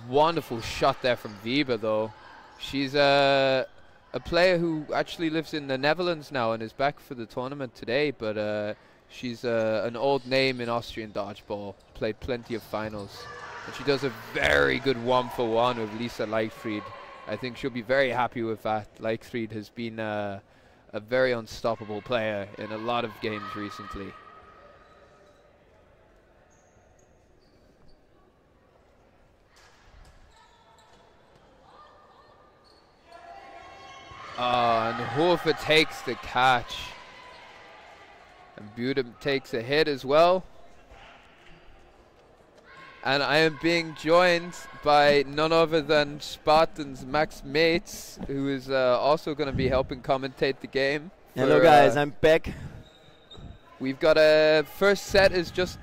Wonderful shot there from Viva though. She's a player who actually lives in the Netherlands now and is back for the tournament today, but she's an old name in Austrian Dodgeball, played plenty of finals. And she does a very good 1-for-1 with Lisa Leichfried. I think she'll be very happy with that. Leichfried has been a very unstoppable player in a lot of games recently. And Hofer takes the catch. And Budem takes a hit as well. And I am being joined by none other than Spartan's Max Mates, who is also going to be helping commentate the game. Hello guys, I'm back. We've got a first set is just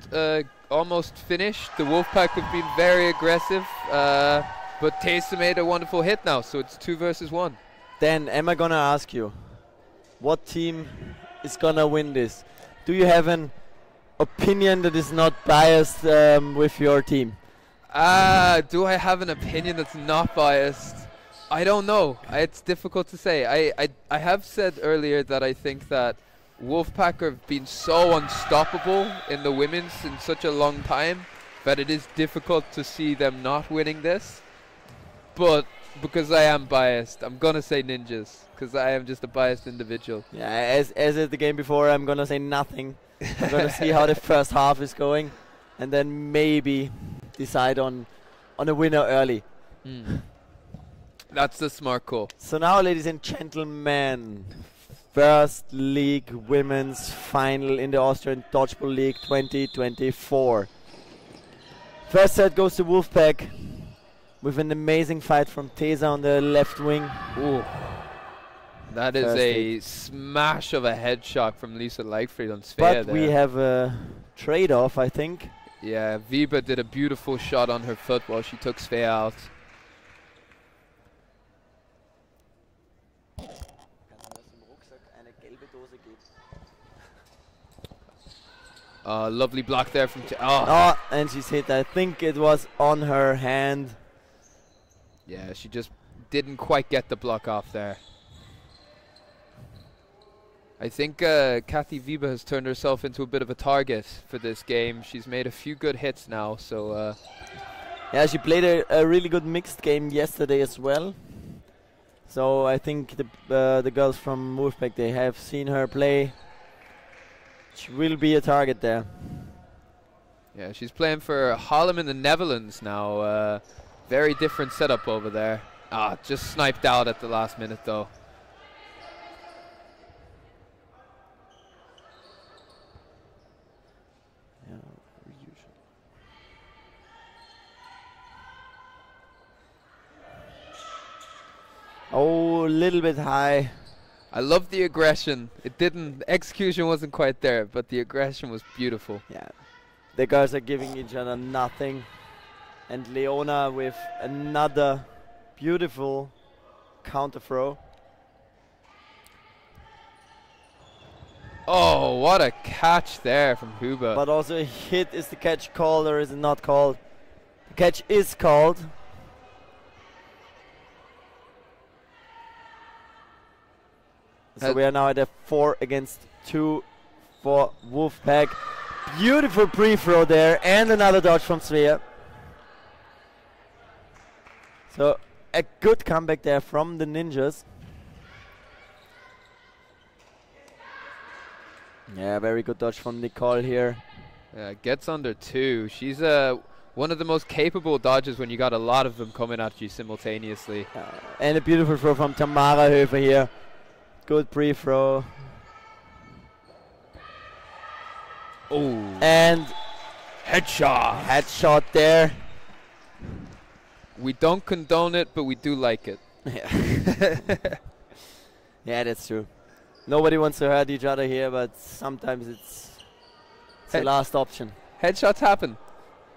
almost finished. The Wolfpack have been very aggressive, but Taysom made a wonderful hit now, so it's 2 versus 1. Dan, am I gonna ask you, what team is gonna win this? Do you have an opinion that is not biased with your team? Do I have an opinion that's not biased? I don't know. It's difficult to say. I have said earlier that I think that Wolfpack have been so unstoppable in the women's in such a long time that it is difficult to see them not winning this. But because I am biased, I'm gonna say Ninjas, because I am just a biased individual. Yeah, as at the game before, I'm gonna say nothing. I'm gonna see how the first half is going, and then maybe decide on a winner early. That's the smart call. So now, ladies and gentlemen, first league women's final in the Austrian Dodgeball League 2024. First set goes to Wolfpack, with an amazing fight from Tesa on the left wing. Ooh. That is a smash of a headshot from Lisa Leichfried on Svea But there. we have a trade-off, I think. Yeah, Viba did a beautiful shot on her foot while she took Svea out. Lovely block there from and she's hit. I think it was on her hand. Yeah, she just didn't quite get the block off there. I think Kathy Viba has turned herself into a bit of a target for this game. She's made a few good hits now, so... yeah, she played a really good mixed game yesterday as well. So I think the girls from Wolfpack, they have seen her play. She will be a target there. Yeah, she's playing for Haarlem in the Netherlands now. Very different setup over there. Just sniped out at the last minute though. Oh, a little bit high. I love the aggression. The execution wasn't quite there, but the aggression was beautiful. Yeah, the girls are giving each other nothing. And Leona with another beautiful counter throw. Oh, what a catch there from Huber. But also a hit. Is the catch called or is it not called? The catch is called. So we are now at a 4 against 2 for Wolfpack. Beautiful pre-throw there and another dodge from Svea. So a good comeback there from the Ninjas. Yeah, very good dodge from Nicole here. Gets under 2. She's one of the most capable dodgers when you got a lot of them coming at you simultaneously. And a beautiful throw from Tamara Höfer here. Good pre-throw. Oh. And headshot. Headshot there. We don't condone it, but we do like it. Yeah. Yeah, that's true. Nobody wants to hurt each other here, but sometimes it's the last option. Headshots happen.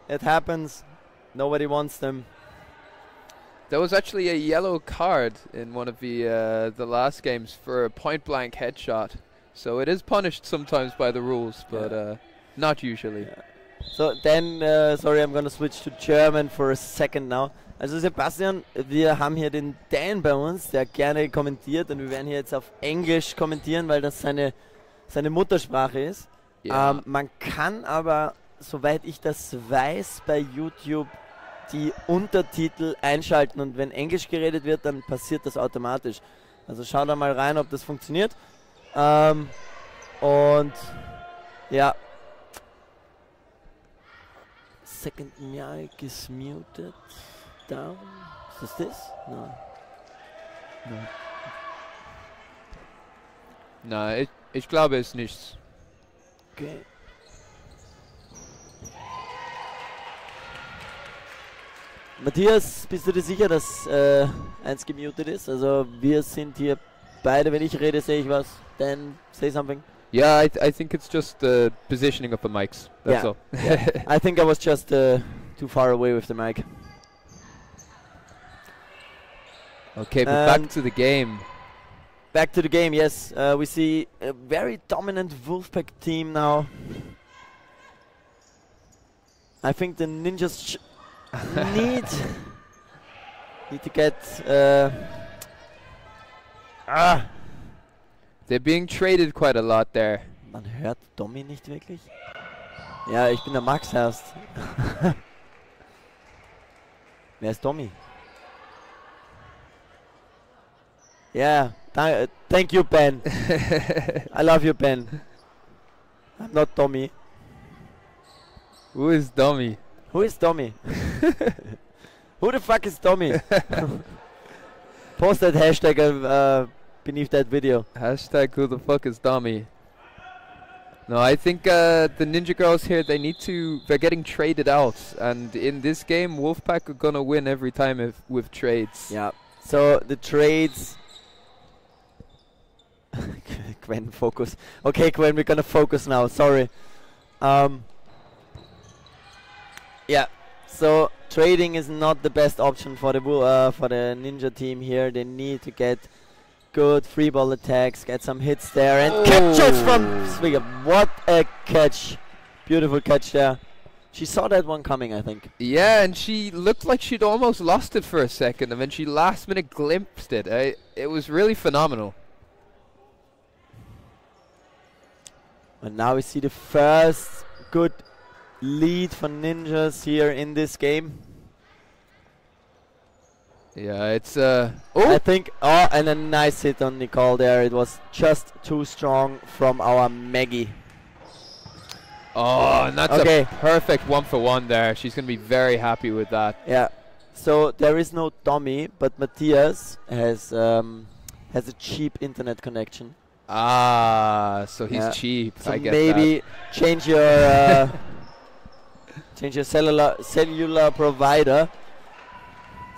It happens. Nobody wants them. There was actually a yellow card in one of the last games for a point-blank headshot. So it is punished sometimes by the rules, but not usually. Yeah. So then, sorry, I'm gonna switch to German for a second now. Also Sebastian, wir haben hier den Dan bei uns, der gerne kommentiert, und wir werden hier jetzt auf Englisch kommentieren, weil das seine Muttersprache ist. Ja. Man kann aber, soweit ich das weiß, bei YouTube die Untertitel einschalten, und wenn Englisch geredet wird, dann passiert das automatisch. Also schau da mal rein, ob das funktioniert. Und ja. Second mic is muted. Down. Is this? No. Na, ich glaube es nicht. Okay. Matthias, bist du dir sicher, dass eins gemutet ist? Also wir sind hier beide, wenn ich rede, sehe ich was. Dan, say something. Yeah, I think it's just the positioning of the mics. That's all. Yeah. I think I was just too far away with the mic. Okay, but back to the game. Back to the game, yes. We see a very dominant Wolfpack team now. I think the Ninjas need to get... They're being traded quite a lot there. Man hört Domi nicht wirklich? Ja, ich bin der Max erst. Wer ist Domi? Yeah, thank you, Ben. I love you, Ben. I'm not Tommy. Who is Dummy? Who is Tommy? Who the fuck is Tommy? Post that hashtag beneath that video. Hashtag who the fuck is Dummy? No, I think the Ninja Girls here, they're getting traded out. And in this game, Wolfpack are gonna win every time with trades. Yeah, so the trades... Gwen, focus. Okay, Gwen, we're gonna focus now. Sorry. Yeah. So trading is not the best option for the Ninja team here. They need to get good free ball attacks, get some hits there, and catches from Swigger. What a catch! Beautiful catch there. She saw that one coming, I think. Yeah, and she looked like she'd almost lost it for a second, and then she last minute glimpsed it. It was really phenomenal. And now we see the first good lead for Ninjas here in this game. Yeah, it's I think, and a nice hit on Nicole there. It was just too strong from our Maggie. Oh, and that's a perfect 1-for-1 there. She's going to be very happy with that. Yeah. So there is no Tommy, but Matthias has a cheap internet connection. Ah, so he's cheap. So I get maybe that. change your cellular provider.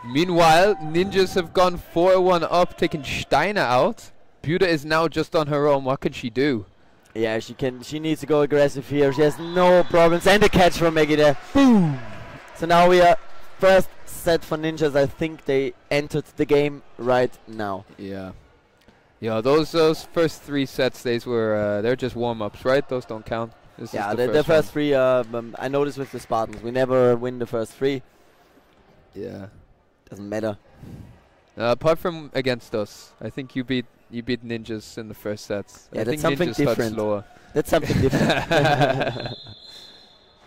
Meanwhile, Ninjas have gone 4-1 up, taking Steiner out. Buda is now just on her own. What can she do? Yeah, she needs to go aggressive here. She has no problems. And the catch from Maggie there. Boom! So now we are first set for Ninjas. I think they entered the game right now. Yeah. Yeah, those first 3 sets, they're just warm-ups, right? Those don't count. This yeah, is the first 3, I noticed with the Spartans, we never win the first 3. Yeah. Doesn't matter. Apart from against us, I think you beat Ninjas in the first sets. Yeah, I that's think something Ninjas different. Slower. That's something different.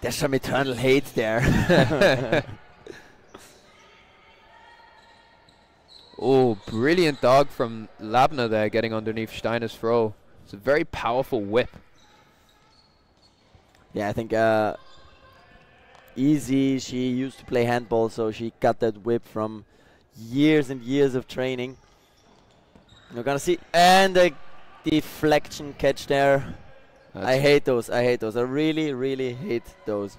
There's some eternal hate there. Oh, brilliant dog from Labner there, getting underneath Steiner's throw. It's a very powerful whip. Yeah, I think easy. She used to play handball, so she got that whip from years and years of training. We're gonna see, and a deflection catch there. I hate those. I hate those. I really, really hate those.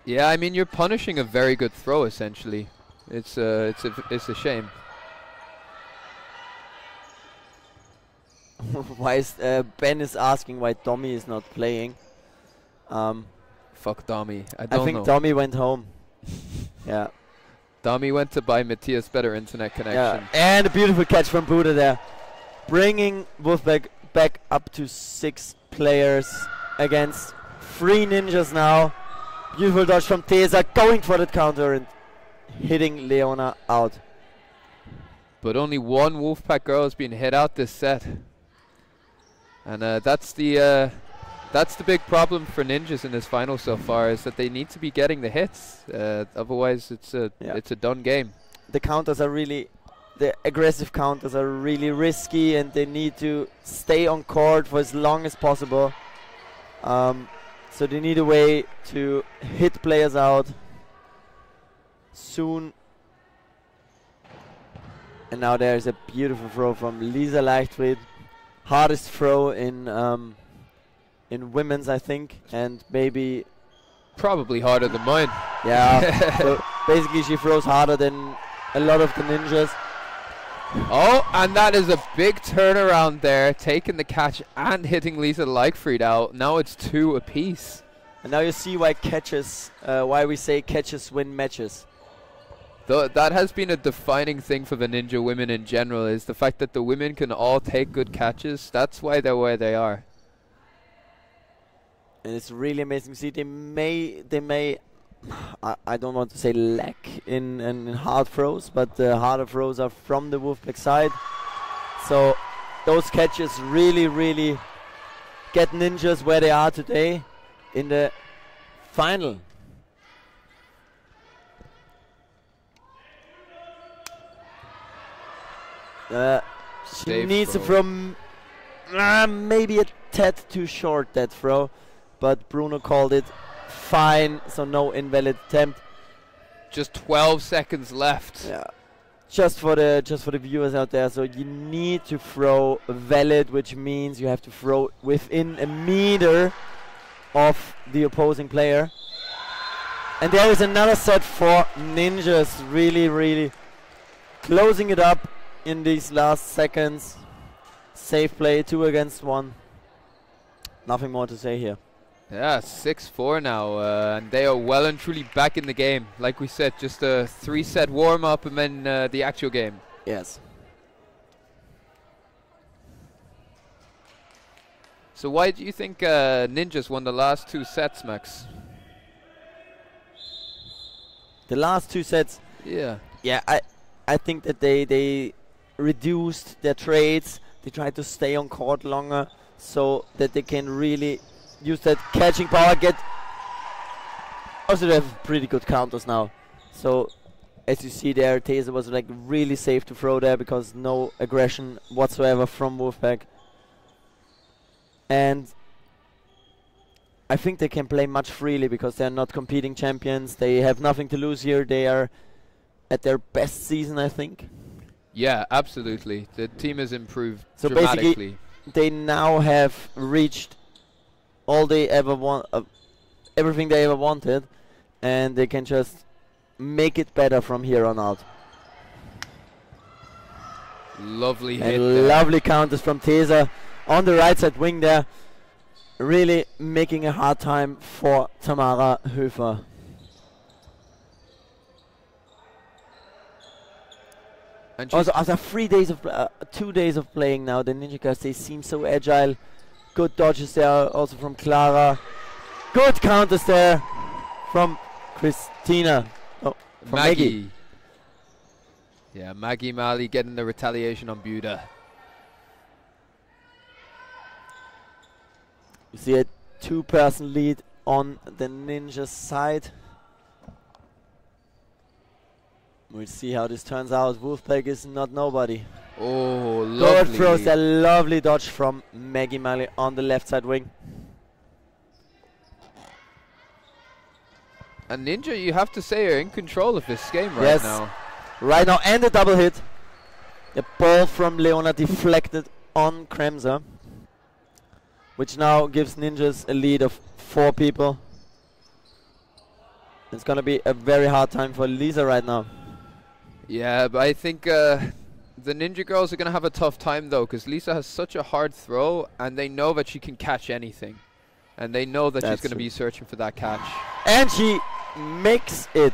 Yeah, I mean, you're punishing a very good throw essentially. It's a shame. Why is Ben is asking why Tommy is not playing? Fuck Tommy. I think know. Tommy went home. Yeah. Tommy went to buy Matthias better internet connection. Yeah. And a beautiful catch from Buddha there, bringing Wolfpack back up to 6 players against 3 ninjas now. Beautiful dodge from Tesa, going for the counter and hitting Leona out. But only one Wolfpack girl has been hit out this set. And that's the big problem for ninjas in this final so far, is that they need to be getting the hits. Otherwise, it's a done game. The counters are really, the aggressive counters are really risky, and they need to stay on court for as long as possible. So they need a way to hit players out soon. And now there's a beautiful throw from Lisa Leichtfried. Hardest throw in women's, I think, and maybe probably harder than mine. Yeah. So basically, she throws harder than a lot of the ninjas. Oh, and that is a big turnaround there, taking the catch and hitting Lisa Leichtfried out. Now it's 2 apiece. And now you see why why we say catches win matches. That has been a defining thing for the ninja women in general, is the fact that the women can all take good catches. That's why they're where they are. And it's really amazing to see. They may I don't want to say lack in hard throws, but the harder throws are from the Wolfpack side. So those catches really, really get ninjas where they are today in the final. She needs to throw maybe a tad too short, that throw, but Bruno called it fine, so no invalid attempt. Just 12 seconds left. Yeah, just for the viewers out there. So you need to throw valid, which means you have to throw within a meter of the opposing player. And there is another set for ninjas, really, really closing it up in these last seconds. Safe play, 2 against 1. Nothing more to say here. Yeah, 6-4 now, and they are well and truly back in the game. Like we said, just a 3-set warm-up and then the actual game. Yes. So why do you think ninjas won the last 2 sets, Max? The last 2 sets? Yeah. Yeah, I think that they reduced their trades. They tried to stay on court longer so that they can really use that catching power. Also, they have pretty good counters now. So, as you see there, Tesa was like really safe to throw there because no aggression whatsoever from Wolfpack. And I think they can play much freely because they're not competing champions. They have nothing to lose here. They are at their best season, I think. Yeah, absolutely. The team has improved so dramatically. Basically, they now have reached all they ever want, everything they ever wanted, and they can just make it better from here on out. Lovely hit and there. Lovely counters from Tesa on the right side wing there, really making a hard time for Tamara Höfer. And also, after 2 days of playing now, the Ninja Girls, they seem so agile. Good dodges there, also from Clara. Good counters there from Christina. Oh, from Maggie. Yeah, Maggie Mali getting the retaliation on Buda. You see a 2-person lead on the Ninja side. We'll see how this turns out. Wolfpack is not nobody. Oh, lovely. Good throws, a lovely dodge from Maggie Mali on the left side wing. And Ninja, you have to say, are in control of this game right now. Right now, and a double hit. The ball from Leona deflected on Kremser, which now gives Ninjas a lead of 4 people. It's going to be a very hard time for Lisa right now. Yeah, but I think the Ninja girls are going to have a tough time, though, because Lisa has such a hard throw, and they know that she can catch anything. And they know that she's going to be searching for that catch. And she makes it.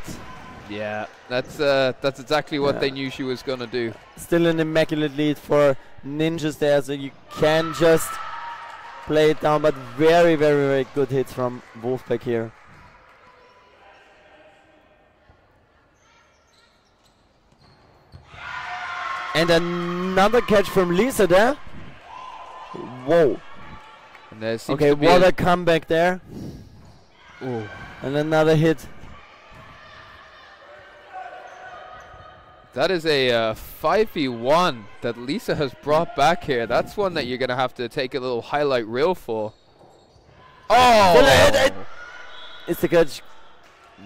Yeah, that's exactly what they knew she was going to do. Still an immaculate lead for Ninjas there, so you can just play it down, but very, very, very good hits from Wolfpack here. And another catch from Lisa there. Whoa. And there seems okay, to be what a comeback there. Ooh. And another hit. That is a 5v1 that Lisa has brought back here. That's one that you're going to have to take a little highlight reel for. Oh! It's the catch.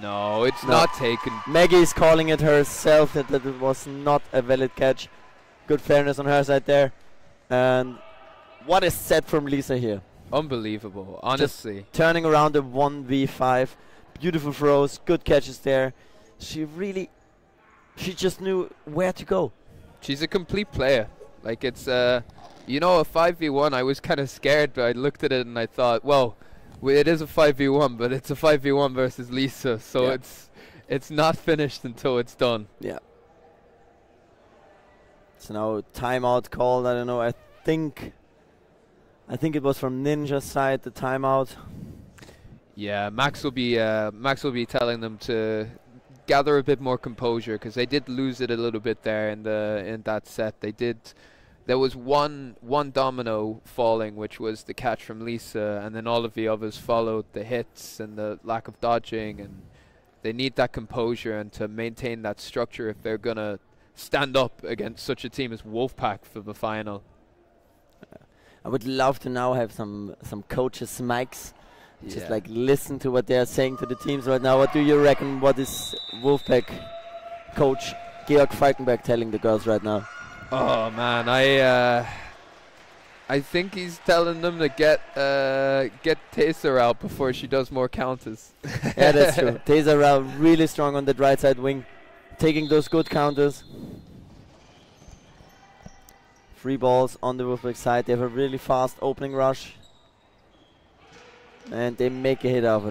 No, it's not taken. Maggie is calling it herself that it was not a valid catch. Good fairness on her side there. And what a set from Lisa here. Unbelievable, honestly. Just turning around the 1v5. Beautiful throws, good catches there. She just knew where to go. She's a complete player. Like, it's, you know, a 5v1, I was kind of scared, but I looked at it and I thought, well, it is a 5v1, but it's a 5v1 versus Lisa, so it's not finished until it's done. Yeah. It's now a timeout called. I don't know. I think it was from Ninja's side, the timeout. Yeah, Max will be telling them to gather a bit more composure, because they did lose it a little bit there in that set. There was one domino falling, which was the catch from Lisa, and then all of the others followed the hits and the lack of dodging, and they need that composure and to maintain that structure if they're gonna stand up against such a team as Wolfpack for the final. I would love to now have some coaches' mics. Just like listen to what they are saying to the teams right now. What do you reckon? What is Wolfpack coach Georg Falkenberg telling the girls right now? Oh man, I think he's telling them to get Taser out before she does more counters. Yeah, that's true. Taser out really strong on that right side wing, taking those good counters. 3 balls on the Wolfpack side. They have a really fast opening rush. And they make a hit out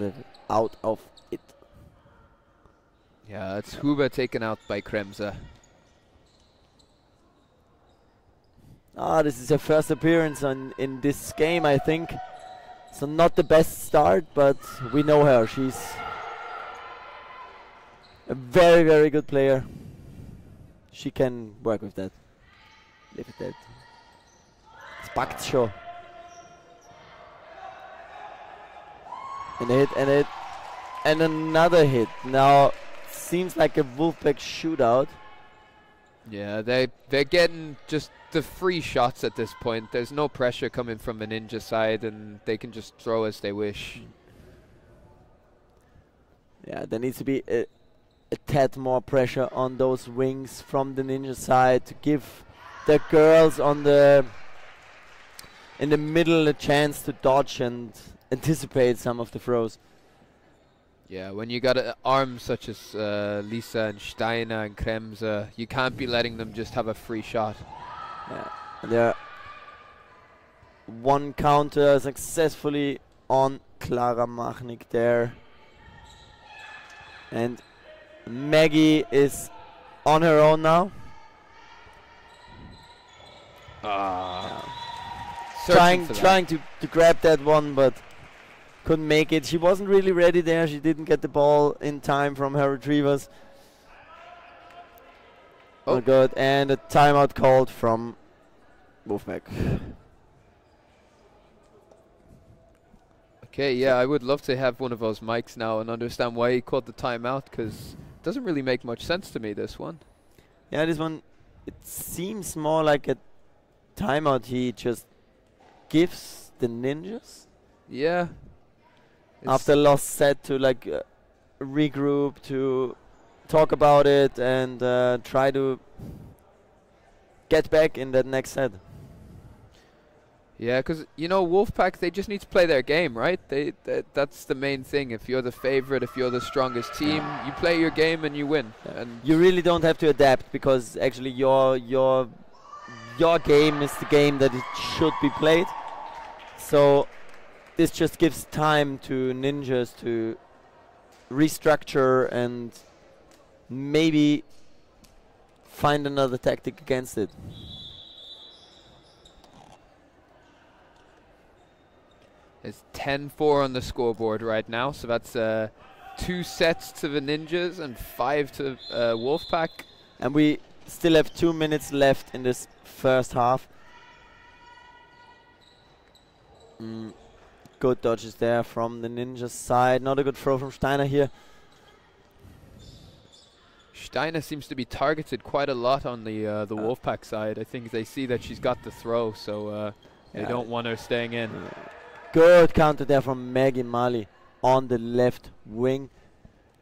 of it. Yeah, it's Huber taken out by Kremser. This is her first appearance in this game, I think. So not the best start, but we know her. She's a very, very good player. She can work with that. Live with that. It's packed schon. And a hit, and a hit, and another hit. Now, seems like a Wolfpack shootout. Yeah, they're getting just the free shots at this point. There's no pressure coming from the Ninja side, and they can just throw as they wish. Yeah, there needs to be a tad more pressure on those wings from the Ninja side to give the girls in the middle a chance to dodge and anticipate some of the throws. Yeah, when you got arms such as Lisa and Steiner and Kremser, you can't be letting them just have a free shot. Yeah, and there one counter successfully on Clara Machnik there. And Maggie is on her own now. Trying to grab that one, but couldn't make it. She wasn't really ready there. She didn't get the ball in time from her retrievers. Oh, good. And a timeout called from Wolfpack. Okay, yeah, I would love to have one of those mics now and understand why he called the timeout, because it doesn't really make much sense to me, this one. Yeah, this one, it seems more like a timeout he just gives the Ninjas. Yeah. After lost set to like regroup, to talk about it, and try to get back in that next set. Yeah, because, you know, Wolfpack, they just need to play their game, right? That's the main thing. If you're the favorite, if you're the strongest team, you play your game and you win. And you really don't have to adapt, because actually your game is the game that it should be played. So this just gives time to Ninjas to restructure and maybe find another tactic against it. It's 10-4 on the scoreboard right now, so that's 2 sets to the Ninjas and 5 to Wolfpack. And we still have 2 minutes left in this first half. Good dodges there from the Ninjas side. Not a good throw from Steiner here. Steiner seems to be targeted quite a lot on the Wolfpack side. I think they see that she's got the throw, so they don't want her staying in. Good counter there from Maggie Mali on the left wing.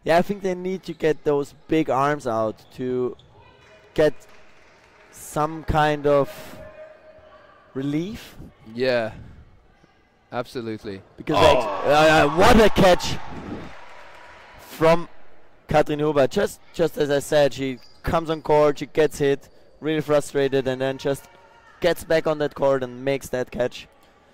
Yeah, I think they need to get those big arms out to get some kind of relief. Yeah, absolutely. Because what a catch from Katrin Huber. Just as I said, she comes on court, she gets hit, really frustrated, and then just gets back on that court and makes that catch.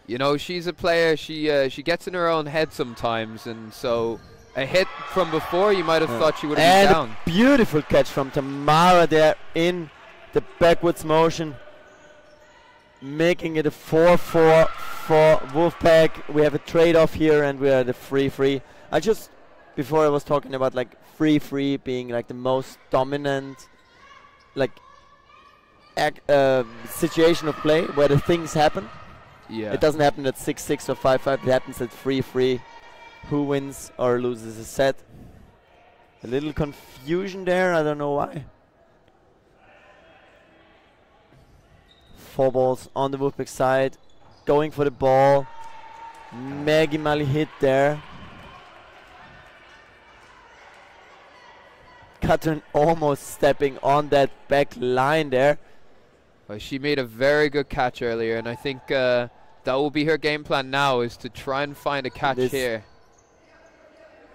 You know, she's a player, she gets in her own head sometimes, and so a hit from before, you might have thought she would have been down. A beautiful catch from Tamara there in the backwards motion, making it a 4-4 for Wolfpack. We have a trade-off here, and we are at a 3-3. Before I was talking about like 3-3 being like the most dominant like situation of play where the things happen. Yeah. It doesn't happen at 6-6 or 5-5. It happens at 3-3. Who wins or loses a set? A little confusion there. I don't know why. 4 balls on the Wolfpack side. Going for the ball. Maggie Mali hit there. Katrin almost stepping on that back line there. Well, she made a very good catch earlier, and I think that will be her game plan now, is to try and find a catch here.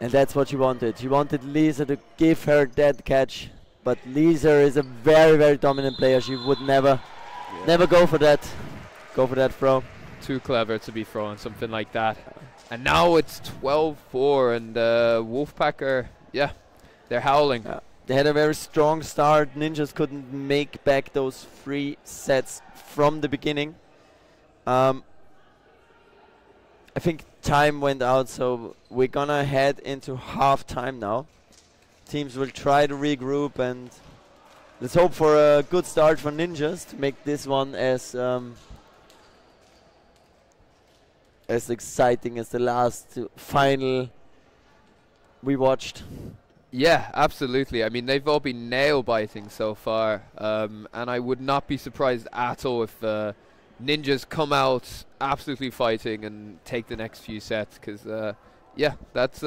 And that's what she wanted. She wanted Lisa to give her that catch, but Lisa is a very, very dominant player. She would never go for that throw. Too clever to be throwing something like that. And now it's 12-4, and Wolfpack are, they're howling. They had a very strong start. Ninjas couldn't make back those 3 sets from the beginning. I think time went out, so we're gonna head into half time now. Teams will try to regroup, and let's hope for a good start for Ninjas to make this one as exciting as the last final we watched. Yeah, absolutely. I mean, they've all been nail-biting so far, and I would not be surprised at all if Ninjas come out absolutely fighting and take the next few sets, because that's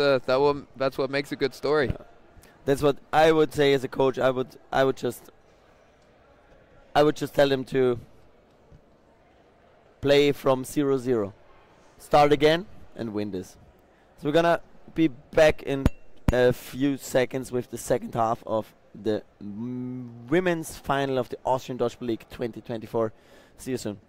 what makes a good story. That's what I would say as a coach. I would just tell them to play from 0-0, start again and win this. So we're gonna be back in a few seconds with the second half of the women's final of the Austrian Dodgeball League 2024. See you soon.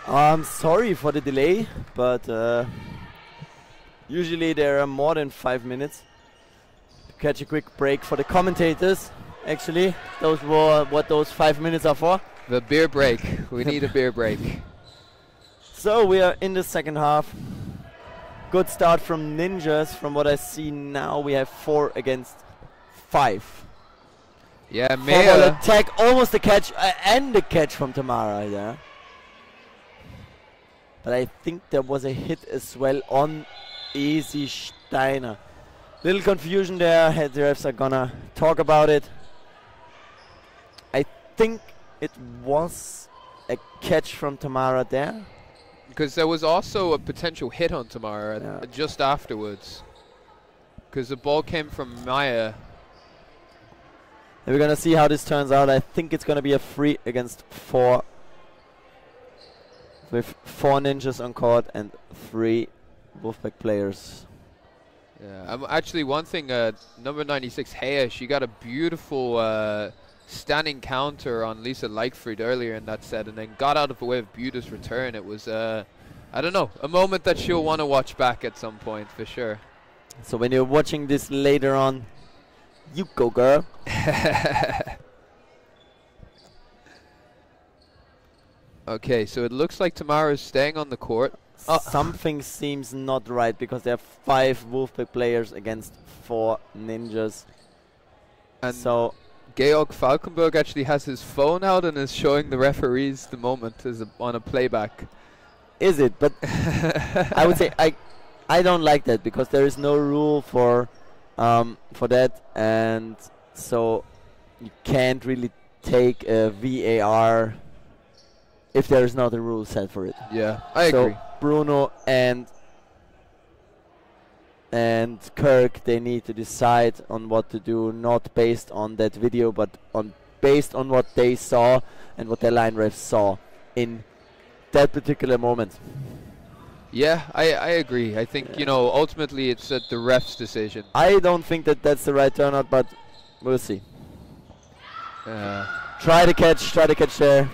I'm sorry for the delay, but usually there are more than 5 minutes. To catch a quick break for the commentators. Actually, those were what those 5 minutes are for. The beer break. We need a beer break. So we are in the second half. Good start from Ninjas. From what I see now, we have 4 against 5. Yeah, Forward Mea. attack, almost the catch, and the catch from Tamara, yeah. But I think there was a hit as well on Easy Steiner. Little confusion there. Head refs are gonna talk about it. I think it was a catch from Tamara there. Because there was also a potential hit on Tamara Yeah. just afterwards. Because the ball came from Maya. And we're gonna see how this turns out. I think it's gonna be a 3 against 4. With 4 Ninjas on court and 3 Wolfpack players. Yeah, actually, one thing, number 96, Hea, she got a beautiful standing counter on Lisa Leichfried earlier in that set and then got out of the way of Buta's return. It was, I don't know, a moment that she'll want to watch back at some point, for sure. So when you're watching this later on, you go, girl. Okay, so it looks like Tamara's staying on the court. Something seems not right because there are 5 Wolfpack players against 4 Ninjas. And so Georg Falkenberg actually has his phone out and is showing the referees the moment as on a playback. is it? But I would say I don't like that because there is no rule for that, and so you can't really take a VAR if there is not a rule set for it. Yeah, I agree. Bruno and Kirk, they need to decide on what to do, not based on that video, but based on what they saw and what their line refs saw in that particular moment. Yeah, I agree. I think, you know, ultimately it's the ref's decision. I don't think that that's the right turnout, but we'll see. Try to catch there.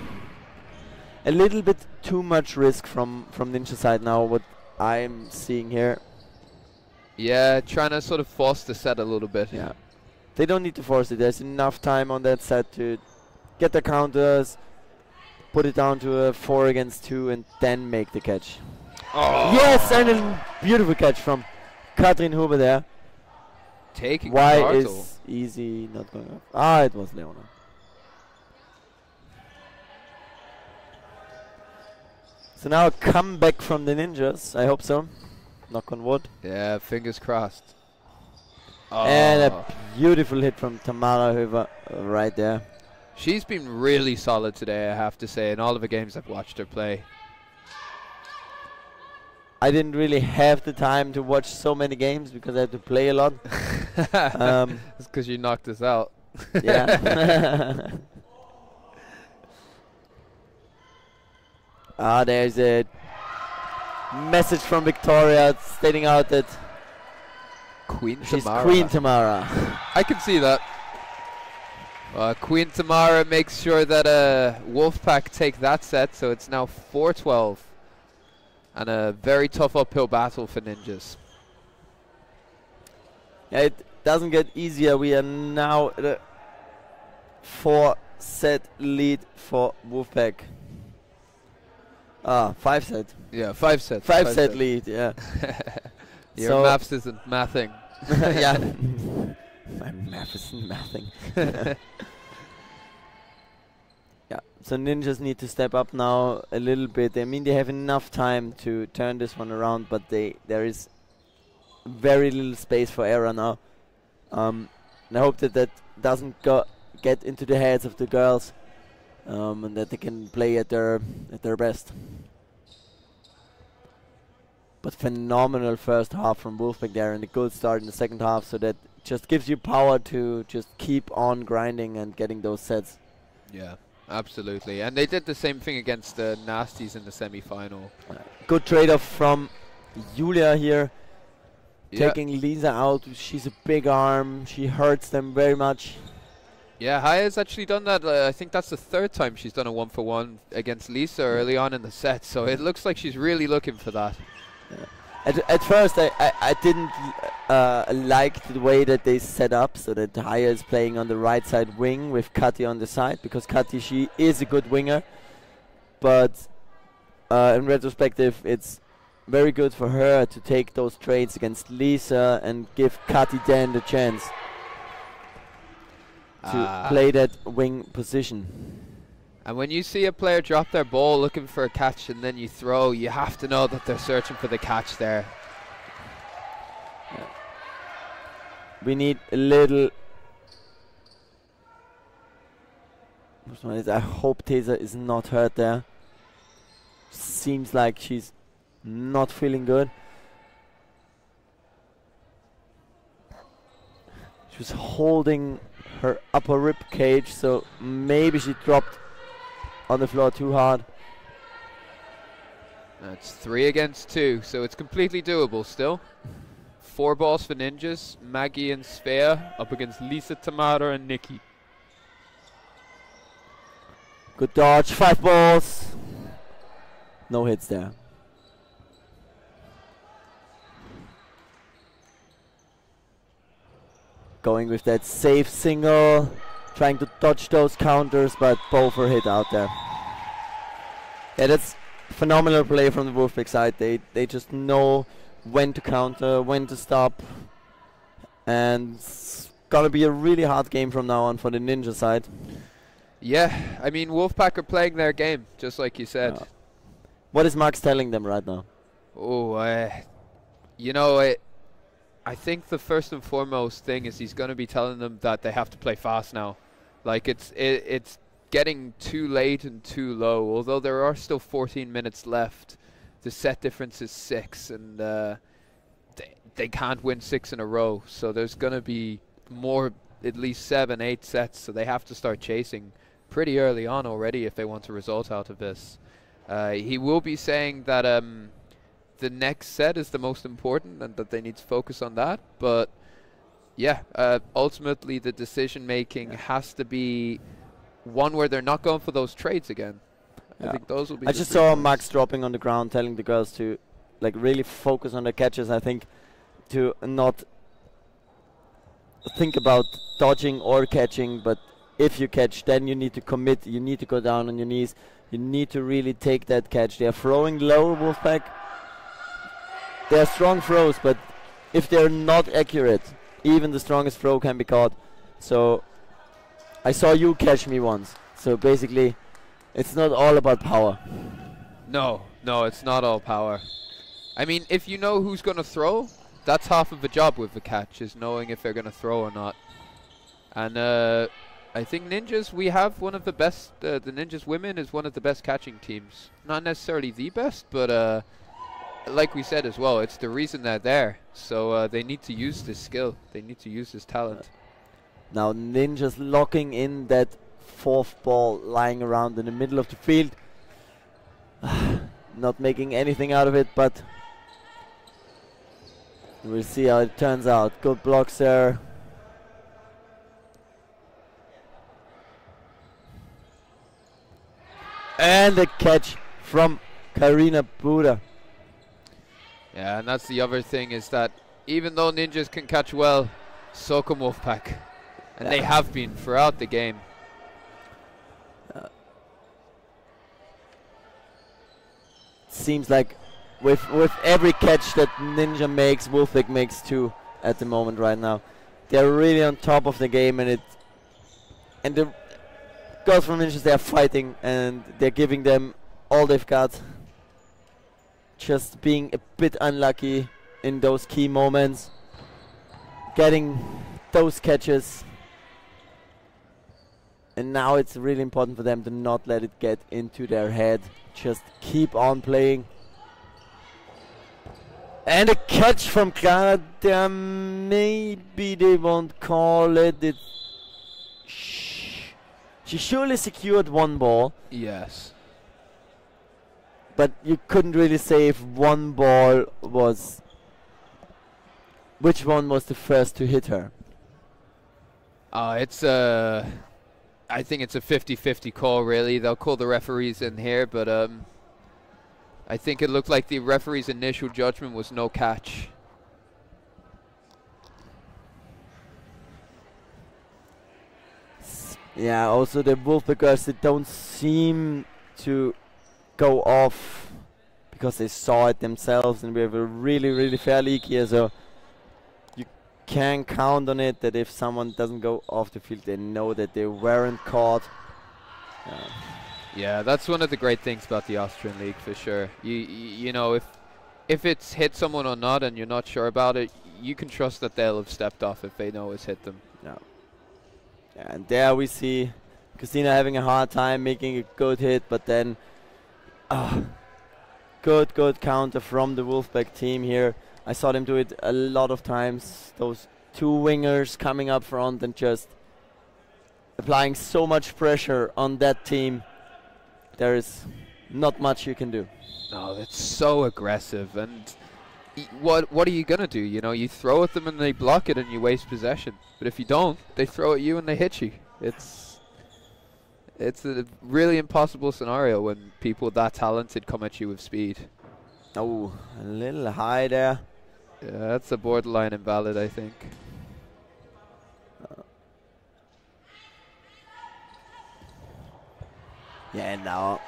A little bit too much risk from Ninja side now, what I'm seeing here. Yeah, trying to sort of force the set a little bit. Yeah, they don't need to force it. There's enough time on that set to get the counters, put it down to a 4 against 2, and then make the catch. Oh. Yes, and a beautiful catch from Katrin Huber there. Taking Why Bartel. is Easy not going up? Ah, it was Leona. So now a comeback from the Ninjas. I hope so. Knock on wood. Yeah, fingers crossed. Oh. And a beautiful hit from Tamara Huber right there. She's been really solid today, I have to say, in all of the games I've watched her play. I didn't really have the time to watch so many games because I had to play a lot. It's because you knocked us out. Yeah. There's a message from Victoria stating out that Queen she's Tamara. Queen Tamara. I can see that. Queen Tamara makes sure that Wolfpack take that set, so it's now 4-12. And a very tough uphill battle for Ninjas. Yeah, it doesn't get easier. We are now at a 4-set lead for Wolfpack. 5-set. Yeah, 5-set. 5-set lead, yeah. Your So maths isn't mathing. yeah. My math isn't mathing. Yeah, so Ninjas need to step up now a little bit. I mean, they have enough time to turn this one around, but there is very little space for error now. And I hope that doesn't get into the heads of the girls, and that they can play at their best. But phenomenal first half from Wolfpack there, and a good start in the second half, so that just gives you power to just keep on grinding and getting those sets. Yeah, absolutely. And they did the same thing against the Nasties in the semi-final. Good trade-off from Julia here, Yeah. taking Lisa out. She's a big arm. She hurts them very much. Yeah, Haya's actually done that. I think that's the third time she's done a 1-for-1 against Lisa early on in the set. So it looks like she's really looking for that. At first, I didn't like the way that they set up, so that Haya is playing on the right side wing with Kati on the side, because Kati, she is a good winger. But in retrospective, it's very good for her to take those trades against Lisa and give Kati then the chance to play that wing position. And when you see a player drop their ball looking for a catch and then you throw, you have to know that they're searching for the catch there. Yeah. We need a little... I hope Teza is not hurt there. Seems like she's not feeling good. She was holding her upper rib cage, so maybe she dropped on the floor too hard. That's 3 against 2, so it's completely doable still. 4 balls for Ninjas, Maggie and Svea up against Lisa, Tamara and Nikki. Good dodge, 5 balls. No hits there. Going with that safe single, trying to dodge those counters, but both were hit out there. Yeah, that's phenomenal play from the Wolfpack side. They just know when to counter, when to stop, and it's gonna be a really hard game from now on for the Ninja side. Yeah, I mean Wolfpack are playing their game, just like you said. What is Max telling them right now? Oh, you know, I think the first and foremost thing is he's going to be telling them that they have to play fast now. Like it's getting too late and too low. Although there are still 14 minutes left, the set difference is 6, and they can't win 6 in a row. So there's going to be more, at least 7, 8 sets. So they have to start chasing pretty early on already if they want a result out of this. He will be saying that the next set is the most important and that they need to focus on that. But yeah, ultimately the decision making has to be one where they're not going for those trades again. I think those will be. I just saw Max dropping on the ground, telling the girls to like really focus on their catches. I think to not think about dodging or catching, but if you catch, then you need to commit. You need to go down on your knees. You need to really take that catch. They are throwing low, Wolfpack. They are strong throws, but if they're not accurate, even the strongest throw can be caught. So I saw you catch me once. So basically, it's not all about power. No, it's not all power. I mean, if you know who's going to throw, that's half of the job with the catch, is knowing if they're going to throw or not. And I think Ninjas, we have one of the best, the Ninjas women is one of the best catching teams. Not necessarily the best, but like we said as well, it's the reason they're there. So they need to use this skill. They need to use this talent. Now Ninjas locking in that 4th ball lying around in the middle of the field. Not making anything out of it, but we'll see how it turns out. Good blocks there. And the catch from Karina Buda. Yeah, and that's the other thing, is that even though Ninjas can catch well, so can Wolfpack. And they have been throughout the game. Seems like with every catch that Ninja makes, Wolfpack makes 2 at the moment right now. They're really on top of the game, and the girls from Ninjas, they are fighting and they're giving them all they've got. Just being a bit unlucky in those key moments, getting those catches, and now it's really important for them to not let it get into their head. Just keep on playing. And a catch from Clara. Maybe they won't call it. She surely secured 1 ball. Yes. But you couldn't really say if 1 ball was... which one was the first to hit her? It's I think it's a 50-50 call, really. They'll call the referees in here, but I think it looked like the referee's initial judgment was no catch. Yeah, also the Wolfpack girls, they don't seem to go off because they saw it themselves, and we have a really, really fair league here, so you can count on it that if someone doesn't go off the field, they know that they weren't caught. Yeah, that's one of the great things about the Austrian league, for sure. You know, if it's hit someone or not and you're not sure about it, you can trust that they'll have stepped off if they know it's hit them. Yeah. And there we see Christina having a hard time making a good hit, but then good counter from the Wolfpack team here. I saw them do it a lot of times. Those two wingers coming up front and just applying so much pressure on that team. There is not much you can do. No, it's so aggressive, and what are you gonna do? You know, you throw at them and they block it and you waste possession. But if you don't, they throw at you and they hit you. It's a really impossible scenario when people that talented come at you with speed. Oh, a little high there. Yeah, that's a borderline invalid, I think. Yeah, and now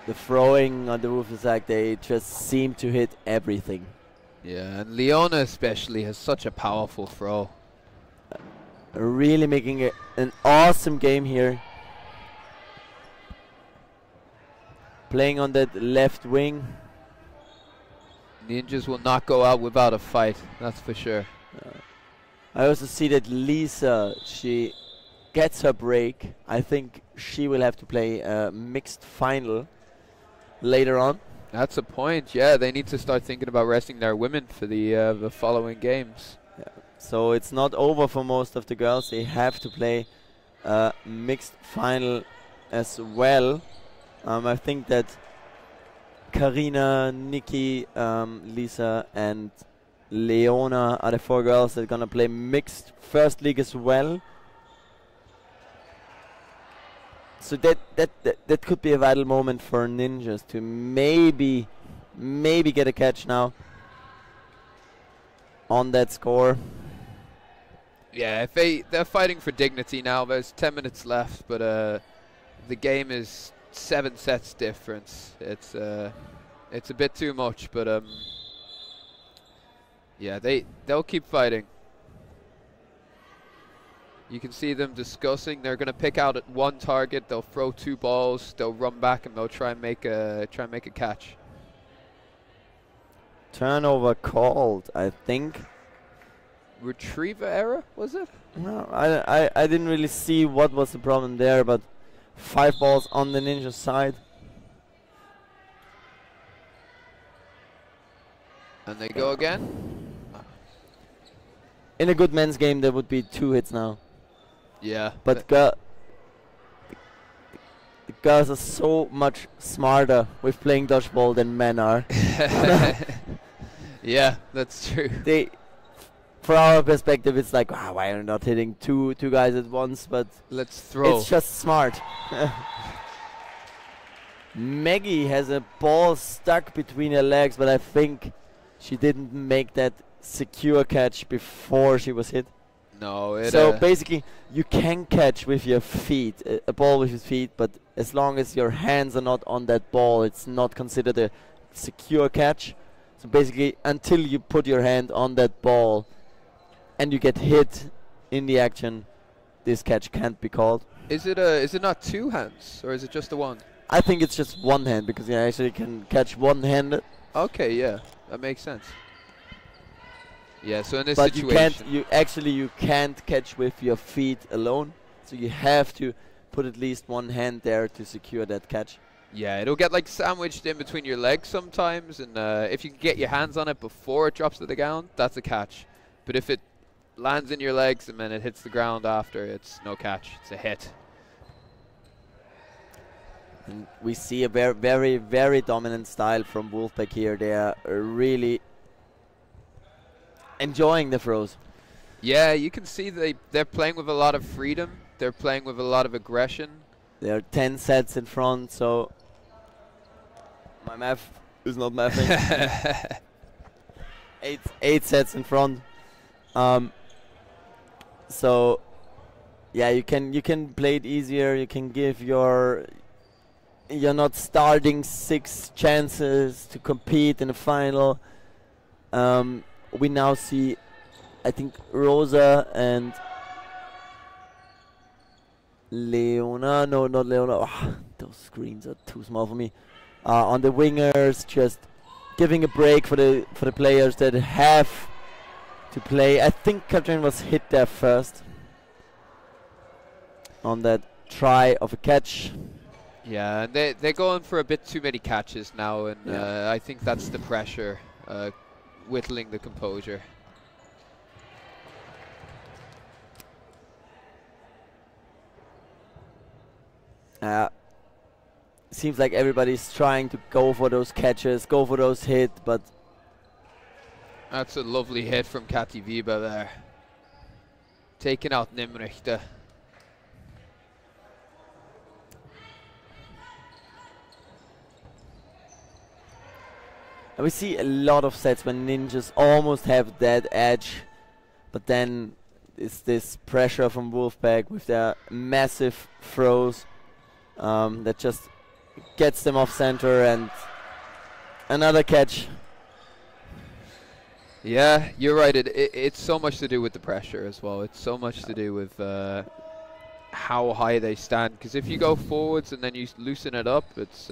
the throwing on the Wolfpack, they just seem to hit everything. Yeah, and Leona especially has such a powerful throw. Really making an awesome game here. Playing on that left wing. Ninjas will not go out without a fight, that's for sure. I also see that Lisa, she gets her break. I think she will have to play a mixed final later on. That's a point, yeah. They need to start thinking about resting their women for the following games. Yeah. So it's not over for most of the girls. They have to play a mixed final as well. I think that Karina, Nikki, Lisa and Leona are the 4 girls that are going to play mixed first league as well. So that could be a vital moment for Ninjas to maybe get a catch now on that score. Yeah, if they're fighting for dignity now. There's 10 minutes left, but the game is 7 sets difference. It's a bit too much, but yeah, they'll keep fighting. You can see them discussing. They're going to pick out at one target. They'll throw 2 balls. They'll run back and they'll try and make a catch. Turnover called, I think. Retriever error, was it? No, I didn't really see what was the problem there, but 5 balls on the Ninja side. And they go again. In a good men's game, there would be 2 hits now. Yeah. But the girls are so much smarter with playing dodgeball than men are. Yeah, that's true. For our perspective, it's like, wow, why are you not hitting two guys at once? But let's throw. It's just smart. Maggie has a ball stuck between her legs, but I think she didn't make that secure catch before she was hit. No, so basically, you can catch with your feet, a ball with your feet, but as long as your hands are not on that ball, it's not considered a secure catch. So basically, until you put your hand on that ball and you get hit in the action, this catch can't be called. Is it not 2 hands, or is it just the 1? I think it's just 1 hand, because you actually can catch one-handed. Okay, yeah, that makes sense. Yeah, so in this but situation, you can't catch with your feet alone. So you have to put at least 1 hand there to secure that catch. yeah, it'll get like sandwiched in between your legs sometimes, and if you can get your hands on it before it drops to the ground, that's a catch. But if it lands in your legs and then it hits the ground after, it's no catch. It's a hit. And we see a very, very dominant style from Wolfpack here. They are really enjoying the throws. Yeah, you can see they're playing with a lot of freedom. they're playing with a lot of aggression. They're 10 sets in front, so my math is not mathing. eight sets in front. So yeah, you can play it easier. You can give you're not starting 6 chances to compete in the final. We now see, I think, Rosa and Leona. No, not Leona. Oh, those screens are too small for me. On the wingers, just giving a break for the players that have to play. I think Katrin was hit there first on that try of a catch. Yeah, and they're going for a bit too many catches now, and I think that's the pressure, whittling the composure. Seems like everybody's trying to go for those catches, go for those hits, but that's a lovely hit from Kati Wiebe there. Taking out Nimrichte. And we see a lot of sets when ninjas almost have that edge, but then it's this pressure from Wolfpack with their massive throws that just gets them off center, and another catch. Yeah, you're right. It's so much to do with the pressure as well. It's so much to do with how high they stand. Because if you go forwards and then you loosen it up, it's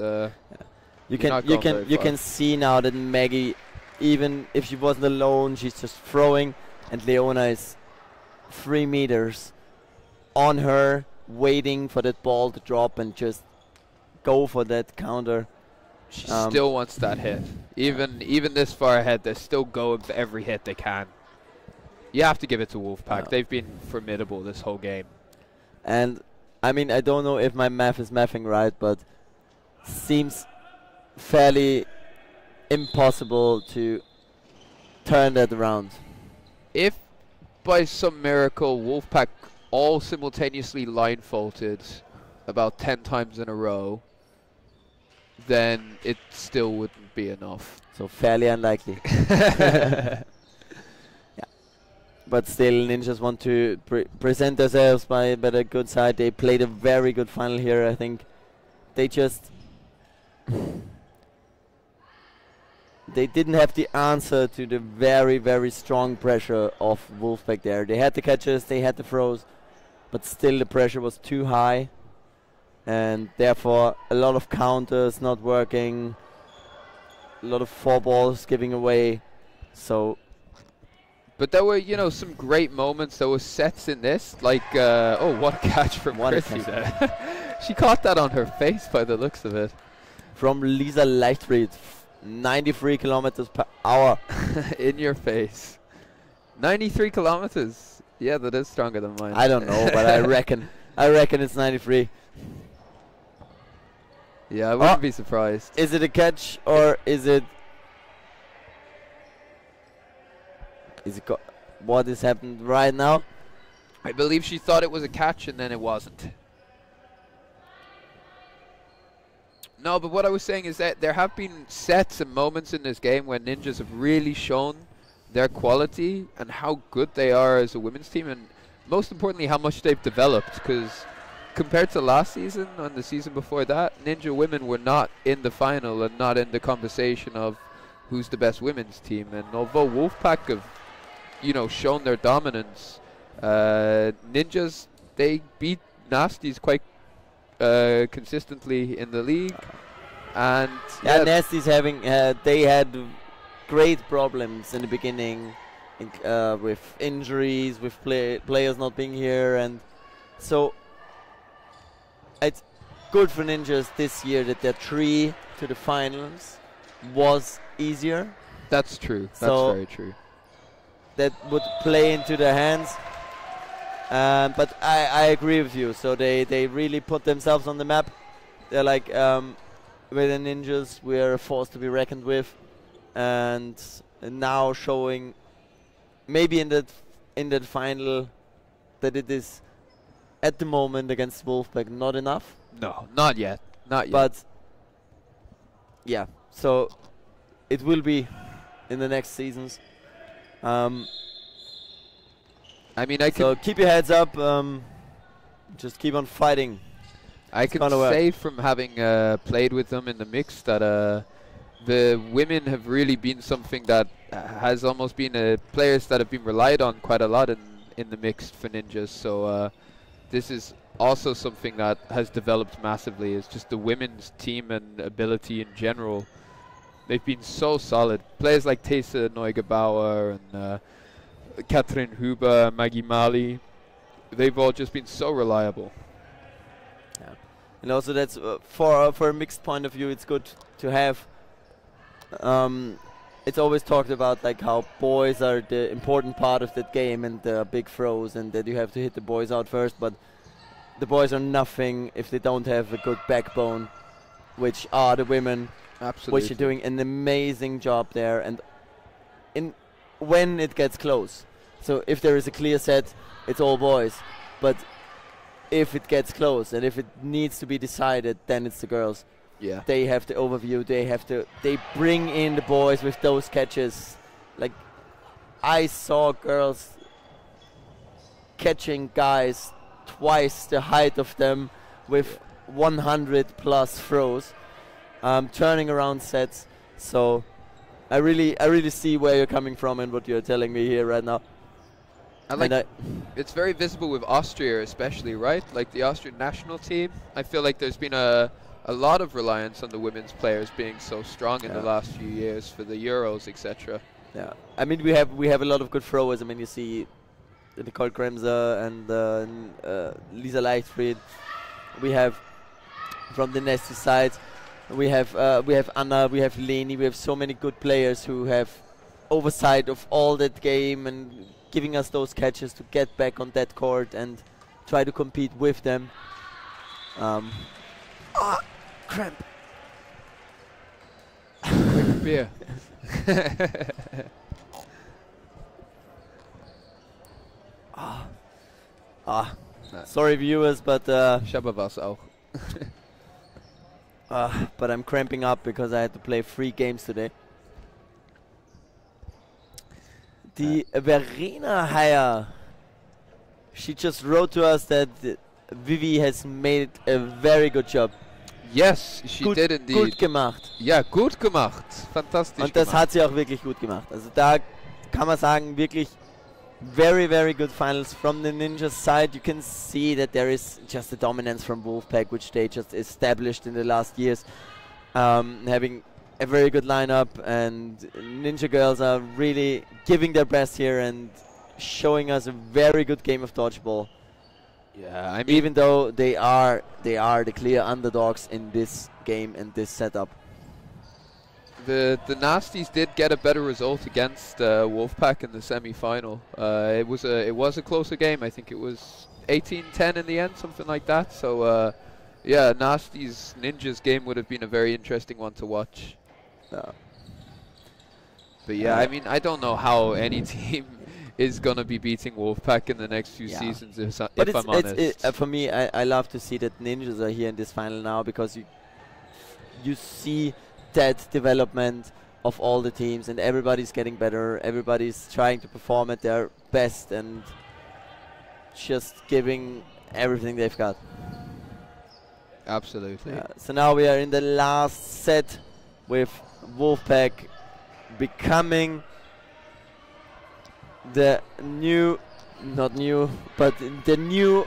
you can see now that Maggie, even if she wasn't alone, she's just throwing, and Leona is 3 meters on her, waiting for that ball to drop and just go for that counter. She still wants that hit. Even this far ahead, they're still going for every hit they can. You have to give it to Wolfpack. They've been formidable this whole game. And I mean, I don't know if my math is mathing right, but seems fairly impossible to turn that around. If by some miracle Wolfpack all simultaneously line faulted about 10 times in a row, then it still wouldn't be enough. So fairly unlikely. Yeah. But still, Ninjas want to present themselves by a good side. They played a very good final here, I think. They just they didn't have the answer to the very, very strong pressure of Wolfpack there. They had the catches, they had the throws, but still the pressure was too high, and therefore a lot of counters not working, a lot of 4 balls giving away. So, but there were, you know, some great moments. There were sets in this, like oh, what a catch from Chrissy there. She caught that on her face by the looks of it. From Lisa Leichtfried, 93 kilometers per hour. In your face. 93 kilometers. Yeah, that is stronger than mine. I don't know, but I reckon it's 93. Yeah, I wouldn't be surprised. Is it a catch or is it what is happened right now? I believe she thought it was a catch and then it wasn't. No, but what I was saying is that there have been sets and moments in this game when Ninjas have really shown their quality and how good they are as a women's team, and most importantly how much they've developed, because compared to last season and the season before that, Ninja women were not in the final and not in the conversation of who's the best women's team. And although Wolfpack have, you know, shown their dominance, Ninjas, they beat Nasties quite consistently in the league. And yeah, Nasty's having they had great problems in the beginning, with injuries, with players not being here, and so it's good for Ninjas this year that their 3 to the finals was easier. That's true. So that's very true. That would play into their hands. But I agree with you. So they really put themselves on the map. They're like, with the Ninjas, we're a force to be reckoned with, and now showing maybe in that final that it is at the moment against Wolfpack not enough. No, not yet. Not yet. But yeah, so it will be in the next seasons. I mean, I so can keep your heads up. Just keep on fighting. I can say from having played with them in the mix that the women have really been something that has almost been players that have been relied on quite a lot in the mixed for Ninjas. So this is also something that has developed massively. It's just the women's team and ability in general. They've been so solid. Players like Tessa Neugebauer and Katrin Huber, Maggie Mali, they've all just been so reliable. Yeah. And also that's for a mixed point of view, it's good to have. It's always talked about like how boys are the important part of that game and the big throws, and that you have to hit the boys out first, but the boys are nothing if they don't have a good backbone, which are the women. Absolutely. Which are doing an amazing job there, and when it gets close. So if there is a clear set, it's all boys, but if it gets close and if it needs to be decided, then it's the girls. Yeah. They have the overview, they bring in the boys with those catches. Like, I saw girls catching guys twice the height of them with 100 plus throws, turning around sets. So I really see where you're coming from and what you're telling me here right now. It's very visible with Austria especially, right? Like the Austrian national team, I feel like there's been a lot of reliance on the women's players being so strong in the last few years for the Euros, etc. Yeah, I mean we have a lot of good throwers. I mean, you see Nicole Kremser and Lisa Leichtfried. We have from the Nesty side, we have Anna, we have Leni. We have so many good players who have oversight of all that game and giving us those catches to get back on that court and try to compete with them. Cramp. Quick beer. Sorry viewers, but Schaberwas auch. but I'm cramping up because I had to play 3 games today. The Verena Heyer, she just wrote to us that Vivi has made a very good job. Yes, she did indeed. Gut gemacht. Ja, gut gemacht. Fantastisch Und das gemacht. hat sie auch wirklich gut gemacht. Also da kann man sagen, wirklich very, very good finals from the Ninjas side. You can see that there is just a dominance from Wolfpack, which they just established in the last years, having a very good lineup, and Ninja girls are really giving their best here and showing us a very good game of dodgeball. Yeah, I mean, even though they are the clear underdogs in this game and this setup. The Nasties did get a better result against Wolfpack in the semi-final. It was a closer game. I think it was 18-10 in the end, something like that. So yeah, Nasties Ninjas game would have been a very interesting one to watch. But yeah, I mean, I don't know how any team is going to be beating Wolfpack in the next few seasons, if I'm honest. For me, I love to see that Ninjas are here in this final now, because you see that development of all the teams, and everybody's getting better, everybody's trying to perform at their best and just giving everything they've got. Absolutely. So now we are in the last set with Wolfpack becoming the new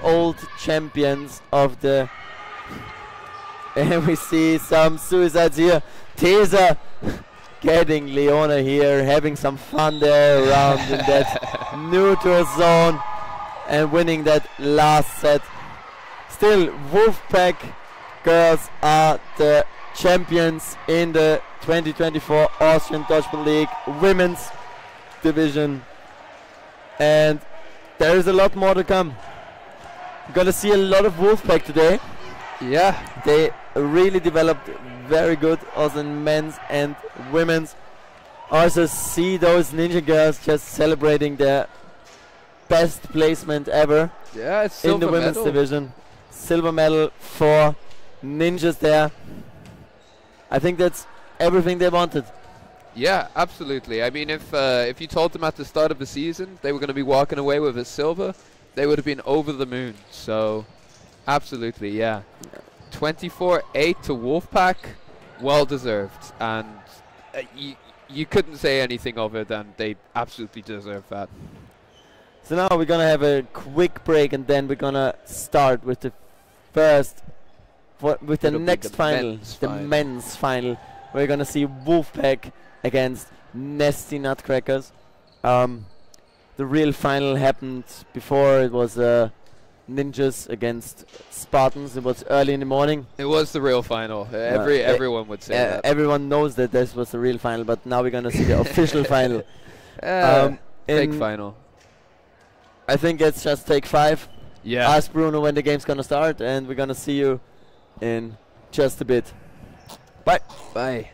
old champions of the. And we see some suicides here. Tesa getting Leona here, having some fun there around in that neutral zone and winning that last set. Still, Wolfpack girls are the champions in the 2024 Austrian Dodgeball League Women's Division. And there is a lot more to come. We're gonna see a lot of Wolfpack today. Yeah. They really developed very good, also in men's and women's. Also see those Ninja girls just celebrating their best placement ever. Yeah, it's in the silver women's medal. division. Silver medal for Ninjas there. I think that's everything they wanted. Yeah, absolutely. I mean, if you told them at the start of the season they were going to be walking away with a silver, they would have been over the moon. So, absolutely, yeah. 24-8 to Wolfpack, well deserved, and you couldn't say anything other than they absolutely deserve that. So now we're gonna have a quick break, and then we're gonna start with the first, with the It'll be next the final, men's the final. men's final. We're gonna see Wolfpack against Nasty Nutcrackers. The real final happened before. It was Ninjas against Spartans. It was early in the morning. It was the real final. Everyone would say that. Everyone knows that this was the real final, but now we're gonna see the official final. Fake final. I think it's just take 5. Yeah. Ask Bruno when the game's gonna start, and we're gonna see you in just a bit. Bye. Bye.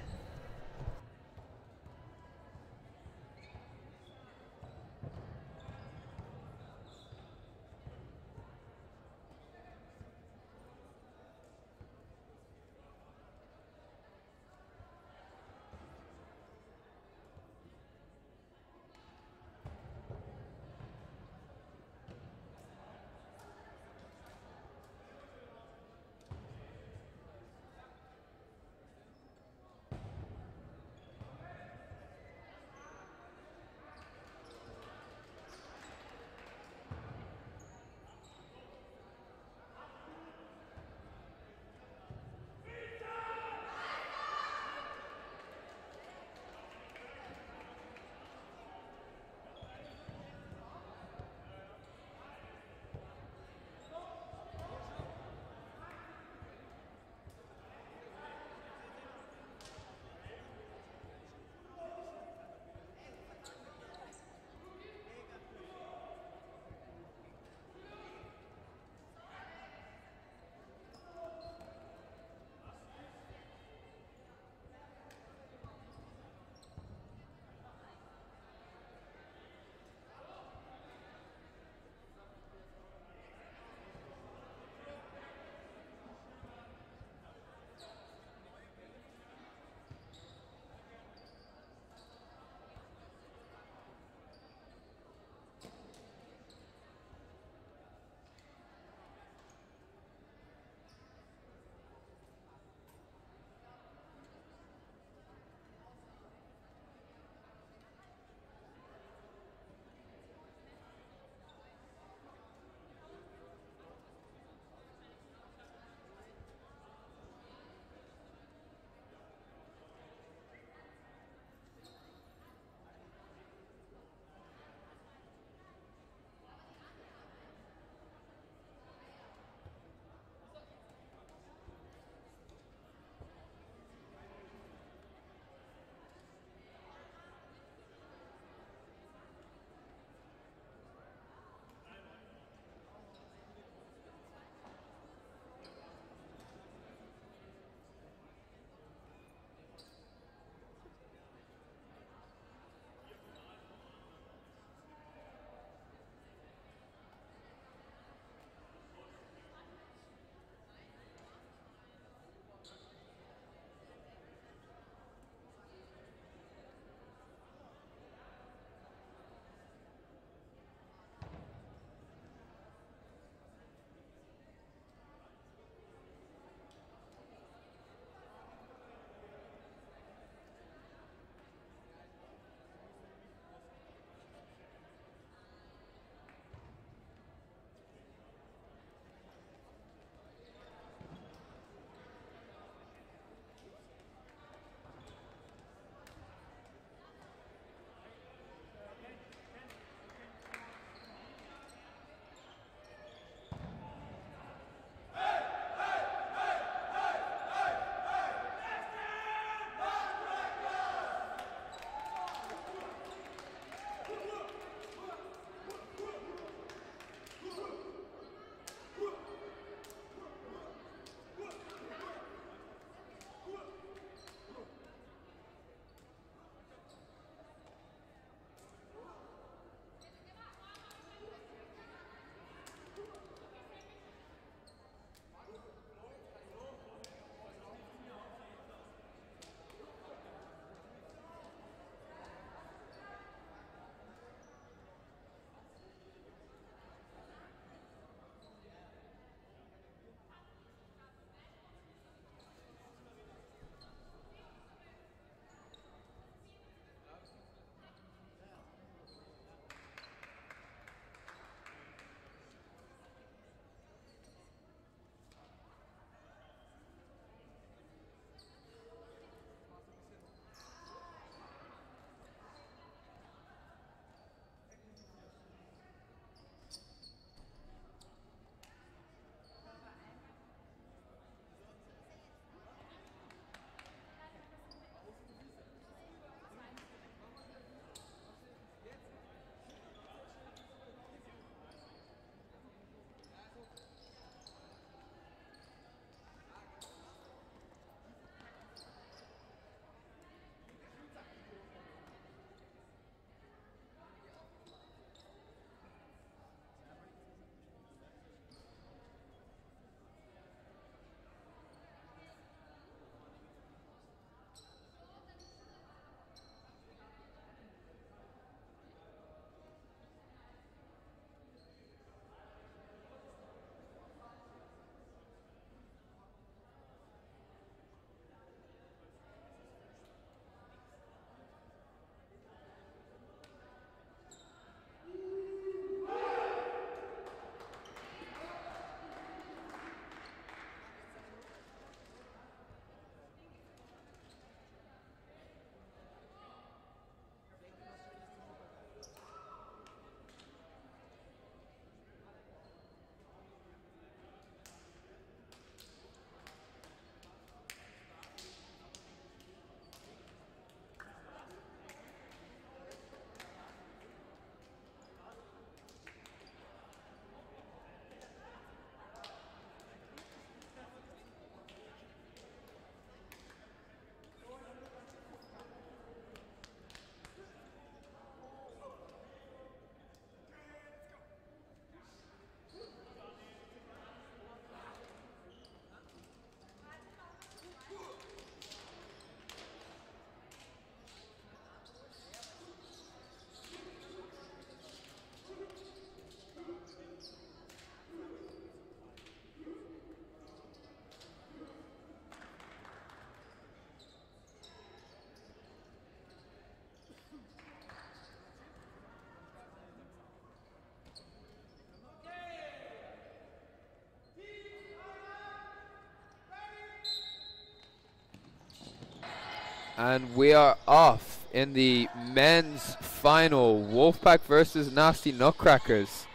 And we are off in the men's final. Wolfpack versus Nasty Nutcrackers.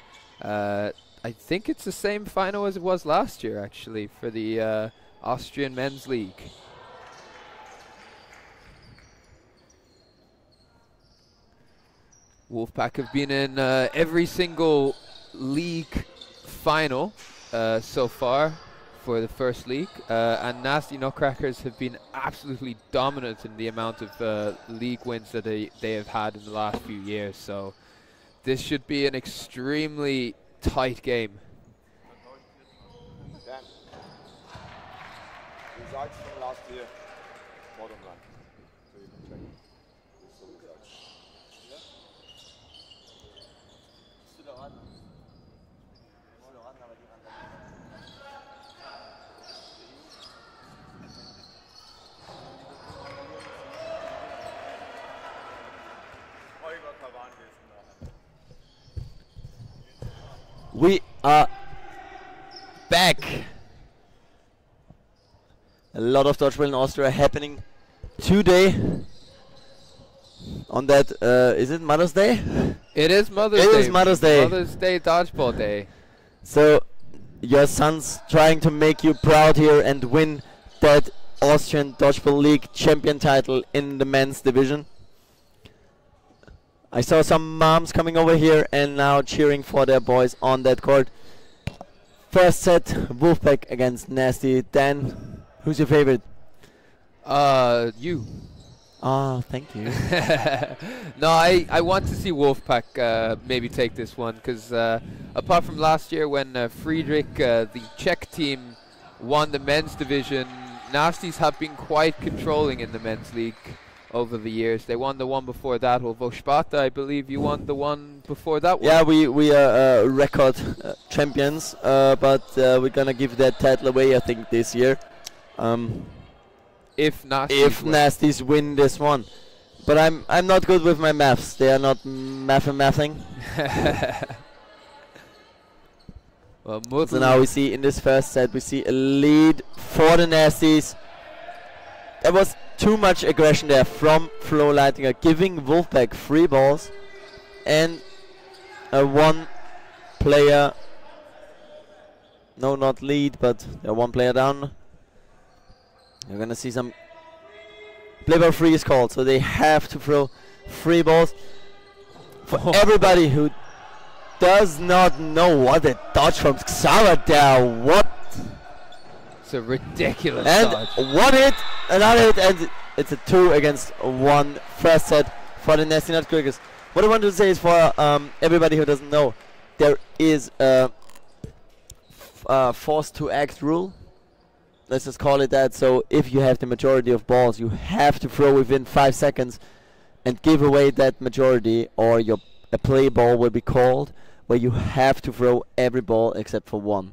I think it's the same final as it was last year, actually, for the Austrian men's league. Wolfpack have been in every single league final so far for the first league, and Nasty Nutcrackers have been absolutely dominant in the amount of league wins that they have had in the last few years. So this should be an extremely tight game. Dan, results from last year, bottom line, so you can check. This is the results. We are back. A lot of dodgeball in Austria happening today. On that, is it Mother's Day? It is Mother's Day. It is Mother's Day. Mother's Day Dodgeball Day. So your son's trying to make you proud here and win that Austrian Dodgeball League champion title in the men's division. I saw some moms coming over here and now cheering for their boys on that court. First set, Wolfpack against Nasty. Dan, who's your favorite? You. Oh, thank you. No, I want to see Wolfpack maybe take this one, because apart from last year when Friedrich, the Czech team, won the men's division, Nasties have been quite controlling in the men's league over the years. They won the one before that, or Vospata, I believe you won the one before that one. Yeah, we are record champions, but we're gonna give that title away, I think, this year. If Nasties win this one. But I'm not good with my maths. They are not mathing. Well, so now we see in this first set, we see a lead for the Nasties. There was too much aggression there from Flo Leitinger, giving Wolfpack 3 balls and a one player, no, not lead, but they're one player down. You're gonna see some play ball free is called, so they have to throw 3 balls. For everybody who does not know what a dodge from Xaver there, what? It's a ridiculous and dodge. One hit, another hit, and it's a 2 against 1 first set for the Nasty Nutcrackers. What I want to say is for everybody who doesn't know, there is a forced to act rule. Let's just call it that. So if you have the majority of balls, you have to throw within 5 seconds and give away that majority, or a play ball will be called, where you have to throw every ball except for 1.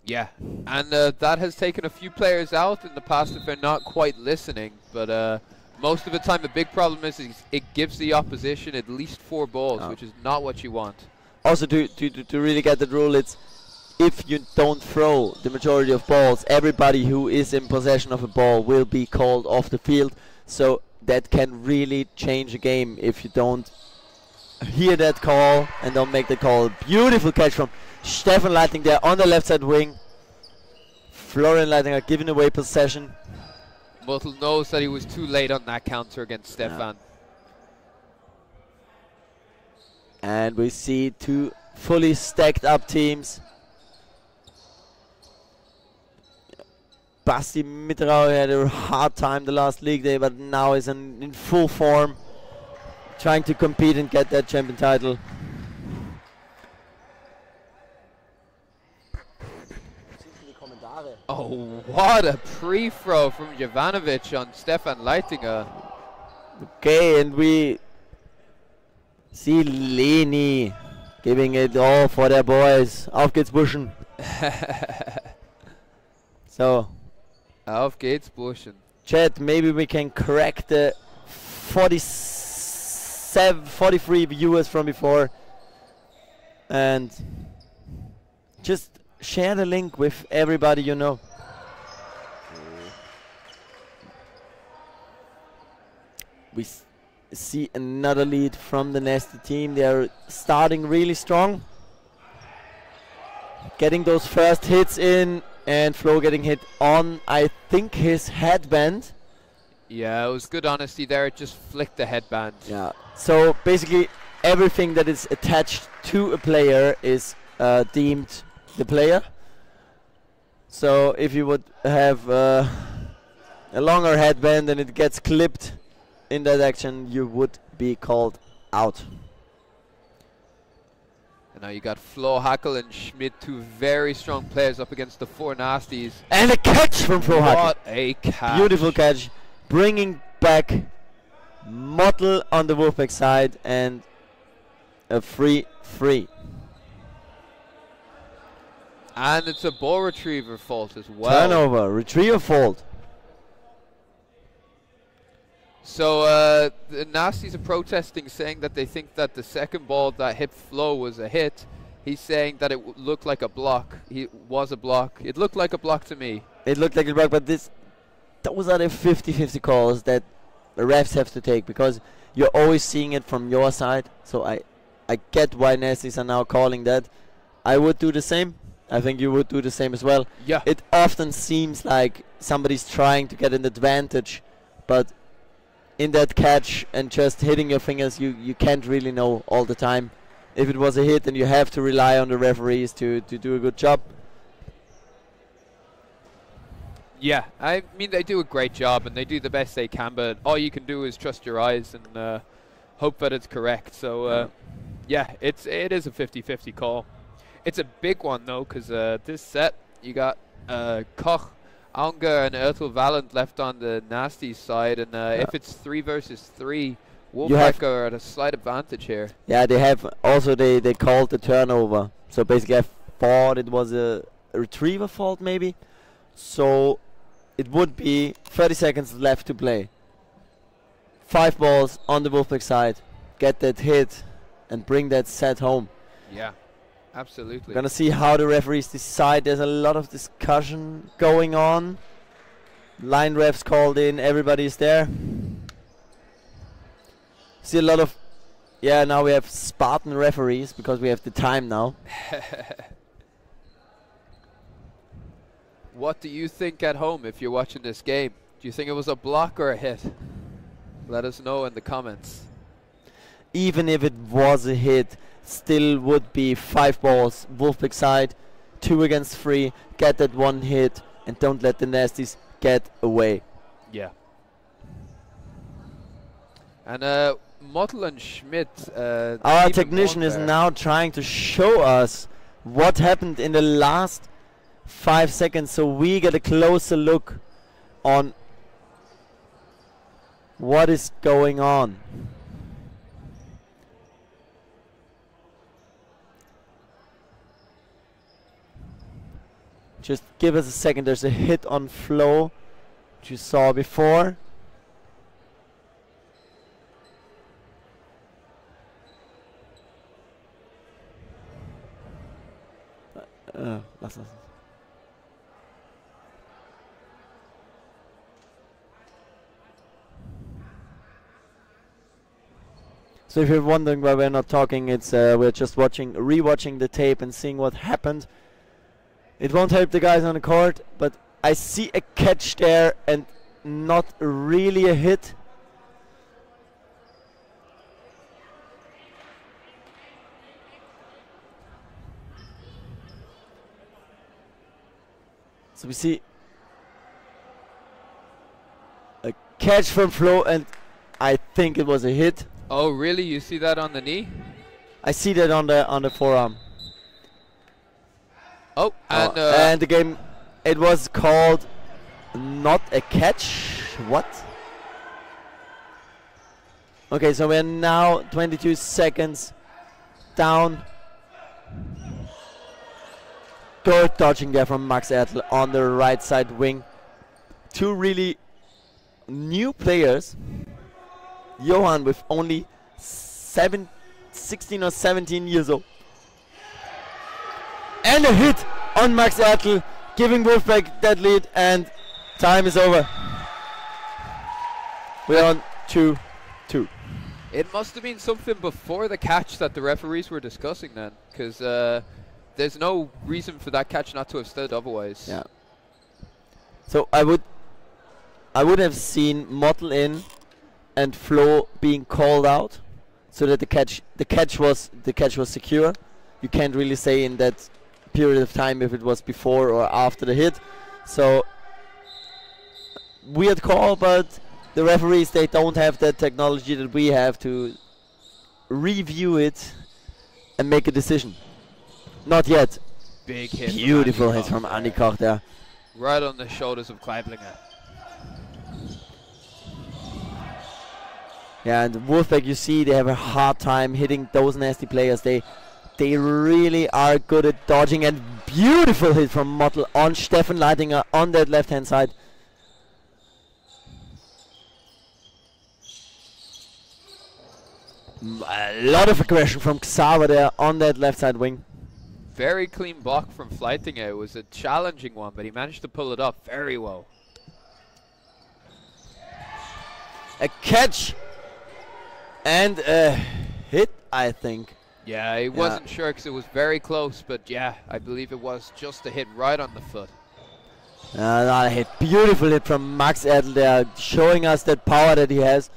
Yeah, and that has taken a few players out in the past if they're not quite listening, but most of the time the big problem is it gives the opposition at least 4 balls, which is not what you want. Also, to really get the rule, it's if you don't throw the majority of balls, everybody who is in possession of a ball will be called off the field, so that can really change a game if you don't hear that call and don't make the call. Beautiful catch from Stefan Leiting there on the left side wing. Florian Leitinger giving away possession. Mutl knows that he was too late on that counter against Stefan. And we see 2 fully stacked up teams. Basti Mitterau had a hard time the last league day, but now is in full form, trying to compete and get that champion title. Oh, what a pre-throw from Jovanovic on Stefan Leitinger. Okay, and we see Leni giving it all for their boys. Auf geht's Burschen. So, auf geht's Burschen. Chat, maybe we can crack the 43 viewers from before and just share the link with everybody you know. we see another lead from the Nasty team. They are starting really strong. Getting those first hits in, and Flo getting hit on, I think, his headband. Yeah, it was good honesty there. It just flicked the headband. Yeah. So basically, everything that is attached to a player is deemed the player. So if you would have a longer headband and it gets clipped in that action, you would be called out. And now you got Flo, Hackle and Schmidt, two very strong players up against the four Nasties. And a catch from Flo Hackle. What a catch. Beautiful catch. Bringing back Mottel on the Wolfpack side, and a free. And it's a ball retriever fault as well. Turnover, retriever fault. So the Nasties are protesting, saying that they think that the second ball that hit Flo was a hit. He's saying that it looked like a block. It was a block. It looked like a block to me. It looked like a block, but those are the 50-50 calls that the refs have to take, because you're always seeing it from your side. So I get why Nasties are now calling that. I would do the same. I think you would do the same as well. Yeah. It often seems like somebody's trying to get an advantage, but in that catch and just hitting your fingers, you can't really know all the time. If it was a hit, then you have to rely on the referees to do a good job. Yeah, I mean, they do a great job and they do the best they can, but all you can do is trust your eyes and hope that it's correct. So, yeah, it is a 50-50 call. It's a big one, though, because this set, you got Koch, Aunger, and Ertel Valent left on the Nasty side, and if it's 3 versus 3, Wolfpack are at a slight advantage here. Yeah, they have also they called the turnover. So basically, I thought it was a retriever fault, maybe. So it would be 30 seconds left to play. 5 balls on the Wolfpack side. Get that hit and bring that set home. Yeah. Absolutely. Gonna see how the referees decide. There's a lot of discussion going on. Line refs called in. Everybody's there. See a lot of... Yeah, now we have Spartan referees because we have the time now. What do you think at home if you're watching this game? Do you think it was a block or a hit? Let us know in the comments. Even if it was a hit, still would be 5 balls, Wolfpack side, 2 against 3, get that 1 hit, and don't let the Nasties get away. Yeah. And Mottel and Schmidt... our technician is now trying to show us what happened in the last 5 seconds, so we get a closer look on what is going on. Just give us a second. There's a hit on Flo, which you saw before. So if you're wondering why we're not talking, it's we're just rewatching the tape and seeing what happened. It won't help the guys on the court, but I see a catch there and not really a hit. So we see a catch from Flo, and I think it was a hit. Oh, really? You see that on the knee? I see that on the forearm. Oh, and the game, it was called not a catch. What? Okay, so we're now 22 seconds down. Good dodging there from Max Ertel on the right side wing. 2 really new players. Johan with only 16 or 17 years old. And a hit on Max Ertel, giving Wolfpack that lead, and time is over. We're on to 2. It must have been something before the catch that the referees were discussing then, because there's no reason for that catch not to have stood otherwise. Yeah. So I would have seen Mottel in and Flo being called out, so that the catch was secure. You can't really say in that period of time if it was before or after the hit. So weird call, but the referees, they don't have that technology that we have to review it and make a decision. Not yet. Big hit. Beautiful hit from Andy Koch there. Right on the shoulders of Kleiblinger. Yeah, and Wolfpack, you see, they have a hard time hitting those nasty players. They really are good at dodging, and beautiful hit from Mottel on Stefan Leitinger on that left-hand side. A lot of aggression from Xaver there on that left side wing. Very clean block from Fleitinger. It was a challenging one, but he managed to pull it up very well. A catch and a hit, I think. Yeah, he wasn't sure because it was very close, but yeah, I believe it was just a hit right on the foot. Another hit, beautiful hit from Max Erdl there, showing us that power that he has.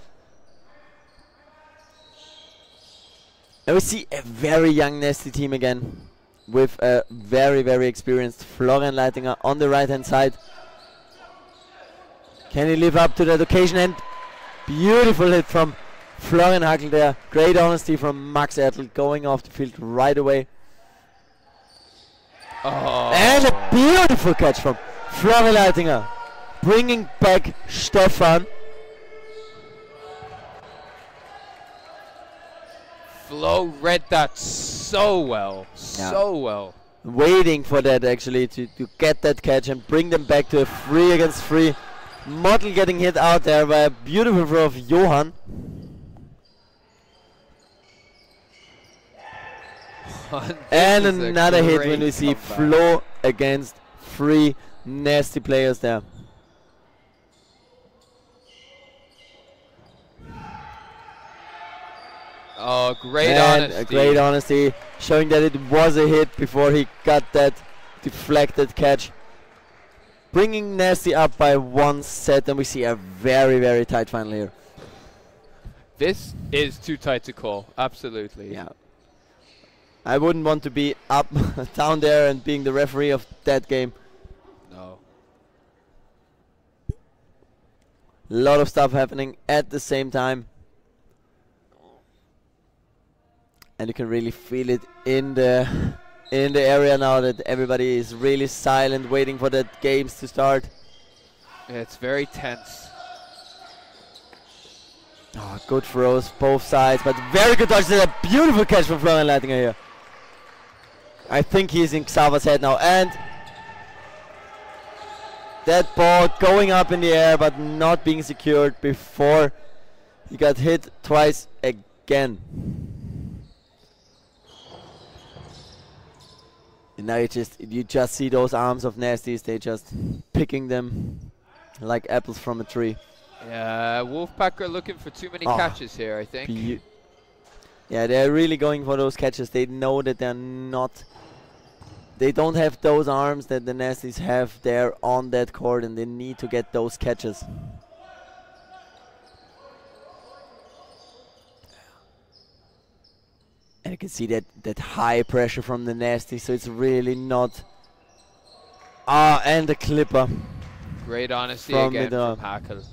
And we see a very young nasty team again, with a very, very experienced Florian Leitinger on the right hand side. Can he live up to that occasion? And beautiful hit from Florian Hackel there. Great honesty from Max Erdl, going off the field right away. Oh. And a beautiful catch from Florian Leitinger, bringing back Stefan. Flo read that so well, so well. Waiting for that actually to get that catch and bring them back to a 3 against 3. Mottel getting hit out there by a beautiful throw of Johan. And another hit when we see Flo against 3 nasty players there. Oh, great honesty. Great honesty, showing that it was a hit before he got that deflected catch. Bringing Nasty up by 1 set, and we see a very, very tight final here. This is too tight to call, absolutely. Yeah. I wouldn't want to be up down there and being the referee of that game. No. A lot of stuff happening at the same time. And you can really feel it in the area now that everybody is really silent, waiting for the games to start. Yeah, it's very tense. Oh, good throws, both sides, but very good dodge. A beautiful catch from Florian Leitinger here. I think he's in Xaver's head now, and that ball going up in the air but not being secured before he got hit twice again. And now you just see those arms of Nasties, they just picking them like apples from a tree. Yeah, Wolfpack are looking for too many catches here, I think. Yeah, they're really going for those catches. They know that they don't have those arms that the Nasties have there on that court, and they need to get those catches. And you can see that high pressure from the Nasty, so it's really not. And the clipper. Great honesty again from Hakel.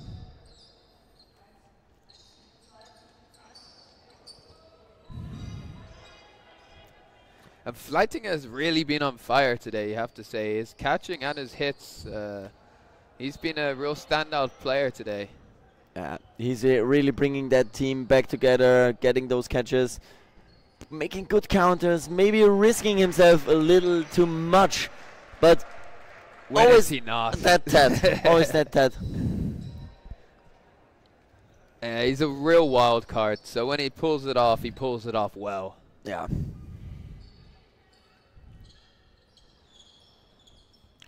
And Fleitinger has really been on fire today, you have to say. His catching and his hits, he's been a real standout player today. Yeah, he's really bringing that team back together, getting those catches, making good counters, maybe risking himself a little too much, but when always is he not? That always that. He's a real wild card, so when he pulls it off well. Yeah.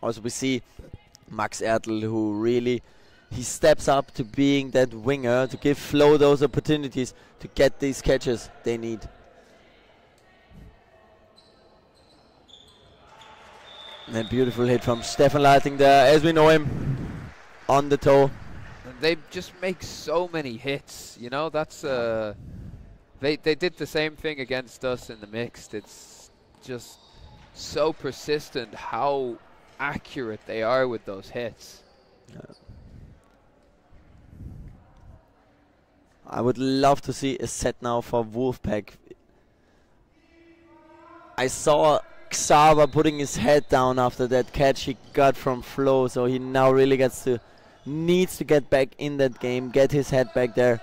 Also we see Max Erdl, who really, he steps up to being that winger, to give Flo those opportunities to get these catches they need. And a beautiful hit from Stefan Leiting there, as we know him, on the toe. And they just make so many hits, you know, that's they did the same thing against us in the mixed. It's just so persistent how accurate they are with those hits. I would love to see a set now for Wolfpack. I saw Xaver putting his head down after that catch he got from Flo, so he now really needs to get back in that game, get his head back there.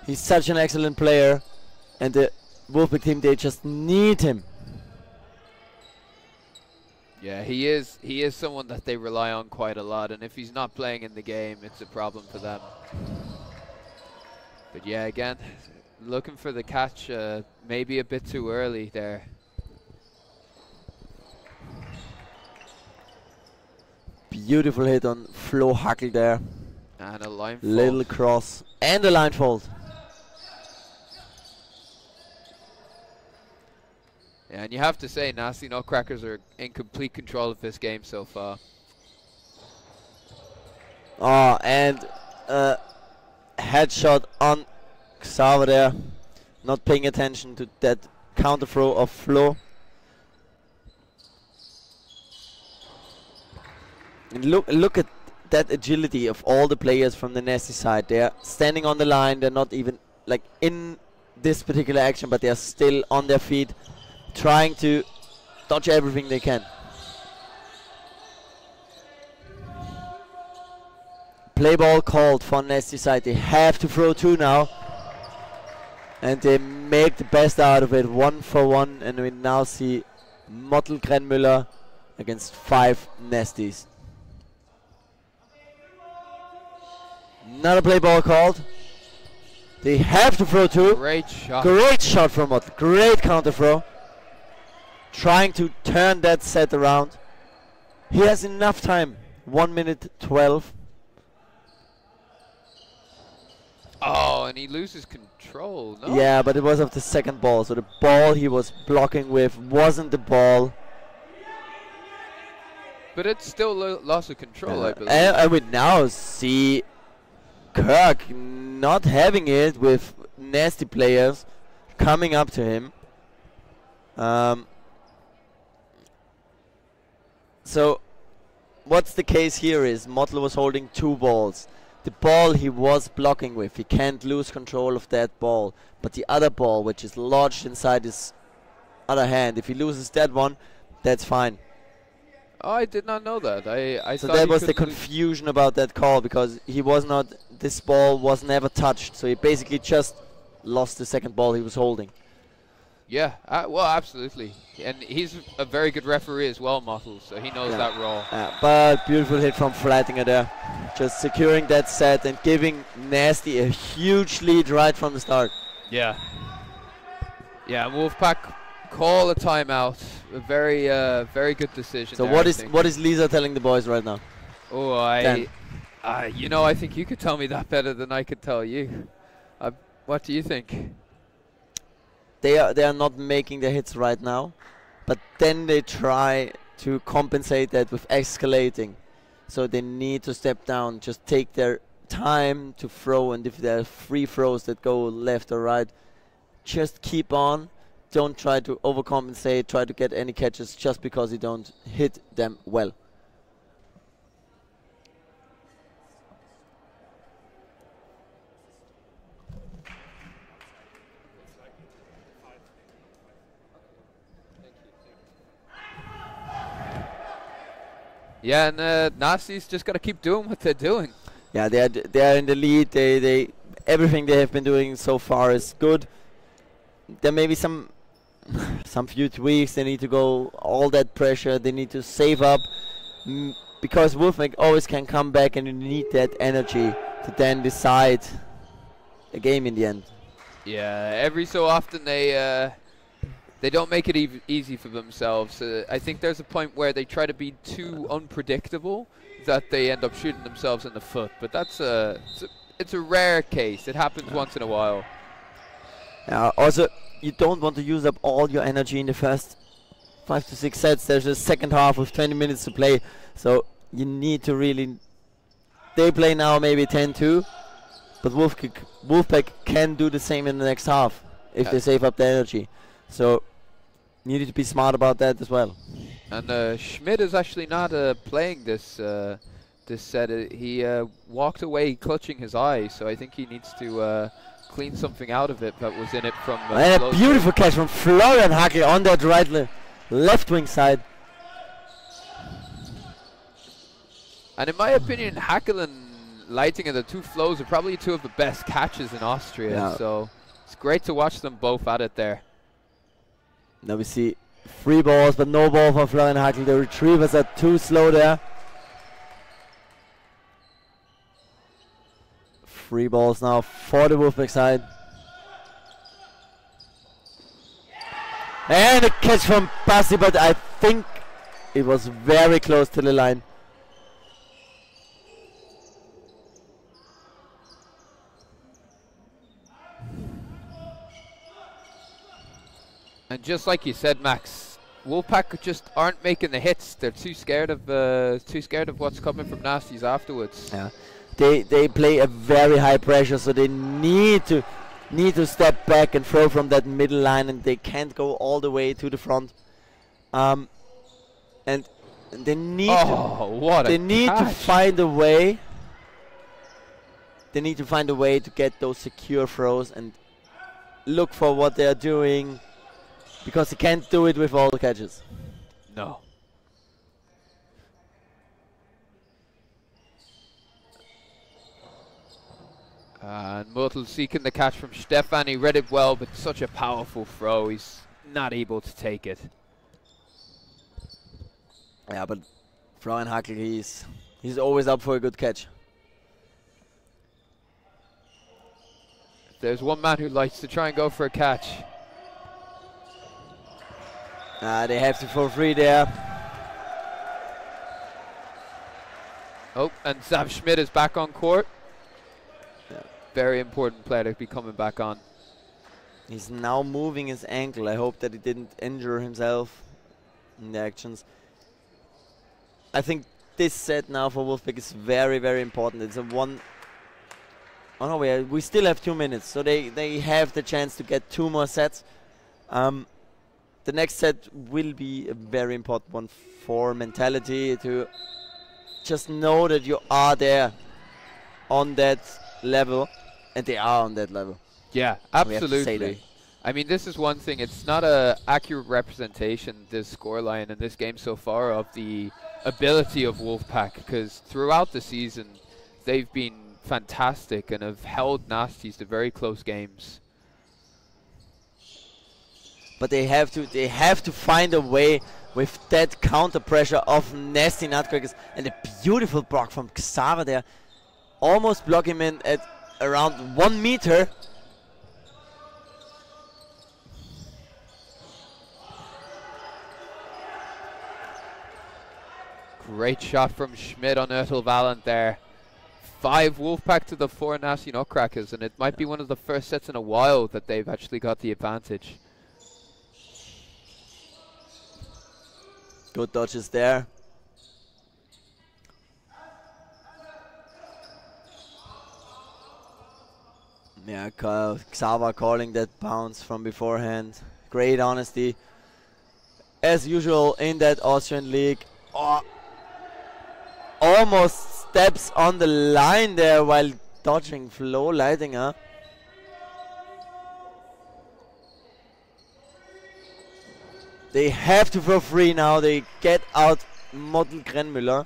He's such an excellent player, and the Wolfpack team, they just need him. Yeah, he is someone that they rely on quite a lot, and if he's not playing in the game, it's a problem for them. But yeah, again, looking for the catch, maybe a bit too early there. Beautiful hit on Flo Hackel there. And a line Little fault. cross and a line fault. Yeah, and you have to say, Nasty Nutcrackers are in complete control of this game so far. Oh, and headshot on Xaver there. Not paying attention to that counter throw of Flo. And look at that agility of all the players from the Nasty side. They're standing on the line. They're not even like in this particular action, but they're still on their feet, trying to dodge everything they can. Play ball called for Nasty side. They have to throw 2 now, and they make the best out of it, 1-for-1, and we now see Mottel Grenmüller against 5 Nasties. Another play ball called. They have to throw 2. Great shot. Great shot from Mottel. Great counter throw. Trying to turn that set around. He has enough time. 1 minute 12. Oh, and he loses control, no? Yeah, but it was of the second ball. So the ball he was blocking with wasn't the ball. But it's still loss of control, I believe. And we now see Kirk not having it with Nasty players coming up to him. So what's the case here is Mottel was holding 2 balls. The ball he was blocking with, he can't lose control of that ball. But the other ball, which is lodged inside his other hand, if he loses that one, that's fine. Oh, I did not know that. I So thought that he was the could confusion about that call, because he was not, this ball was never touched. So he basically just lost the second ball he was holding. Yeah, well, absolutely. And he's a very good referee as well, Mottel, so he knows that role. But beautiful hit from Flattinger there. Just securing that set and giving Nasty a huge lead right from the start. Yeah. Yeah, Wolfpack call a timeout. A very, very good decision. So there, what is Lisa telling the boys right now? Oh, you know, I think you could tell me that better than I could tell you. What do you think? They are not making the hits right now, but then they try to compensate that with escalating. So they need to step down, just take their time to throw, and if there are free throws that go left or right, just keep on. Don't try to overcompensate, try to get any catches just because you don't hit them well. Yeah, and Nasty's just got to keep doing what they're doing. Yeah, they are in the lead. They everything they have been doing so far is good. There may be some few tweaks. They need to go all that pressure. They need to save up because Wolfpack always can come back, and you need that energy to then decide a game in the end. Yeah, every so often they don't make it easy for themselves. I think there's a point where they try to be too unpredictable that they end up shooting themselves in the foot, but that's it's a rare case. It happens once in a while. Also, you don't want to use up all your energy in the first 5 to 6 sets. There's a second half with 20 minutes to play, so you need to really... They play now maybe 10-2, but Wolfpack can do the same in the next half if they save up the energy. So you need to be smart about that as well. And Schmidt is actually not playing this this set. He walked away clutching his eye, so I think he needs to clean something out of it that was in it from... and a beautiful catch from Florian Hackel on that left wing side. And in my opinion, Hackel and Leitinger, the two flows, are probably two of the best catches in Austria. So it's great to watch them both at it there. Now we see 3 balls, but no ball for Florian Hackel. The retrievers are too slow there. 3 balls now for the Wolfpack side. And a catch from Bassi, but I think it was very close to the line. And just like you said, Max, Wolfpack just aren't making the hits. They're too scared of what's coming from Nasties afterwards. Yeah, they play a very high pressure, so they need to step back and throw from that middle line, and they can't go all the way to the front. And they need to find a way. They need to find a way to get those secure throws and look for what they are doing, because they can't do it with all the catches. No. And Myrtle seeking the catch from Stefan. He read it well, but such a powerful throw. He's not able to take it. Yeah, but Florian Hackel, he's always up for a good catch. There's one man who likes to try and go for a catch. They have to for free there. Oh, and Zav Schmidt is back on court. Yeah. Very important player to be coming back on. He's now moving his ankle. I hope that he didn't injure himself in the actions. I think this set now for Wolfpack is very, very important. It's a one... Oh no, we still have 2 minutes, so they have the chance to get 2 more sets. The next set will be a very important one for mentality, to just know that you are there on that level, and they are on that level. Yeah, absolutely. I mean, this is one thing. It's not an accurate representation, this scoreline in this game so far, of the ability of Wolfpack, because throughout the season, they've been fantastic and have held Nasties to very close games. But they have to find a way with that counter pressure of nasty Nutcrackers, and a beautiful block from Xaver there. Almost block him in at around 1 meter. Great shot from Schmidt on Ertel Valent there. 5 Wolfpack to the 4 Nasty Nutcrackers, and it might be one of the first sets in a while that they've actually got the advantage. Good dodges there. Yeah, Xaver calling that bounce from beforehand. Great honesty. As usual in that Austrian league. Oh, almost steps on the line there while dodging Flo Leitinger. They have to throw free now. They get out Model Grenmüller.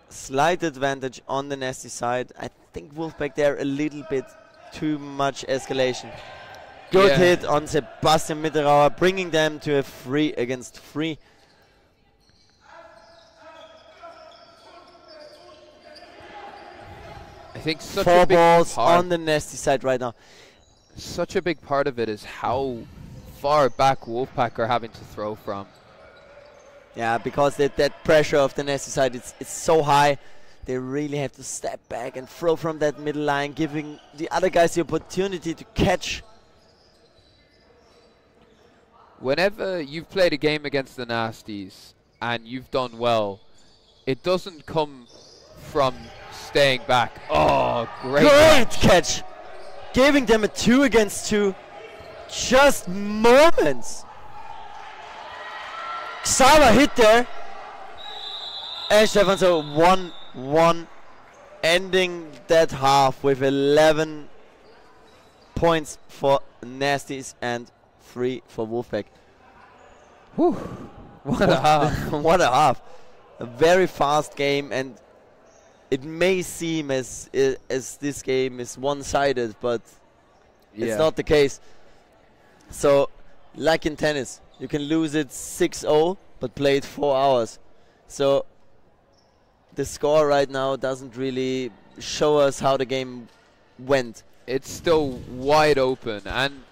Slight advantage on the nasty side. I think Wolfpack there a little bit too much escalation. Good hit on Sebastian Mitterauer, bringing them to a 3 against 3. I think such 4 a big balls part on the nasty side right now. Such a big part of it is how far back Wolfpack are having to throw from. Yeah, because that pressure of the Nasty side, it's so high. They really have to step back and throw from that middle line, giving the other guys the opportunity to catch. Whenever you've played a game against the Nasties and you've done well, it doesn't come from staying back. Oh, great catch! Giving them a 2 against 2. Just moments. Xaver hit there. And Stefan, so 1-1, ending that half with 11 points for Nasties and 3 for Wolfpack. Whew. What a half. What a half. A very fast game, and it may seem as this game is one-sided, but it's not the case. So, like in tennis, you can lose it 6-0, but play it 4 hours. So, the score right now doesn't really show us how the game went. It's still wide open, and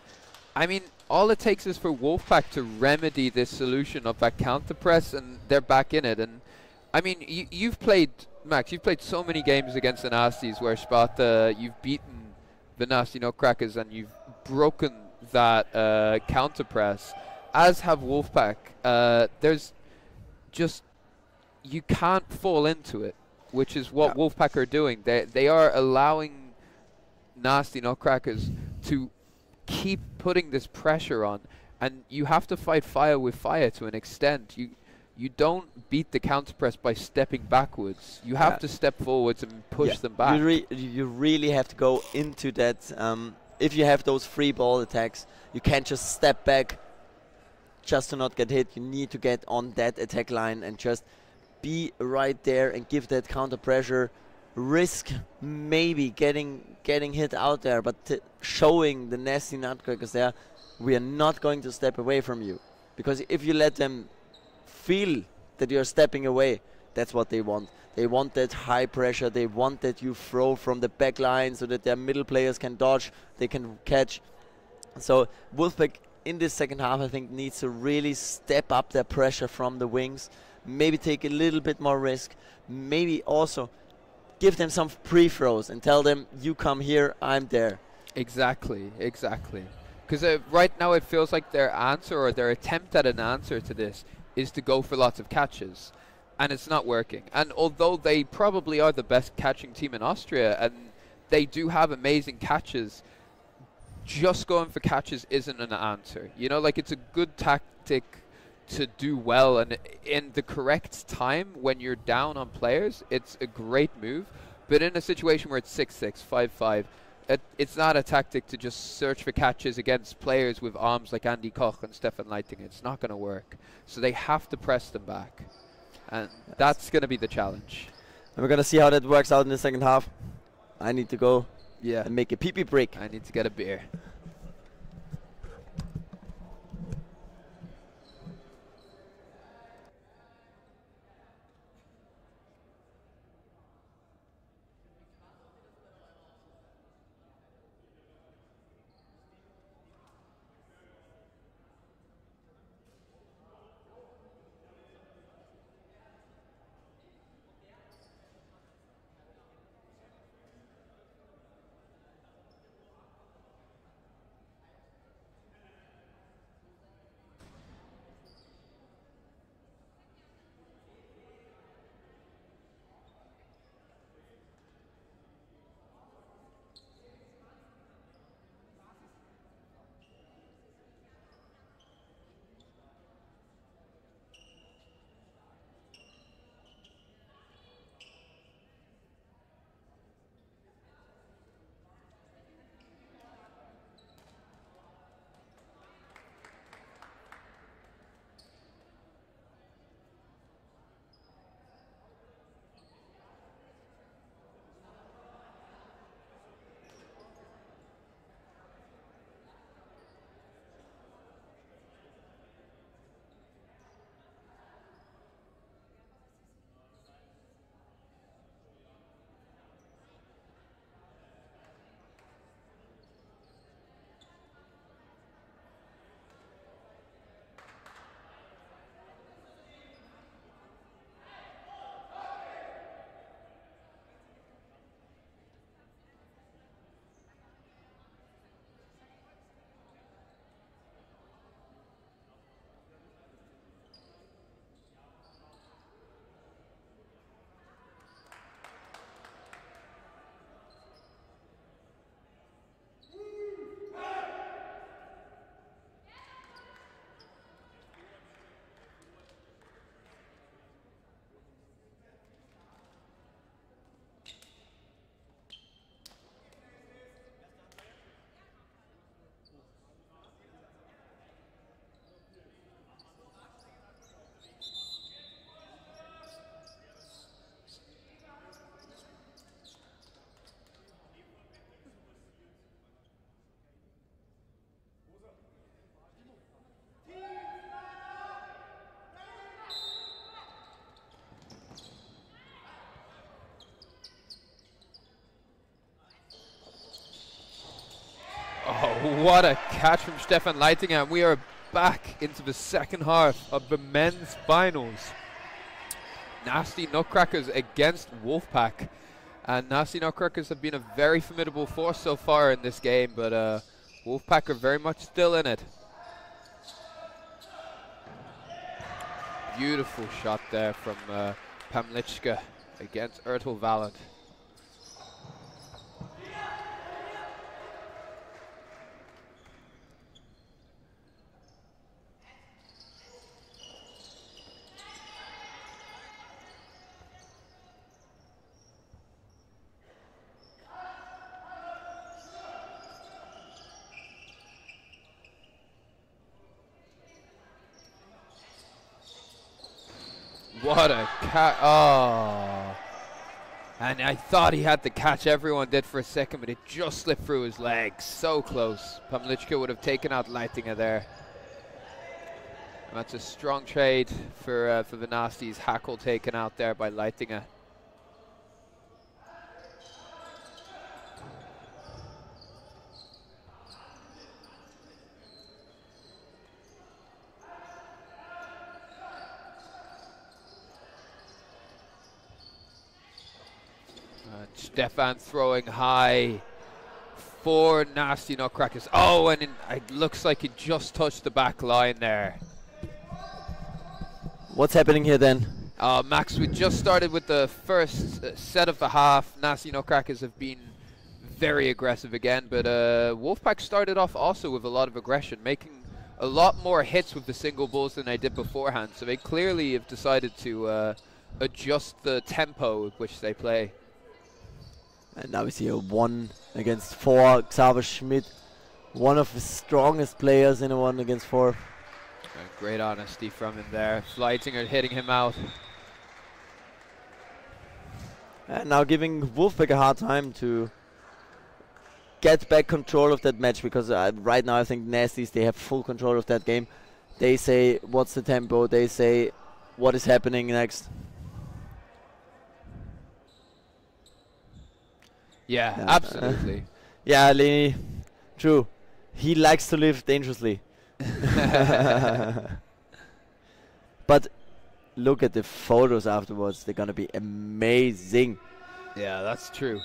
I mean, all it takes is for Wolfpack to remedy this solution of that counter press, and they're back in it. And I mean, you've played, Max, you've played so many games against the Nasties where Sparta, you've beaten the Nasty Nutcrackers and you've broken that counter press, as have Wolfpack. There's just, you can't fall into it, which is what Wolfpack are doing. They are allowing Nasty Nutcrackers to keep putting this pressure on, and you have to fight fire with fire to an extent. You don't beat the counter press by stepping backwards. You have to step forwards and push them back. You really have to go into that. If you have those free ball attacks, you can't just step back just to not get hit. You need to get on that attack line and just be right there and give that counter pressure. Risk maybe getting hit out there, but showing the Nasty Nutcrackers there, we are not going to step away from you. Because if you let them feel that you're stepping away, that's what they want. They want that high pressure. They want that you throw from the back line so that their middle players can dodge, they can catch. So Wolfpack in this second half, I think, needs to really step up their pressure from the wings, maybe take a little bit more risk, maybe also give them some pre-throws and tell them, you come here, I'm there. Exactly. Because right now it feels like their answer, or their attempt at an answer to this, is to go for lots of catches. And it's not working. And although they probably are the best catching team in Austria, and they do have amazing catches, just going for catches isn't an answer. You know, like, it's a good tactic to do well, and in the correct time when you're down on players, it's a great move. But in a situation where it's 6-6, 5-5, it's not a tactic to just search for catches against players with arms like Andy Koch and Stefan Leiting. It's not going to work. So they have to press them back. And that's going to be the challenge. And we're going to see how that works out in the second half. I need to go and make a pee-pee break. I need to get a beer. what a catch from Stefan Leitinger. And we are back into the second half of the men's finals. Nasty Nutcrackers against Wolfpack. And Nasty Nutcrackers have been a very formidable force so far in this game, but Wolfpack are very much still in it. Beautiful shot there from Pamlichka against Ertel Valent. What a catch. Oh. And I thought he had the catch. Everyone did for a second, but it just slipped through his legs. So close. Pamlichka would have taken out Leitinger there. And that's a strong trade for the Nasties. Hackle taken out there by Leitinger. Stefan throwing high for Nasty Nutcrackers. Oh, and it looks like he just touched the back line there. What's happening here then? Max, we just started with the first set of the half. Nasty Nutcrackers have been very aggressive again, but Wolfpack started off also with a lot of aggression, making a lot more hits with the single bulls than they did beforehand. So they clearly have decided to adjust the tempo with which they play. And now we see a 1 against 4. Xaver Schmidt, one of the strongest players in a 1 against 4. Great honesty from him there. Leitinger hitting him out. And now giving Wolfpack a hard time to get back control of that match, because right now I think Nasties, they have full control of that game. They say what's the tempo, they say what is happening next. Yeah, absolutely. Yeah, Leni, true. He likes to live dangerously. But look at the photos afterwards. They're going to be amazing. Yeah, that's true.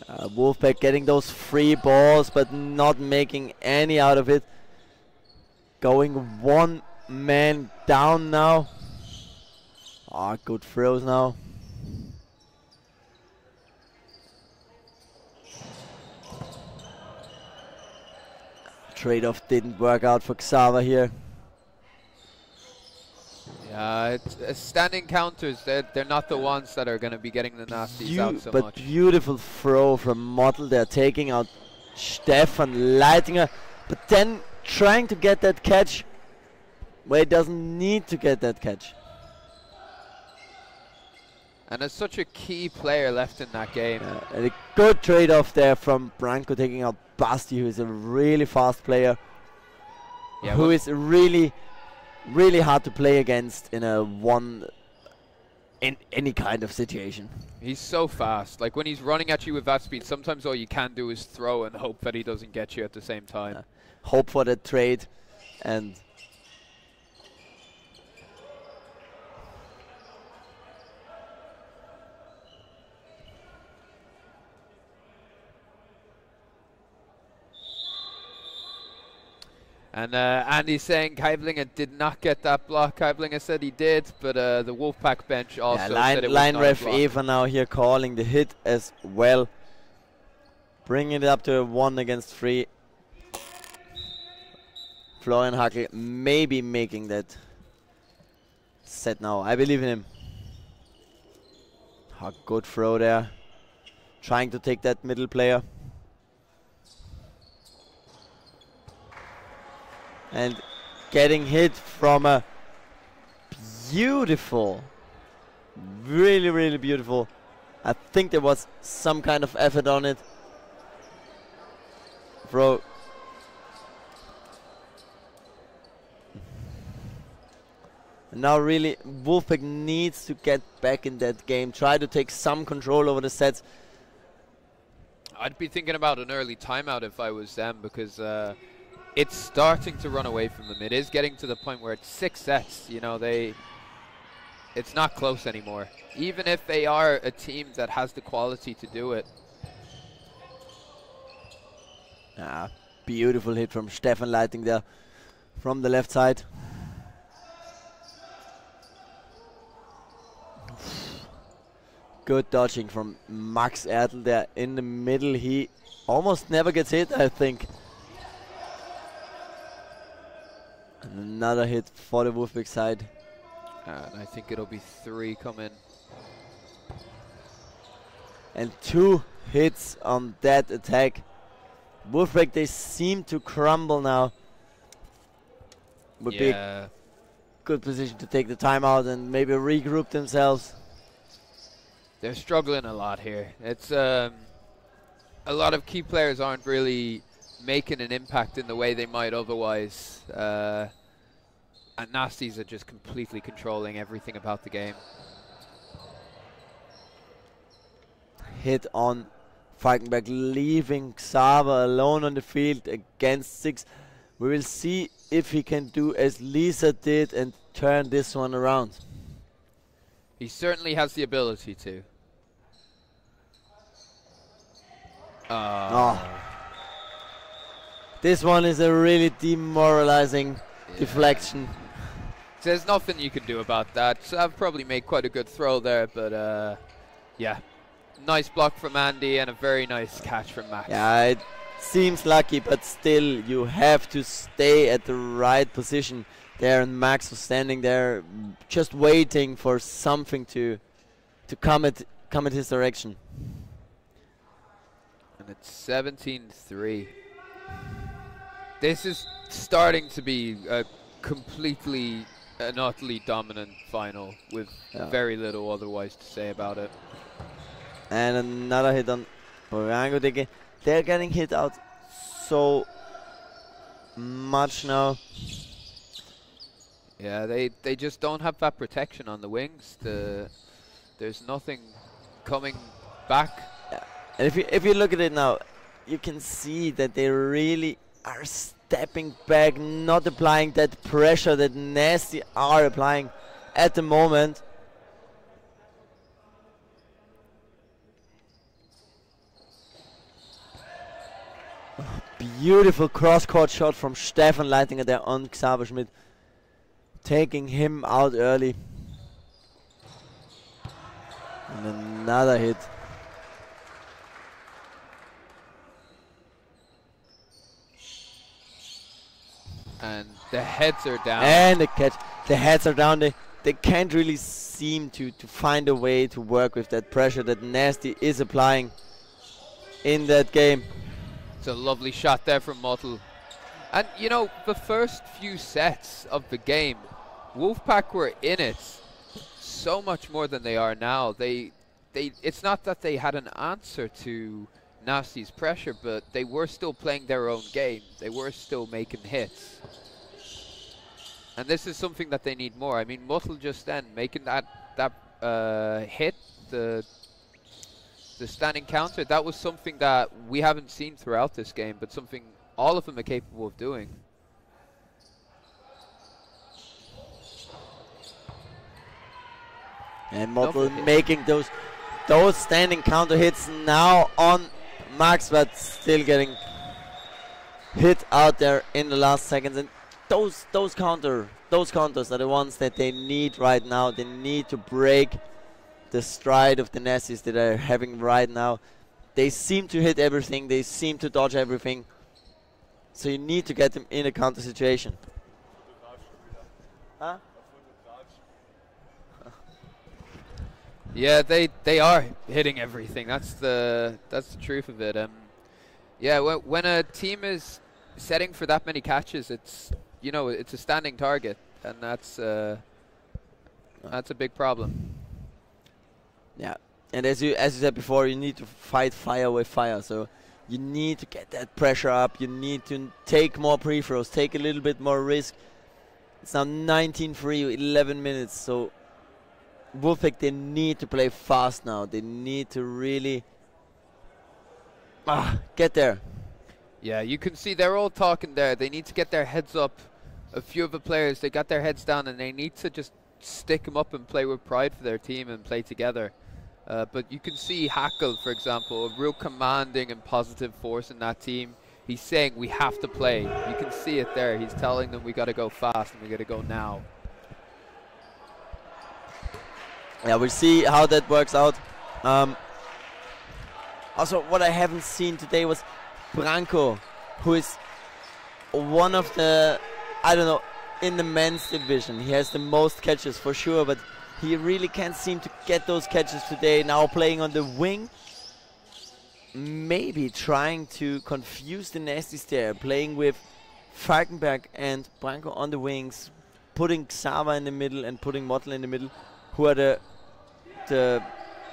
Wolfpack getting those free balls, but not making any out of it. Going 1 man down now. Ah, good throws now. Trade-off didn't work out for Xaver here. Yeah, standing counters, they're not the ones that are going to be getting the Nasties out so but much. Beautiful throw from Model. They're taking out Stefan Leitinger, but then trying to get that catch where he doesn't need to get that catch. And there's such a key player left in that game. And a good trade-off there from Branko, taking out Basti, who is a really fast player, who is really, really hard to play against in a 1 in any kind of situation. He's so fast. Like when he's running at you with that speed, sometimes all you can do is throw and hope that he doesn't get you at the same time. Hope for that trade. And Andy's saying Kaiblinger did not get that block. Kaiblinger said he did, but the Wolfpack bench also said it was line not ref a block. Eva now here calling the hit as well, bringing it up to a 1 against 3. Florian Hackel maybe making that set now. I believe in him. A good throw there, trying to take that middle player. And getting hit from a beautiful, really, really beautiful. I think there was some kind of effort on it. Throw. And now really Wolfpack needs to get back in that game, try to take some control over the sets. I'd be thinking about an early timeout if I was them, because it's starting to run away from them. It is getting to the point where it's 6 sets. You know, it's not close anymore. Even if they are a team that has the quality to do it. Beautiful hit from Stefan Leiting there from the left side. Good dodging from Max Ertl there in the middle. He almost never gets hit, I think. And another hit for the Wolfpack side. And I think it'll be 3 coming. And 2 hits on that attack. Wolfpack, they seem to crumble now. Would be a good position to take the timeout and maybe regroup themselves. They're struggling a lot here. It's a lot of key players aren't really making an impact in the way they might otherwise. And Nasties are just completely controlling everything about the game. Hit on Falkenberg, leaving Xaver alone on the field against 6. We will see if he can do as Lisa did and turn this one around. He certainly has the ability to. This one is a really demoralizing deflection. There's nothing you can do about that. So I've probably made quite a good throw there, but yeah. Nice block from Andy and a very nice catch from Max. Yeah, it seems lucky, but still you have to stay at the right position there, and Max was standing there just waiting for something to come at his direction. And it's 17-3. This is starting to be a completely and utterly dominant final with very little otherwise to say about it. And another hit on Borango. They're getting hit out so much now. Yeah, they just don't have that protection on the wings. There's nothing coming back. Yeah. And if you look at it now, you can see that they really are stepping back, not applying that pressure that Nasty are applying at the moment. Beautiful cross-court shot from Stefan Leitinger there on Xaver Schmidt, taking him out early. And another hit. And the heads are down. And the catch. The heads are down. They can't really seem to find a way to work with that pressure that Nasty is applying in that game. It's a lovely shot there from Mottel. And, you know, the first few sets of the game, Wolfpack were in it so much more than they are now. It's not that they had an answer to Nasty's pressure, but they were still playing their own game. They were still making hits. And this is something that they need more. I mean, Mottel just then making that hit, the standing counter, that was something that we haven't seen throughout this game, but something all of them are capable of doing. And Mottel making those standing counter hits now on Max, but still getting hit out there in the last seconds. And those counters are the ones that they need right now. They need to break the stride of the Nazis that are having right now. They seem to hit everything. They seem to dodge everything. So you need to get them in a counter situation. Huh? Yeah, they are hitting everything. That's the truth of it. Yeah, when a team is setting for that many catches, it's a standing target, and that's a big problem. Yeah, and as you said before, you need to fight fire with fire. So you need to get that pressure up. You need to take more pre-throws, take a little bit more risk, It's now 19-3, 11 minutes. So Wolfpack, they need to play fast now. They need to really get there. Yeah, you can see they're all talking there. They need to get their heads up. A few of the players, they got their heads down, and they need to just stick them up and play with pride for their team and play together. But you can see Hackle, for example, a real commanding and positive force in that team. He's saying we have to play. You can see it there. He's telling them we got to go fast and we got to go now. Yeah, we'll see how that works out. Also, what I haven't seen today was Branko, who is one of the, I don't know, in the men's division. He has the most catches for sure, but he really can't seem to get those catches today. Now playing on the wing, maybe trying to confuse the Nasties there, playing with Falkenberg and Branko on the wings, putting Xava in the middle and putting Mottl in the middle, who are the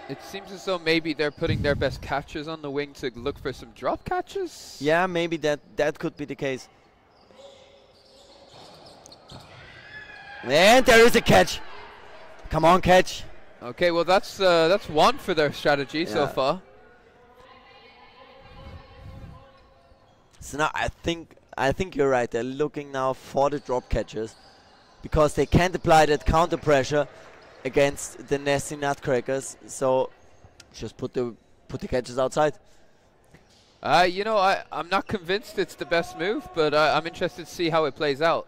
It seems as though maybe they're putting their best catches on the wing to look for some drop catches. Yeah, maybe that could be the case. And there is a catch. Come on, catch. Okay, well that's one for their strategy so far. So now I think you're right. They're looking now for the drop catches because they can't apply that counter pressure against the Nasty Nutcrackers. So just put the catches outside. You know, I'm not convinced it's the best move, but I'm interested to see how it plays out.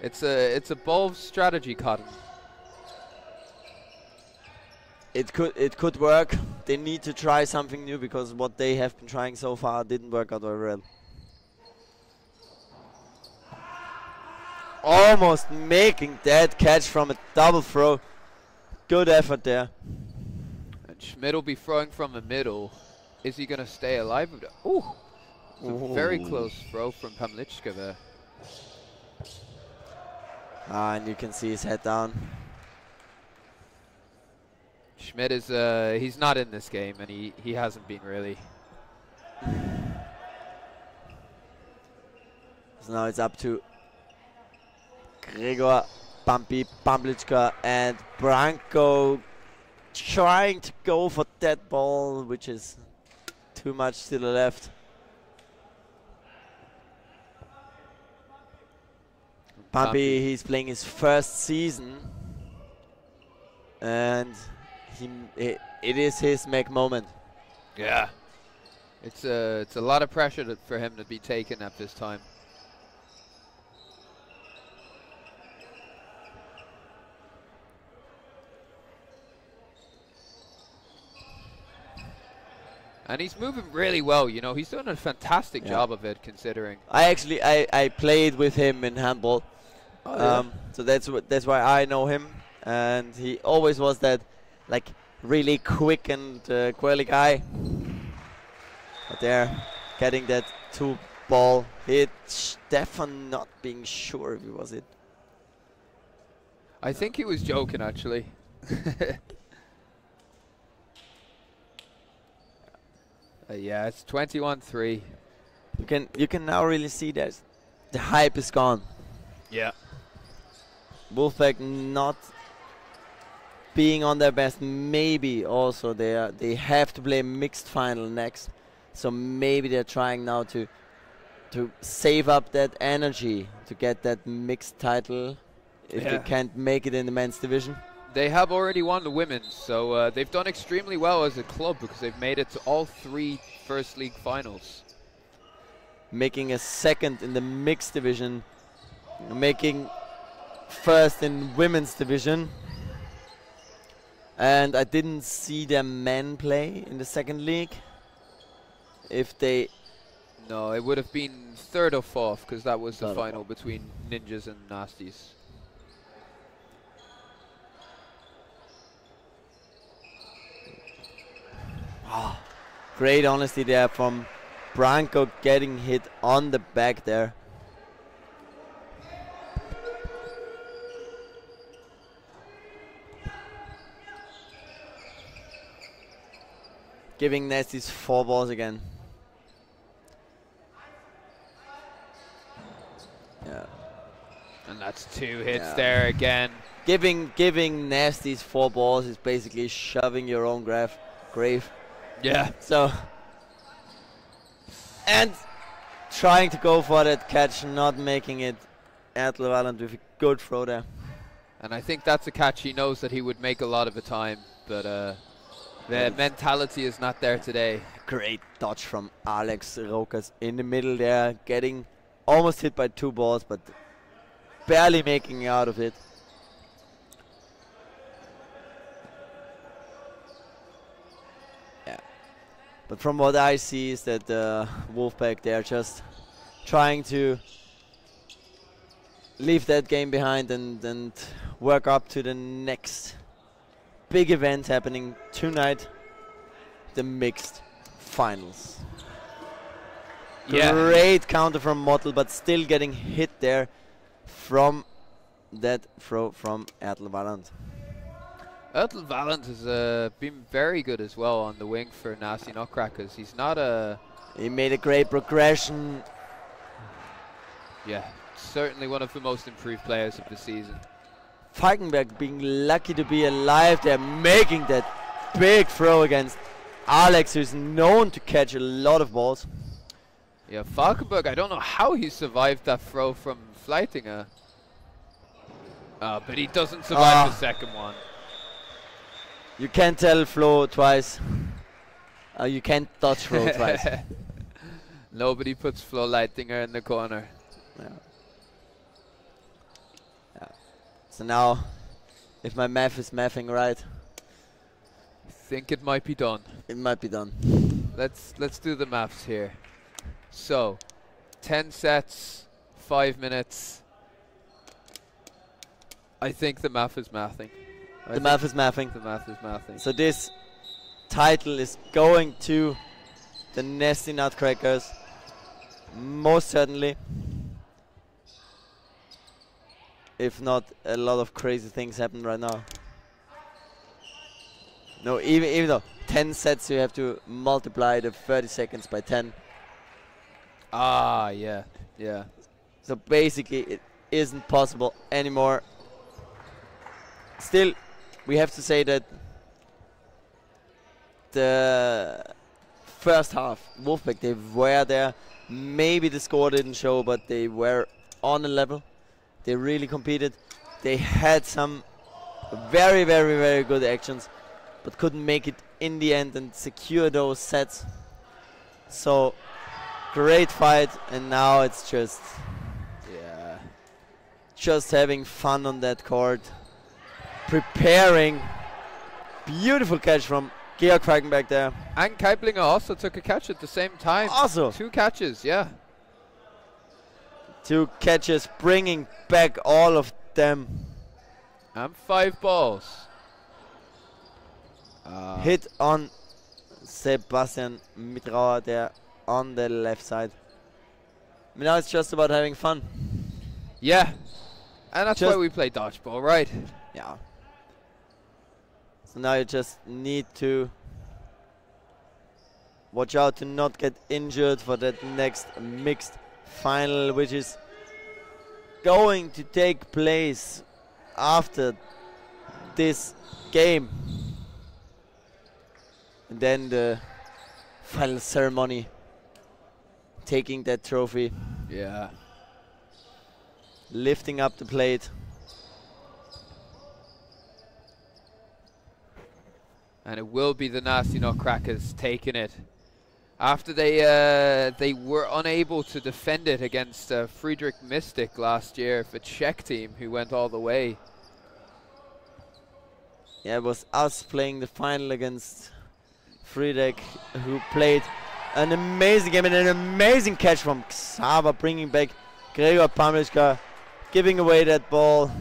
It's a bold strategy, Cotton. It could work. They need to try something new because what they have been trying so far didn't work out very well. Almost making that catch from a double throw. Good effort there. And Schmidt will be throwing from the middle. Is he going to stay alive? Ooh. It's a very close throw from Pamlichka there. And you can see his head down. Schmidt is he's not in this game, and he hasn't been really. So now it's up to Gregor, Bumpy, Pamlichka and Branko trying to go for that ball, which is too much to the left. Bumpy, he's playing his first season, and it is his Mac moment. Yeah, it's a lot of pressure for him to be taken at this time. And he's moving really well, you know. He's doing a fantastic job of it, considering. I played with him in handball, so that's why I know him. And he always was that, like, really quick and quirly guy. But there, getting that two-ball hit. Stefan not being sure if it was it. I think he was joking, actually. Yeah, it's 21-3. You can now really see that the hype is gone. Yeah. Wolfpack not being on their best. Maybe also they have to play mixed final next, so maybe they're trying now to save up that energy to get that mixed title if they can't make it in the men's division. They have already won the women's, so they've done extremely well as a club because they've made it to all 3 first league finals. Making a second in the mixed division, making first in women's division. And I didn't see their men play in the second league. If they... No, it would have been 3rd or 4th because that was the final between Ninjas and Nasties. Oh, great honesty there from Branko, getting hit on the back there. Giving Nasties 4 balls again. Yeah. And that's That's 2 hits Yeah. there again. Giving Nasty's 4 balls is basically shoving your own grave. Yeah. So, and trying to go for that catch, not making it. Atlevaland with a good throw there. And I think that's a catch he knows that he would make a lot of the time, but the mentality is not there today. Great dodge from Alex Rokas in the middle there, getting almost hit by 2 balls, but barely making out of it. Yeah. But from what I see is that Wolfpack, they're just trying to leave that game behind and work up to the next big event happening tonight, the mixed finals. Yeah. Great counter from Mottel, but still getting hit there from that throw from Ertl Valland. Ertl Valland has been very good as well on the wing for Nasty Nutcrackers. He's not a... He made a great progression. Yeah, certainly one of the most improved players of the season. Falkenberg being lucky to be alive there, making that big throw against Alex, who's known to catch a lot of balls. Yeah, Falkenberg, I don't know how he survived that throw from Fleitinger. But he doesn't survive the second one. You can't tell Flo twice. You can't dodge Flo twice. Nobody puts Flo Leitinger in the corner. Yeah. Yeah. So now, if my math is mathing right, I think it might be done. it might be done. Let's do the maths here. So, 10 sets, 5 minutes. I think the math is mathing. The math is mathing. The math is mathing. So this title is going to the Nasty Nutcrackers, most certainly. If not, a lot of crazy things happen right now. No, even though 10 sets, you have to multiply the 30 seconds by 10. Ah, yeah, yeah. So basically, it isn't possible anymore. Still, we have to say that the first half, Wolfpack, they were there. Maybe the score didn't show, but they were on a level. They really competed. They had some very, very, very good actions, but couldn't make it in the end and secure those sets. So, great fight, and now it's just, Yeah. just having fun on that court. Preparing. Beautiful catch from Georg Falkenberg there. And Keiplinger also took a catch at the same time. Also, 2 catches, yeah. 2 catches, bringing back all of them. And 5 balls. Hit on Sebastian Mitrauer there on the left side. Now it's just about having fun. Yeah. And that's Just why we play dodgeball, right? Yeah. So now you just need to watch out to not get injured for that next mixed final, which is going to take place after this game. And then the final ceremony, taking that trophy, Yeah. lifting up the plate. And it will be the Nasty Nutcrackers taking it. After they were unable to defend it against Friedrich Mystic last year, the Czech team who went all the way. Yeah, it was us playing the final against Friedrich, who played an amazing game and an amazing catch from Xaver, bringing back Gregor Pamlichka, giving away that ball.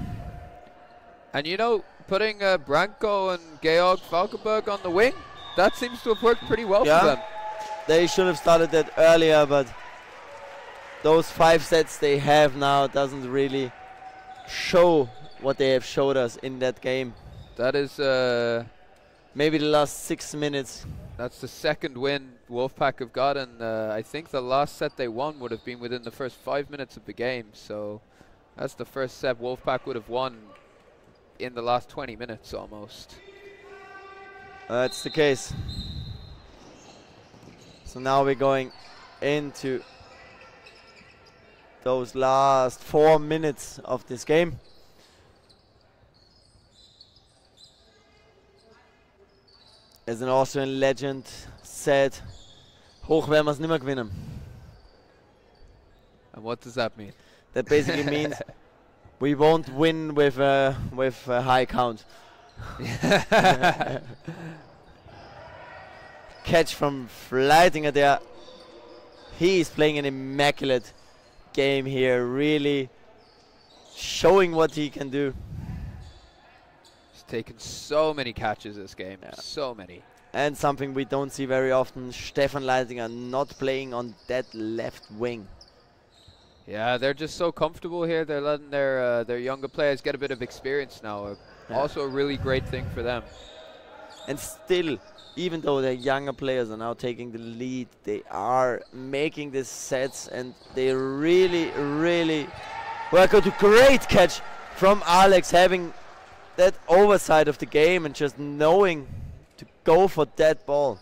And you know, putting Branko and Georg Falkenberg on the wing, that seems to have worked pretty well for them. They should have started that earlier, but those 5 sets they have now doesn't really show what they have showed us in that game. That is Maybe the last 6 minutes. that's the second win Wolfpack have gotten. I think the last set they won would have been within the first 5 minutes of the game. So That's the first set Wolfpack would have won in the last 20 minutes almost. That's the case. So now we're going into those last 4 minutes of this game. As an Austrian legend said, hoch werden wir es nimmer gewinnen. And what does that mean? That basically means we won't win with a high count. Catch from Fleitinger there. He is playing an immaculate game here, really showing what he can do. He's taken so many catches this game, Yeah. so many. And something we don't see very often, Stefan Leitinger not playing on that left wing. Yeah, they're just so comfortable here. They're letting their younger players get a bit of experience now. Yeah. Also a really great thing for them. And still, even though the younger players are now taking the lead, they are making these sets, and they really, really work out. A great catch from Alex, having that oversight of the game and just knowing to go for that ball.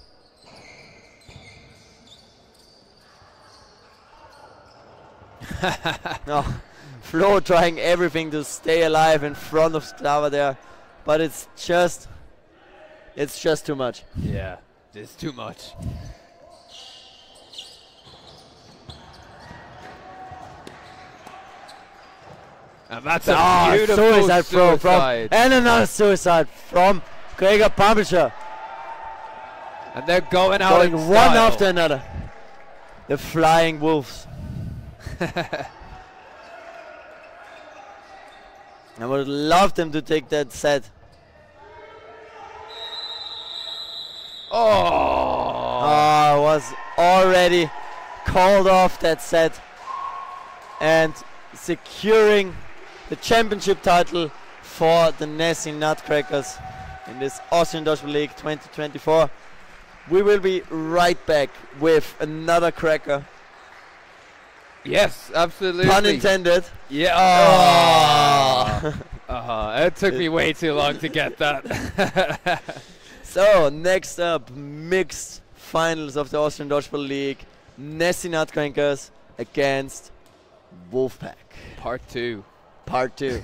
No, Flo trying everything to stay alive in front of Sklava there, but it's just too much. Yeah, it's too much. And that's a beautiful suicide throw from, suicide. and another suicide from Gregor Pambicher. And they're going out Going in one style. after another. The Flying Wolves. I would love them to take that set. Oh! Was already called off that set, and securing the championship title for the Nessie Nutcrackers in this Austrian Dodgeball League 2024. We will be right back with another cracker. Yes, absolutely. Pun intended. Yeah. Oh. It took me way too long to get that. So, next up, mixed finals of the Austrian Dodgeball League. Nessie Nutcrackers against Wolfpack. Part 2. Part 2.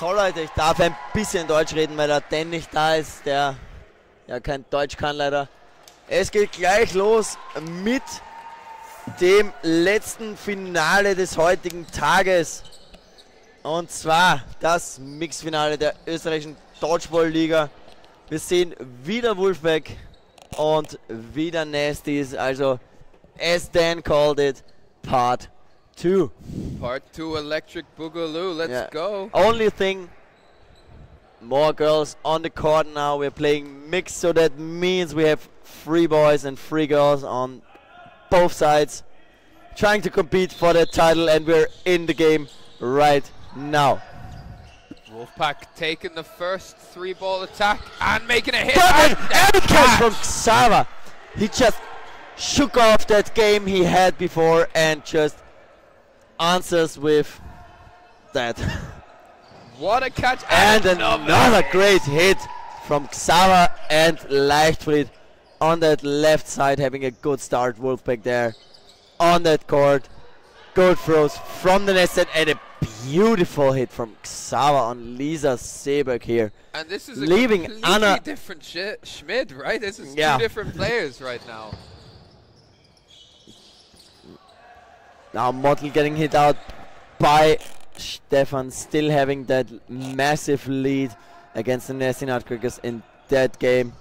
So Leute, ich darf ein bisschen Deutsch reden, weil der Dan nicht da ist, der ja kein Deutsch kann leider. Es geht gleich los mit dem letzten Finale des heutigen Tages. Und zwar das Mixfinale der österreichischen Dodgeball-Liga. Wir sehen wieder Wolfpack und wieder Nasties, also as Dan called it, Part 2. Part 2 Electric Boogaloo, let's go. Only thing, more girls on the court now. We're playing mixed, so that means we have 3 boys and 3 girls on both sides trying to compete for the title, and we're in the game right now. Wolfpack taking the first 3-ball attack and making a hit. And catch from Xava. He just shook off that game he had before and just answers with that. What a catch. And another great hit from Xava and Leichtfried on that left side, having a good start. Wolfpack there on that court. Good throws from the net set and a beautiful hit from Xava on Lisa Seeberg here. And this is a leaving completely Anna different Schmid, right? This is 2 Yeah. different players right now. Now Mottl getting hit out by Stefan, still having that massive lead against the Nasty Nutcrackers in that game.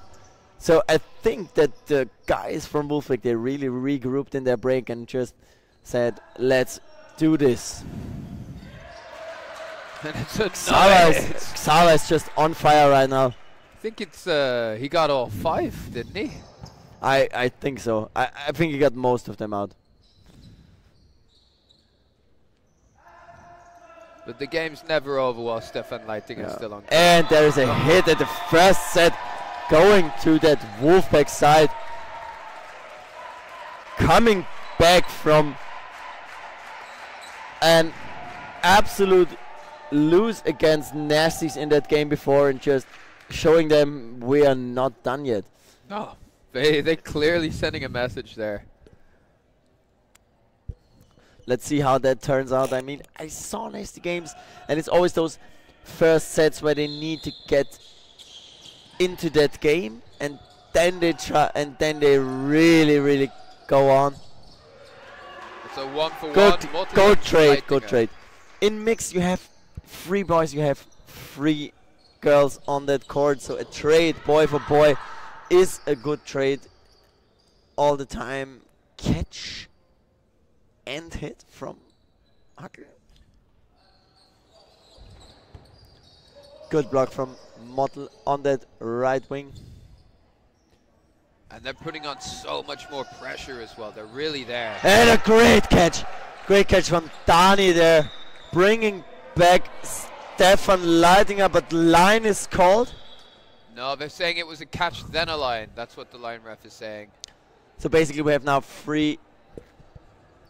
So I think that the guys from Wolfpack, they really regrouped in their break and just said, let's do this. And it's a Xava is just on fire right now. I think it's he got all 5, didn't he? I think so. I think he got most of them out. But the game's never over while Stefan Leiting is still on. And there is a hit at the first set going to that Wolfpack side. Coming back from an absolute lose against Nasties in that game before and just showing them we are not done yet. No, they clearly sending a message there. Let's see how that turns out. I mean, I saw Nasty games, and it's always those first sets where they need to get into that game, and then they try, and then they really go on. It's a 1-for-1. Good trade, good trade. In mix, you have 3 boys, you have 3 girls on that court, so a trade boy for boy is a good trade all the time. Catch and hit from Hucker. Good block from Mottl on that right wing. And they're putting on so much more pressure as well. They're really there. And a great catch. Great catch from Dani there. Bringing back Stefan Leitinger, but line is called. No, they're saying it was a catch, then a line. That's what the line ref is saying. So basically we have now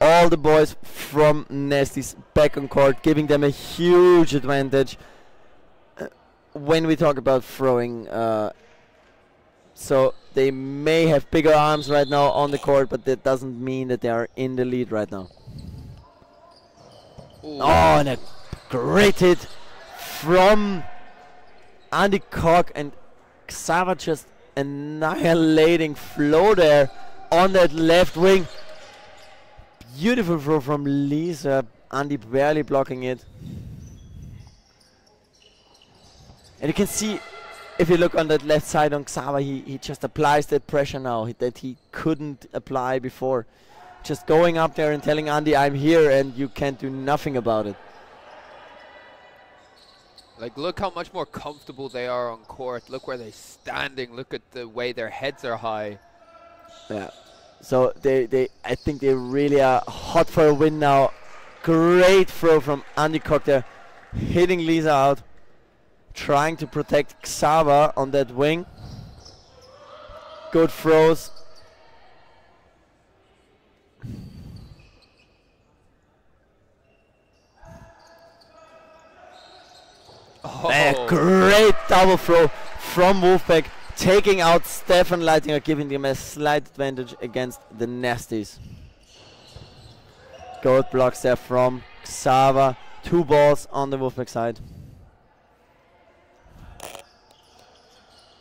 all the boys from Nasties back on court, giving them a huge advantage when we talk about throwing. So they may have bigger arms right now on the court, but that doesn't mean that they are in the lead right now. Ooh. Oh, and a great hit from Andy Koch, and Xava just annihilating flow there on that left wing. Beautiful throw from Lisa. Andy barely blocking it. And you can see, if you look on that left side on Xava, he just applies that pressure now that he couldn't apply before. Just going up there and telling Andy, I'm here and you can't do nothing about it. Like, look how much more comfortable they are on court. Look where they're standing. Look at the way their heads are high. Yeah. So I think they really are hot for a win now. Great throw from Andy Koch there, hitting Lisa out, trying to protect Xava on that wing. Good throws. Oh. A great double throw from Wolfpack, taking out Stefan Leitinger, giving them a slight advantage against the Nasties. Good blocks there from Xava. 2 balls on the Wolfpack side.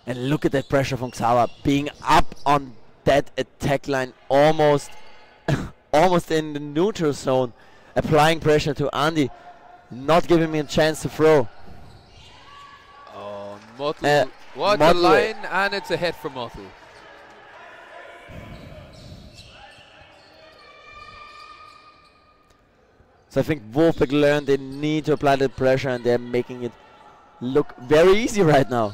And look at that pressure from Xawa, being up on that attack line, almost almost in the neutral zone, applying pressure to Andy, not giving me a chance to throw. Oh, Mutlu. What a Mutlu. line, and it's a hit for Mutlu. So I think Wolfpack learned they need to apply that pressure, and they're making it look very easy right now.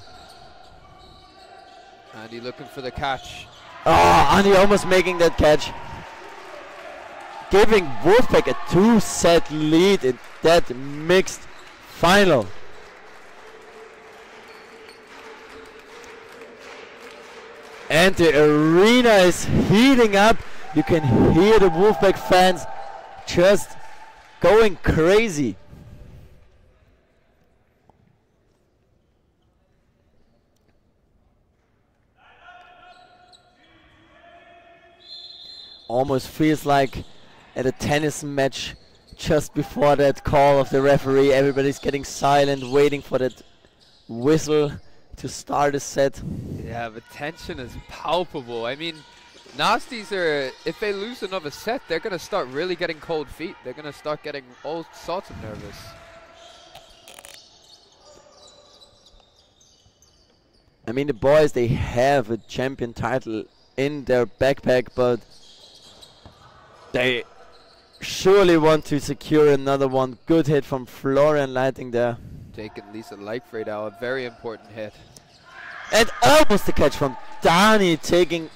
Andy looking for the catch. Oh, Andy almost making that catch. Giving Wolfpack a 2-set lead in that mixed final. And the arena is heating up. You can hear the Wolfpack fans just going crazy. Almost feels like at a tennis match just before that call of the referee. Everybody's getting silent, waiting for that whistle to start a set. Yeah, the tension is palpable. I mean, Nasties are, if they lose another set, they're going to start really getting cold feet. They're going to start getting all sorts of nervous. I mean, the boys, they have a champion title in their backpack, but they surely want to secure another one. Good hit from Florian Lighting there. Taking Lisa Lightfried out, a very important hit. And almost the catch from Dani, taking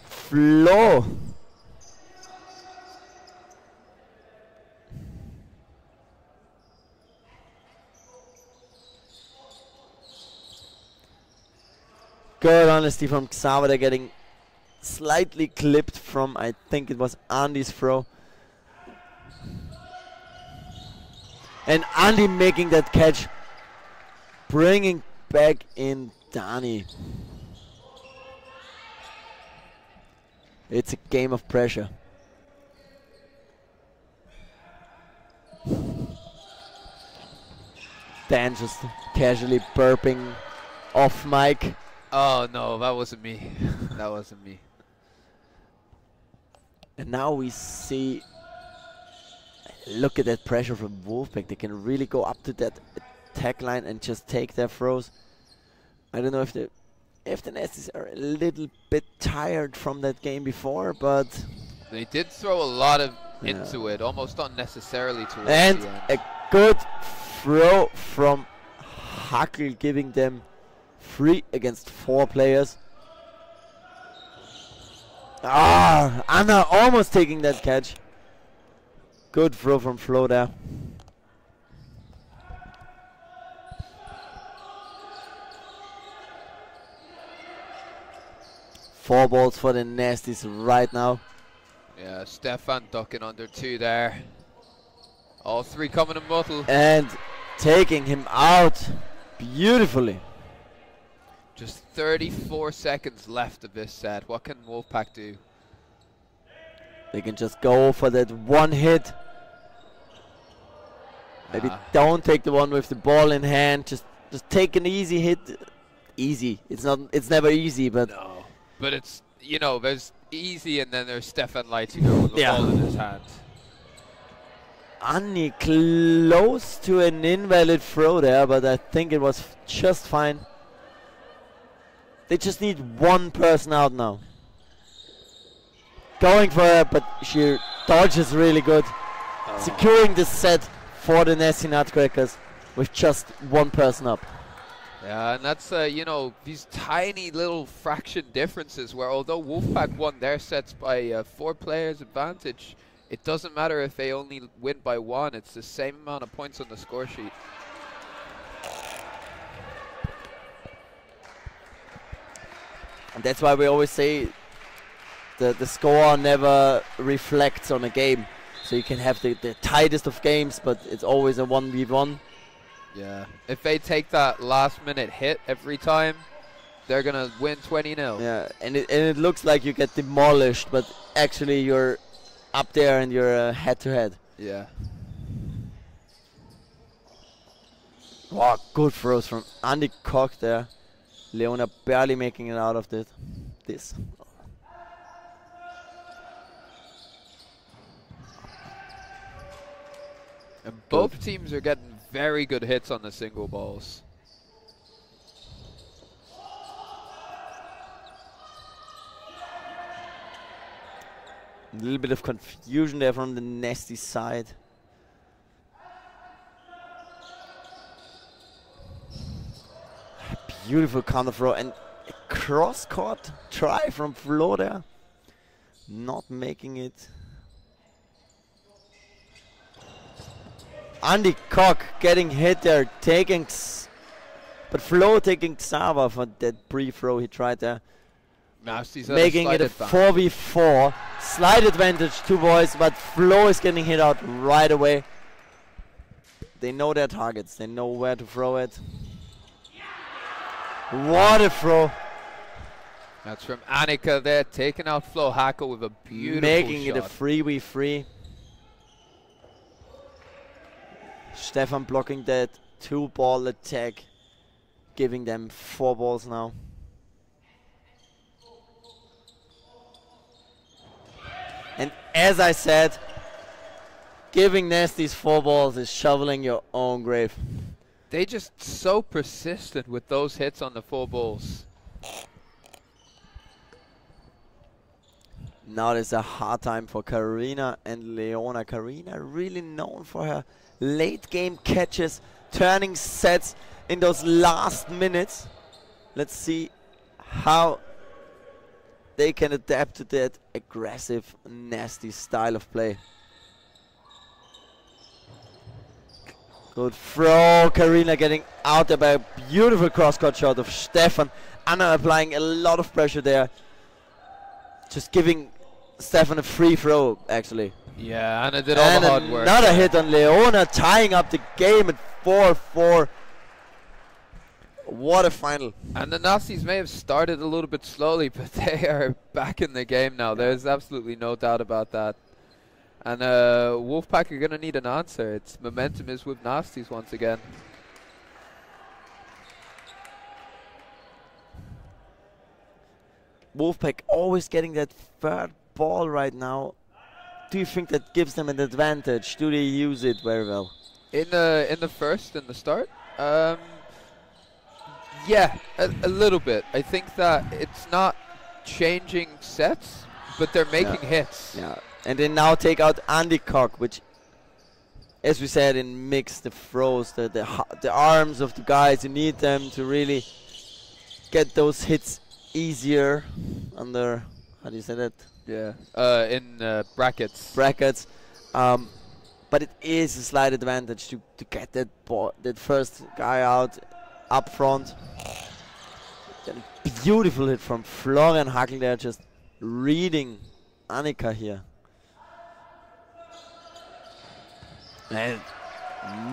Flo. Good honesty from Xawa. They're getting slightly clipped from, I think it was Andy's throw. And Andy making that catch, bringing back in Dani. It's a game of pressure. Dan just casually burping off mic. Oh no, that wasn't me. That wasn't me. And now we see, look at that pressure from Wolfpack. They can really go up to that attack line and just take their throws. I don't know if the Nasties are a little bit tired from that game before, but they did throw a lot of into it, almost unnecessarily towards and the end. a good throw from Huckle, giving them 3 against 4 players. Ah, Anna almost taking that catch. Good throw from Flo there. Four balls for the Nasties right now. Yeah, Stefan ducking under 2 there. All 3 coming in Muttle. And taking him out beautifully. Just 34 seconds left of this set. What can Wolfpack do? They can just go for that one hit. Maybe don't take the one with the ball in hand. Just take an easy hit. Easy. It's never easy, but no. But it's, you know, there's easy and then there's Stefan Leitinger with the ball in his hand. Anni close to an invalid throw there, but I think it was just fine. They just need one person out now. Going for her, but she dodges really good. Securing the set for the Nasty Nutcrackers with just one person up. Yeah, and that's, you know, these tiny little fraction differences where although Wolfpack won their sets by 4 players advantage, it doesn't matter if they only win by 1. It's the same amount of points on the score sheet. And that's why we always say the score never reflects on a game. So you can have the tightest of games, but it's always a 1v1. Yeah, if they take that last minute hit every time, they're going to win 20-0. Yeah, and it looks like you get demolished, but actually you're up there and you're head-to-head. Yeah. Wow, good throws from Andy Koch there. Leona barely making it out of this. And both teams are getting very good hits on the single balls. A little bit of confusion there from the Nasty side. Beautiful counter throw and a cross-court try from Flo there. Not making it. Andy Koch getting hit there, but Flo taking Xava for that brief throw he tried there. Nasty's Making it a 4v4. Slight advantage, two boys, but Flo is getting hit out right away. They know their targets, they know where to throw it. What a throw. That's from Annika there, taking out Flo Hackle with a beautiful Making shot. it a 3v3. Stefan blocking that 2-ball attack, giving them 4 balls now. And as I said, giving Nasty's 4 balls is shoveling your own grave. They just so persistent with those hits on the 4 balls. Now there's a hard time for Karina and Leona. Karina really known for her late game catches, turning sets in those last minutes. Let's see how they can adapt to that aggressive, nasty style of play. Good throw, Karina getting out there by a beautiful cross-court shot of Stefan. Anna applying a lot of pressure there. Just giving Stefan a free throw, actually. Yeah, Anna did all the hard work. Another hit on Leona, tying up the game at 4-4. What a final. And the Nazis may have started a little bit slowly, but they are back in the game now. There's absolutely no doubt about that. And Wolfpack are going to need an answer. Its momentum is with Nasties once again. Wolfpack always getting that third ball right now. Do you think that gives them an advantage? Do they use it very well? In the start? Yeah, a little bit. I think that it's not changing sets, but they're making hits. Yeah, and they now take out Andy Koch, which, as we said in mix, the throws, the arms of the guys, you need them to really get those hits easier under, how do you say that? Yeah, in brackets. Brackets. But it is a slight advantage to get that ball, that first guy out up front. Then beautiful hit from Florian Hackel there, just reading Annika here. And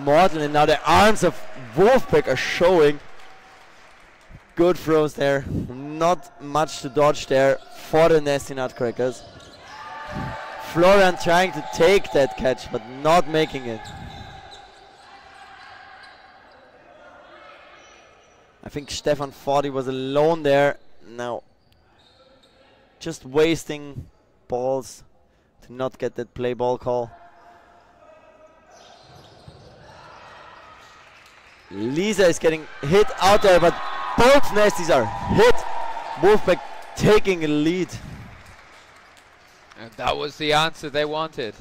Morten, and now the arms of Wolfpack are showing. Good throws there. Not much to dodge there for the Nasty Nutcrackers. Florian trying to take that catch, but not making it. I think Stefan Forti was alone there. Now, just wasting balls to not get that play ball call. Lisa is getting hit out there, but both Nasties are hit. Wolfpack taking a lead. And that was the answer they wanted.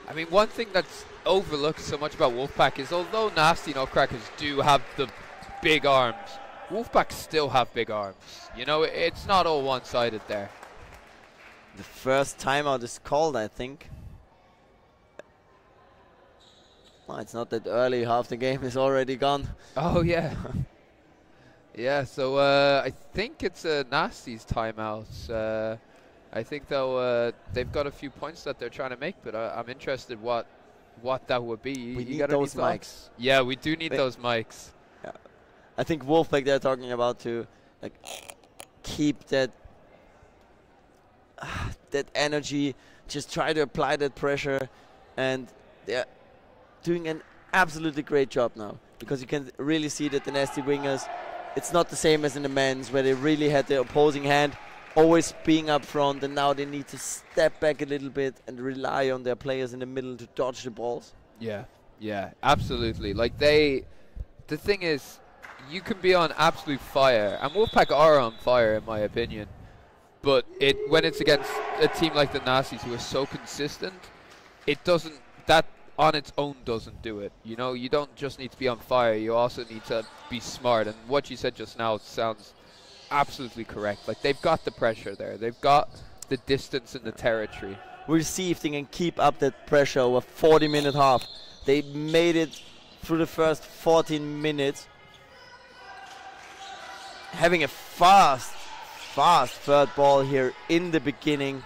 I mean, one thing that's overlooked so much about Wolfpack is although Nasty Nutcrackers do have the big arms, Wolfpack still have big arms. You know, it's not all one-sided there. The first timeout is called, I think. Well, it's not that early, half the game is already gone. Oh, yeah. Yeah, so I think it's a Nasty's timeout. I think though they've got a few points that they're trying to make, but I'm interested what that would be. We you need got those any mics. thoughts? Yeah, we do need those mics. Yeah. I think Wolfpack they're talking about to like keep that that energy, just try to apply that pressure, and they're doing an absolutely great job now. because you can really see that the Nasty wingers, it's not the same as in the men's, where they really had the opposing hand always being up front, and now they need to step back a little bit and rely on their players in the middle to dodge the balls. Yeah, yeah, absolutely. Like the thing is, you can be on absolute fire, and Wolfpack are on fire in my opinion, but when it's against a team like the Nazis who are so consistent, it doesn't, that on its own doesn't do it. You know, you don't just need to be on fire, you also need to be smart, and what you said just now sounds absolutely correct. Like, they've got the pressure there, they've got the distance in the territory. We'll see if they can keep up that pressure over 40-minute half. They made it through the first 14 minutes, having a fast third ball here in the beginning.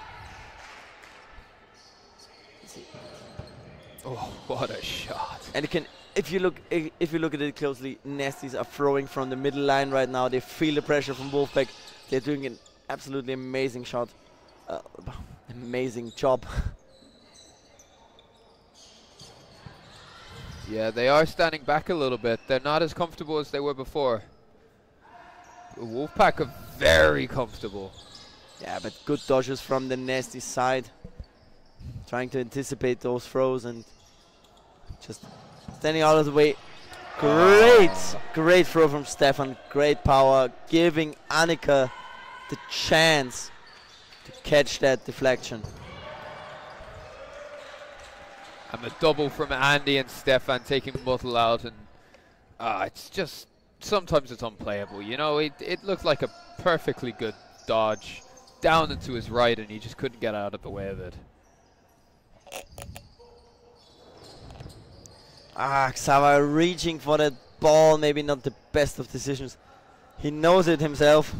Oh, what a shot! And if you look at it closely, Nasties are throwing from the middle line right now. They feel the pressure from Wolfpack. They're doing an absolutely amazing shot, amazing job. Yeah, they are standing back a little bit. They're not as comfortable as they were before. Wolfpack are very comfortable. Yeah, but good dodges from the Nasty side, trying to anticipate those throws and just standing out of the way. Great throw from Stefan, great power, giving Annika the chance to catch that deflection. And the double from Andy and Stefan taking Muttle out, and it's just, sometimes it's unplayable, you know. It looked like a perfectly good dodge down into his right, and he just couldn't get out of the way of it. Xava reaching for that ball, maybe not the best of decisions. He knows it himself.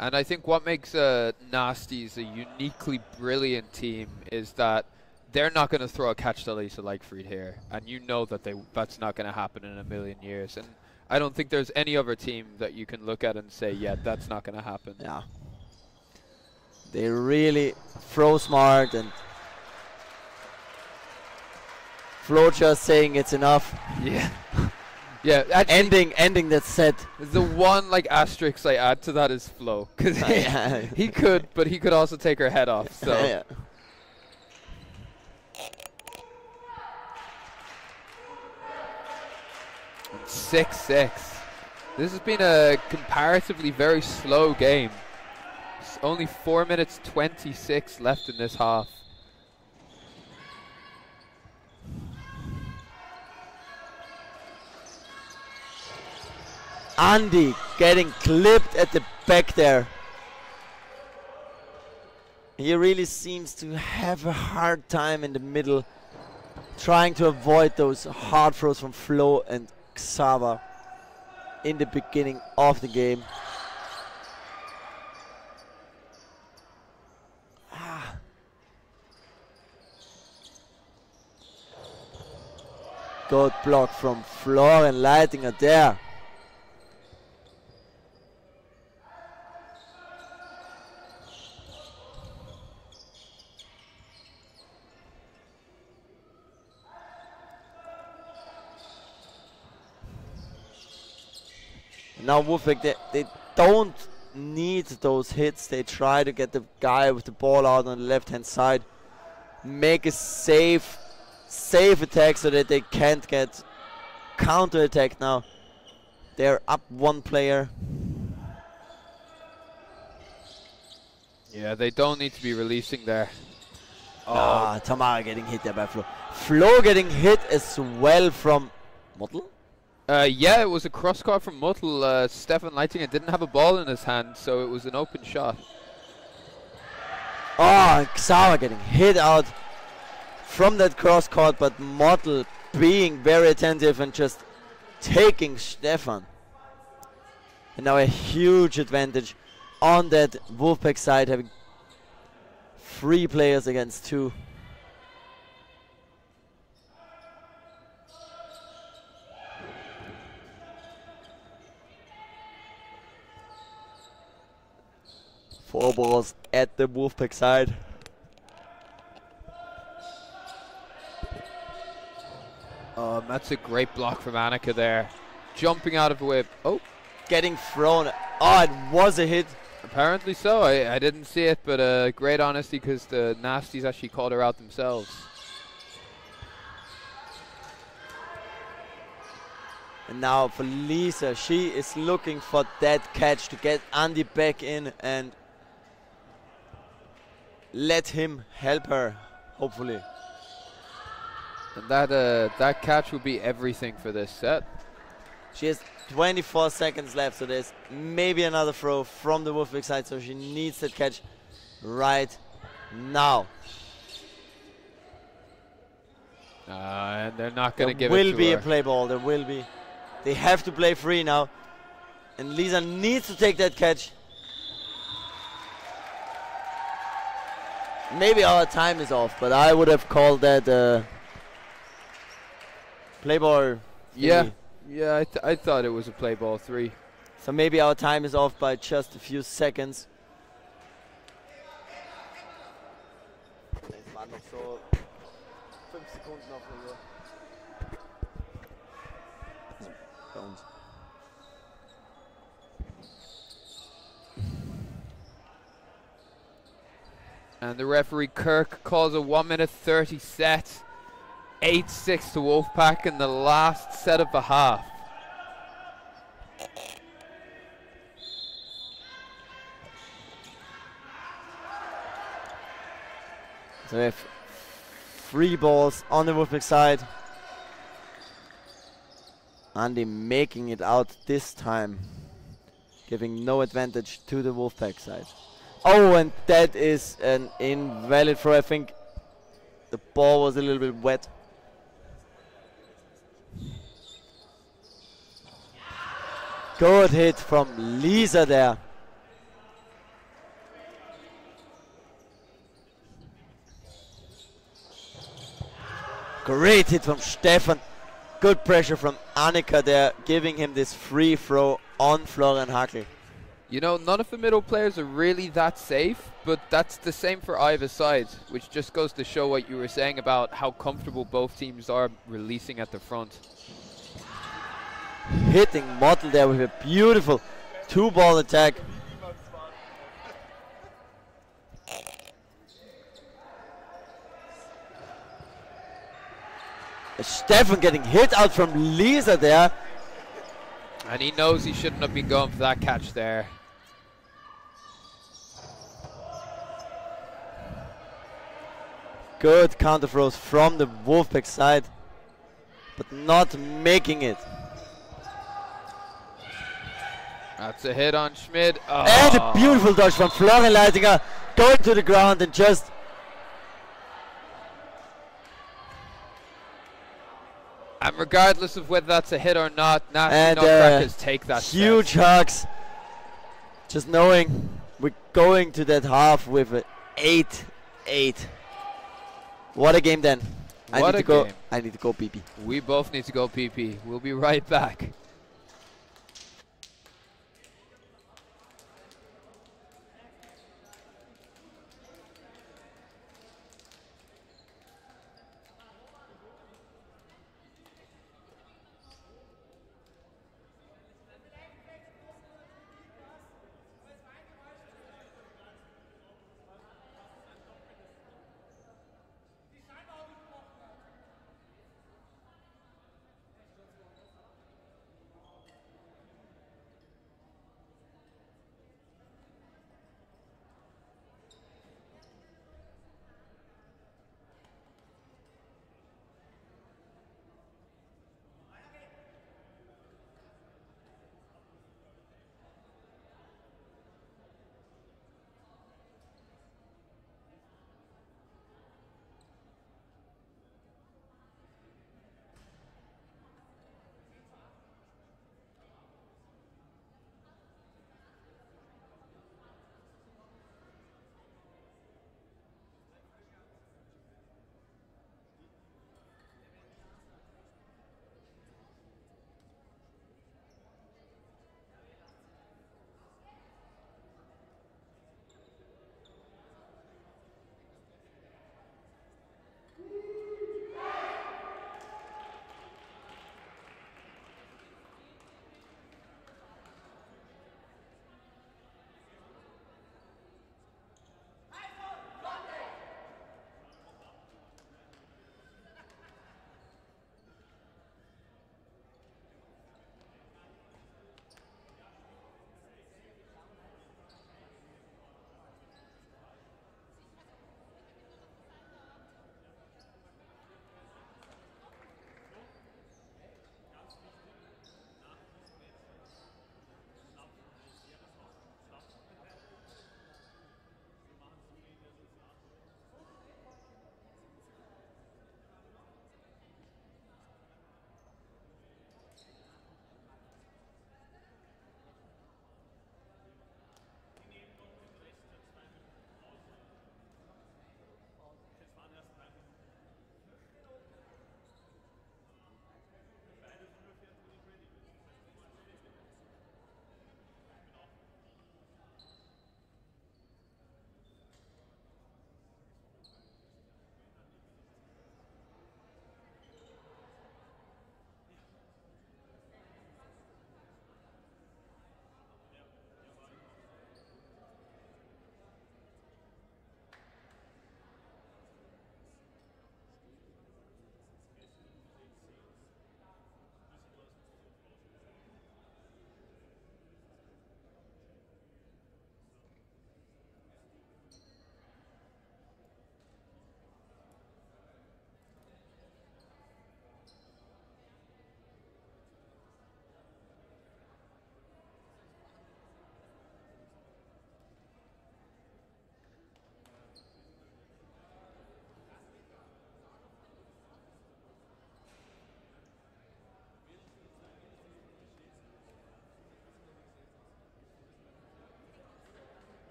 And I think what makes Nasties a uniquely brilliant team is that they're not going to throw a catch to Lisa Leichfried here, and you know that that's not going to happen in a million years. And I don't think there's any other team that you can look at and say, yeah, that's not going to happen. Yeah, they really throw smart, and Flo just saying it's enough. Yeah. Yeah, actually, ending that set. The one asterisk I add to that is Flo, because he could, but he could also take her head off. So. Yeah. 6-6. This has been a comparatively very slow game. It's only 4 minutes 26 left in this half. Andy getting clipped at the back there. He really seems to have a hard time in the middle, trying to avoid those hard throws from Flo and Xava in the beginning of the game. Good block from Florian Leitinger there. Now Wolfpack, they don't need those hits. They try to get the guy with the ball out on the left-hand side, make a safe attack so that they can't get counter-attacked now. They're up one player. Yeah, they don't need to be releasing there. Tamara getting hit there by Flo. Flo getting hit as well from Muttle? Yeah, it was a cross-court from Muttle. Stefan Leitinger didn't have a ball in his hand, so it was an open shot. Xava getting hit out from that cross-court, but Muttle being very attentive and just taking Stefan. And now a huge advantage on that Wolfpack side, having 3 players against 2. Four balls at the Wolfpack side. That's a great block from Annika there. Jumping out of the whip. Oh. Getting thrown. Oh, it was a hit. Apparently so. I didn't see it, but great honesty because the Nasties actually called her out themselves. And now for Lisa, she is looking for that catch to get Andy back in and let him help her, hopefully. And that catch will be everything for this set. She has 24 seconds left, so there's maybe another throw from the Wolfpack side, so she needs that catch right now. And they're not going to give it There to will be her. a play ball, there will be. They have to play free now. And Lisa needs to take that catch. Maybe our time is off, but I would have called that play ball. Yeah, yeah, I thought it was a play ball 3. So maybe our time is off by just a few seconds. Es waren noch so 5 Sekunden auf der Uhr. Bei uns. And the referee Kirk calls a 1-minute 30 set. 8-6 to Wolfpack in the last set of the half. So we have 3 balls on the Wolfpack side. Andy making it out this time, giving no advantage to the Wolfpack side. Oh, and that is an invalid throw. I think the ball was a little bit wet. Good hit from Lisa there. Great hit from Stefan. Good pressure from Annika there, giving him this free throw on Florian Hackl. You know, none of the middle players are really that safe, but that's the same for either side, which just goes to show what you were saying about how comfortable both teams are releasing at the front. Hitting Mottel there with a beautiful 2-ball attack. Stefan getting hit out from Lisa there. And he knows he shouldn't have been going for that catch there. Good counter throws from the Wolfpack side, but not making it. That's a hit on Schmidt. Oh. And a beautiful dodge from Florian Leitinger, going to the ground and just and regardless of whether that's a hit or not, Nasty and Nutcrackers take that huge set. hugs. Just knowing we're going to that half with an 8-8. What a game then. I need to go pee-pee. We both need to go pee-pee. We'll be right back.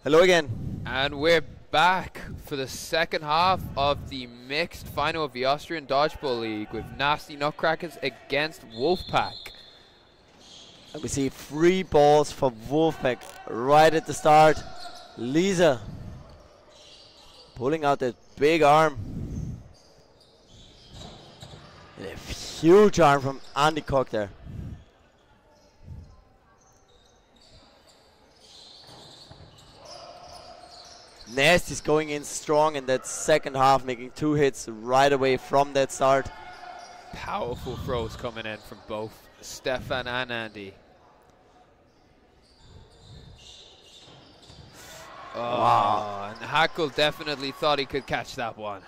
Hello again. And we're back for the second half of the mixed final of the Austrian Dodgeball League with Nasty Nutcrackers against Wolfpack. And we see 3 balls for Wolfpack right at the start. Lisa pulling out that big arm. And a huge arm from Andy Koch there. Nasty's going in strong in that second half, making 2 hits right away from that start. Powerful throws coming in from both Stefan and Andy. Oh, wow. And Hackle definitely thought he could catch that one.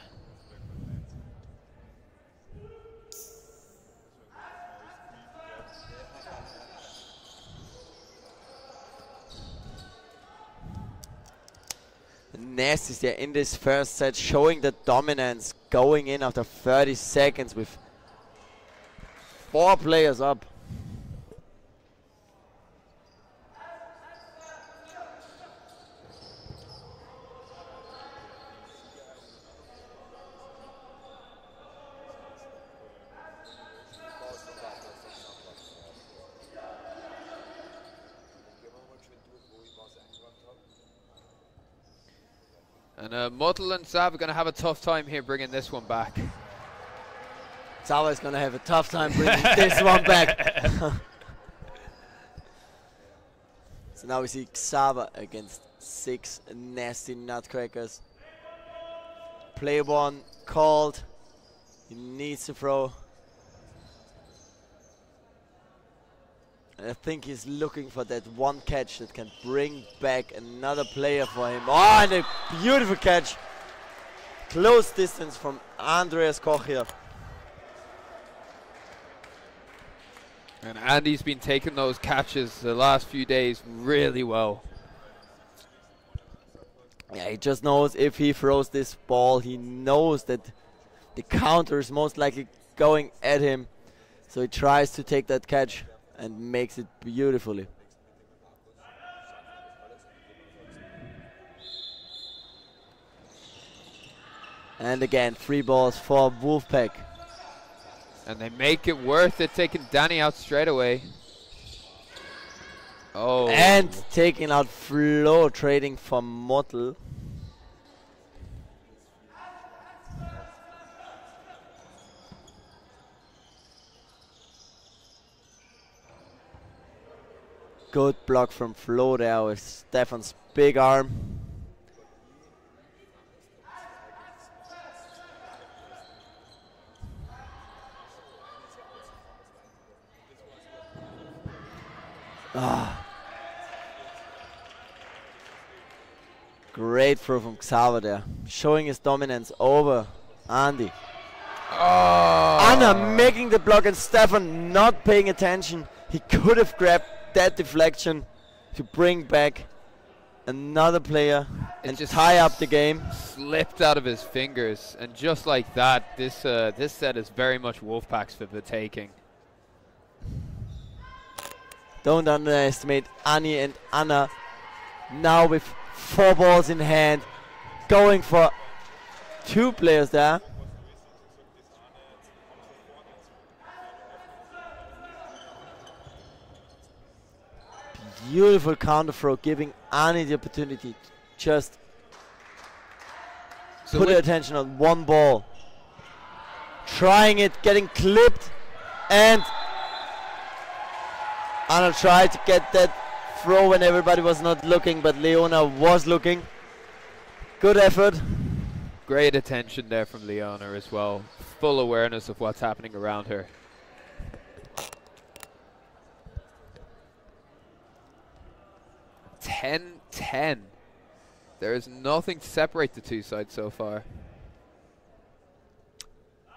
Nasty's there in this first set, showing the dominance, going in after 30 seconds with 4 players up. And Muttle and Sav are going to have a tough time here bringing this one back. Sava's going to have a tough time bringing this one back. So now we see Xava against 6 Nasty Nutcrackers. Play 1 called. He needs to throw. I think he's looking for that one catch that can bring back another player for him. Oh, and a beautiful catch. Close distance from Andreas Koch here. And Andy's been taking those catches the last few days really well. Yeah, he just knows if he throws this ball, he knows that the counter is most likely going at him. So he tries to take that catch and makes it beautifully. And again, 3 balls for Wolfpack. And they make it worth it, taking Danny out straight away. Oh. And taking out Flo, trading for Mottel. Good block from Flo there with Stefan's big arm. Great throw from Xaver there, showing his dominance over Andy. Anna making the block and Stefan not paying attention. He could have grabbed that deflection to bring back another player and just tie up the game. Slipped out of his fingers, and just like that, this set is very much Wolfpack's for the taking. Don't underestimate Annie and Anna. Now with 4 balls in hand, going for 2 players there. Beautiful counter throw, giving Annie the opportunity to just put her attention on 1 ball. Trying it, getting clipped, and Anna tried to get that throw when everybody was not looking, but Leona was looking. Good effort. Great attention there from Leona as well. Full awareness of what's happening around her. (10-10). There is nothing to separate the 2 sides so far.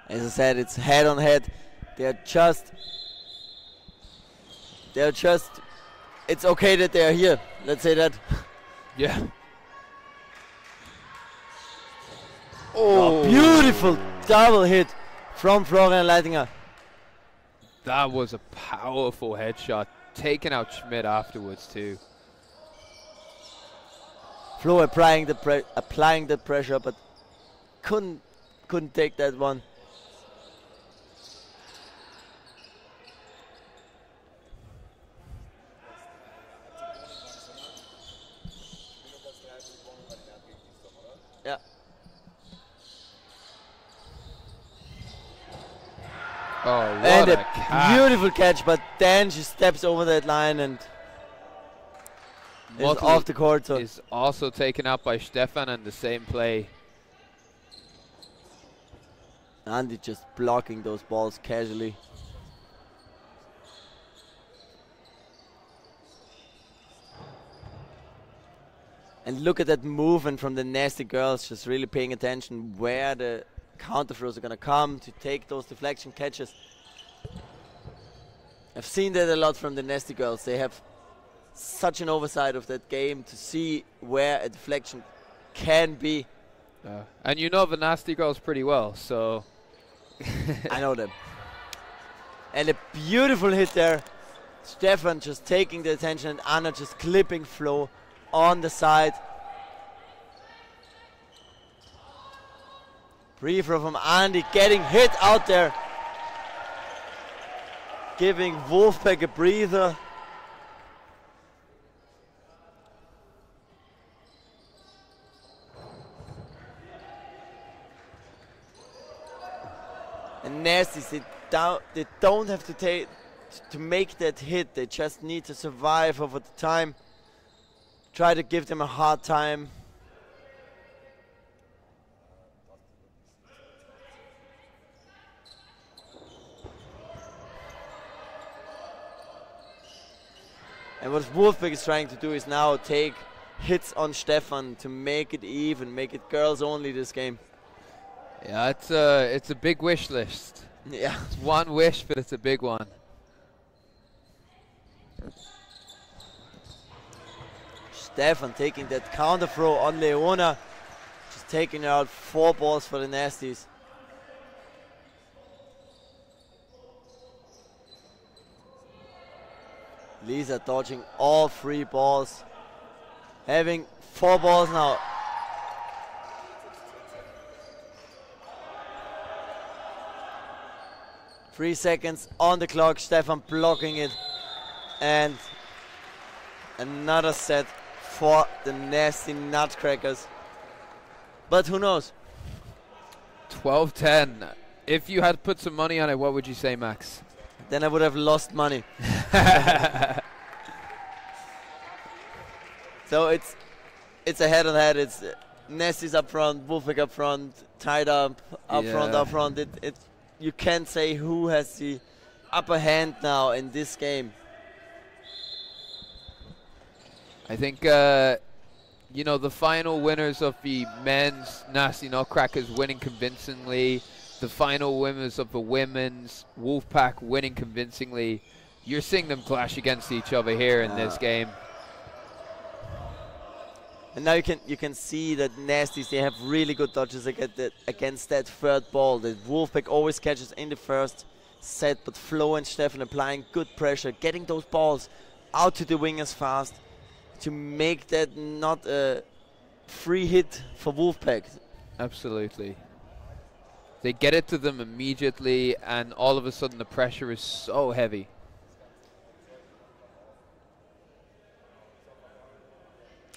As I said, it's head on head. They're just, it's okay that they're here. Let's say that. Yeah. Oh, beautiful double hit from Florian Leitinger. That was a powerful headshot, taking out Schmidt afterwards too. Flo applying the pressure, but couldn't take that one. Yeah. Oh, And what a a catch. beautiful catch, but then she steps over that line and is Mottl off the court. So is also taken out by Stefan in the same play. Andy just blocking those balls casually. And look at that movement from the nasty girls, just really paying attention where the counter throws are going to come to take those deflection catches. I've seen that a lot from the nasty girls. They have such an oversight of that game to see where a deflection can be. And you know the nasty girls pretty well, so... I know them. And a beautiful hit there. Stefan just taking the attention and Anna just clipping Flo on the side. Free throw from Andy, getting hit out there. Giving Wolfpack a breather. And Nasties, they don't have to make that hit. They just need to survive over the time. Try to give them a hard time. And what Wolfpack is trying to do is now take hits on Stefan to make it even, make it girls only this game. Yeah, it's a big wish list. Yeah. It's one wish, but it's a big one. Stefan taking that counter throw on Leona. Just taking out 4 balls for the Nasties. Lisa dodging all 3 balls. Having 4 balls now. Three seconds on the clock. Stefan blocking it. And another set for the nasty Nutcrackers. But who knows? 12-10. If you had put some money on it, what would you say, Max? Then I would have lost money. So it's a head-on-head. It's Nasties up front, Wolfpack up front, tied up front. You can't say who has the upper hand now in this game. I think, you know, the final winners of the men's Nasty Nutcrackers winning convincingly, the final winners of the women's Wolfpack winning convincingly. You're seeing them clash against each other here in this game. And now you can see that Nasties, they have really good dodges against that third ball. The Wolfpack always catches in the first set, but Flo and Stefan applying good pressure, getting those balls out to the wingers fast to make that not a free hit for Wolfpack. Absolutely. They get it to them immediately, and all of a sudden the pressure is so heavy.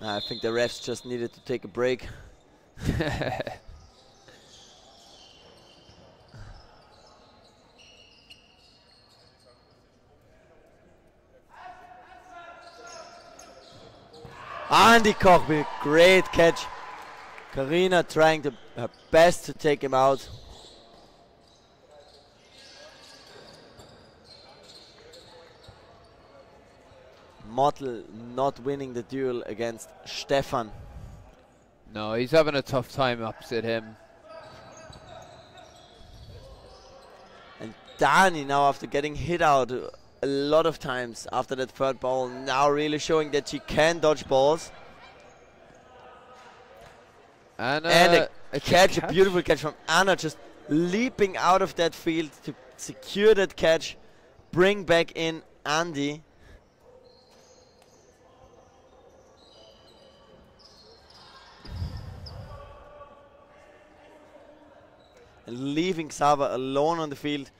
I think the refs just needed to take a break. Andy Koch with a great catch. Karina trying her best to take him out. Mottl not winning the duel against Stefan. No, he's having a tough time opposite him. And Dani now, after getting hit out a lot of times after that third ball, now really showing that she can dodge balls. And a catch, a beautiful catch from Anna, just leaping out of that field to secure that catch, bring back in Andy. leaving Xaver alone on the field.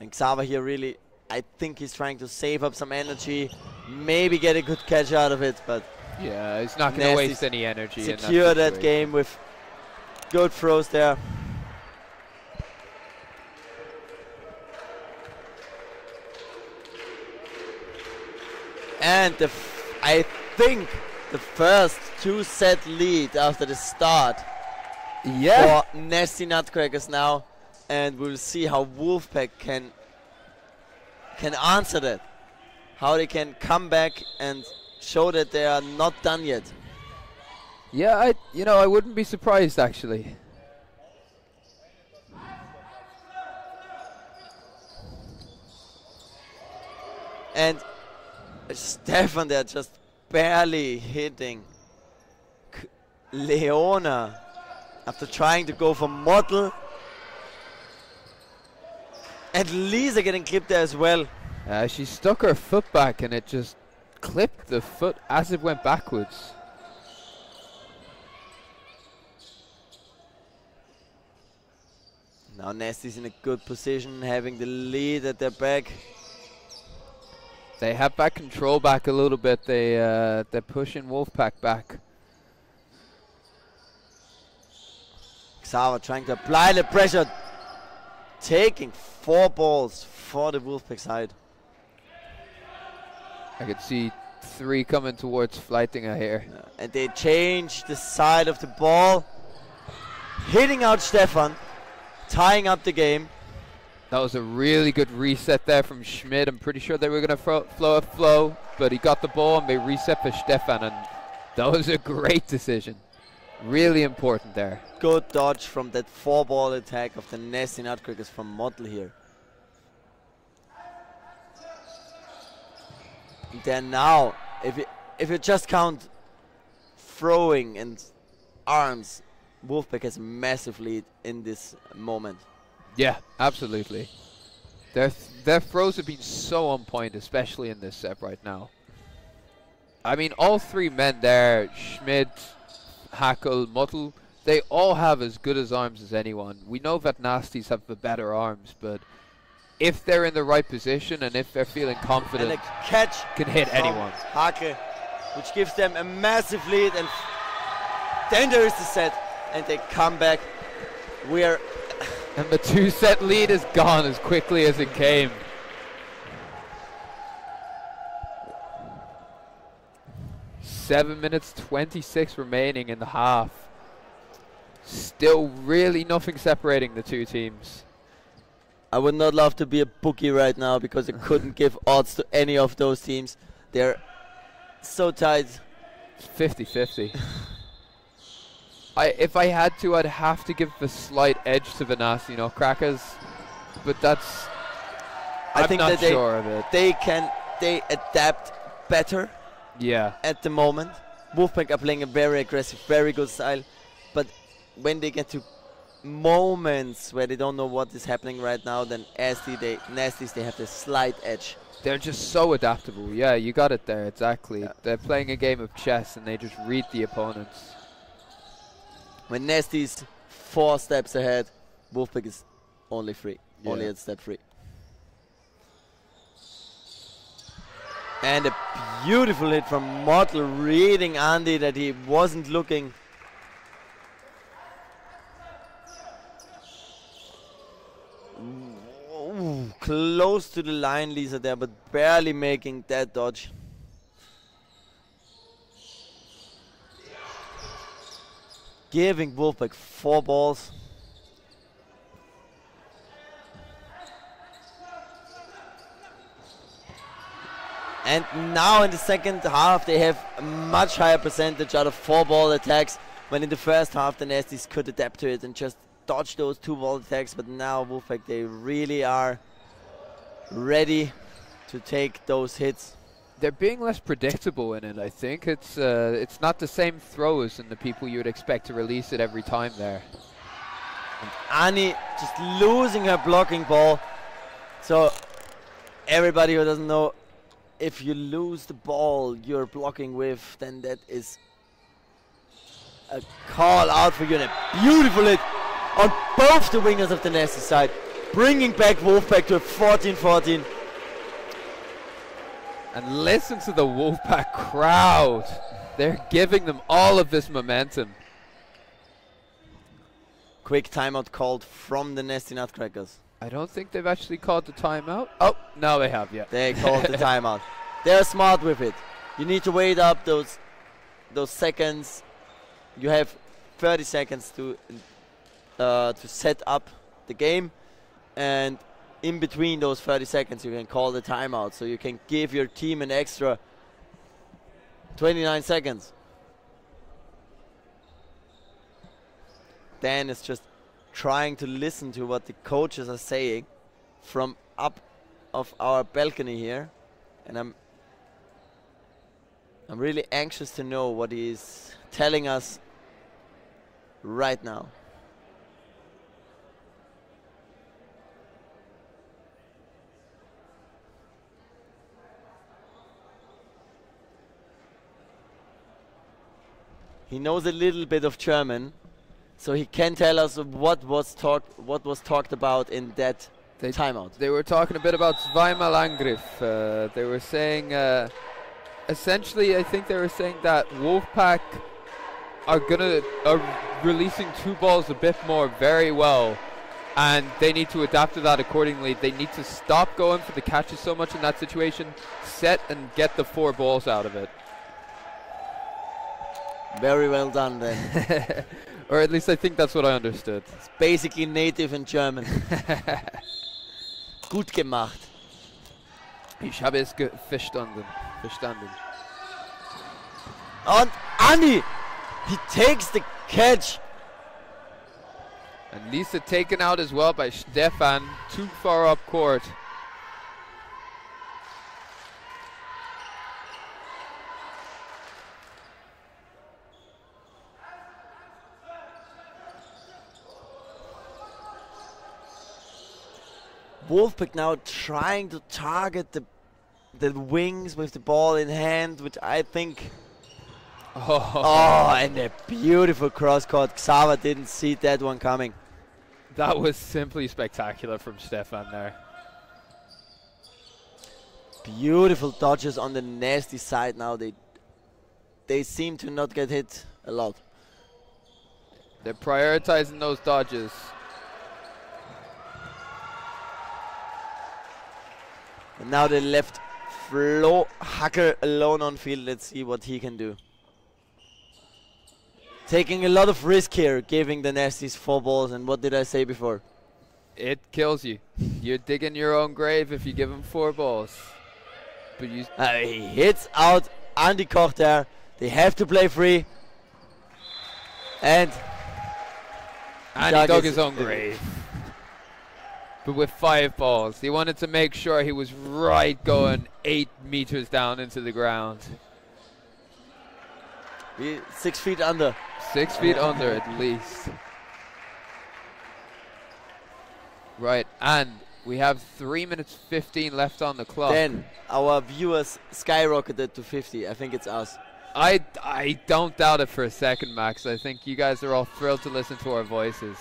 And Xaver here really, I think he's trying to save up some energy, maybe get a good catch out of it, but yeah, he's not going to waste any energy. Secure that game with good throws there. And I think the first 2-set lead after the start for Nasty Nutcrackers now, and we'll see how Wolfpack can answer that, how they can come back and show that they are not done yet. Yeah, I wouldn't be surprised actually. And Stefan there just barely hitting Leona after trying to go for Model. And Lisa getting clipped there as well. She stuck her foot back and it just clipped the foot as it went backwards. Now Nasty's in a good position, having the lead at their back. They have back control back a little bit. They're pushing Wolfpack back. Xaver trying to apply the pressure, taking 4 balls for the Wolfpack side. I could see 3 coming towards Fleitinger here. And they change the side of the ball, hitting out Stefan, tying up the game. That was a really good reset there from Schmidt. I'm pretty sure they were going to flow a flow, but he got the ball and they reset for Stefan, and that was a great decision. Really important there. Good dodge from that 4-ball attack of the Nasty Nutcrackers from Model here. And then now, if you just count throwing and arms, Wolfpack has a massive lead in this moment. Yeah, absolutely. Their throws have been so on point, especially in this set right now. I mean, all 3 men there, Schmidt, Hackle, Muttel, they all have as good as arms as anyone. We know that Nasties have the better arms, but if they're in the right position and if they're feeling confident, and a catch can hit anyone. Hackle, which gives them a massive lead, and then there is the set, and they come back. And the 2-set lead is gone as quickly as it came. Seven minutes 26 remaining in the half. Still really nothing separating the 2 teams. I would not love to be a bookie right now because I couldn't give odds to any of those teams. They're so tight. 50-50. If I had to, I'd have to give the slight edge to the Nasty Nutcrackers, but that's I'm not sure of it. They adapt better. Yeah. At the moment, Wolfpack are playing a very aggressive, very good style, but when they get to moments where they don't know what is happening right now, then Nasties they have the slight edge. They're just so adaptable. Yeah, you got it there exactly. Yeah. They're playing a game of chess and they just read the opponents. When Nasty's 4 steps ahead, Wolfpack is only 3. Yeah. Only at step 3. And a beautiful hit from Model, reading Andy that he wasn't looking. Ooh, close to the line, Lisa there, but barely making that dodge. Giving Wolfpack 4 balls. And now in the second half they have a much higher percentage out of 4-ball attacks, when in the first half the Nasties could adapt to it and just dodge those 2-ball attacks. But now Wolfpack, they really are ready to take those hits. They're being less predictable in it, I think. It's not the same throws and the people you would expect to release it every time there. And Annie just losing her blocking ball. So everybody who doesn't know, if you lose the ball you're blocking with, then that is a call out for you. And a beautiful hit on both the wingers of the nasty side, bringing back Wolfpack to a 14-14. And listen to the Wolfpack crowd. They're giving them all of this momentum. Quick timeout called from the Nasty Nutcrackers. I don't think they've actually called the timeout. Oh, no, they have, yeah. They called the timeout. They're smart with it. You need to wait up those seconds. You have 30 seconds to set up the game, and in between those 30 seconds you can call the timeout, so you can give your team an extra 29 seconds. Dan is just trying to listen to what the coaches are saying from up of our balcony here, and I'm really anxious to know what he's telling us right now. He knows a little bit of German, so he can tell us what was talked about in that timeout. They were talking a bit about zweimal Angriff. They were saying, essentially, I think they were saying that Wolfpack are releasing two balls a bit more very well, and they need to adapt to that accordingly. They need to stop going for the catches so much in that situation, set and get the 4 balls out of it. Very well done then. Or at least I think that's what I understood. It's basically native in German. Gut gemacht. Ich habe es verstanden. Und Andy, he takes the catch. And Lisa taken out as well by Stefan, too far up court. Wolfpack now trying to target the wings with the ball in hand, which I think... Oh, and a beautiful cross-court. Xaver didn't see that one coming. That was simply spectacular from Stefan there. Beautiful dodges on the nasty side now. They seem to not get hit a lot. They're prioritizing those dodges. And now they left Flo Hacker alone on field. Let's see what he can do. Taking a lot of risk here, giving the Nasties 4 balls. And what did I say before? It kills you. You're digging your own grave if you give him 4 balls. But you he hits out Andy Koch there. They have to play free. And he dug his own grave. But with 5 balls, he wanted to make sure he was right going 8 meters down into the ground. 6 feet under. 6 feet under at least. Right, and we have 3 minutes 15 left on the clock. Then our viewers skyrocketed to 50. I think it's us. I don't doubt it for a second, Max. I think you guys are all thrilled to listen to our voices.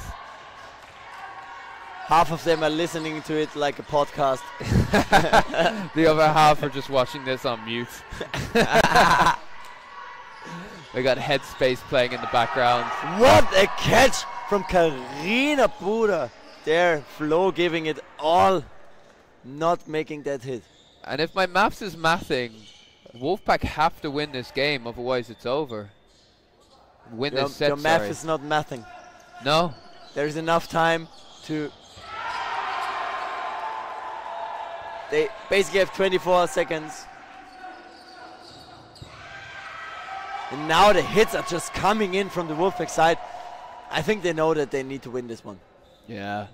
Half of them are listening to it like a podcast. The other half are just watching this on mute. We got Headspace playing in the background. What a catch from Karina Buda. There, Flo giving it all, not making that hit. And if my maths is mathing, Wolfpack have to win this game, otherwise it's over. Win this set, your math is not mathing. No. There's enough time to... They basically have 24 seconds. And now the hits are just coming in from the Wolfpack side. I think they know that they need to win this one. Yeah.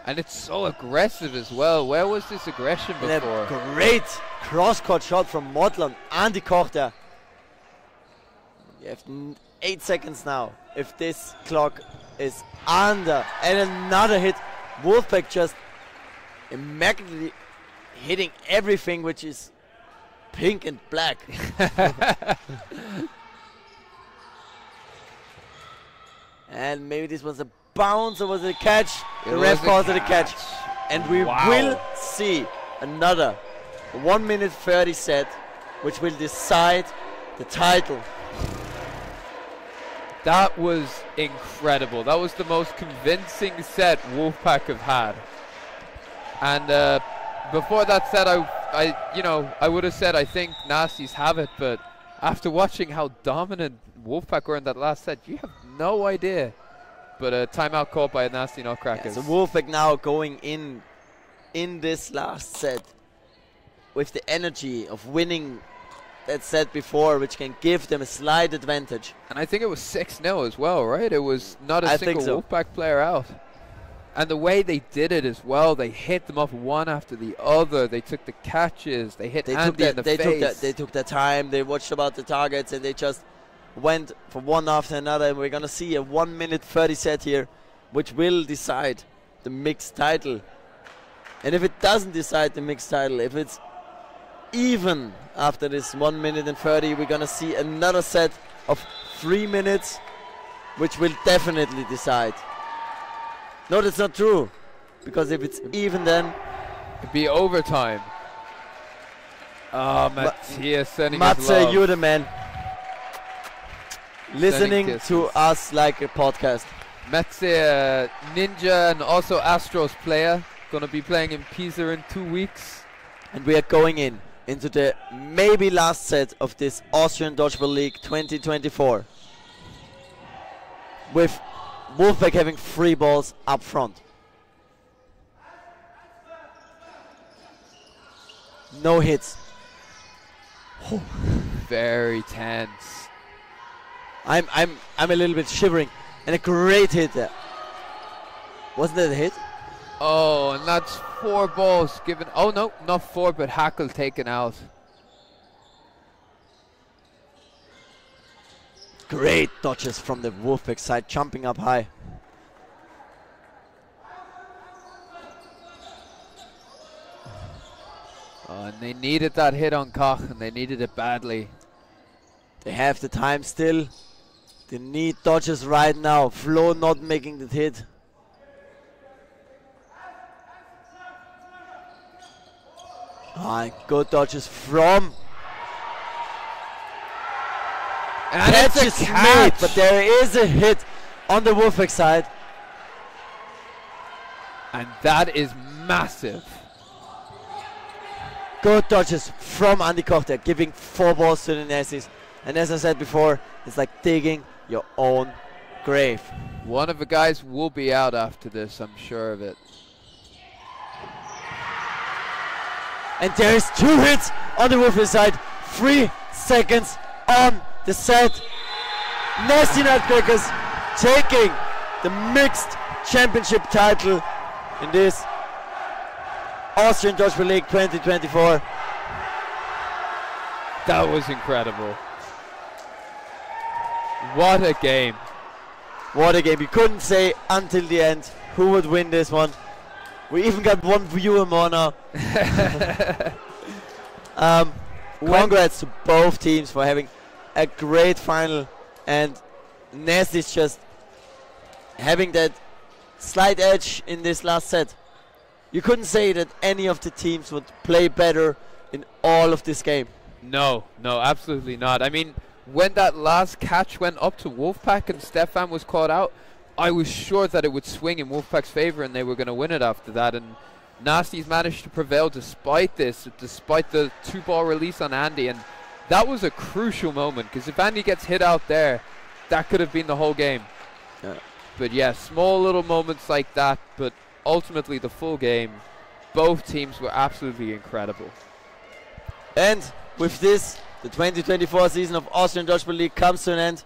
And it's so aggressive as well. Where was this aggression before? And a great cross-court shot from Modland. Andy Koch there. You have 8 seconds now. If this clock is under. And another hit. Wolfpack just immaculately hitting everything which is pink and black. And maybe this was a bounce or was it a catch? The ref calls it a catch. And we will see another 1 minute 30 set, which will decide the title. That was incredible. That was the most convincing set Wolfpack have had. And before that set, I would have said I think Nasties have it, but after watching how dominant Wolfpack were in that last set, you have no idea. But a timeout called by a Nasty Nutcrackers. Yeah, so Wolfpack now going in this last set with the energy of winning that set before, which can give them a slight advantage. And I think it was 6-0 as well, right? It was not a single Wolfpack player out. And the way they did it as well, they hit them off one after the other. They took the catches. They hit Andy in the face. They took their time. They watched about the targets, and they just went for one after another. And we're going to see a 1 minute 30 set here, which will decide the mixed title. And if it doesn't decide the mixed title, if it's even after this 1 minute and 30, we're going to see another set of 3 minutes, which will definitely decide. No, that's not true. Because if it's even, then it'd be overtime. Oh, Matthias sending Matze, his love. you're the man. Listening to us like a podcast. Metze, Ninja and also Astros player. Going to be playing in Pisa in 2 weeks. And we are going into the maybe last set of this Austrian Dodgeball League 2024. With Wolfpack having 3 balls up front. No hits. Oh. Very tense. I'm a little bit shivering. And a great hit there. Wasn't that a hit? Oh, and that's 4 balls given. Oh no, not 4, but Hackle taken out. Great dodges from the Wolfpack side, jumping up high. Oh, and they needed that hit on Koch, and they needed it badly. They have the time still. They need dodges right now. Flo not making the hit. Oh, good dodges from. And catch it's is a catch. made, but there is a hit on the Wolfpack side. And that is massive. Good dodges from Andy Koch there, giving 4 balls to the Nazis. And as I said before, it's like digging your own grave. One of the guys will be out after this, I'm sure of it. And there is 2 hits on the Wolfpack side. 3 seconds on the set. Nasty Nutcrackers taking the mixed championship title in this Austrian Dodgeball League 2024. That was incredible. What a game. What a game. You couldn't say until the end who would win this one. We even got 1 viewer more now. Congrats to both teams for having a great final, and Nasty's just having that slight edge in this last set. You couldn't say that any of the teams would play better in all of this game. No, absolutely not. I mean, when that last catch went up to Wolfpack and Stefan was caught out, I was sure that it would swing in Wolfpack's favor and they were going to win it after that. And Nasty's managed to prevail despite this, despite the 2-ball release on Andy. And that was a crucial moment, because if Andy gets hit out there, that could have been the whole game. Yeah. But yeah, small little moments like that, but ultimately the full game, both teams were absolutely incredible. And with this, the 2024 season of Austrian Dodgeball League comes to an end.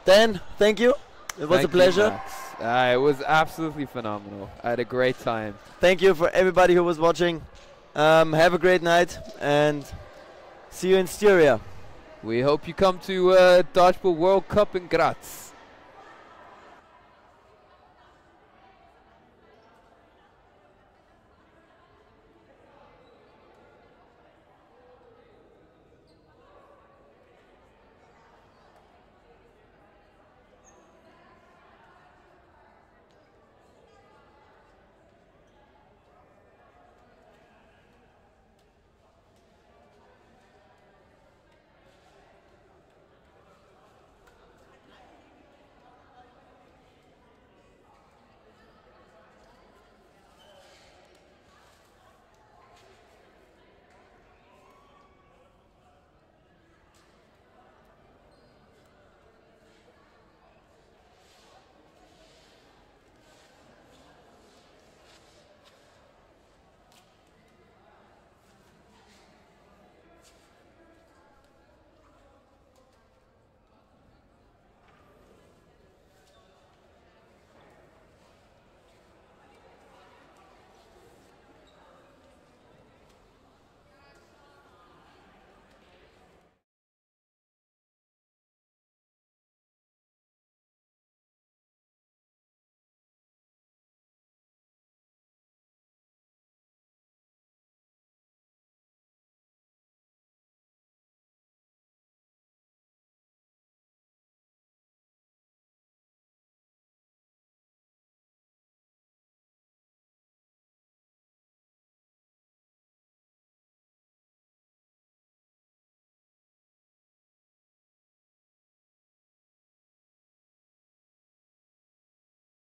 Dan, thank you. It was a pleasure. It was absolutely phenomenal. I had a great time. Thank you for everybody who was watching. Have a great night and see you in Styria. We hope you come to Dodgeball World Cup in Graz.